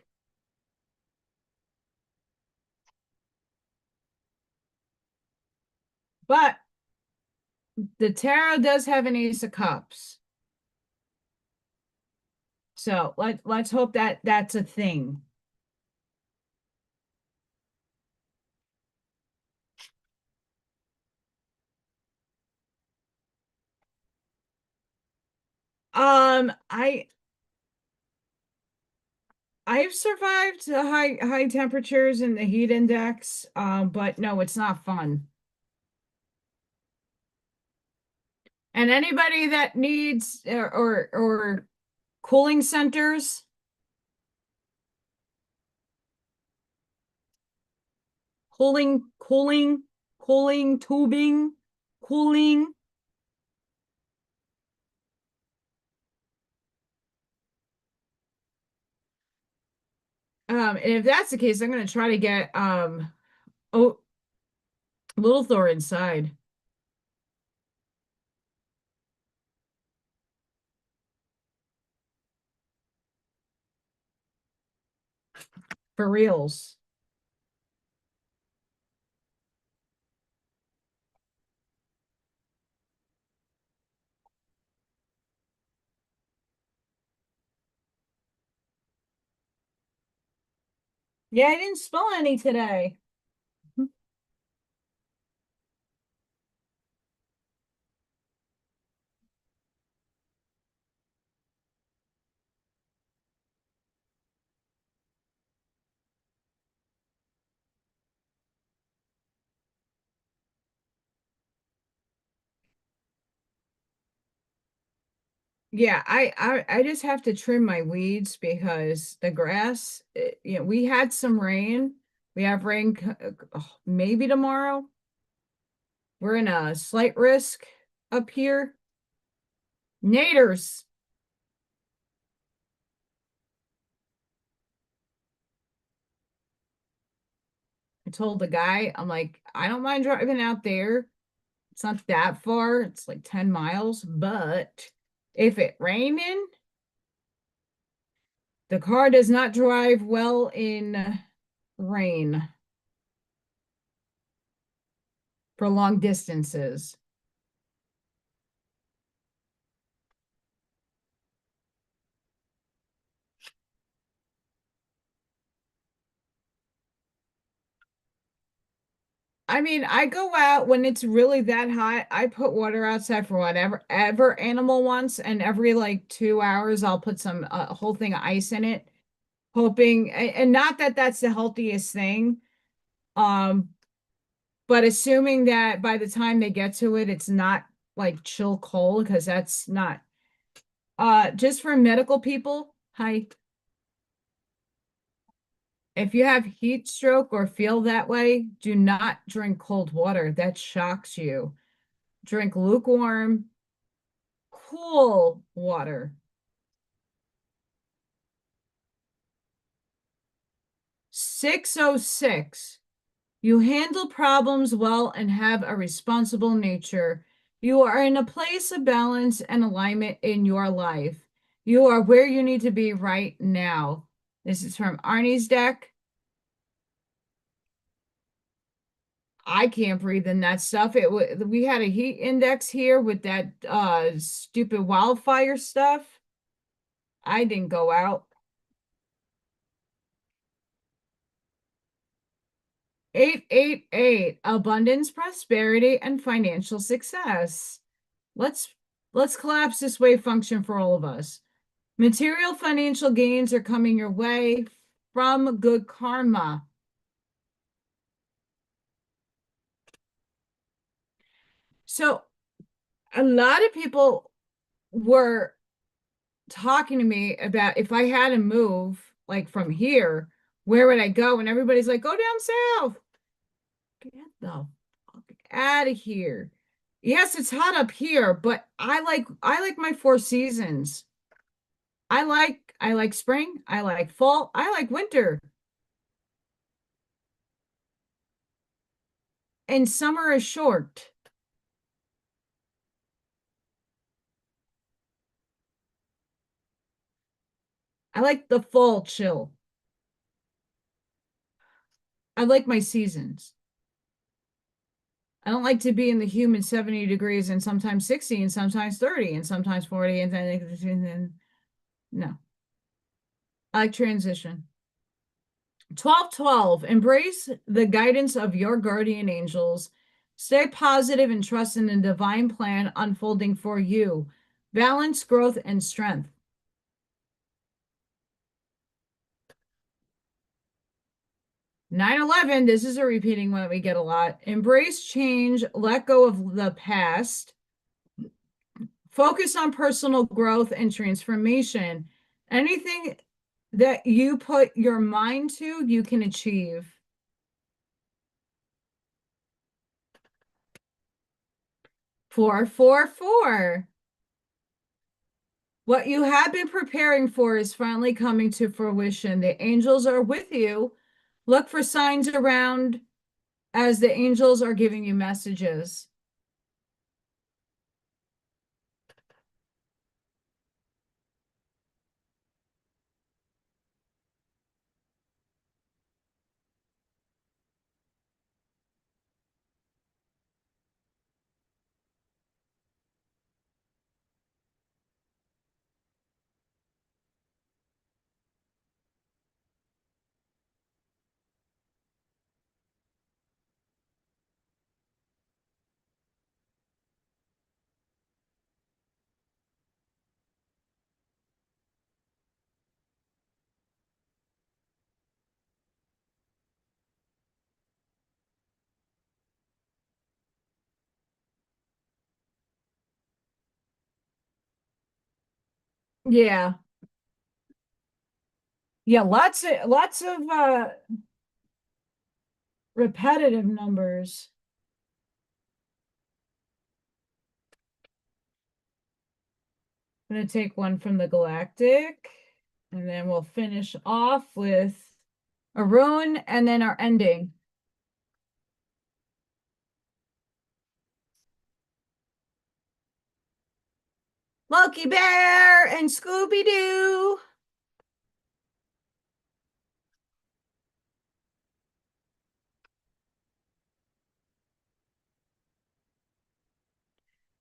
S1: But the tarot does have an Ace of Cups. So let's hope that that's a thing. I've survived the high temperatures and the heat index, but no, it's not fun. And anybody that needs or cooling centers, cooling tubing, cooling. And if that's the case, I'm gonna try to get oh Little Thor inside for reals. Yeah, I didn't spill any today. Yeah, I just have to trim my weeds because the grass, we had some rain. We have rain maybe tomorrow. We're in a slight risk up here. Naders. I told the guy, I'm like, I don't mind driving out there. It's not that far. It's like 10 miles, but if it raining, the car does not drive well in rain for long distances. I mean, I go out when it's really that hot. I put water outside for whatever ever animal wants, and every like 2 hours, I'll put some a whole thing of ice in it, hoping and not that that's the healthiest thing. Um, but assuming that by the time they get to it, it's not like chill cold because that's not just for medical people. Hi, if you have heat stroke or feel that way, do not drink cold water. That shocks you. Drink lukewarm cool water. 606. You handle problems well and have a responsible nature. You are in a place of balance and alignment in your life. You are where you need to be right now. This is from Arnie's deck. I can't breathe in that stuff. We had a heat index here with that stupid wildfire stuff. I didn't go out. 888, abundance, prosperity, and financial success. Let's let's collapse this wave function for all of us. Material financial gains are coming your way from good karma. So a lot of people were talking to me about if I had to move like from here, where would I go? And everybody's like, go down south. Get the fuck out of here. Yes, it's hot up here, but I like my four seasons. I like spring, I like fall, I like winter, and summer is short. I like the fall chill. I like my seasons. I don't like to be in the humid 70 degrees and sometimes 60 and sometimes 30 and sometimes 40 and then no. I like transition. 1212. Embrace the guidance of your guardian angels. Stay positive and trust in the divine plan unfolding for you. Balance, growth, and strength. 911. This is a repeating one that we get a lot. Embrace change, let go of the past, focus on personal growth and transformation. Anything that you put your mind to, you can achieve. 444. What you have been preparing for is finally coming to fruition. The angels are with you. Look for signs around as the angels are giving you messages. Yeah. Yeah, lots of repetitive numbers. I'm going to take one from the galactic, and then we'll finish off with a rune and then our ending. Loki Bear and Scooby Doo.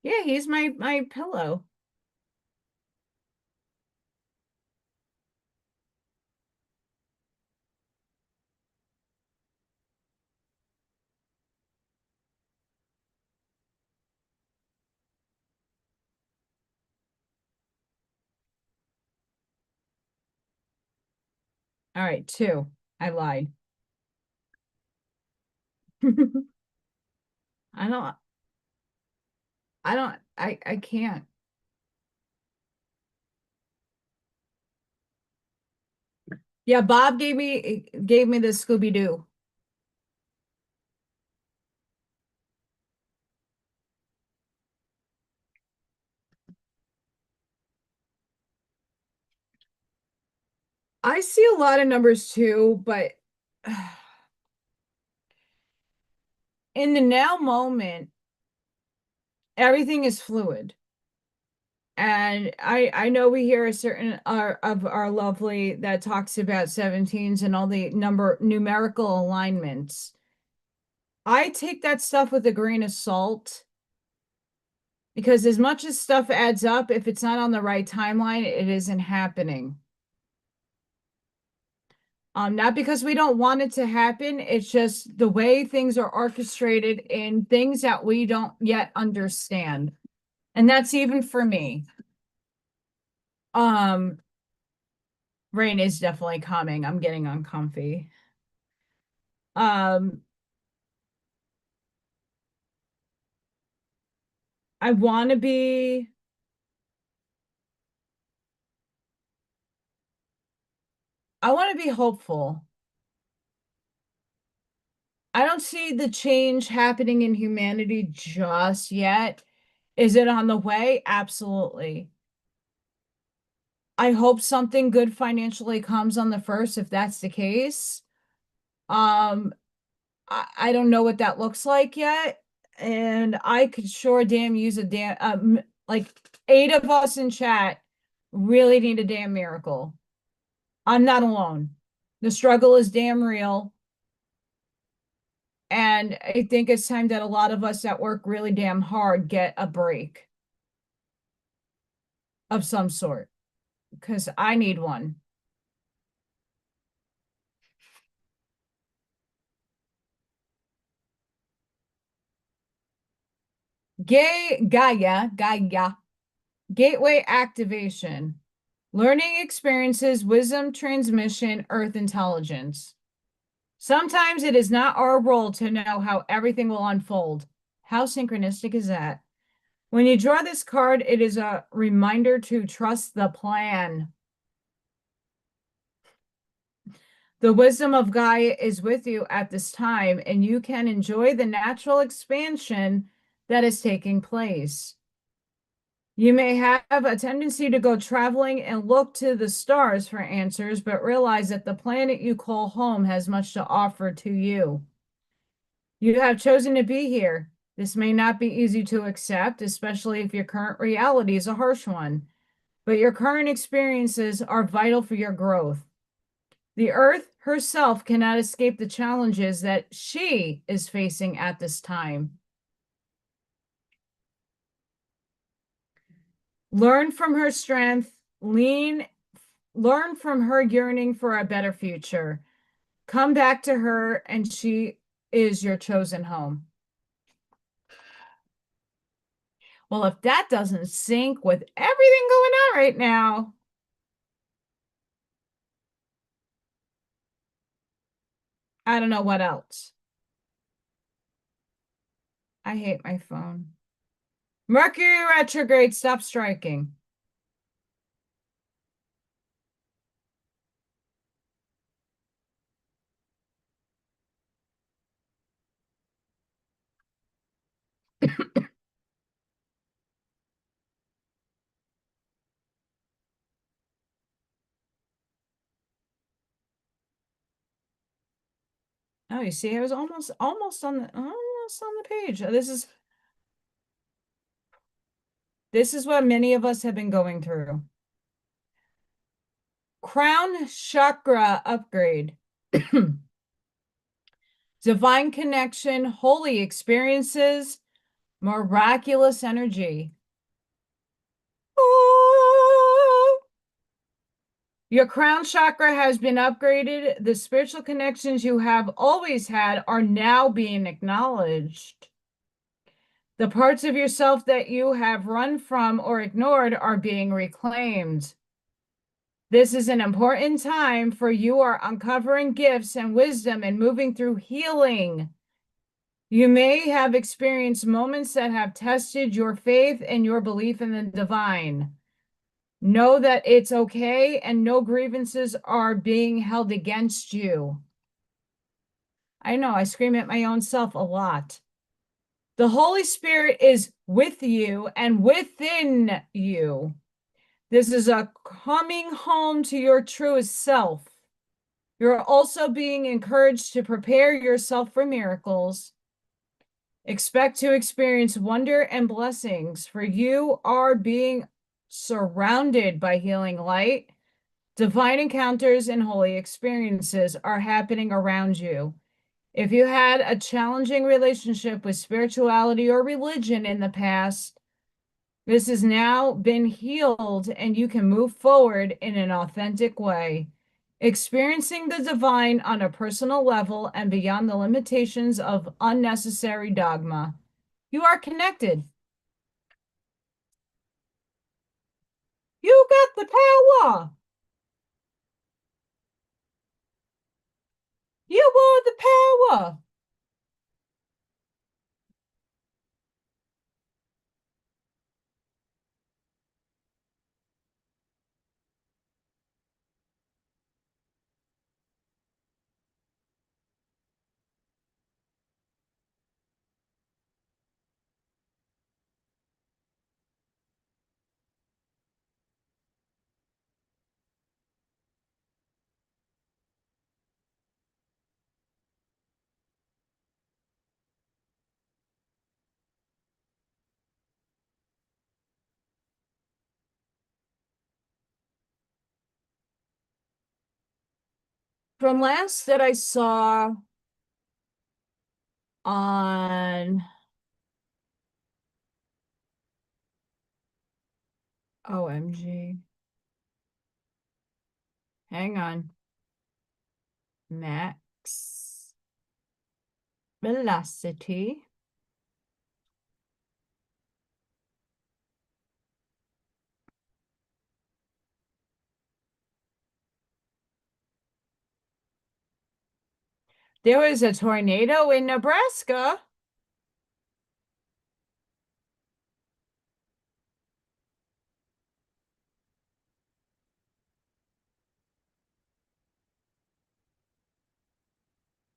S1: Yeah, he's my pillow. All right, two. I lied. I don't I can't. Yeah, Bob gave me the Scooby Doo. I see a lot of numbers too, but in the now moment, everything is fluid. And I know we hear a certain of our lovely that talks about 17s and all the numerical alignments. I take that stuff with a grain of salt because as much as stuff adds up, if it's not on the right timeline, it isn't happening. Not because we don't want it to happen, it's just the way things are orchestrated in things that we don't yet understand. And that's even for me. Um, Rain is definitely coming. I'm getting uncomfy. Um, I want to be I want to be hopeful. I don't see the change happening in humanity just yet. Is it on the way? Absolutely. I hope something good financially comes on the first, if that's the case. Um, I don't know what that looks like yet. And I could sure damn use a damn like 8 of us in chat really need a damn miracle. I'm not alone. The struggle is damn real. And I think it's time that a lot of us that work really damn hard get a break of some sort because I need one. Gaia, gateway activation, learning experiences, wisdom transmission, earth intelligence. Sometimes it is not our role to know how everything will unfold. How synchronistic is that? When you draw this card, it is a reminder to trust the plan. The wisdom of Gaia is with you at this time, and you can enjoy the natural expansion that is taking place. You may have a tendency to go traveling and look to the stars for answers, but realize that the planet you call home has much to offer to you. You have chosen to be here. This may not be easy to accept, especially if your current reality is a harsh one, but your current experiences are vital for your growth. The earth herself cannot escape the challenges that she is facing at this time. Learn from her strength, learn from her yearning for a better future. Come back to her, and she is your chosen home. Well, if that doesn't sync with everything going on right now, I don't know what else. I hate my phone. Mercury retrograde, stop striking. Oh, you see, I was almost on the page. This is what many of us have been going through. Crown chakra upgrade. Divine connection, holy experiences, miraculous energy. Oh. Your crown chakra has been upgraded. The spiritual connections you have always had are now being acknowledged. The parts of yourself that you have run from or ignored are being reclaimed. This is an important time for you are uncovering gifts and wisdom and moving through healing. You may have experienced moments that have tested your faith and your belief in the divine. Know that it's okay and no grievances are being held against you. I know, I scream at my own self a lot. The Holy Spirit is with you and within you. This is a coming home to your truest self. You're also being encouraged to prepare yourself for miracles. Expect to experience wonder and blessings, for you are being surrounded by healing light. Divine encounters and holy experiences are happening around you. If you had a challenging relationship with spirituality or religion in the past, this has now been healed and you can move forward in an authentic way, experiencing the divine on a personal level and beyond the limitations of unnecessary dogma. You are connected. You got the power. You are the power. From last that I saw on OMG, hang on, max velocity. There was a tornado in Nebraska.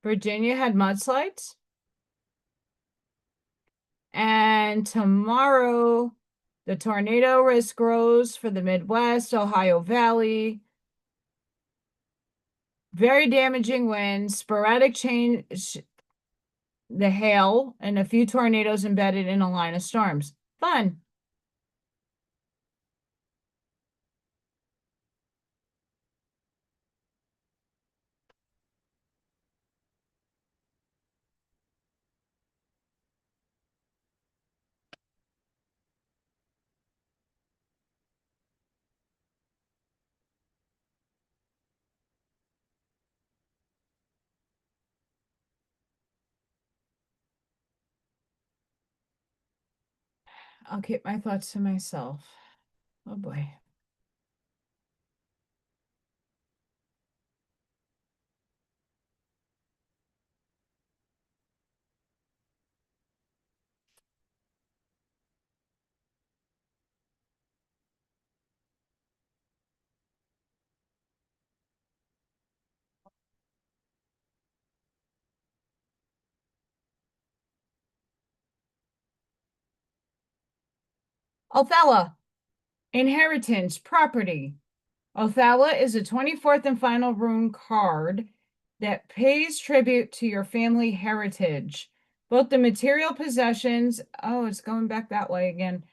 S1: Virginia had mudslides. And tomorrow The tornado risk grows for the Midwest, Ohio Valley. Very damaging winds, sporadic change, the hail, and a few tornadoes embedded in a line of storms. Fun. I'll keep my thoughts to myself. Oh boy. Othello, inheritance, property. Othello is a 24th and final rune card that pays tribute to your family heritage. Both the material possessions, oh, it's going back that way again.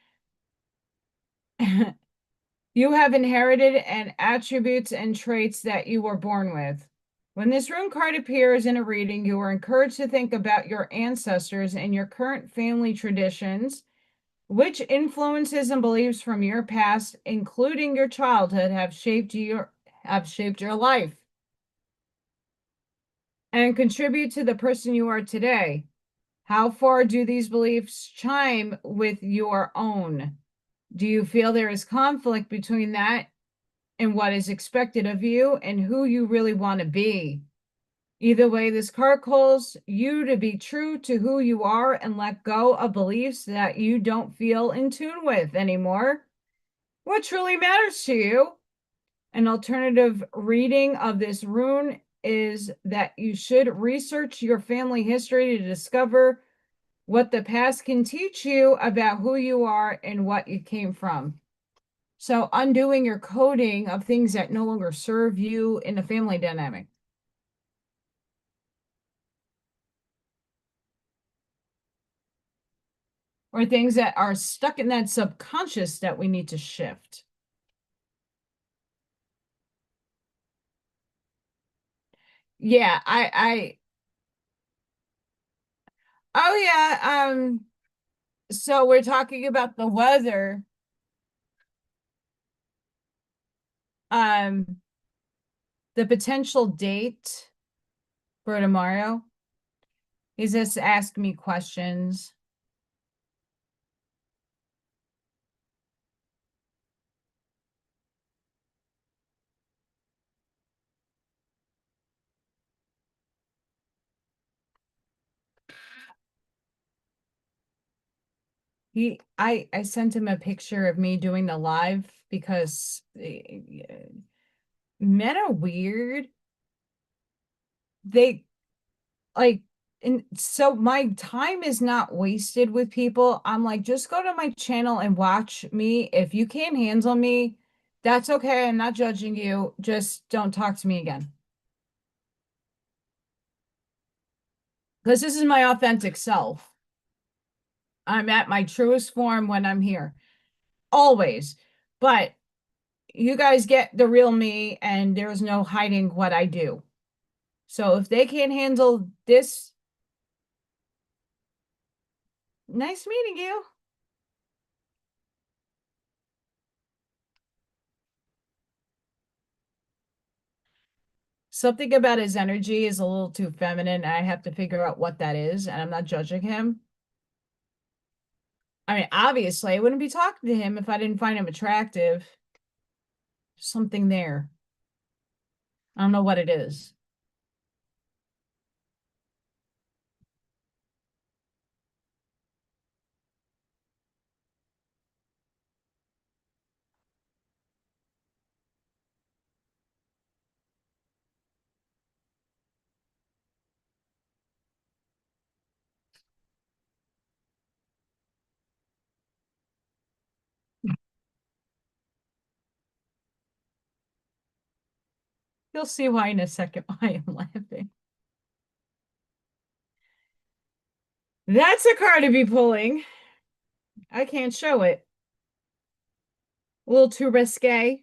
S1: You have inherited and attributes and traits that you were born with. When this rune card appears in a reading, you are encouraged to think about your ancestors and your current family traditions, which influences and beliefs from your past, including your childhood, have shaped your life and contribute to the person you are today. How far do these beliefs chime with your own? Do you feel there is conflict between that and what is expected of you and who you really want to be? Either way, this card calls you to be true to who you are and let go of beliefs that you don't feel in tune with anymore. What truly matters to you? An alternative reading of this rune is that you should research your family history to discover what the past can teach you about who you are and what you came from. So, undoing your coding of things that no longer serve you in the family dynamic. Or things that are stuck in that subconscious that we need to shift. Yeah, oh yeah, so we're talking about the weather. Um, the potential date for tomorrow is just ask me questions. I sent him a picture of me doing the live because men are weird. They like, and so my time is not wasted with people. I'm like, just go to my channel and watch me. If you can't handle me, that's okay. I'm not judging you. Just don't talk to me again. Because this is my authentic self. I'm at my truest form when I'm here, always. But you guys get the real me, and there's no hiding what I do. So if they can't handle this, nice meeting you. Something about his energy is a little too feminine. I have to figure out what that is, and I'm not judging him. I mean, obviously, I wouldn't be talking to him if I didn't find him attractive. Something there. I don't know what it is. You'll see why in a second why I'm laughing. That's a card to be pulling. I can't show it. A little too risque.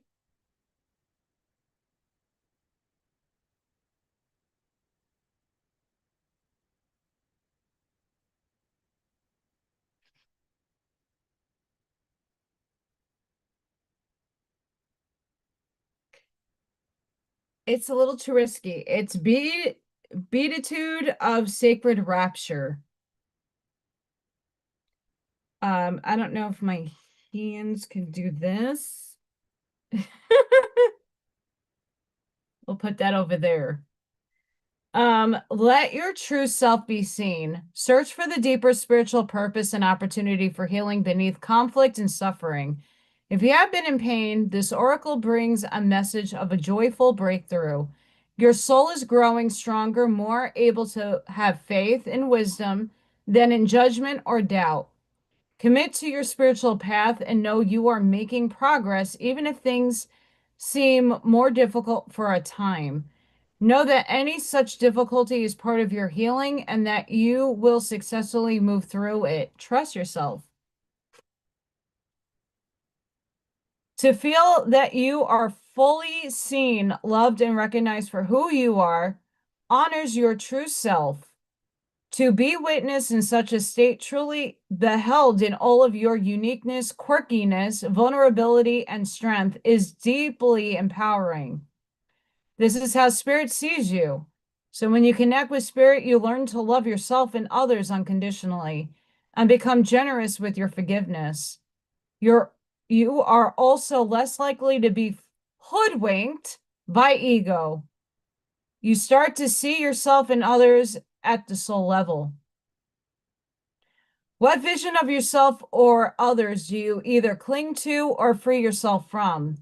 S1: It's a little too risky. It's beatitude of sacred rapture. I don't know if my hands can do this. We'll put that over there. Let your true self be seen. Search for the deeper spiritual purpose and opportunity for healing beneath conflict and suffering. If you have been in pain, this oracle brings a message of a joyful breakthrough. Your soul is growing stronger, more able to have faith and wisdom than in judgment or doubt. Commit to your spiritual path and know you are making progress, even if things seem more difficult for a time. Know that any such difficulty is part of your healing and that you will successfully move through it. Trust yourself. To feel that you are fully seen, loved, and recognized for who you are honors your true self. To be witnessed in such a state, truly beheld in all of your uniqueness, quirkiness, vulnerability, and strength, is deeply empowering. This is how spirit sees you. So when you connect with spirit, you learn to love yourself and others unconditionally and become generous with your forgiveness. You are also less likely to be hoodwinked by ego. You start to see yourself and others at the soul level. What vision of yourself or others do you either cling to or free yourself from?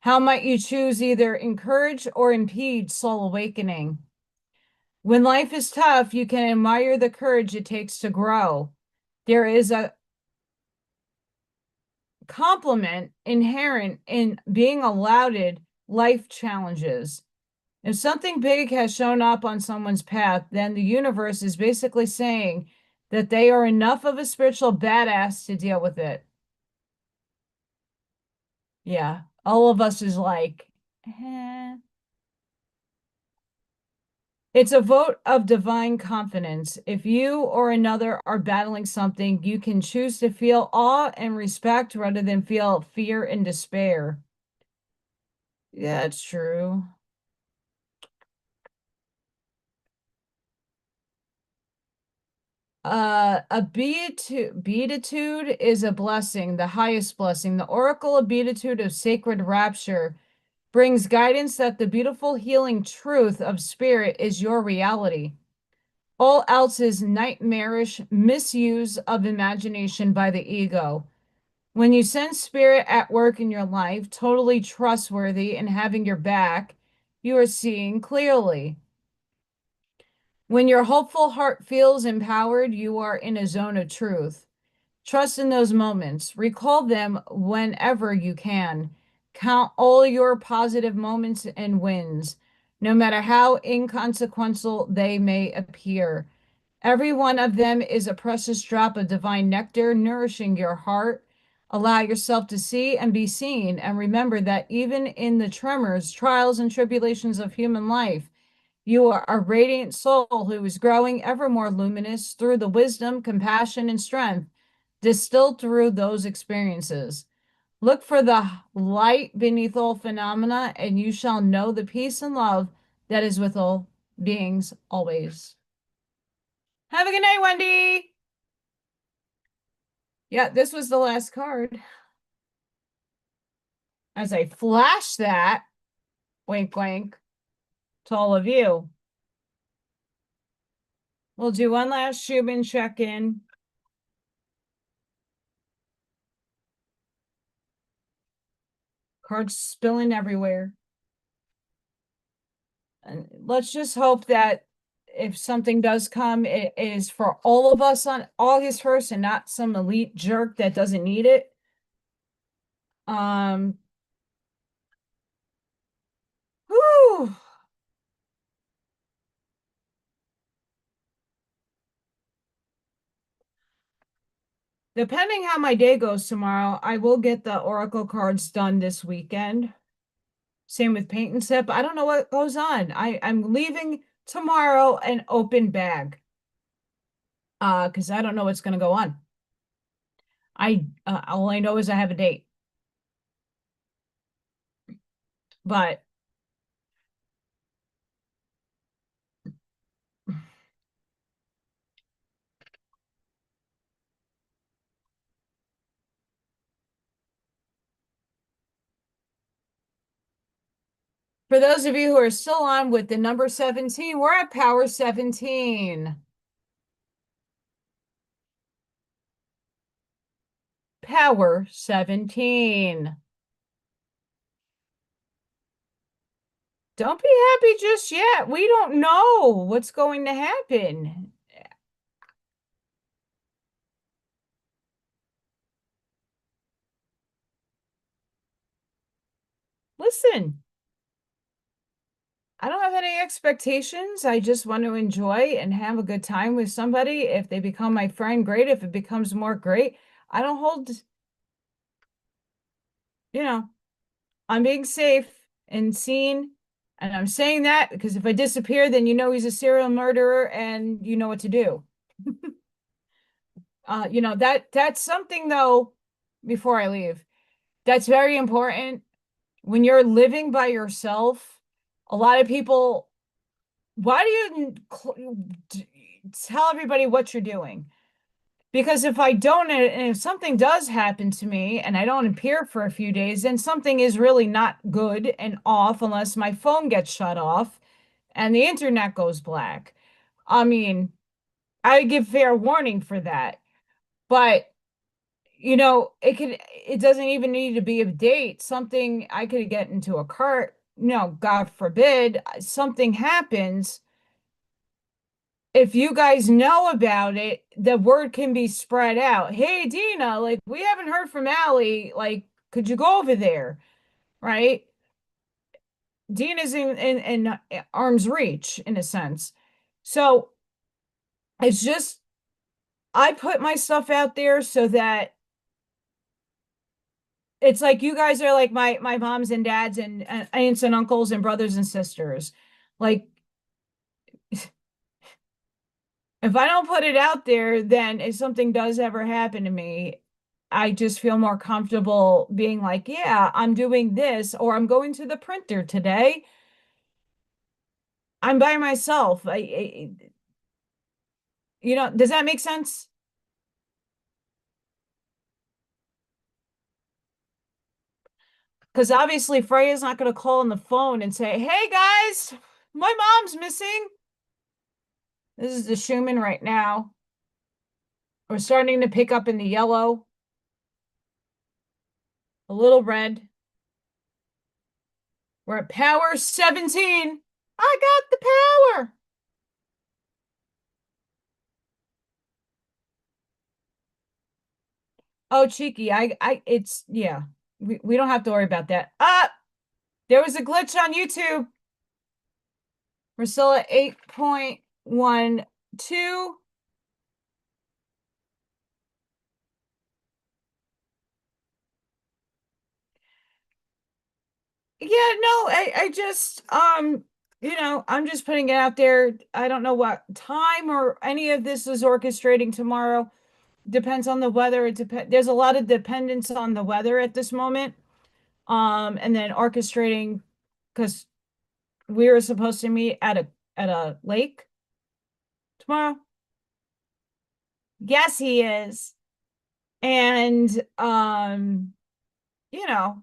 S1: How might you choose either encourage or impede soul awakening? When life is tough, you can admire the courage it takes to grow. There is a compliment inherent in being allowed life challenges. If something big has shown up on someone's path, then the universe is basically saying that they are enough of a spiritual badass to deal with it. Yeah, all of us is like, eh. It's a vote of divine confidence. If you or another are battling something, you can choose to feel awe and respect rather than feel fear and despair. Yeah, it's true. A beatitude is a blessing, the highest blessing. The oracle of beatitude of sacred rapture brings guidance that the beautiful healing truth of spirit is your reality. All else is nightmarish misuse of imagination by the ego. When you sense spirit at work in your life, totally trustworthy and having your back, you are seeing clearly. When your hopeful heart feels empowered, you are in a zone of truth. Trust in those moments. Recall them whenever you can. Count all your positive moments and wins, no matter how inconsequential they may appear. Every one of them is a precious drop of divine nectar nourishing your heart. Allow yourself to see and be seen, and remember that even in the tremors, trials, and tribulations of human life, you are a radiant soul who is growing ever more luminous through the wisdom, compassion, and strength distilled through those experiences. Look for the light beneath all phenomena, and you shall know the peace and love that is with all beings always. Have a good night, Wendy. Yeah, this was the last card. As I flash that, wink, wink, to all of you. We'll do one last Schumann check-in. Cards spilling everywhere. And let's just hope that if something does come, it is for all of us on August 1st and not some elite jerk that doesn't need it. Whew. Depending how my day goes tomorrow, I will get the Oracle cards done this weekend. Same with paint and sip. I don't know what goes on. I'm leaving tomorrow an open bag. Because I don't know what's gonna go on. I all I know is I have a date. But for those of you who are still on with the number 17, we're at power 17. Power 17. Don't be happy just yet. We don't know what's going to happen. Listen, I don't have any expectations. I just want to enjoy and have a good time with somebody. If they become my friend, great. If it becomes more, great. I don't hold, you know, I'm being safe and seen. And I'm saying that because if I disappear, then you know he's a serial murderer and you know what to do. That's something though, before I leave, that's very important. When you're living by yourself, a lot of people, why do you tell everybody what you're doing? Because if I don't, and if something does happen to me and I don't appear for a few days, then something is really not good and off unless my phone gets shut off and the internet goes black. I mean, I give fair warning for that. But it doesn't even need to be a date. Something I could get into a cart. No, God forbid, something happens. If you guys know about it, the word can be spread out. Hey, Dina, like we haven't heard from Allie. Like, could you go over there? Right? Dina's in arm's reach in a sense. So it's just I put my stuff out there so that it's like you guys are like my moms and dads and aunts and uncles and brothers and sisters. Like if I don't put it out there, then if something does ever happen to me, I just feel more comfortable being like, yeah, I'm doing this, or I'm going to the printer today. I'm by myself. Does that make sense? Because obviously Freya's not going to call on the phone and say, hey guys, my mom's missing. This is the Schumann right now. We're starting to pick up in the yellow, a little red. We're at power 17. I got the power. Oh, cheeky. It's, yeah. We don't have to worry about that. There was a glitch on YouTube. We're still at 8.12. Yeah, no, I just, I'm just putting it out there. I don't know what time or any of this is orchestrating tomorrow. Depends on the weather. There's a lot of dependence on the weather at this moment. And then orchestrating because we were supposed to meet at a lake tomorrow. Yes, he is. And you know,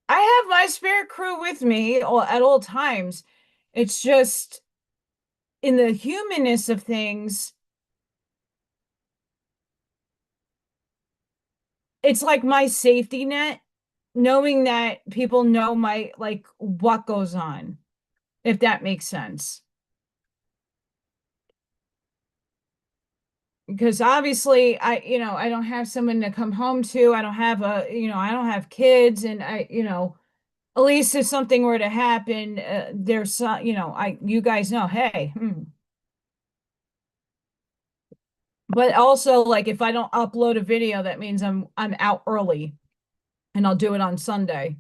S1: I have my spirit crew with me at all times. It's just in the humanness of things, it's like my safety net, knowing that people know my like what goes on, if that makes sense. Because obviously I don't have someone to come home to. I don't have I don't have kids and at least if something were to happen, there's some, you guys know, hey, But also, like, if I don't upload a video, that means I'm out early, and I'll do it on Sunday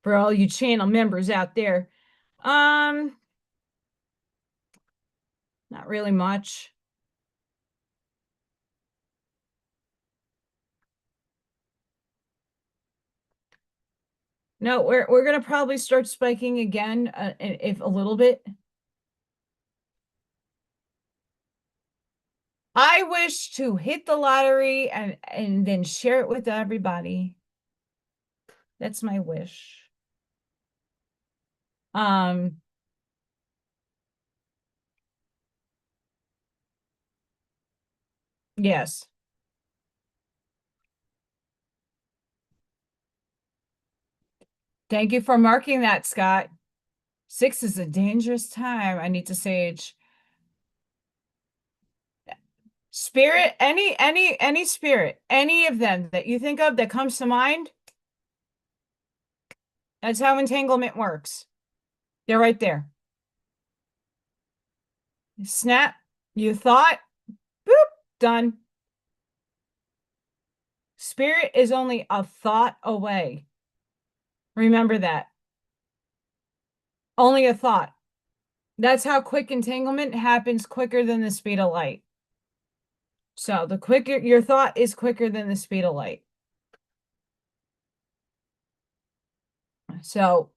S1: for all you channel members out there. Um, Not really much. No, we're gonna probably start spiking again, if a little bit. I wish to hit the lottery and then share it with everybody. That's my wish. Um, yes. Thank you for marking that, Scott. 6 is a dangerous time. I need to sage. Spirit, any spirit, any of them that you think of that comes to mind, that's how entanglement works. They're right there. Snap, you thought, boop, done. Spirit is only a thought away. Remember that. Only a thought. That's how quick entanglement happens, quicker than the speed of light. So the quicker your thought is quicker than the speed of light. So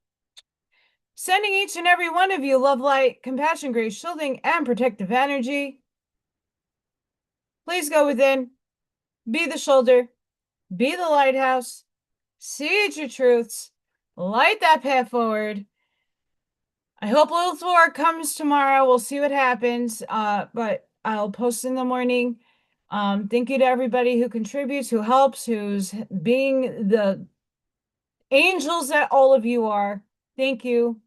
S1: sending each and every one of you love, light, compassion, grace, shielding, and protective energy. Please go within, be the shoulder, be the lighthouse, see your truths, light that path forward. I hope Little Thor comes tomorrow. We'll see what happens. But I'll post in the morning. Thank you to everybody who contributes, who helps, who's being the angels that all of you are. Thank you.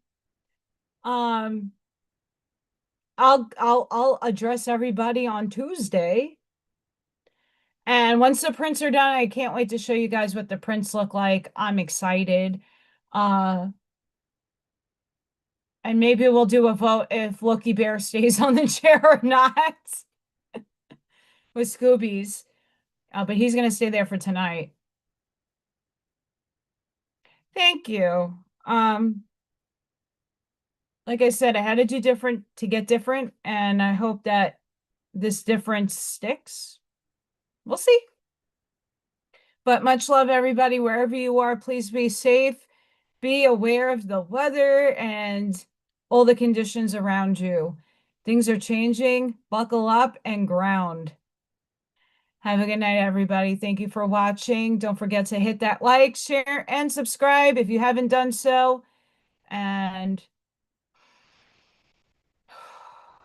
S1: Um, I'll address everybody on Tuesday. And once the prints are done, I can't wait to show you guys what the prints look like. I'm excited. Uh, and maybe we'll do a vote if Loki Bear stays on the chair or not with Scooby's. But he's gonna stay there for tonight. Thank you. Like I said, I had to do different to get different, and I hope that this difference sticks. We'll see. But much love, everybody, wherever you are. Please be safe. Be aware of the weather and all the conditions around you. Things are changing. Buckle up and ground. Have a good night, everybody. Thank you for watching. Don't forget to hit that like, share, and subscribe if you haven't done so. And